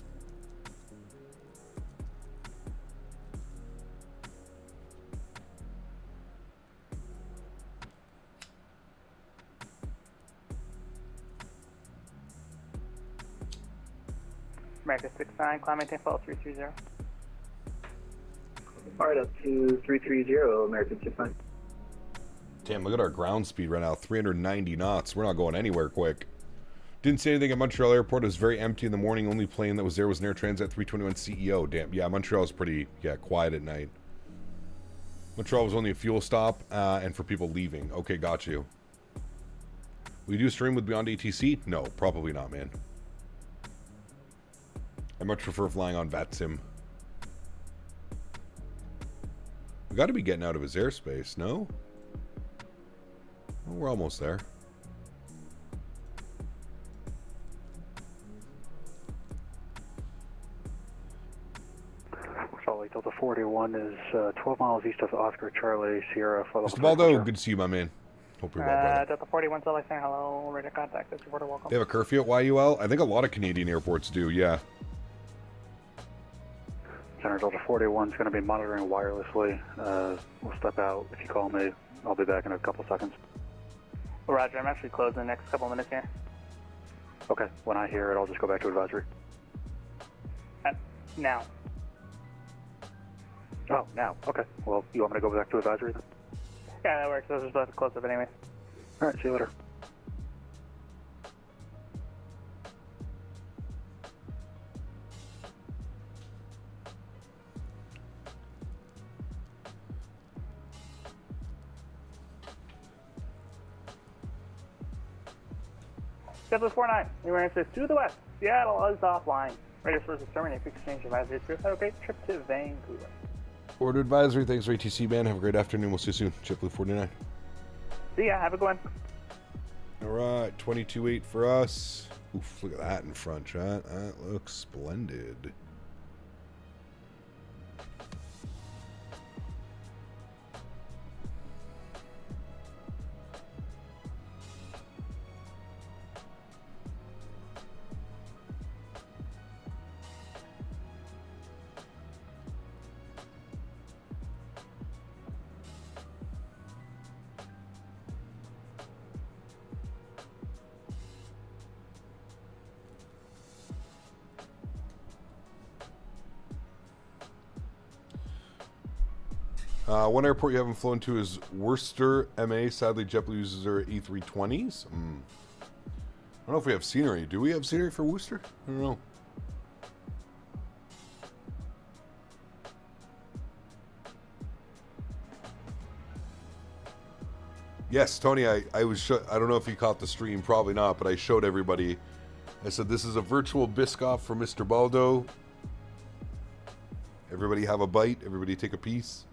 America 69, climbing 10-330. Alright, up to 330, American 69. Damn, look at our ground speed right now, 390 knots. We're not going anywhere quick. Didn't say anything at Montreal Airport. It was very empty in the morning. Only plane that was there was an Air Transat 321 CEO. Damn, yeah, Montreal is pretty, quiet at night. Montreal was only a fuel stop and for people leaving. Okay, got you. Will you do a stream with Beyond ATC? No, probably not, man. I much prefer flying on VATSIM. We got to be getting out of his airspace, no? Well, we're almost there. Salt Lake Delta 41 is 12 miles east of Oscar Charlie Sierra. Mr. Baldo, good to see you, my man. Hope you're well, brother. Delta 41, Salt Lake, hello, ready to contact this reporter, welcome. They have a curfew at YUL? I think a lot of Canadian airports do, yeah. Center Delta 41 is going to be monitoring wirelessly. We'll step out. If you call me, I'll be back in a couple seconds. Roger, I'm actually closing the next couple minutes here. Okay, when I hear it, I'll just go back to advisory. Now. Oh, now. Okay. Well, you want me to go back to advisory then? Yeah, that works. I was just about to close up anyway. All right, see you later. Seven 49, we says to the west. Seattle is offline. Radio source is terminated. Quick exchange advisory. Have a great trip to Vancouver. Order advisory. Thanks for ATC, man. Have a great afternoon. We'll see you soon. JetBlue 49. See ya. Have a good one. All right, 22.8 for us. Oof, look at that in front, chat. That looks splendid. One airport you haven't flown to is Worcester, MA. Sadly, JetBlue uses their A320s. I don't know if we have scenery. Do we have scenery for Worcester? I don't know. Yes, Tony, I don't know if you caught the stream. Probably not, but I showed everybody. I said, this is a virtual Biscoff for Mr. Baldo. Everybody have a bite? Everybody take a piece?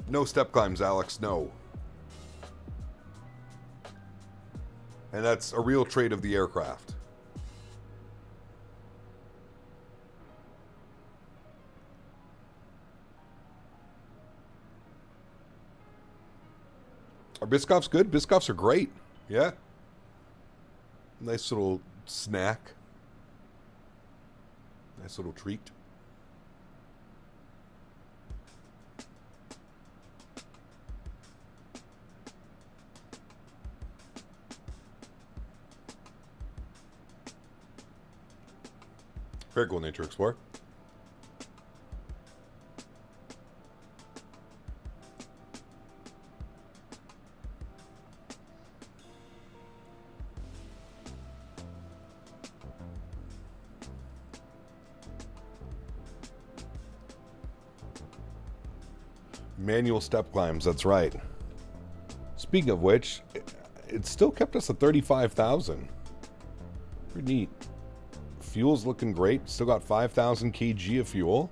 No step climbs, Alex, no. And that's a real trait of the aircraft. Are Biscoffs good? Biscoffs are great. Yeah. Nice little snack. Nice little treat. Very cool, Nature Explorer. Manual step climbs, that's right. Speaking of which, it still kept us at 35,000. Pretty neat. Fuel's looking great. Still got 5,000 kg of fuel.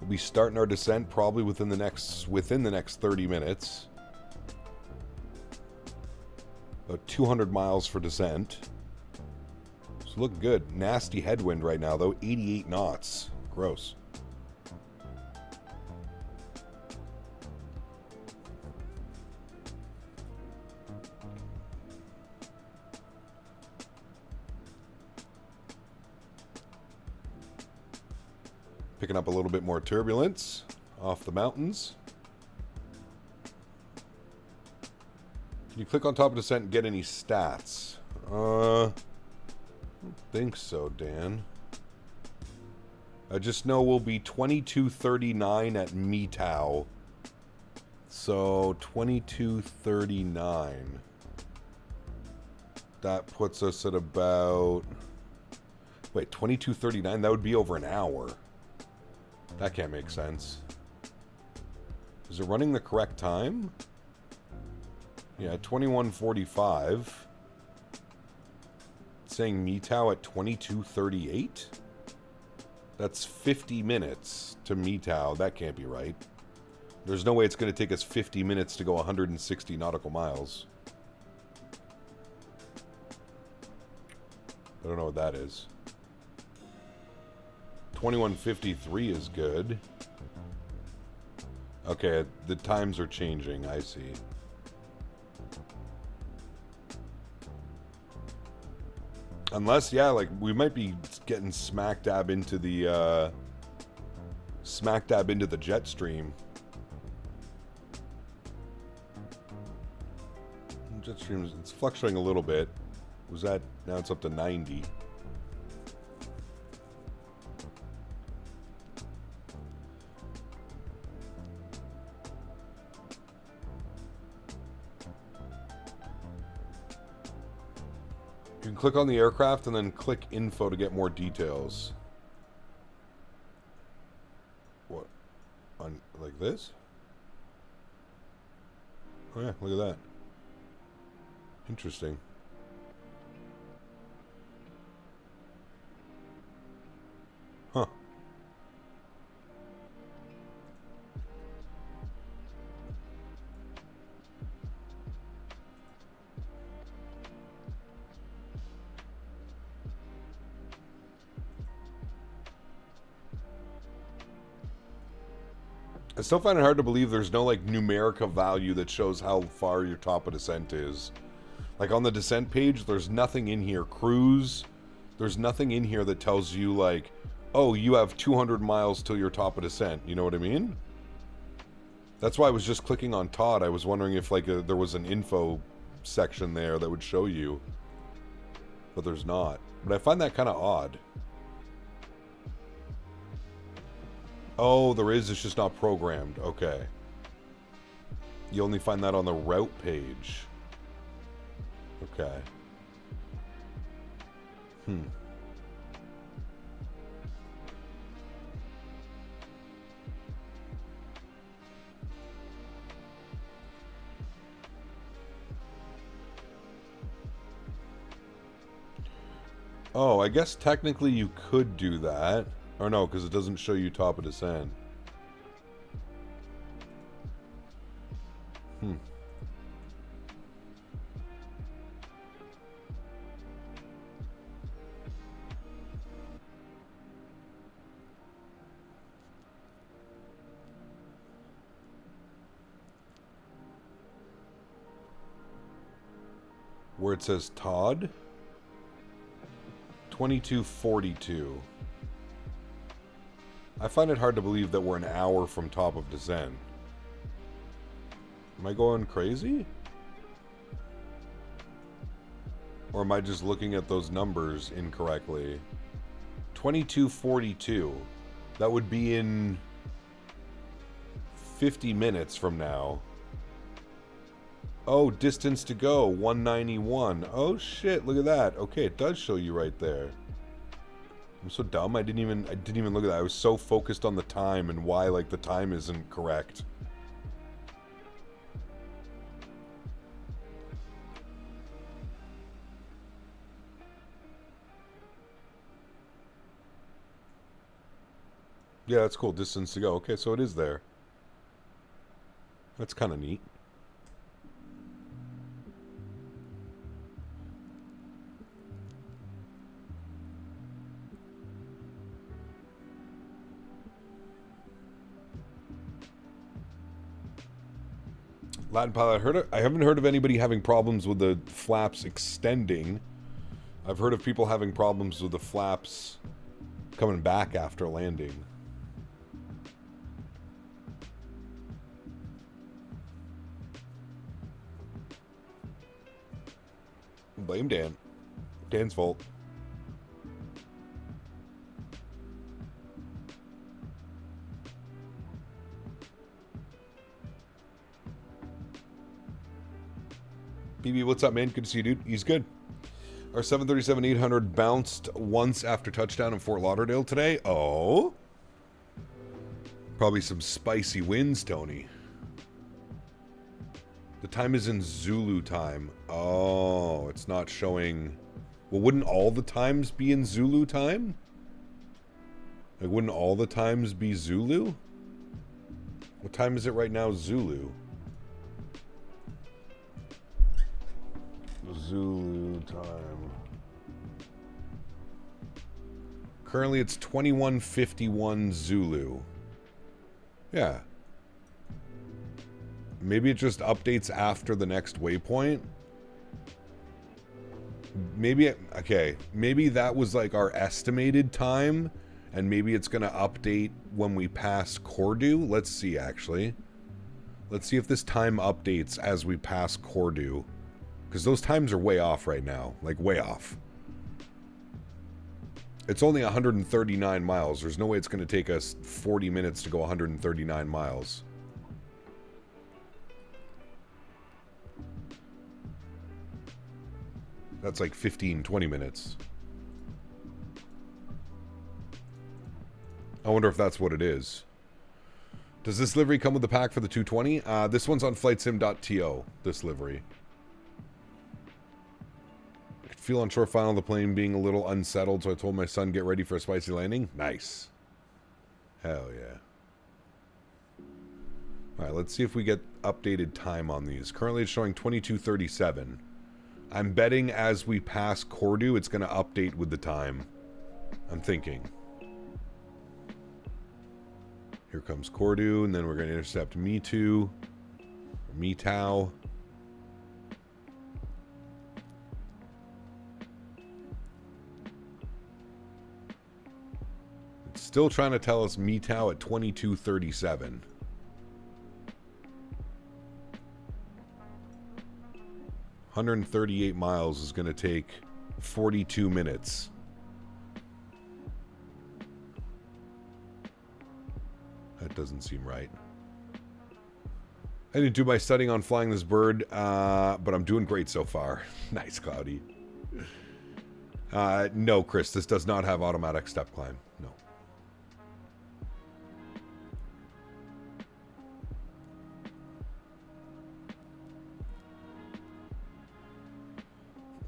We'll be starting our descent probably within the next 30 minutes. About 200 miles for descent. It's looking good. Nasty headwind right now though. 88 knots. Gross. Picking up a little bit more turbulence off the mountains. Can you click on top of descent and get any stats? I don't think so, Dan. I just know we'll be 2239 at Metau. So 2239. That puts us at about... Wait, 2239? That would be over an hour. That can't make sense. Is it running the correct time? Yeah, 2145. It's saying Metau at 2238? That's 50 minutes to Metau. That can't be right. There's no way it's going to take us 50 minutes to go 160 nautical miles. I don't know what that is. 2153 is good. Okay, the times are changing, I see. Unless, yeah, like, we might be getting smack dab into the jet stream. Jet stream, it's fluctuating a little bit. Was that, now it's up to 90. You can click on the aircraft and then click info to get more details. What? On like this? Oh yeah, look at that. Interesting. Huh. I still find it hard to believe there's no, like, numerical value that shows how far your top of descent is. Like, on the descent page, there's nothing in here. Cruise, there's nothing in here that tells you, like, oh, you have 200 miles till your top of descent. You know what I mean? That's why I was just clicking on Todd. I was wondering if, like, there was an info section there that would show you. But there's not. But I find that kind of odd. Oh, there is. It's just not programmed. Okay. You only find that on the route page. Okay. Oh, I guess technically you could do that. Or no, because it doesn't show you top of descent. Hmm. Where it says Todd? 2242. I find it hard to believe that we're an hour from top of descent. Am I going crazy? Or am I just looking at those numbers incorrectly? 2242. That would be in 50 minutes from now. Oh, distance to go, 191. Oh shit, look at that. Okay, it does show you right there. I'm so dumb, I didn't even look at that. I was so focused on the time and why like the time isn't correct. Yeah, that's cool. Distance to go. Okay, so it is there. That's kind of neat. Latin pilot, I haven't heard of anybody having problems with the flaps extending. I've heard of people having problems with the flaps coming back after landing. Blame Dan. Dan's fault. BB, what's up, man? Good to see you, dude. He's good. Our 737-800 bounced once after touchdown in Fort Lauderdale today. Oh? Probably some spicy winds, Tony. The time is in Zulu time. Oh, it's not showing... Well, wouldn't all the times be in Zulu time? Like, wouldn't all the times be Zulu? What time is it right now, Zulu? Zulu time. Currently it's 21:51 Zulu. Yeah. Maybe it just updates after the next waypoint. Maybe okay, maybe that was like our estimated time, and maybe it's gonna update when we pass Cordu. Let's see, actually. Let's see if this time updates as we pass Cordu. Because those times are way off right now. Like, way off. It's only 139 miles. There's no way it's going to take us 40 minutes to go 139 miles. That's like 15, 20 minutes. I wonder if that's what it is. Does this livery come with the pack for the 220? This one's on flightsim.to, this livery. Feel on shore final of the plane being a little unsettled, so I told my son get ready for a spicy landing. Nice. Hell yeah. Alright, let's see if we get updated time on these. Currently it's showing 22:37. I'm betting as we pass Cordu, it's going to update with the time. I'm thinking. Here comes Cordu, and then we're going to intercept Me2, Me-Tau. Still trying to tell us Me-Tau at 22:37. $138 miles is going to take 42 minutes. That doesn't seem right. I didn't do my studying on flying this bird, but I'm doing great so far. Nice, Cloudy. No, Chris, this does not have automatic step climb. No.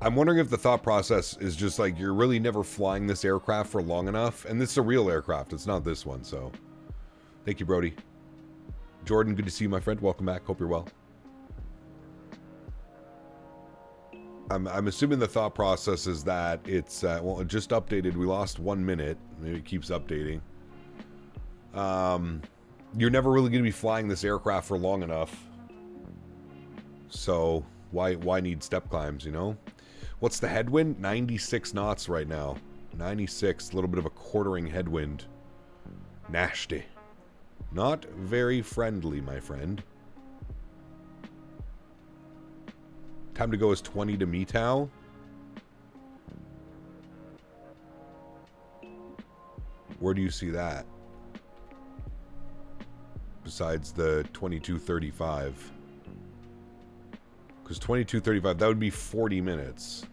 I'm wondering if the thought process is just like you're really never flying this aircraft for long enough. And this is a real aircraft. It's not this one, so. Thank you, Brody. Jordan, good to see you, my friend. Welcome back. Hope you're well. I'm assuming the thought process is that it's, well, it just updated. We lost 1 minute. Maybe it keeps updating. You're never really going to be flying this aircraft for long enough. So why need step climbs, you know? What's the headwind? 96 knots right now. 96, a little bit of a quartering headwind. Nasty. Not very friendly, my friend. Time to go is 20 to Metau. Where do you see that? Besides the 2235. Because 2235, that would be 40 minutes.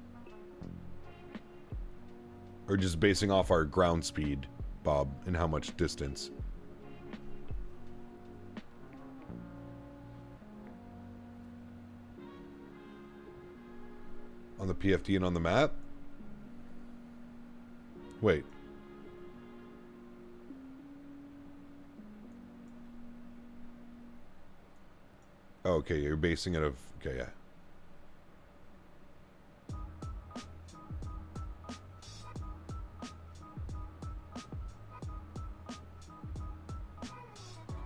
Or just basing off our ground speed, Bob, and how much distance. On the PFD and on the map? Wait. Oh, okay, you're basing it of... Okay, yeah.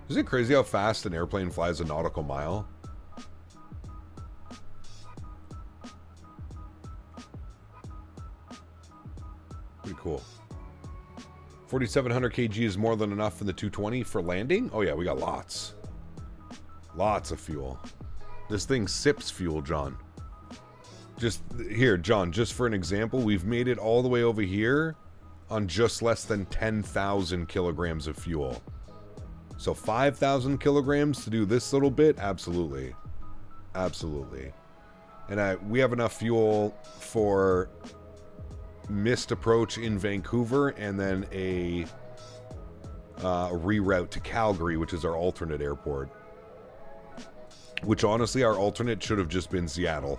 Isn't it crazy how fast an airplane flies a nautical mile? Pretty cool. 4,700 kg is more than enough in the 220 for landing? Oh yeah, we got lots. Lots of fuel. This thing sips fuel, John. Just here, John, just for an example, we've made it all the way over here on just less than 10,000 kilograms of fuel. So 5,000 kilograms to do this little bit? Absolutely. Absolutely. And we have enough fuel for missed approach in Vancouver and then a reroute to Calgary, which is our alternate airport. Which honestly, our alternate should have just been Seattle.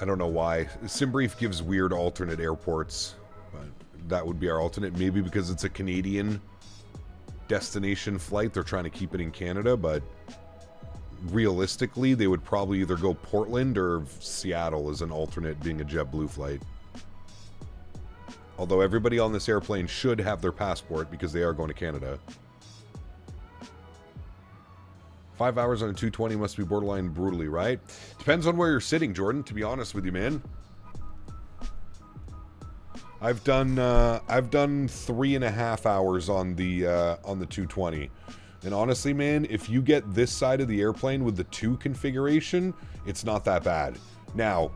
I don't know why. SimBrief gives weird alternate airports, but that would be our alternate. Maybe because it's a Canadian destination flight, they're trying to keep it in Canada, but realistically, they would probably either go Portland or Seattle as an alternate, being a JetBlue flight. Although everybody on this airplane should have their passport because they are going to Canada. 5 hours on a 220 must be borderline brutally, right? Depends on where you're sitting, Jordan, to be honest with you, man. I've done 3.5 hours on the 220. And honestly, man, if you get this side of the airplane with the 2 configuration, it's not that bad. Now,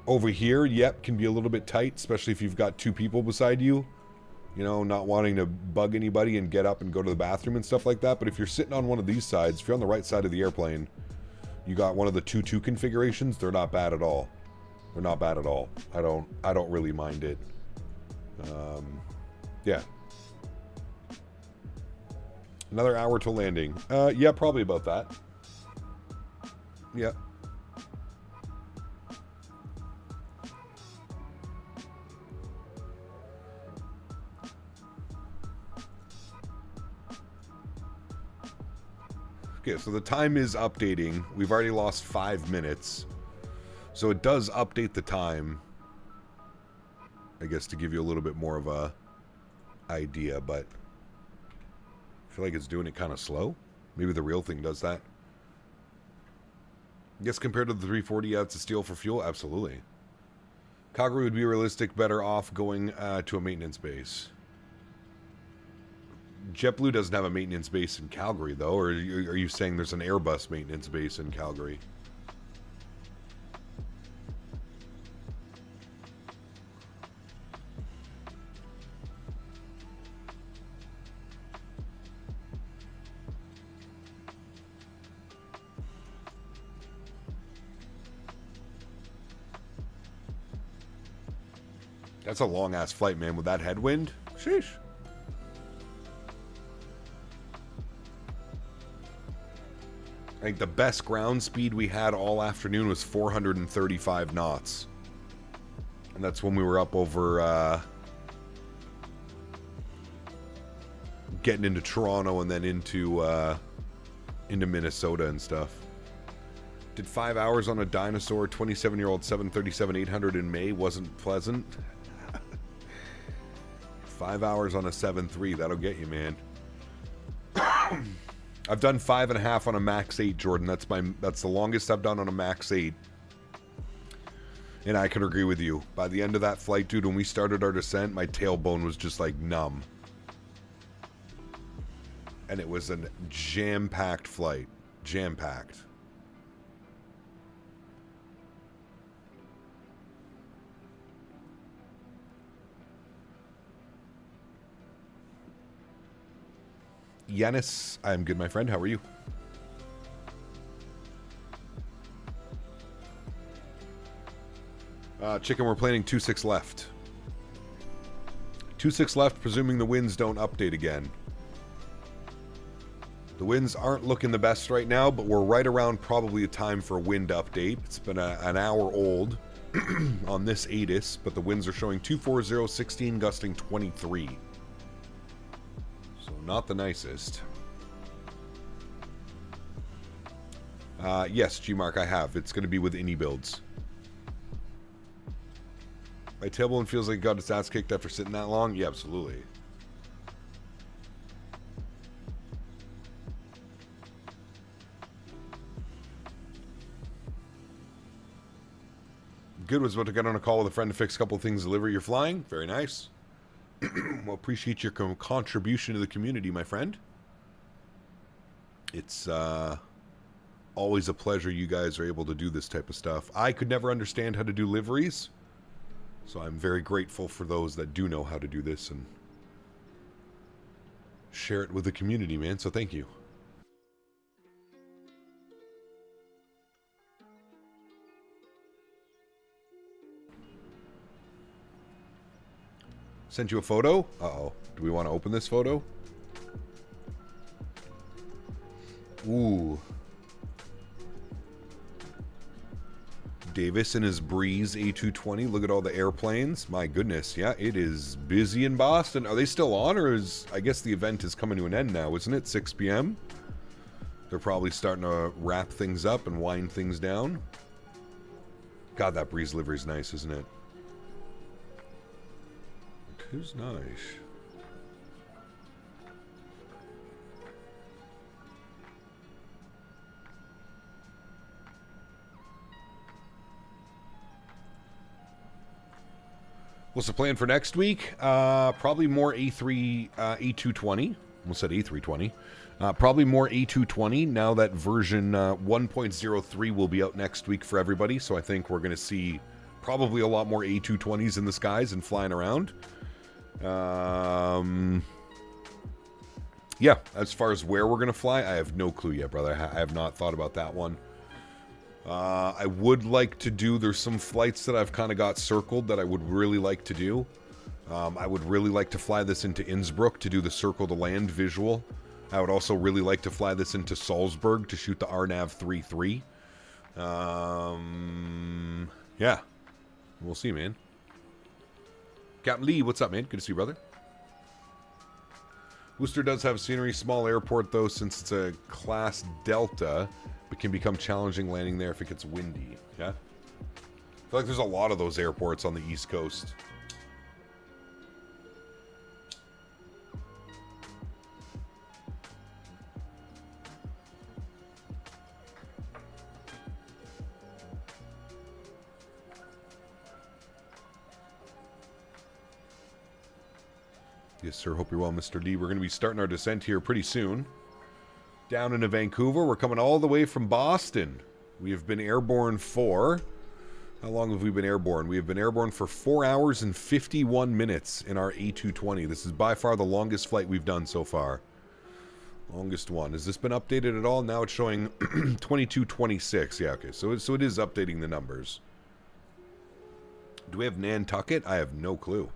over here, yep, can be a little bit tight, especially if you've got 2 people beside you. You know, not wanting to bug anybody and get up and go to the bathroom and stuff like that. But if you're sitting on one of these sides, if you're on the right side of the airplane, you got one of the 2-2 configurations, they're not bad at all. They're not bad at all. I don't really mind it. Yeah. Another hour till landing. Yeah, probably about that. Yeah. Okay, so the time is updating. We've already lost 5 minutes. So it does update the time. I guess to give you a little bit more of a idea, but I feel like it's doing it kind of slow. Maybe the real thing does that. I guess compared to the 340, yeah, it's a steal for fuel. Absolutely. Calgary would be realistic, better off going to a maintenance base. JetBlue doesn't have a maintenance base in Calgary, though, or are you saying there's an Airbus maintenance base in Calgary? That's a long-ass flight, man, with that headwind. Sheesh. I think the best ground speed we had all afternoon was 435 knots. And that's when we were up over getting into Toronto and then into Minnesota and stuff. Did 5 hours on a Dinosaur 27-year-old 737-800 in May. Wasn't pleasant. 5 hours on a 7.3. That'll get you, man. I've done 5.5 on a Max 8, Jordan. That's the longest I've done on a Max 8. And I can agree with you. By the end of that flight, dude, when we started our descent, my tailbone was just like numb. And it was a jam-packed flight. Jam-packed. Yanis, I'm good, my friend. How are you? Chicken, we're planning 2-6 left. 2-6 left, presuming the winds don't update again. The winds aren't looking the best right now, but we're right around probably a time for a wind update. It's been an hour old on this ATIS, but the winds are showing 240, 16, gusting 23. So not the nicest. Yes, G-Mark, I have. It's going to be with any builds. My tailbone feels like it got its ass kicked after sitting that long? Yeah, absolutely. Good, was about to get on a call with a friend to fix a couple of things, deliver your flying. Very nice. Well, appreciate your contribution to the community, my friend. It's always a pleasure you guys are able to do this type of stuff. I could never understand how to do liveries, so I'm very grateful for those that do know how to do this and share it with the community, man. So thank you. Sent you a photo? Uh-oh. Do we want to open this photo? Ooh. Davis and his Breeze A220. Look at all the airplanes. My goodness. Yeah, it is busy in Boston. Are they still on, or is... I guess the event is coming to an end now, isn't it? 6 p.m.? They're probably starting to wrap things up and wind things down. God, that Breeze livery is nice, isn't it? Who's nice? What's the plan for next week? Probably more A220. Almost said A320. Probably more A220 now that version 1.03 will be out next week for everybody. So I think we're going to see probably a lot more A220s in the skies and flying around. Yeah, as far as where we're going to fly, I have no clue yet, brother. I have not thought about that one. I would like to do, there's some flights that I've kind of got circled that I would really like to do. I would really like to fly this into Innsbruck to do the circle to land visual. I would also really like to fly this into Salzburg to shoot the RNAV 33. Yeah, we'll see, man. Captain Lee, what's up, man? Good to see you, brother. Worcester does have scenery, small airport though, since it's a class Delta, but can become challenging landing there if it gets windy. Yeah, I feel like there's a lot of those airports on the East Coast. Yes, sir. Hope you're well, Mr. Lee. We're going to be starting our descent here pretty soon. Down into Vancouver. We're coming all the way from Boston. We have been airborne for... How long have we been airborne? We have been airborne for 4 hours and 51 minutes in our A220. This is by far the longest flight we've done so far. Longest one. Has this been updated at all? Now it's showing 22:26. Yeah, okay. So it is updating the numbers. Do we have Nantucket? I have no clue.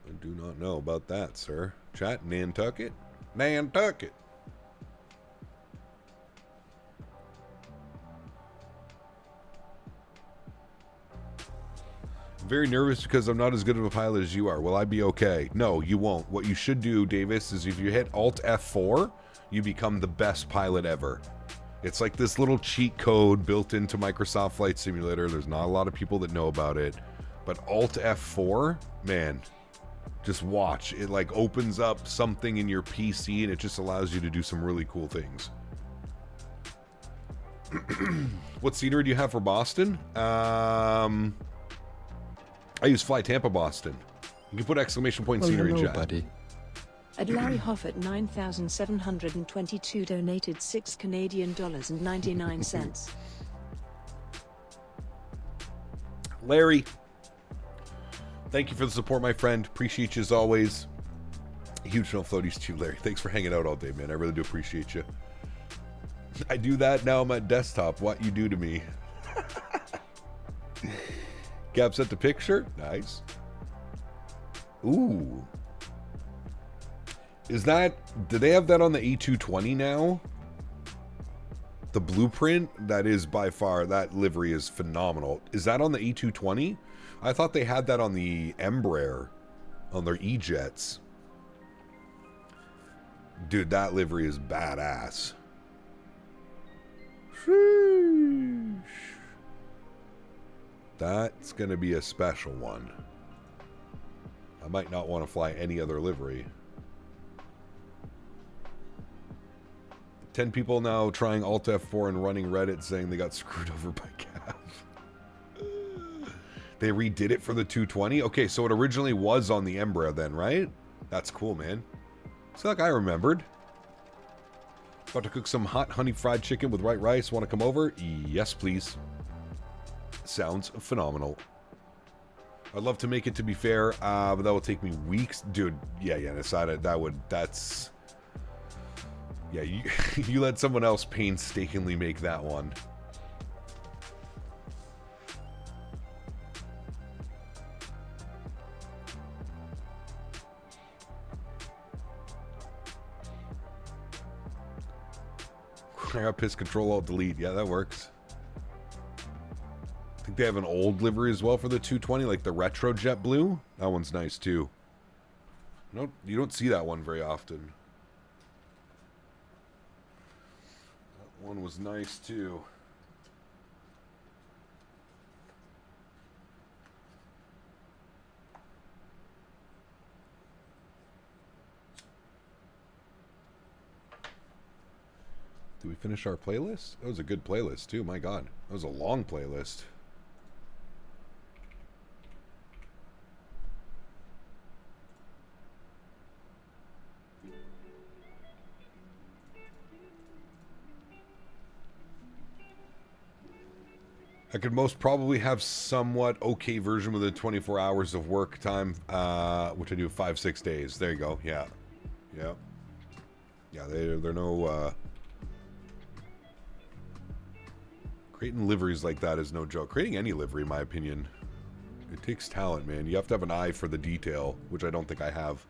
I do not know about that, sir. Chat, Nantucket? Nantucket. very nervous because I'm not as good of a pilot as you are. Will I be okay? No, you won't. What you should do, Davis, is if you hit Alt F4, you become the best pilot ever. It's like this little cheat code built into Microsoft Flight Simulator. There's not a lot of people that know about it. But Alt F4, man, just watch. It like opens up something in your PC and it just allows you to do some really cool things. What scenery do you have for Boston? I use Fly Tampa Boston. You can put exclamation point scenery in chat. Buddy. At Larry Hoffert 9,722 donated $6 Larry, thank you for the support, my friend. Appreciate you as always. Huge no floaties to you, Larry. Thanks for hanging out all day, man. I really do appreciate you. I do that now on my desktop. What you do to me. Gap set the picture. Nice. Ooh. Is that... Do they have that on the A220 now? The blueprint? That is by far... That livery is phenomenal. Is that on the A220? I thought they had that on the Embraer. On their E-Jets. Dude, that livery is badass. Sheesh. That's going to be a special one. I might not want to fly any other livery. 10 people now trying Alt F4 and running Reddit saying they got screwed over by Cav. They redid it for the 220? Okay, so it originally was on the Embraer then, right? That's cool, man. It's like I remembered. About to cook some hot honey fried chicken with white rice. Want to come over? Yes, please. Sounds phenomenal. I'd love to make it, to be fair, but that will take me weeks. Dude, yeah, that's... Yeah, you let someone else painstakingly make that one. I got piss control alt delete. Yeah, that works. I think they have an old livery as well for the 220, like the retro jet blue. That one's nice too. No, you don't see that one very often. That one was nice too. Did we finish our playlist? That was a good playlist too, my god. That was a long playlist. I could most probably have somewhat okay version within 24 hours of work time, which I do 5-6 days. There you go. Yeah. Yeah. Yeah, they're no... Creating liveries like that is no joke. Creating any livery, in my opinion, it takes talent, man. You have to have an eye for the detail, which I don't think I have.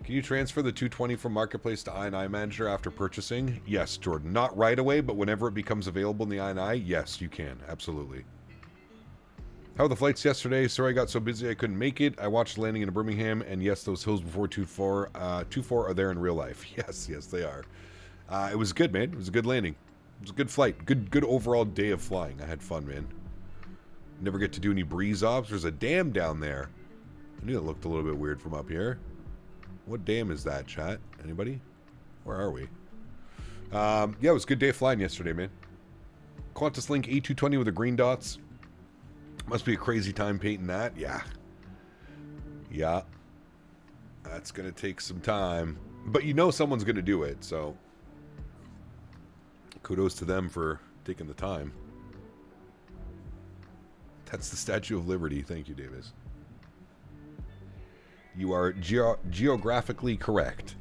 Can you transfer the 220 from Marketplace to I&I Manager after purchasing? Yes, Jordan. Not right away, but whenever it becomes available in the I&I, yes, you can. Absolutely. How were the flights yesterday? Sorry I got so busy I couldn't make it. I watched the landing in Birmingham, and yes, those hills before 2-4 are there in real life. Yes, yes, they are. It was good, man. It was a good landing. It was a good flight. Good overall day of flying. I had fun, man. Never get to do any breeze ops. There's a dam down there. I knew it looked a little bit weird from up here. What dam is that, chat? Anybody? Where are we? Yeah, it was a good day of flying yesterday, man. Qantas Link A220 with the green dots. Must be a crazy time painting that. Yeah. Yeah. That's going to take some time. But you know someone's going to do it, so... Kudos to them for taking the time. That's the Statue of Liberty. Thank you, Davis. You are geographically correct.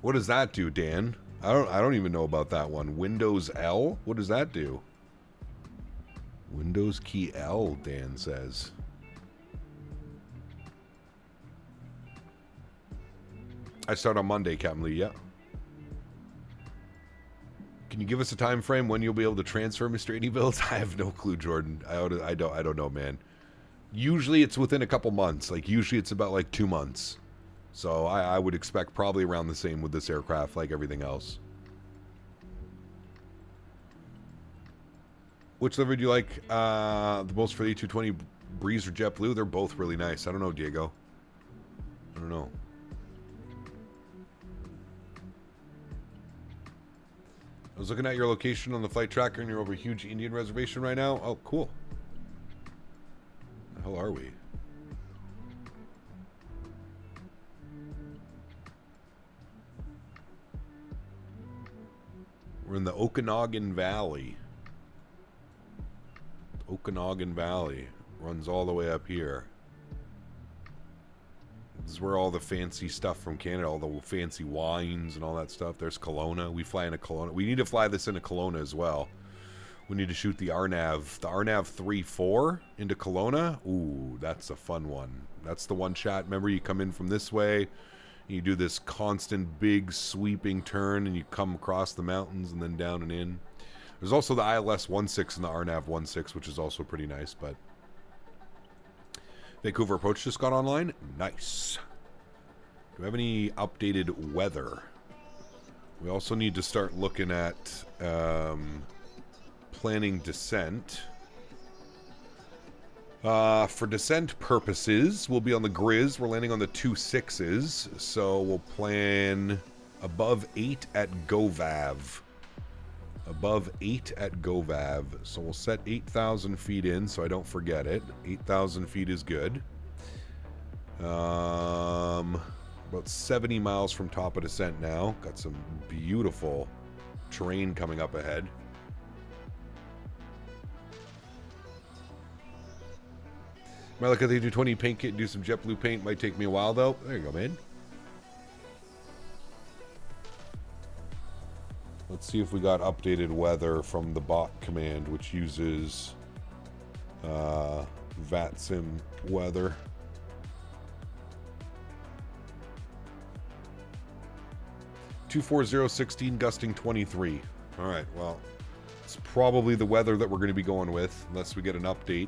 What does that do, Dan? I don't even know about that one. Windows L? What does that do? Windows key L, Dan says. I start on Monday, Captain Lee, yeah. Can you give us a time frame when you'll be able to transfer Mr. AnyBuilds? I have no clue, Jordan. I don't know, man. Usually it's within a couple months. Like, usually it's about like 2 months. So I would expect probably around the same with this aircraft, like everything else. Which livery do you like the most for the A220, Breeze or JetBlue? They're both really nice. I don't know, Diego. I don't know. I was looking at your location on the flight tracker and you're over a huge Indian reservation right now. Oh, cool. The hell are we? We're in the Okanagan Valley. Okanagan Valley runs all the way up here. This is where all the fancy stuff from Canada, all the fancy wines and all that stuff. There's Kelowna. We fly into Kelowna. We need to fly this into Kelowna as well. We need to shoot the RNAV 3-4 into Kelowna. Ooh, that's a fun one. That's the one shot. Remember, you come in from this way, you do this constant big sweeping turn, and you come across the mountains and then down and in. There's also the ILS-16 and the RNAV-16, which is also pretty nice, but... Vancouver Approach just got online. Nice. Do we have any updated weather? We also need to start looking at planning descent. For descent purposes, we'll be on the Grizz. We're landing on the 2-6s, so we'll plan above 8 at GoVav. Above 8 at GoVav. So we'll set 8,000 feet in so I don't forget it. 8,000 feet is good. About 70 miles from top of descent now. Got some beautiful terrain coming up ahead. Might look at the A220 paint kit and do some JetBlue paint. Might take me a while though. There you go, man. Let's see if we got updated weather from the bot command, which uses VATSIM weather. (24016) gusting 23. All right, well, it's probably the weather that we're going to be going with, unless we get an update.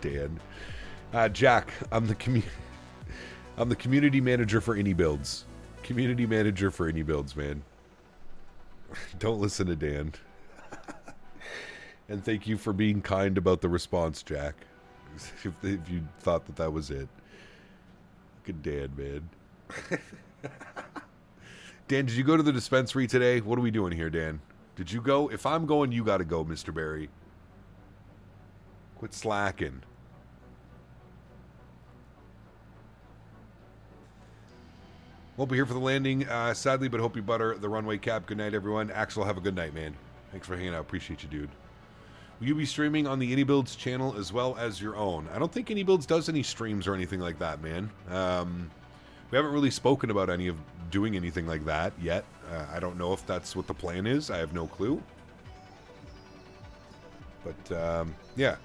Dan. Jack, I'm the community manager for AnyBuilds. Community manager for AnyBuilds, man. Don't listen to Dan. And thank you for being kind about the response, Jack. If you thought that was it. Look at Dan, man. Dan, did you go to the dispensary today? What are we doing here, Dan? Did you go? If I'm going, you got to go, Mr. Barry. Quit slacking. Won't be here for the landing, sadly, but hope you butter the runway cap. Good night, everyone. Axel, have a good night, man. Thanks for hanging out. Appreciate you, dude. Will you be streaming on the AnyBuilds channel as well as your own? I don't think AnyBuilds does any streams or anything like that, man. We haven't really spoken about any of doing anything like that yet. I don't know if that's what the plan is. I have no clue. But, yeah.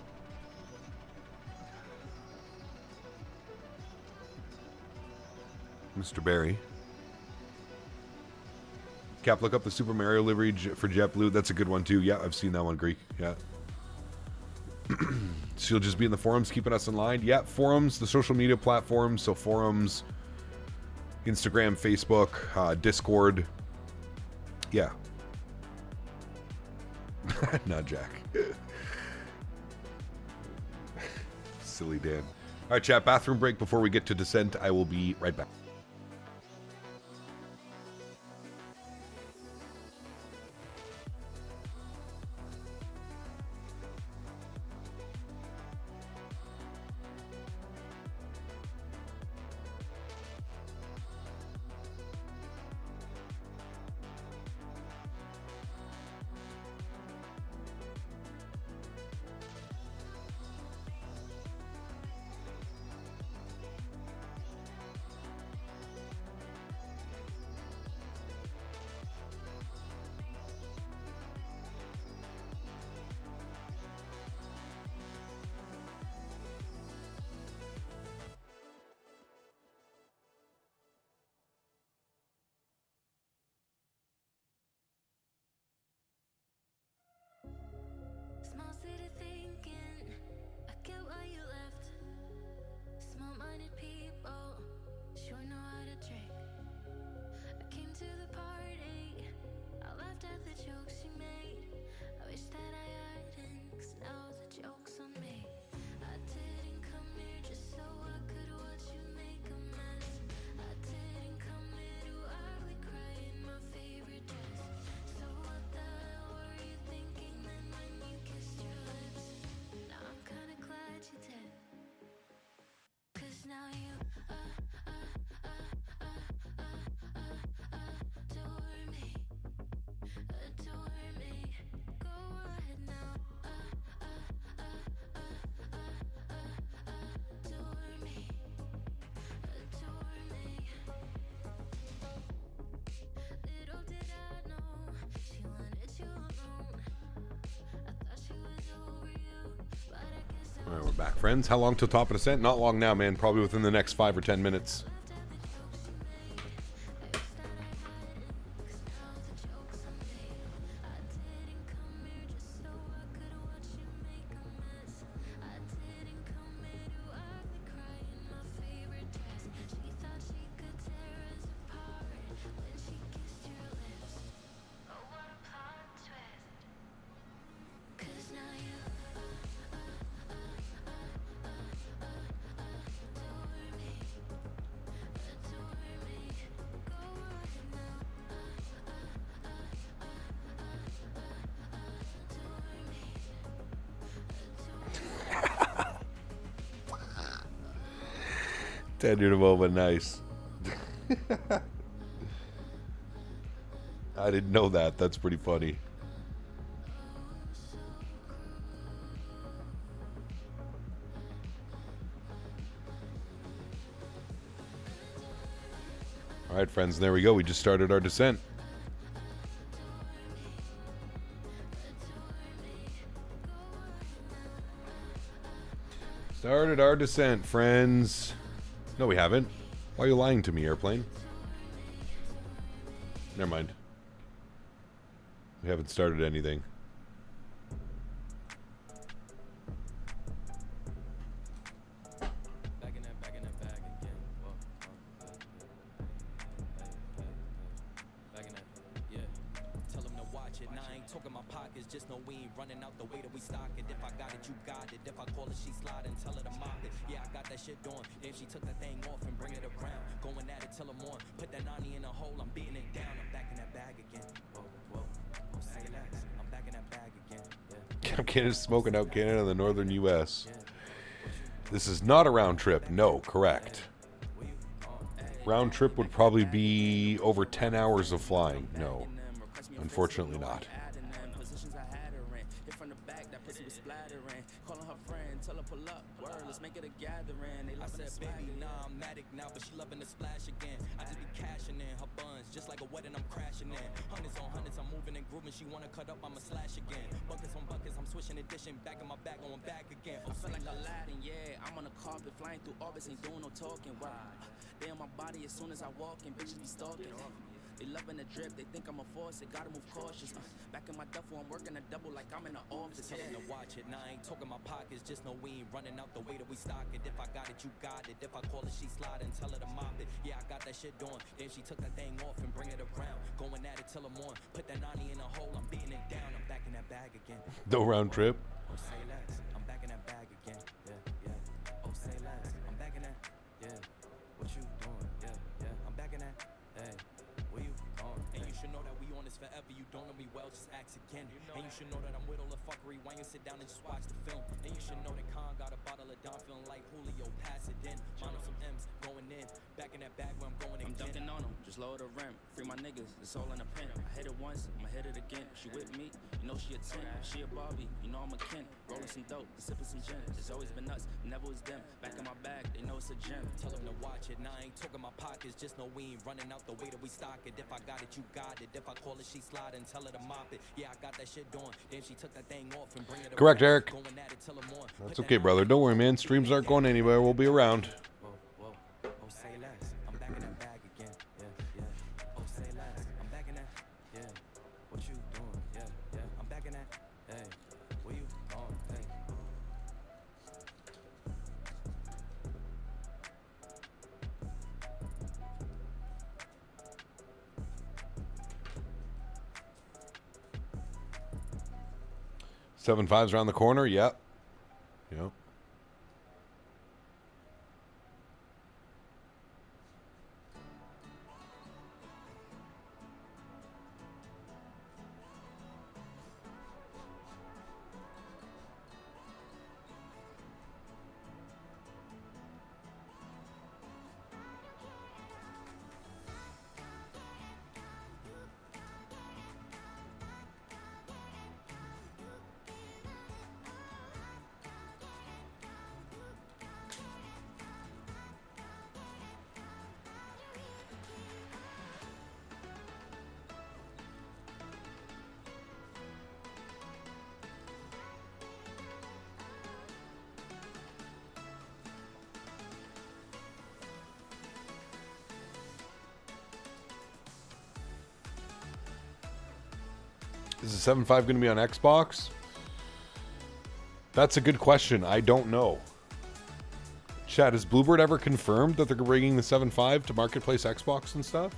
Mr. Barry. Cap, look up the Super Mario livery for JetBlue. That's a good one, too. Yeah, I've seen that one, Greek. Yeah. So you'll just be in the forums keeping us in line? Yeah, forums, the social media platforms. So forums, Instagram, Facebook, Discord. Yeah. Not Jack. Silly Dan. All right, chat. Bathroom break before we get to descent. I will be right back. All right, we're back, friends. How long till top of descent? Not long now, man. Probably within the next 5 or 10 minutes. Tender moment, nice. I didn't know that. That's pretty funny. All right, friends, there we go. We just started our descent. Started our descent, friends. No, we haven't. Why are you lying to me, airplane? Never mind. We haven't started anything. Canada's smoking out Canada and the northern U.S. This is not a round trip. No, correct. Round trip would probably be over 10 hours of flying. No, unfortunately not. Flying through orbits, ain't doing no talking. Wow. They on my body as soon as I walk and bitches be stalking. They loving the drip, they think I'm a force, they gotta move cautious. Back in my duffel, I'm working a double like I'm in the office. Tell them to watch it, now I ain't talking my pockets, just know we ain't running out the way that we stock it. If I got it, you got it. If I call it, she slide and tell her to mop it. Yeah, I got that shit doing. Then she took that thing off and bring it around. Going at it till I'm on. Put that 90 in a hole, I'm beating it down. I'm back in that bag again. No round trip. Oh, say less, I'm back in that bag again. Yeah, yeah. Oh, say less, I'm back in that. Yeah, what you doing? Yeah, yeah. I'm back in that. Hey, where you going? And you should know that we on this forever. You don't know me well, just ask again. And you should know that I'm with all the fuckery. Why you sit down and just watch the film? And you should know that Khan got a bottle of Don feeling like Julio. Pass it in. Mine some M's going in. Back in that bag where I'm going again. I'm dunking on them, just lower the rim. Free my niggas, it's all in a pen. I hit it once, I'ma hit it again. She with me, you know she a 10. She a Barbie, you know I'm a Ken. Rolling some dope, sipping some gin. It's always been nuts, never was them. Back in my bag, they know it's a gem. Tell them to watch it, now I ain't talking my pockets. Just know we ain't running out the way that we stock it. If I got it, you got it. If I call it, she slide and tell her to mop it. Yeah, I got that shit doing. Then she took that thing off and bring it. Correct, Eric. That's okay, brother. Don't worry, man. Streams aren't going anywhere. We'll be around. Oh, say less. I'm back in that bag again. Yeah, yeah. Oh, say less. I'm back in that. Yeah. What you doing? Yeah, yeah. I'm back in that. Hey, where you going? Hey. Seven fives around the corner. Yep. Yep. Is the 7.5 going to be on Xbox? That's a good question. I don't know. Chat, has Bluebird ever confirmed that they're bringing the 7.5 to Marketplace Xbox and stuff?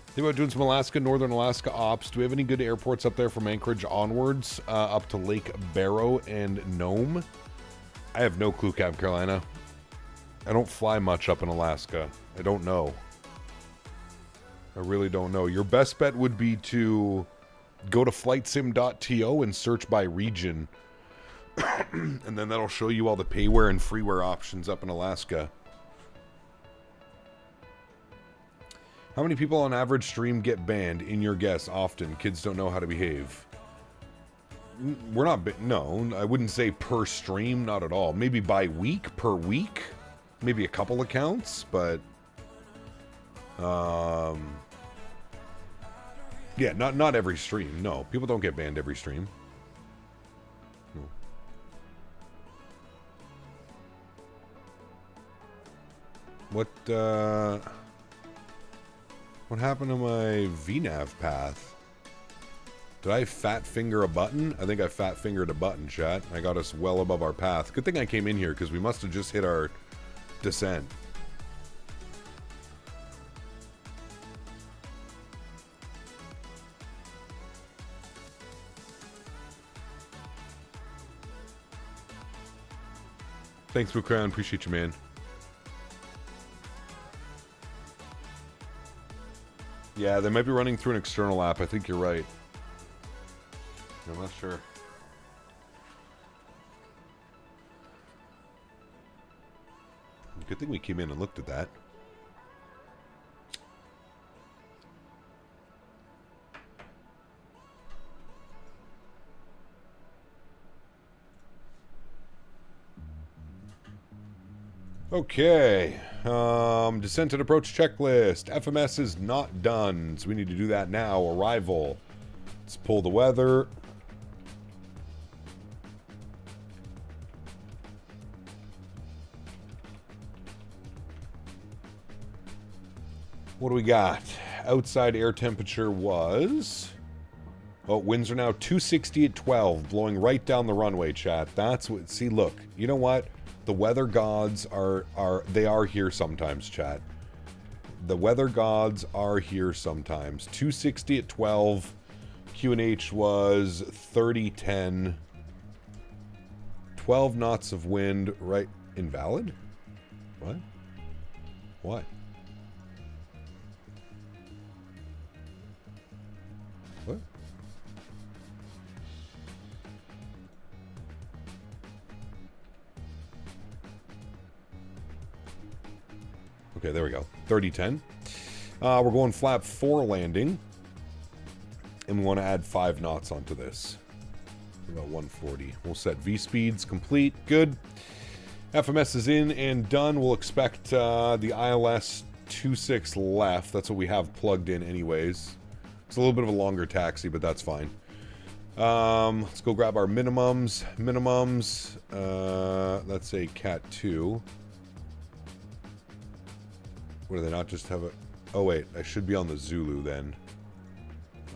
Think about doing some Alaska, Northern Alaska ops. Do we have any good airports up there from Anchorage onwards, up to Lake Barrow and Nome? I have no clue, Cap Carolina. I don't fly much up in Alaska. I don't know. I really don't know. Your best bet would be to go to flightsim.to and search by region. And then that'll show you all the payware and freeware options up in Alaska. How many people on average stream get banned? In your guess, often. Kids don't know how to behave. We're not... No, I wouldn't say per stream, not at all. Maybe by week, per week. Maybe a couple accounts, but... yeah, not every stream. No, people don't get banned every stream. No. What happened to my VNAV path? Did I fat finger a button? I think I fat fingered a button, chat. I got us well above our path. Good thing I came in here because we must have just hit our descent. Thanks, Blue Crown. Appreciate you, man. Yeah, they might be running through an external app. I think you're right. I'm not sure. Good thing we came in and looked at that. Okay, descent and approach checklist. FMS is not done, so we need to do that now. Arrival. Let's pull the weather. What do we got? Outside air temperature was... Oh, winds are now 260 at 12, blowing right down the runway, chat. That's what... See, look. You know what? The weather gods are here sometimes, chat. The weather gods are here sometimes. 260 at 12. QNH was 30-10. 12 knots of wind, right? Invalid? What? What? What? Okay, there we go. 30-10. We're going flap 4 landing. And we want to add 5 knots onto this. About 140. We'll set V speeds complete. Good. FMS is in and done. We'll expect the ILS 26 left. That's what we have plugged in anyways. It's a little bit of a longer taxi, but that's fine. Let's go grab our minimums. Let's say Cat 2. What do they not just have a... Oh, wait. I should be on the Zulu then.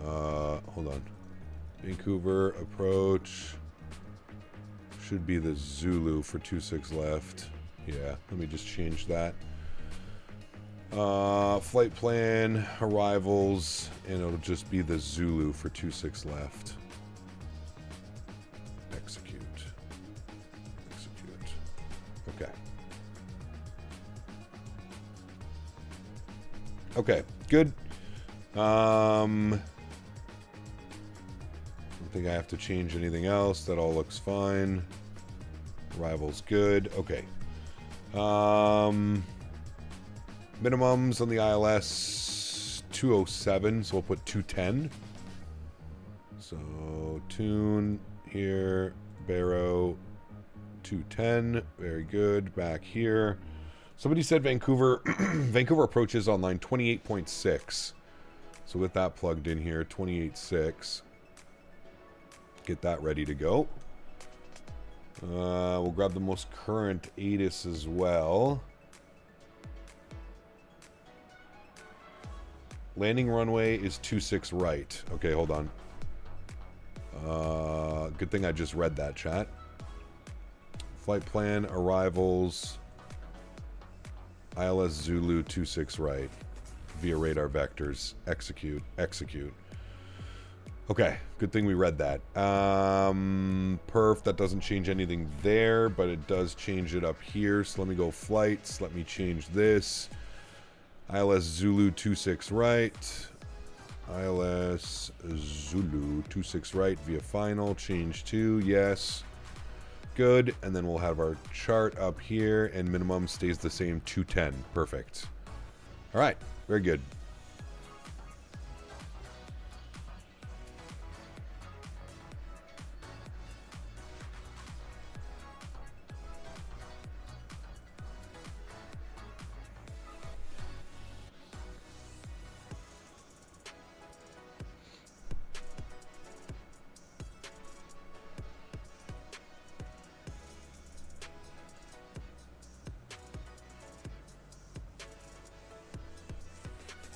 Hold on. Vancouver, approach. Should be the Zulu for 26 left. Yeah, let me just change that. Flight plan, arrivals, and it'll just be the Zulu for 26 left. Execute. Execute. Okay. Okay, good. I don't think I have to change anything else. That all looks fine. Arrival's good. Okay. Minimums on the ILS 207, so we'll put 210. So tune here, Barrow 210. Very good. Back here. Somebody said Vancouver Vancouver approaches on line 28.6. So with that plugged in here, 28.6. Get that ready to go. We'll grab the most current ATIS as well. Landing runway is 26 right. Okay, hold on. Good thing I just read that, chat. Flight plan, arrivals, ILS Zulu 26 right, via radar vectors, execute. Okay, good thing we read that. Perf, that doesn't change anything there, but it does change it up here. So let me go flights, let me change this. ILS Zulu 26 right. ILS Zulu 26 right via final, change to, yes. Good, and then we'll have our chart up here, and minimum stays the same, 210, perfect. All right, very good.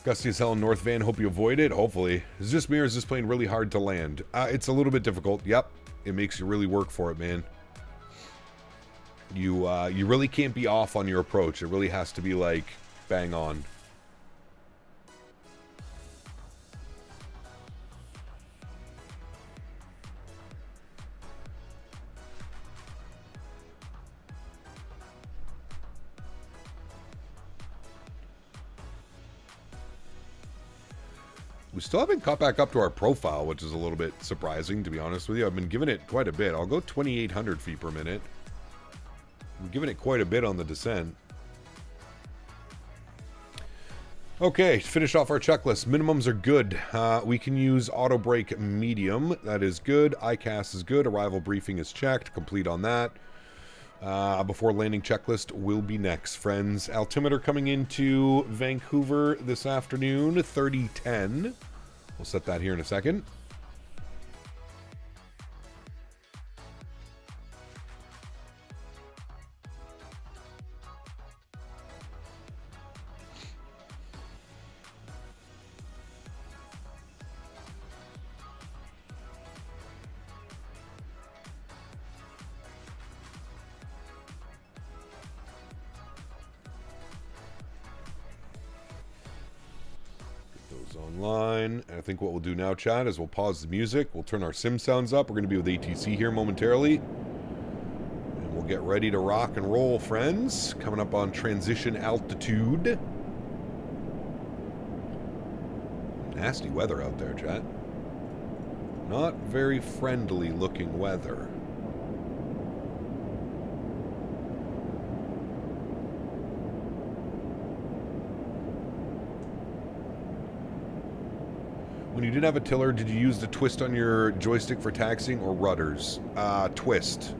Gusty as hell in North Van. Hope you avoid it. Hopefully. Is this me or is this plane really hard to land? It's a little bit difficult. Yep. It makes you really work for it, man. You really can't be off on your approach. It really has to be like bang on. We still haven't caught back up to our profile, which is a little bit surprising, to be honest with you. I've been giving it quite a bit. I'll go 2,800 feet per minute. I'm giving it quite a bit on the descent. Okay, to finish off our checklist, minimums are good. We can use auto brake medium. That is good. ICAS is good. Arrival briefing is checked. Complete on that. Before landing checklist will be next, friends. Altimeter coming into Vancouver this afternoon, 3010. We'll set that here in a second. Online. And I think what we'll do now, chat, is we'll pause the music. We'll turn our sim sounds up. We're going to be with ATC here momentarily. And we'll get ready to rock and roll, friends. Coming up on transition altitude. Nasty weather out there, chat. Not very friendly looking weather. When you didn't have a tiller, did you use the twist on your joystick for taxiing or rudders? Twist.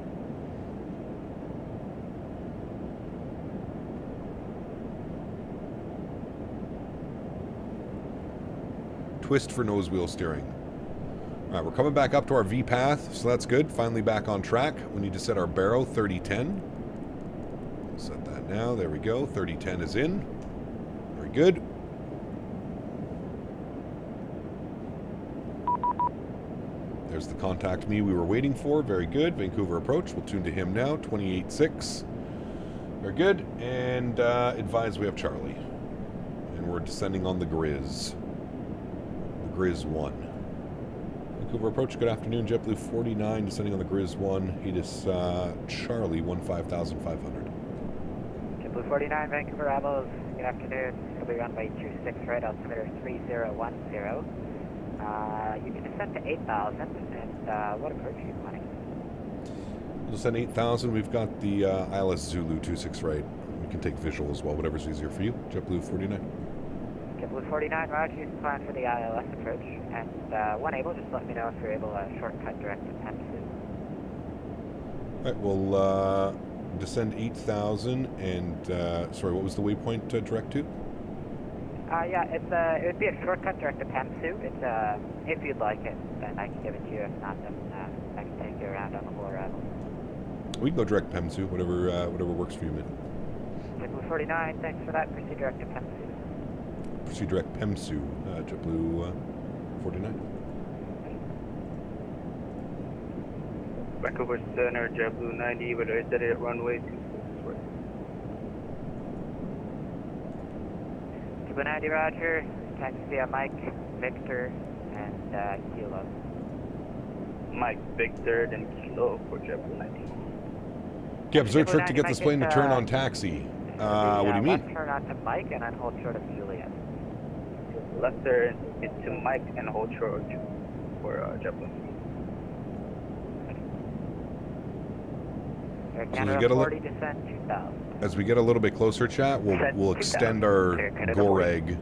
Twist for nose wheel steering. All right, we're coming back up to our V path, so that's good. Finally back on track. We need to set our barrow 3010. Set that now. There we go. 3010 is in. Very good. There's the contact me we were waiting for. Very good. Vancouver approach. We'll tune to him now. 28.6. Very good. And advise we have Charlie. And we're descending on the Grizz. The Grizz 1. Vancouver approach. Good afternoon. JetBlue 49 descending on the Grizz 1. He is Charlie 15,500. JetBlue 49, Vancouver Rebels. Good afternoon. It'll be runway 26 right, altimeter 3010. You can descend to 8,000, and what approach are you planning? We'll descend 8,000. We've got the ILS Zulu 26 right. We can take visual as well, whatever's easier for you. JetBlue 49. JetBlue 49, roger. You can plan for the ILS approach. And when able, just let me know if you're able to shortcut direct to Mentha. All right, we'll descend 8,000 and, sorry, what was the waypoint direct to? Yeah, it would be a shortcut direct to Mentha. It's if you'd like it, then I can give it to you. If not, then I can take you around on the whole arrival. We can go direct to Mentha, whatever works for you, man. JetBlue 49, thanks for that. Proceed direct to Mentha. Proceed direct Mentha, JetBlue 49. Back over center, JetBlue 90, but I said it at runway 26. JetBlue 90, roger. Taxi via Mike, Victor, and Kilo. Mike, Victor, and Kilo for JetBlue 90. Yeah, is there a trick to get this plane to turn on taxi? What do you mean? Left turn onto Mike and then hold short of Juliet. Left turn into Mike and hold short for JetBlue. As we get a little bit closer, chat, we'll extend our Goreg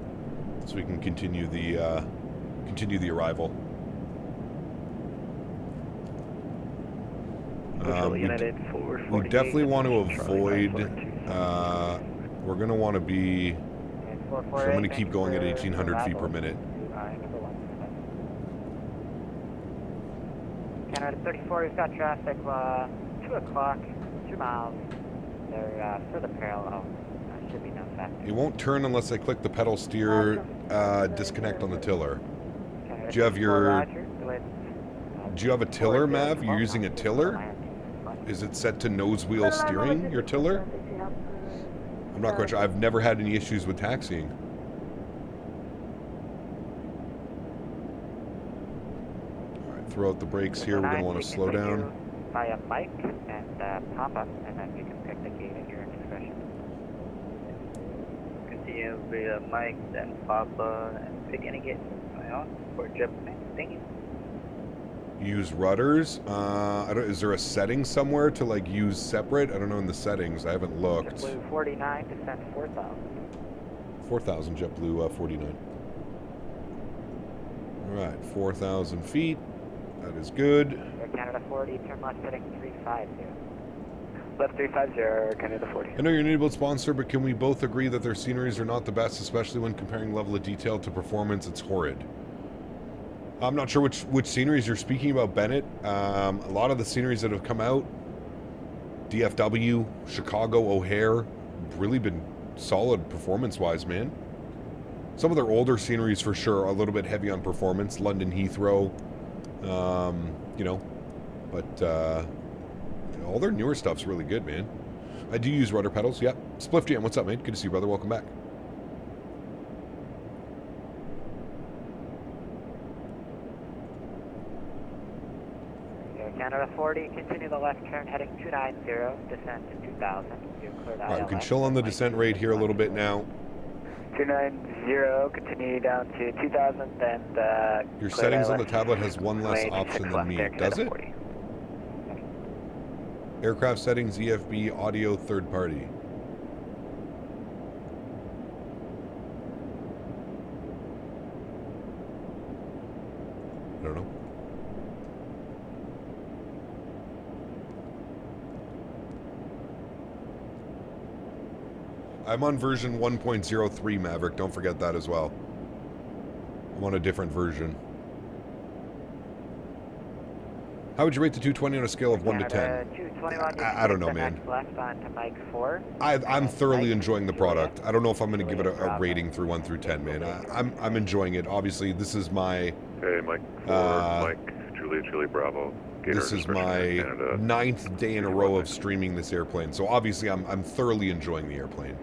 so we can continue the arrival. We definitely want to avoid. We're going to want to be. So I'm going to keep going at 1,800 feet per minute. Canada 34, we've got traffic 2 o'clock, 2 miles. They're further parallel. Should be no factor. It won't turn unless I click the pedal steer disconnect on the tiller. Do you have your? Do you have a tiller, Mav? You're using a tiller? Is it set to nose wheel steering, your tiller? I'm not quite sure. I've never had any issues with taxiing. Alright, throw out the brakes here. We're going to want to slow down. Via Mike and Papa, and then you can pick the gate at your discretion. Continue via Mike, then Papa, and pick any gate for JetBlue. Thank you. Use rudders. Is there a setting somewhere to like use separate? I don't know in the settings. I haven't looked. JetBlue 49, descent 4,000. 4,000 JetBlue 49. All right, 4,000 feet. That is good. Air Canada 40, turn left heading 350. Left 350, Canada 40. I know you're an enabled sponsor, but can we both agree that their sceneries are not the best, especially when comparing level of detail to performance? It's horrid. I'm not sure which sceneries you're speaking about, Bennett. A lot of the sceneries that have come out, DFW, Chicago, O'Hare, really been solid performance-wise, man. Some of their older sceneries, for sure, are a little bit heavy on performance. London Heathrow, you know, but all their newer stuff's really good, man. I do use rudder pedals, yep. Spliff Jam, what's up, man? Good to see you, brother. Welcome back. Canada 40, continue the left turn heading 290, descent to 2,000. You cleared All right, we can chill on the descent rate here a little bit now. 290, continue down to 2,000, and your settings on the tablet has one less option than me, does it? Aircraft settings, EFB, audio, third party. I don't know. I'm on version 1.03, Maverick. Don't forget that as well. I'm on a different version. How would you rate the 220 on a scale of 1 to 10? I don't know, man. I'm thoroughly enjoying the product. I don't know if I'm going to give it a rating through 1 through 10, man. I'm enjoying it. Obviously, this is my... Hey, Mike 4, Mike, Julie, Bravo. This is my 9th day in a row of streaming this airplane. So obviously, I'm thoroughly enjoying the airplane.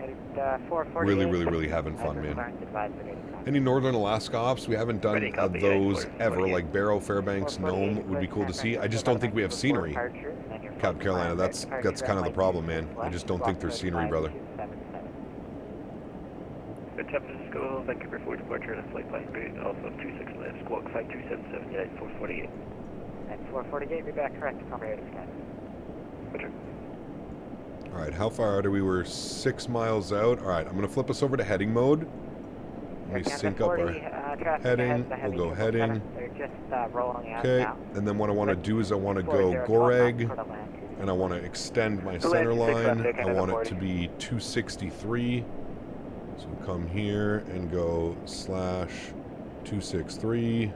Really having fun, man. Any Northern Alaska ops? We haven't done those ever, like Barrow, Fairbanks, Nome would be cool to see. I just don't think we have scenery. Cap Carolina, that's kind of the problem, man. I just don't think there's scenery, brother. San Francisco, Vancouver for departure and flight plan grade, also 26 left, squawk 527, yeah, 448. And 448, be back correct from radar scan. Roger. All right, how far are we? We're 6 miles out. All right, I'm going to flip us over to heading mode. Let me sync up our heading. We'll go heading. Okay, and then what I want to do is I want to go Goreg, and I want to extend my center line. I want it to be 263. So come here and go /263.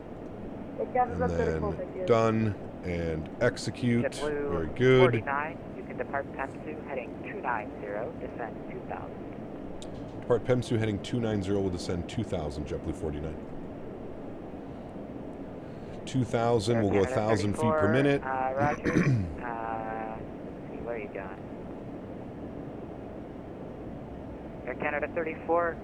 And then done and execute. Very good. 49, you can depart Pemsu heading 290, descend 2,000. Depart Pemsu heading 290 will descend 2,000, JetBlue 49. 2,000, we'll go 1,000 feet per minute. Roger. See where you going? Air Canada 34,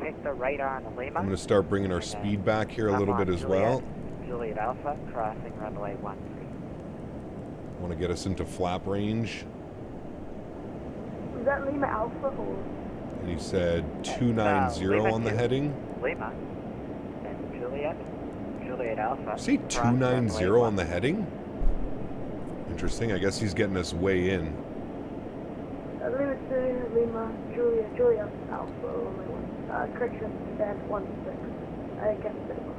take the right on Lima. I'm going to start bringing our speed back here a little bit as well. Juliet Alpha, crossing runway 13. I want to get us into flap range. Is that Lima Alpha or? And he said 290 on the heading. Lima. And Juliet Alpha. See 290 on the heading? Interesting. I guess he's getting us way in. Lima 2, Lima, Juliet Alpha, only one. Correction, stand 16. I guess it was.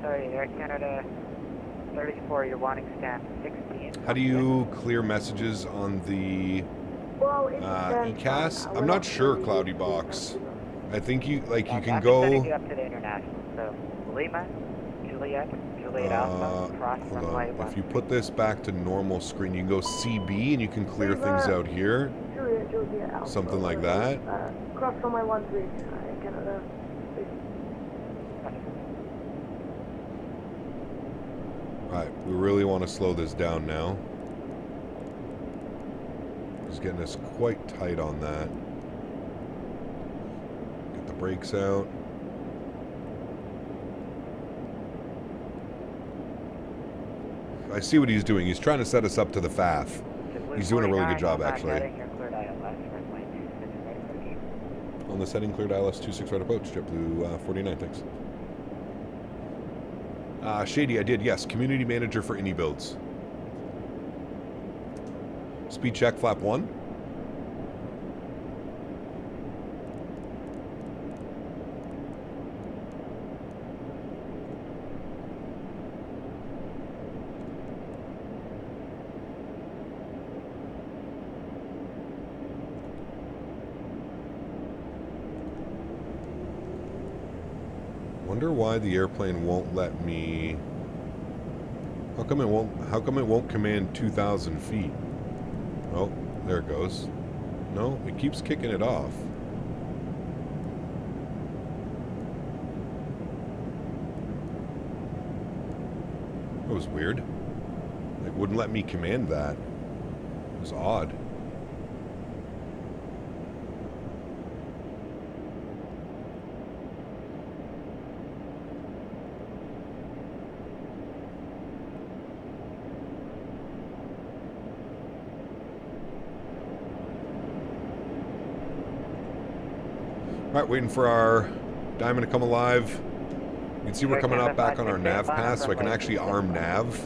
Sorry, Air Canada 34, you're wanting stand 16. How do you clear messages on the ECAS? I'm not sure, Cloudy Box. I think you can go. I'm setting you up to the international. So Lima, Juliet Alpha, cross runway 1. If you put this back to normal screen, you can go CB and you can clear things out here. Juliet Alpha. Something like that. Cross runway 13, Canada. Alright, we really want to slow this down now. He's getting us quite tight on that. Get the brakes out. I see what he's doing. He's trying to set us up to the FAF. He's doing a really good job, actually. On the setting, cleared ILS 26 right approach. JetBlue 49, thanks. Shady, I did, yes. Community manager for any builds. Speed check, flap 1. Wonder why the airplane won't let me. How come it won't command 2,000 feet? Oh, there it goes. No, it keeps kicking it off. That was weird. It wouldn't let me command that. It was odd. Alright, waiting for our diamond to come alive. You can see we're coming up back on our nav path, so I can actually arm nav.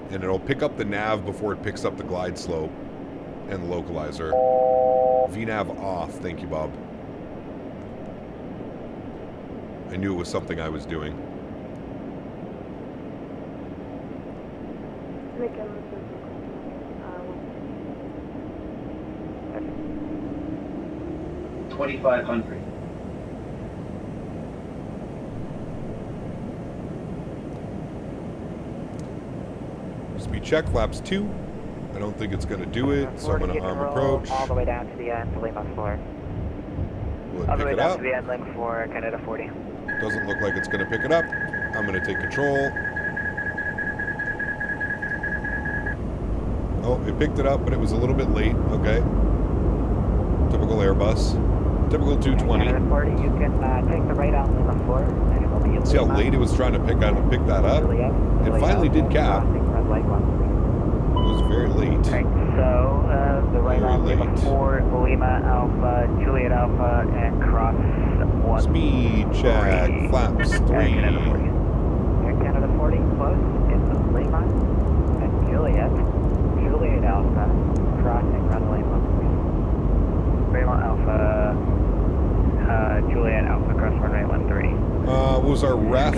And it'll pick up the nav before it picks up the glide slope and the localizer. VNav off, thank you, Bob. I knew it was something I was doing. 2,500. Speed check, flaps 2. I don't think it's going to do it, so I'm going to arm approach. All the way down to the end, Lima 4. Will it all the pick way it down up? to the end, Lima 4, Canada 40. Doesn't look like it's going to pick it up. I'm going to take control. Oh, it picked it up, but it was a little bit late. Okay. Typical Airbus. Typical 220. Canada 40, you can take the right on Lima 4, and it will be See how late it was trying to pick that up? It finally did cap. It was very late. Right, so the right on Lima 4, Lima Alpha, Juliet Alpha, and cross 1. Speed check, flaps 3. Air Canada 40, close. It's Lima and Juliet Alpha, crossing runway 1. Lima Alpha, Juliet Alpha, cross runway 13. What was our ref?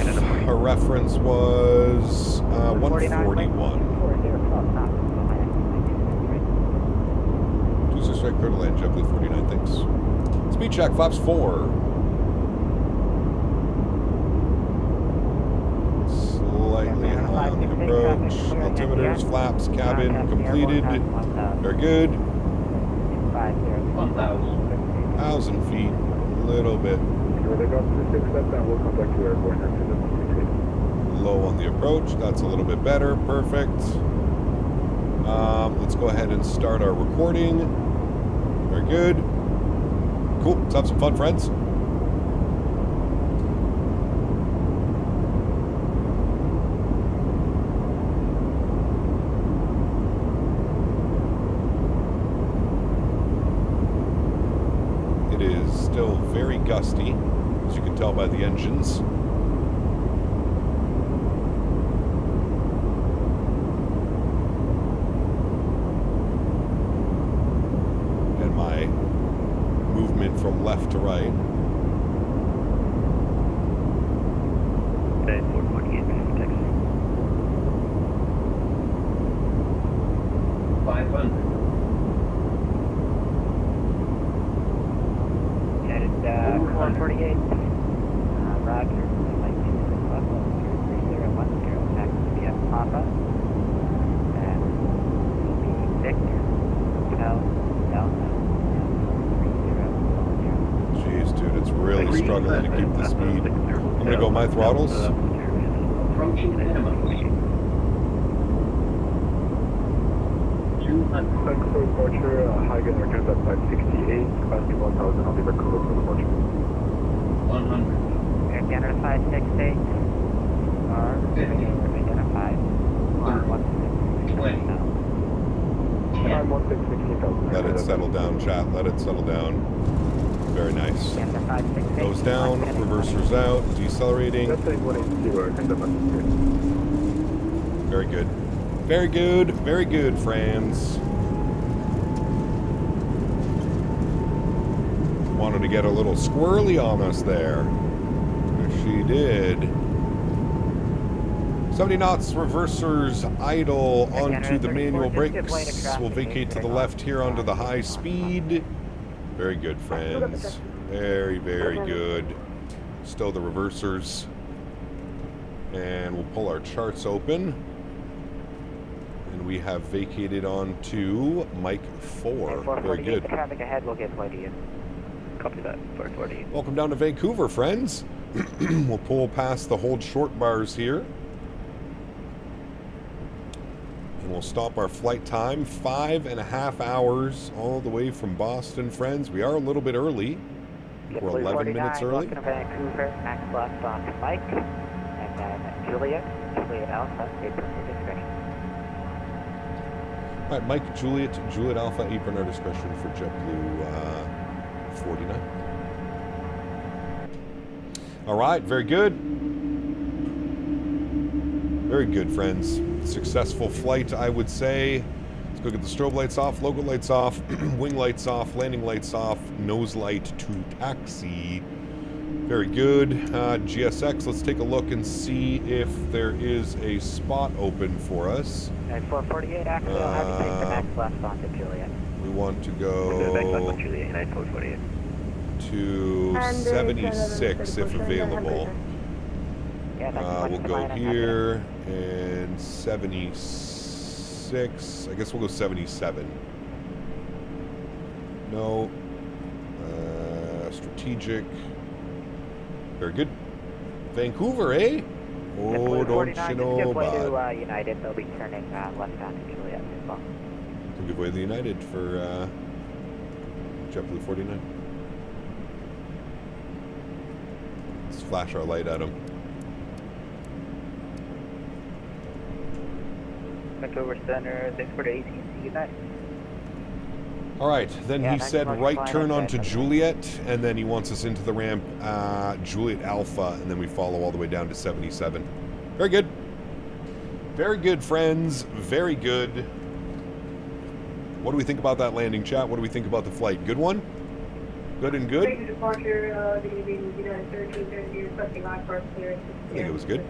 Our reference was 141. 26 strike, clear to land, JetBlue 49, thanks. Speed check, flaps 4. Slightly high on the approach. Altimeters, flaps, cabin completed. Very good. 1,000. 1,000 feet, a little bit They got 26 left and we'll contact you airborne after the 168. Low on the approach. That's a little bit better. Perfect. Let's go ahead and start our recording. Very good. Cool. Let's have some fun, friends. It is still very gusty, as you can tell by the engines. From left to right. Okay, 448, Texas. 500. United, 448. Roger. Flight 26 left, 3010, taxi via Papa. And will be Victor, Hotel, Delta. Jeez, dude, it's really struggling to keep the speed. I'm gonna go my throttles. Approaching minimum. 200. Thanks for departure. Hagen returns at 568. Class 1000. I'll be Vancouver for departure. 100. Identified 68. Or identified. 20. I'm 16,000. Let it settle down, chat. Let it settle down. Very nice. Nose down, reversers out, decelerating. That's a 180. I think that must be good. Very good. Very good. Very good, friends. Wanted to get a little squirrely on us there. She did. 70 knots, reversers idle onto the manual brakes. We'll vacate to the left here onto the high speed. Very good, friends. Very, very good. Still the reversers. And we'll pull our charts open. And we have vacated onto Mike 4. Very good. The traffic ahead will get way to you. Copy that, 440. Welcome down to Vancouver, friends. We'll pull past the hold short bars here. And we'll stop our flight time, 5.5 hours all the way from Boston, friends. We are a little bit early. We're 11 minutes early. Welcome to Vancouver, max left on Mike, and then Juliet Alpha, apron at discretion. All right, Mike, Juliet Alpha, apron at discretion for JetBlue 49. All right, very good. Very good, friends. Successful flight, I would say. Let's go get the strobe lights off, logo lights off, wing lights off, landing lights off, nose light to taxi. Very good. GSX, let's take a look and see if there is a spot open for us. 448, actually, I'll have you take the max left onto Juliet. We want to go to 76 if available. We'll go here and 76. I guess we'll go 77. No. Strategic. Very good. Vancouver, eh? Oh, don't you know about it? To United, they'll be turning left onto Juliet as well. Give way to the United for JetBlue 49. Let's flash our light at them. Vancouver Center, 648 United. All right, then he said right turn onto Juliet, and then he wants us into the ramp, Juliet Alpha, and then we follow all the way down to 77. Very good. Very good, friends. Very good. What do we think about that landing, chat? What do we think about the flight? Good one? Good and good? Thank you, departure, United 1330, requesting I-Park clearance. I think it was good.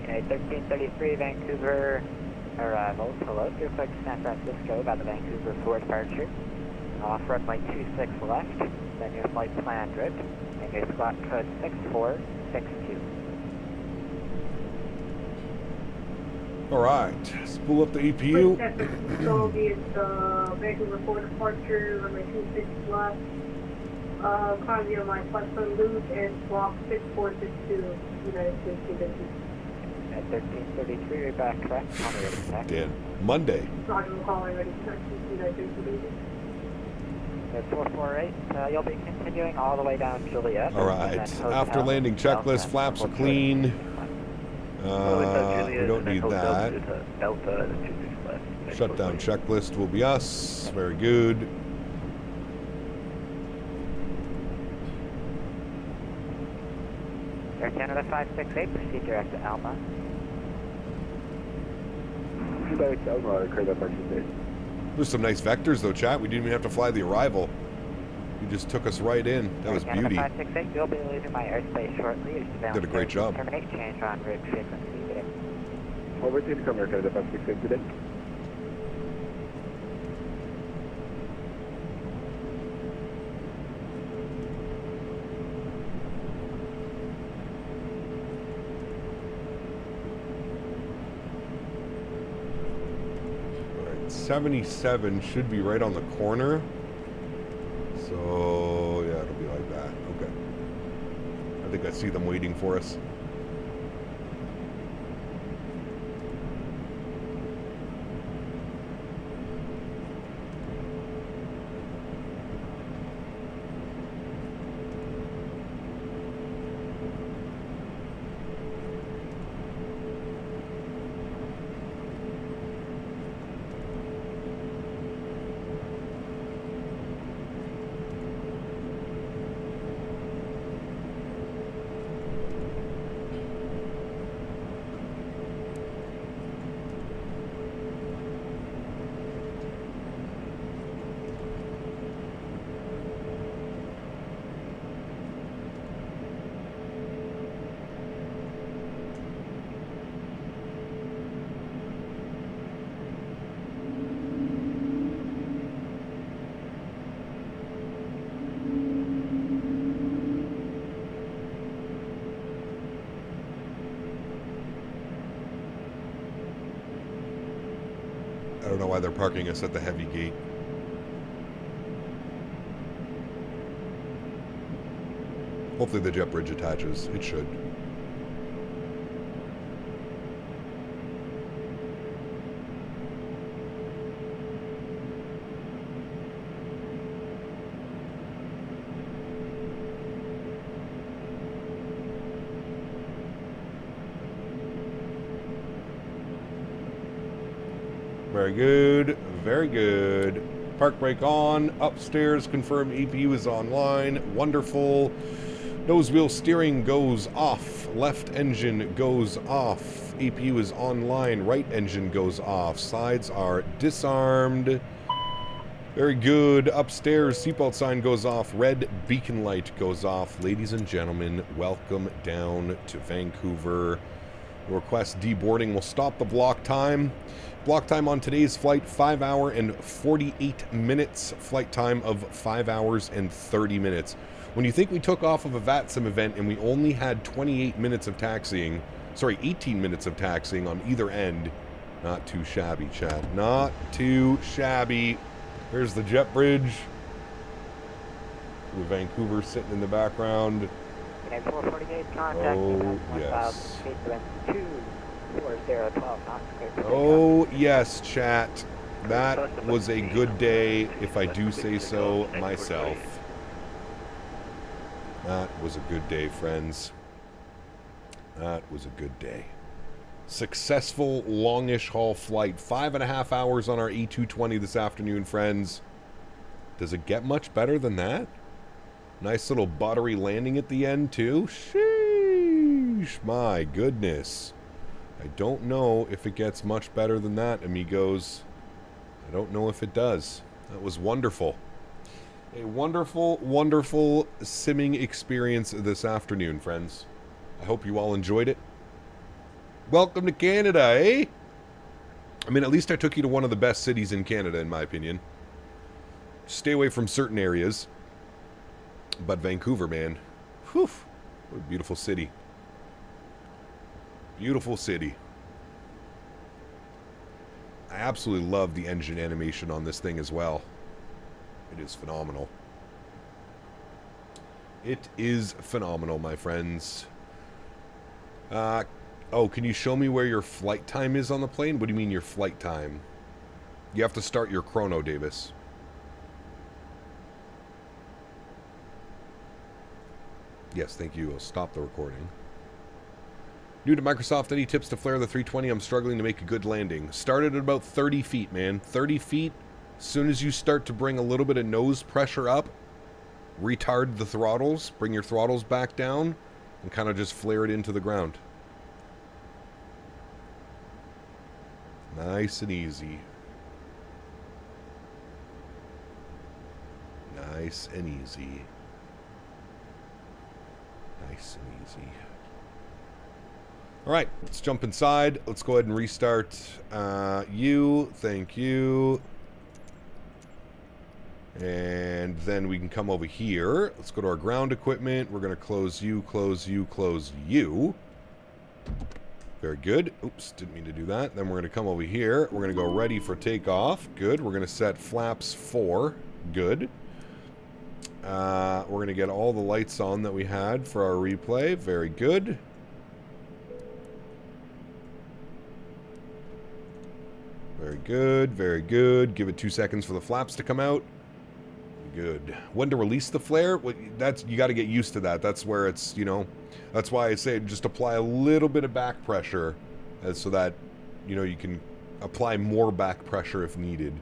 United 1333, Vancouver arrivals. Hello, your flight to San Francisco about the Vancouver 4 departure. Off runway 26 left, then your flight plan route, and your squawk code 6462. All right, let's pull up the EPU. So it's Vancouver 4 departure, runway 26 left. Currently on my flight from Luke and block 6462, United States Convention. At 1333, we're back correct. Honorary attack. Dan, Monday. Roger, we're calling ready to touch United States Convention. At 448, you'll be continuing all the way down Juliet. All right, after landing checklist, flaps are clean. We don't need that. Shutdown checklist will be us. Very good. Air Canada 568, proceed direct to Alma. Direct to Alma, Canada 568. There's some nice vectors though, chat. We didn't even have to fly the arrival. You just took us right in. That was beauty. 568, you'll be leaving my airspace shortly. Did a great job. Terminate, change on route frequency today. Over to come Air Canada 568 today. All right, 77 should be right on the corner. So, yeah, it'll be like that. Okay. I think I see them waiting for us. I don't know why they're parking us at the heavy gate. Hopefully the jet bridge attaches. It should. Very good, very good. Park brake on, upstairs, confirm EPU is online, wonderful. Nose wheel steering goes off, left engine goes off, EPU is online, right engine goes off, sides are disarmed. Very good, upstairs, seatbelt sign goes off, red beacon light goes off. Ladies and gentlemen, welcome down to Vancouver. Request deboarding will stop the block time. Block time on today's flight, 5 hour and 48 minutes. Flight time of 5 hours and 30 minutes. When you think we took off of a VATSIM event and we only had 28 minutes of taxiing, sorry, 18 minutes of taxiing on either end, not too shabby, Chad. Not too shabby. There's the jet bridge. The Vancouver sitting in the background. 448 contact. Oh, yes. 4012 knots. Oh, yes, chat. That was a good day, if I do say so myself. That was a good day, friends. That was a good day. Successful longish haul flight. 5.5 hours on our A220 this afternoon, friends. Does it get much better than that? Nice little buttery landing at the end, too. Sheesh, my goodness. I don't know if it gets much better than that, amigos. I don't know if it does. That was wonderful. A wonderful, wonderful simming experience this afternoon, friends. I hope you all enjoyed it. Welcome to Canada, eh? I mean, at least I took you to one of the best cities in Canada, in my opinion. Stay away from certain areas. But Vancouver, man. Whew. What a beautiful city. Beautiful city. I absolutely love the engine animation on this thing as well. It is phenomenal. It is phenomenal, my friends. Oh, can you show me where your flight time is on the plane? What do you mean your flight time? You have to start your chrono, Davis. Yes, thank you. I'll stop the recording. New to Microsoft, any tips to flare the 320? I'm struggling to make a good landing. Started at about 30 feet, man. 30 feet. As soon as you start to bring a little bit of nose pressure up, retard the throttles, bring your throttles back down, and kind of just flare it into the ground. Nice and easy. Nice and easy. Nice and easy. Alright, let's jump inside. Let's go ahead and restart you. Thank you. And then we can come over here. Let's go to our ground equipment. We're going to close you, close you, close you. Very good. Oops, didn't mean to do that. Then we're going to come over here. We're going to go ready for takeoff. Good. We're going to set flaps 4. Good. We're going to get all the lights on that we had for our replay. Very good. Very good, very good. Give it 2 seconds for the flaps to come out. Good. When to release the flare? Well, that's, you got to get used to that. That's where it's, you know, that's why I say just apply a little bit of back pressure so that, you know, you can apply more back pressure if needed.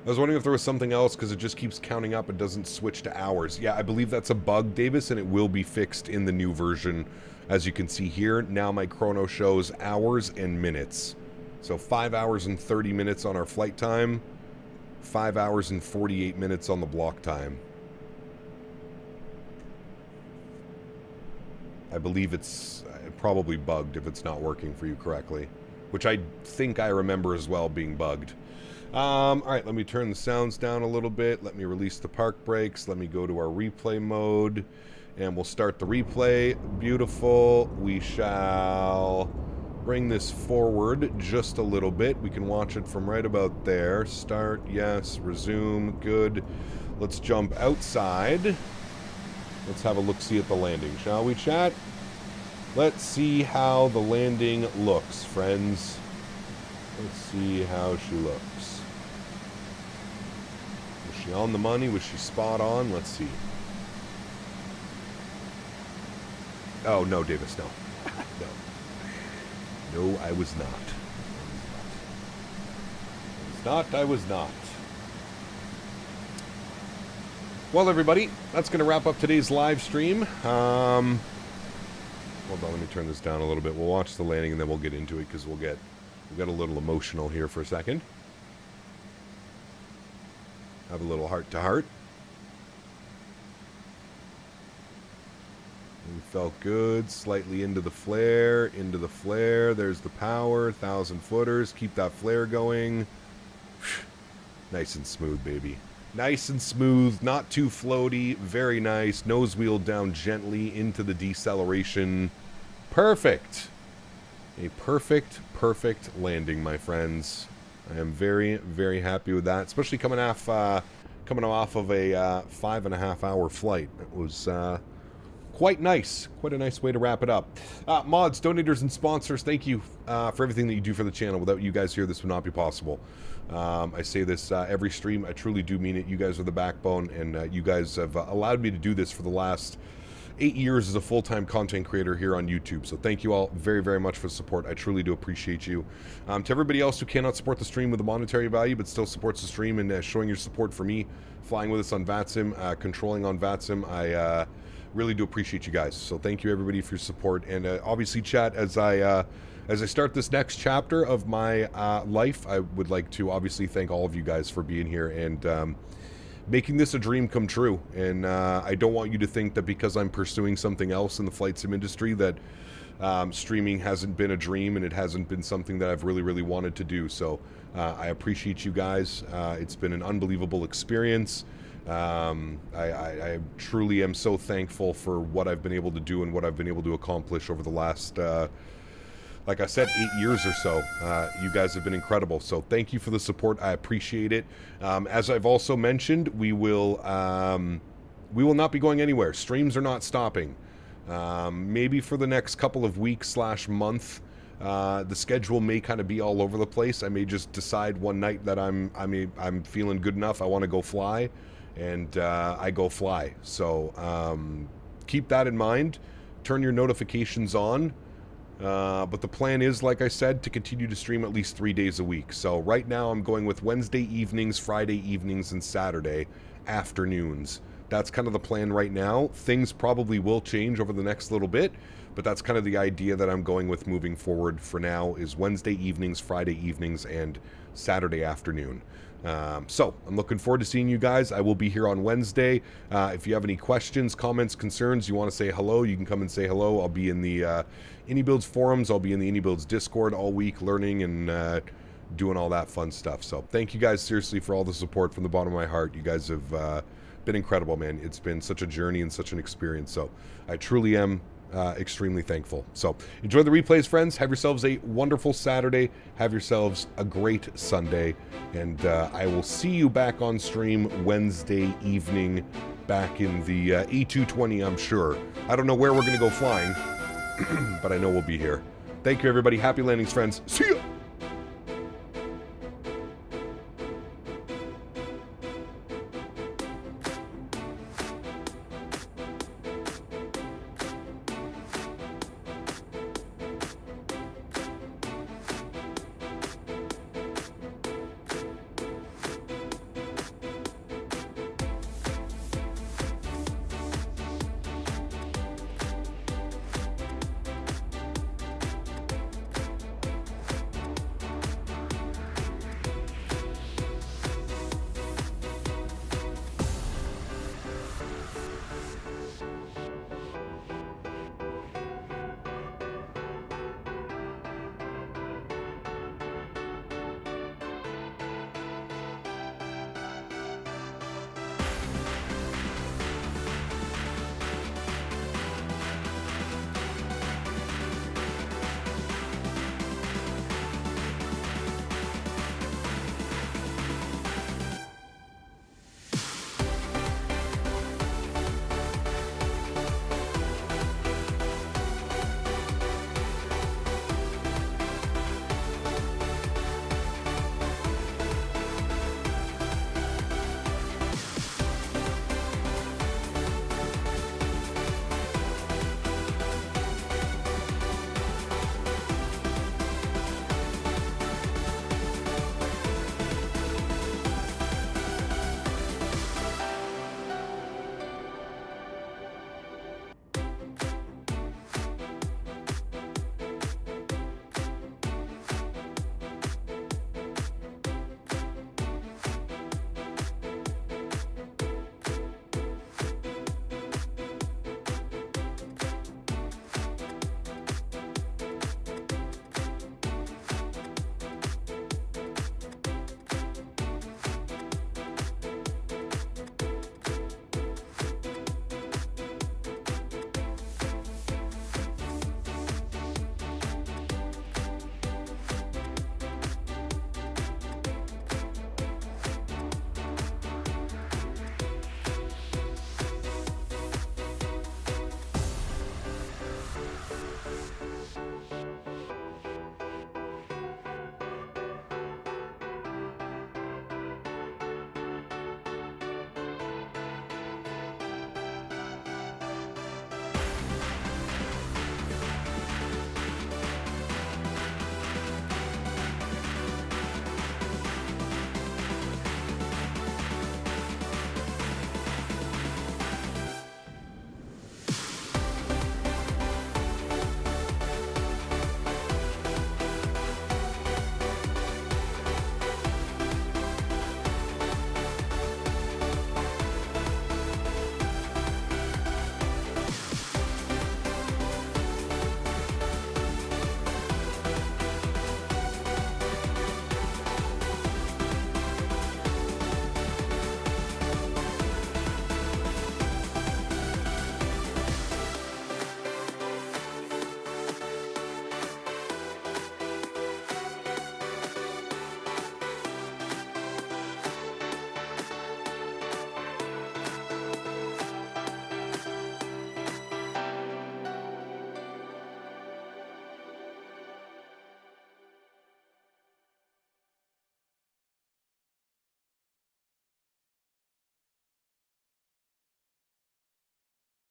I was wondering if there was something else because it just keeps counting up and doesn't switch to hours. Yeah, I believe that's a bug, Davis, and it will be fixed in the new version. As you can see here, now my chrono shows hours and minutes. So 5 hours and 30 minutes on our flight time, 5 hours and 48 minutes on the block time. I believe it's probably bugged if it's not working for you correctly, which I think I remember as well being bugged. Alright, let me turn the sounds down a little bit. Let me release the park brakes. Let me go to our replay mode. And we'll start the replay. Beautiful. We shall bring this forward just a little bit. We can watch it from right about there. Start, yes. Resume, good. Let's jump outside. Let's have a look-see at the landing, shall we, chat? Let's see how the landing looks, friends. Let's see how she looks. Was she on the money? Was she spot on? Let's see. Oh, no, Davis, no. No. No, I was not. I was not. Well, everybody, that's going to wrap up today's live stream. Hold on, let me turn this down a little bit. We'll watch the landing and then we'll get into it because we'll get a little emotional here for a second. Have a little heart-to-heart. We felt good, slightly into the flare, there's the power, 1,000 footers, keep that flare going. Nice and smooth, baby. Nice and smooth, not too floaty, very nice, nose wheel down gently into the deceleration. Perfect! A perfect landing, my friends. I am very, very happy with that, especially coming off of a 5.5 hour flight. It was, quite nice. Quite a nice way to wrap it up. Mods, donators, and sponsors, thank you for everything that you do for the channel. Without you guys here, this would not be possible. I say this every stream. I truly do mean it. You guys are the backbone, and you guys have allowed me to do this for the last 8 years as a full-time content creator here on YouTube. So thank you all very, very much for the support. I truly do appreciate you. To everybody else who cannot support the stream with a monetary value, but still supports the stream and showing your support for me, flying with us on VATSIM, controlling on VATSIM, I really do appreciate you guys. So thank you everybody for your support. And obviously, chat, as I start this next chapter of my life, I would like to obviously thank all of you guys for being here and making this a dream come true. And I don't want you to think that because I'm pursuing something else in the flight sim industry that streaming hasn't been a dream and it hasn't been something that I've really wanted to do. So I appreciate you guys. It's been an unbelievable experience. I truly am so thankful for what I've been able to do and what I've been able to accomplish over the like I said, 8 years or so. You guys have been incredible. So thank you for the support. I appreciate it. As I've also mentioned, we will not be going anywhere. Streams are not stopping. Maybe for the next couple of weeks / month, the schedule may kind of be all over the place. I may just decide one night that I'm feeling good enough. I want to go fly, and I go fly. So keep that in mind. Turn your notifications on. But the plan is, like I said, to continue to stream at least 3 days a week. So right now I'm going with Wednesday evenings, Friday evenings, and Saturday afternoons. That's kind of the plan right now. Things probably will change over the next little bit, but that's kind of the idea that I'm going with moving forward for now, is Wednesday evenings, Friday evenings, and Saturday afternoon. So I'm looking forward to seeing you guys. I will be here on Wednesday. If you have any questions, comments, concerns, you want to say hello, you can come and say hello. I'll be in the AnyBuilds forums. I'll be in the AnyBuilds Discord all week, learning and doing all that fun stuff. So thank you guys seriously for all the support from the bottom of my heart. You guys have been incredible, man. It's been such a journey and such an experience. So I truly am extremely thankful. So enjoy the replays, friends. Have yourselves a wonderful Saturday. Have yourselves a great Sunday. And I will see you back on stream Wednesday evening, back in the A220, I'm sure. I don't know where we're going to go flying, but I know we'll be here. Thank you, everybody. Happy landings, friends. See ya!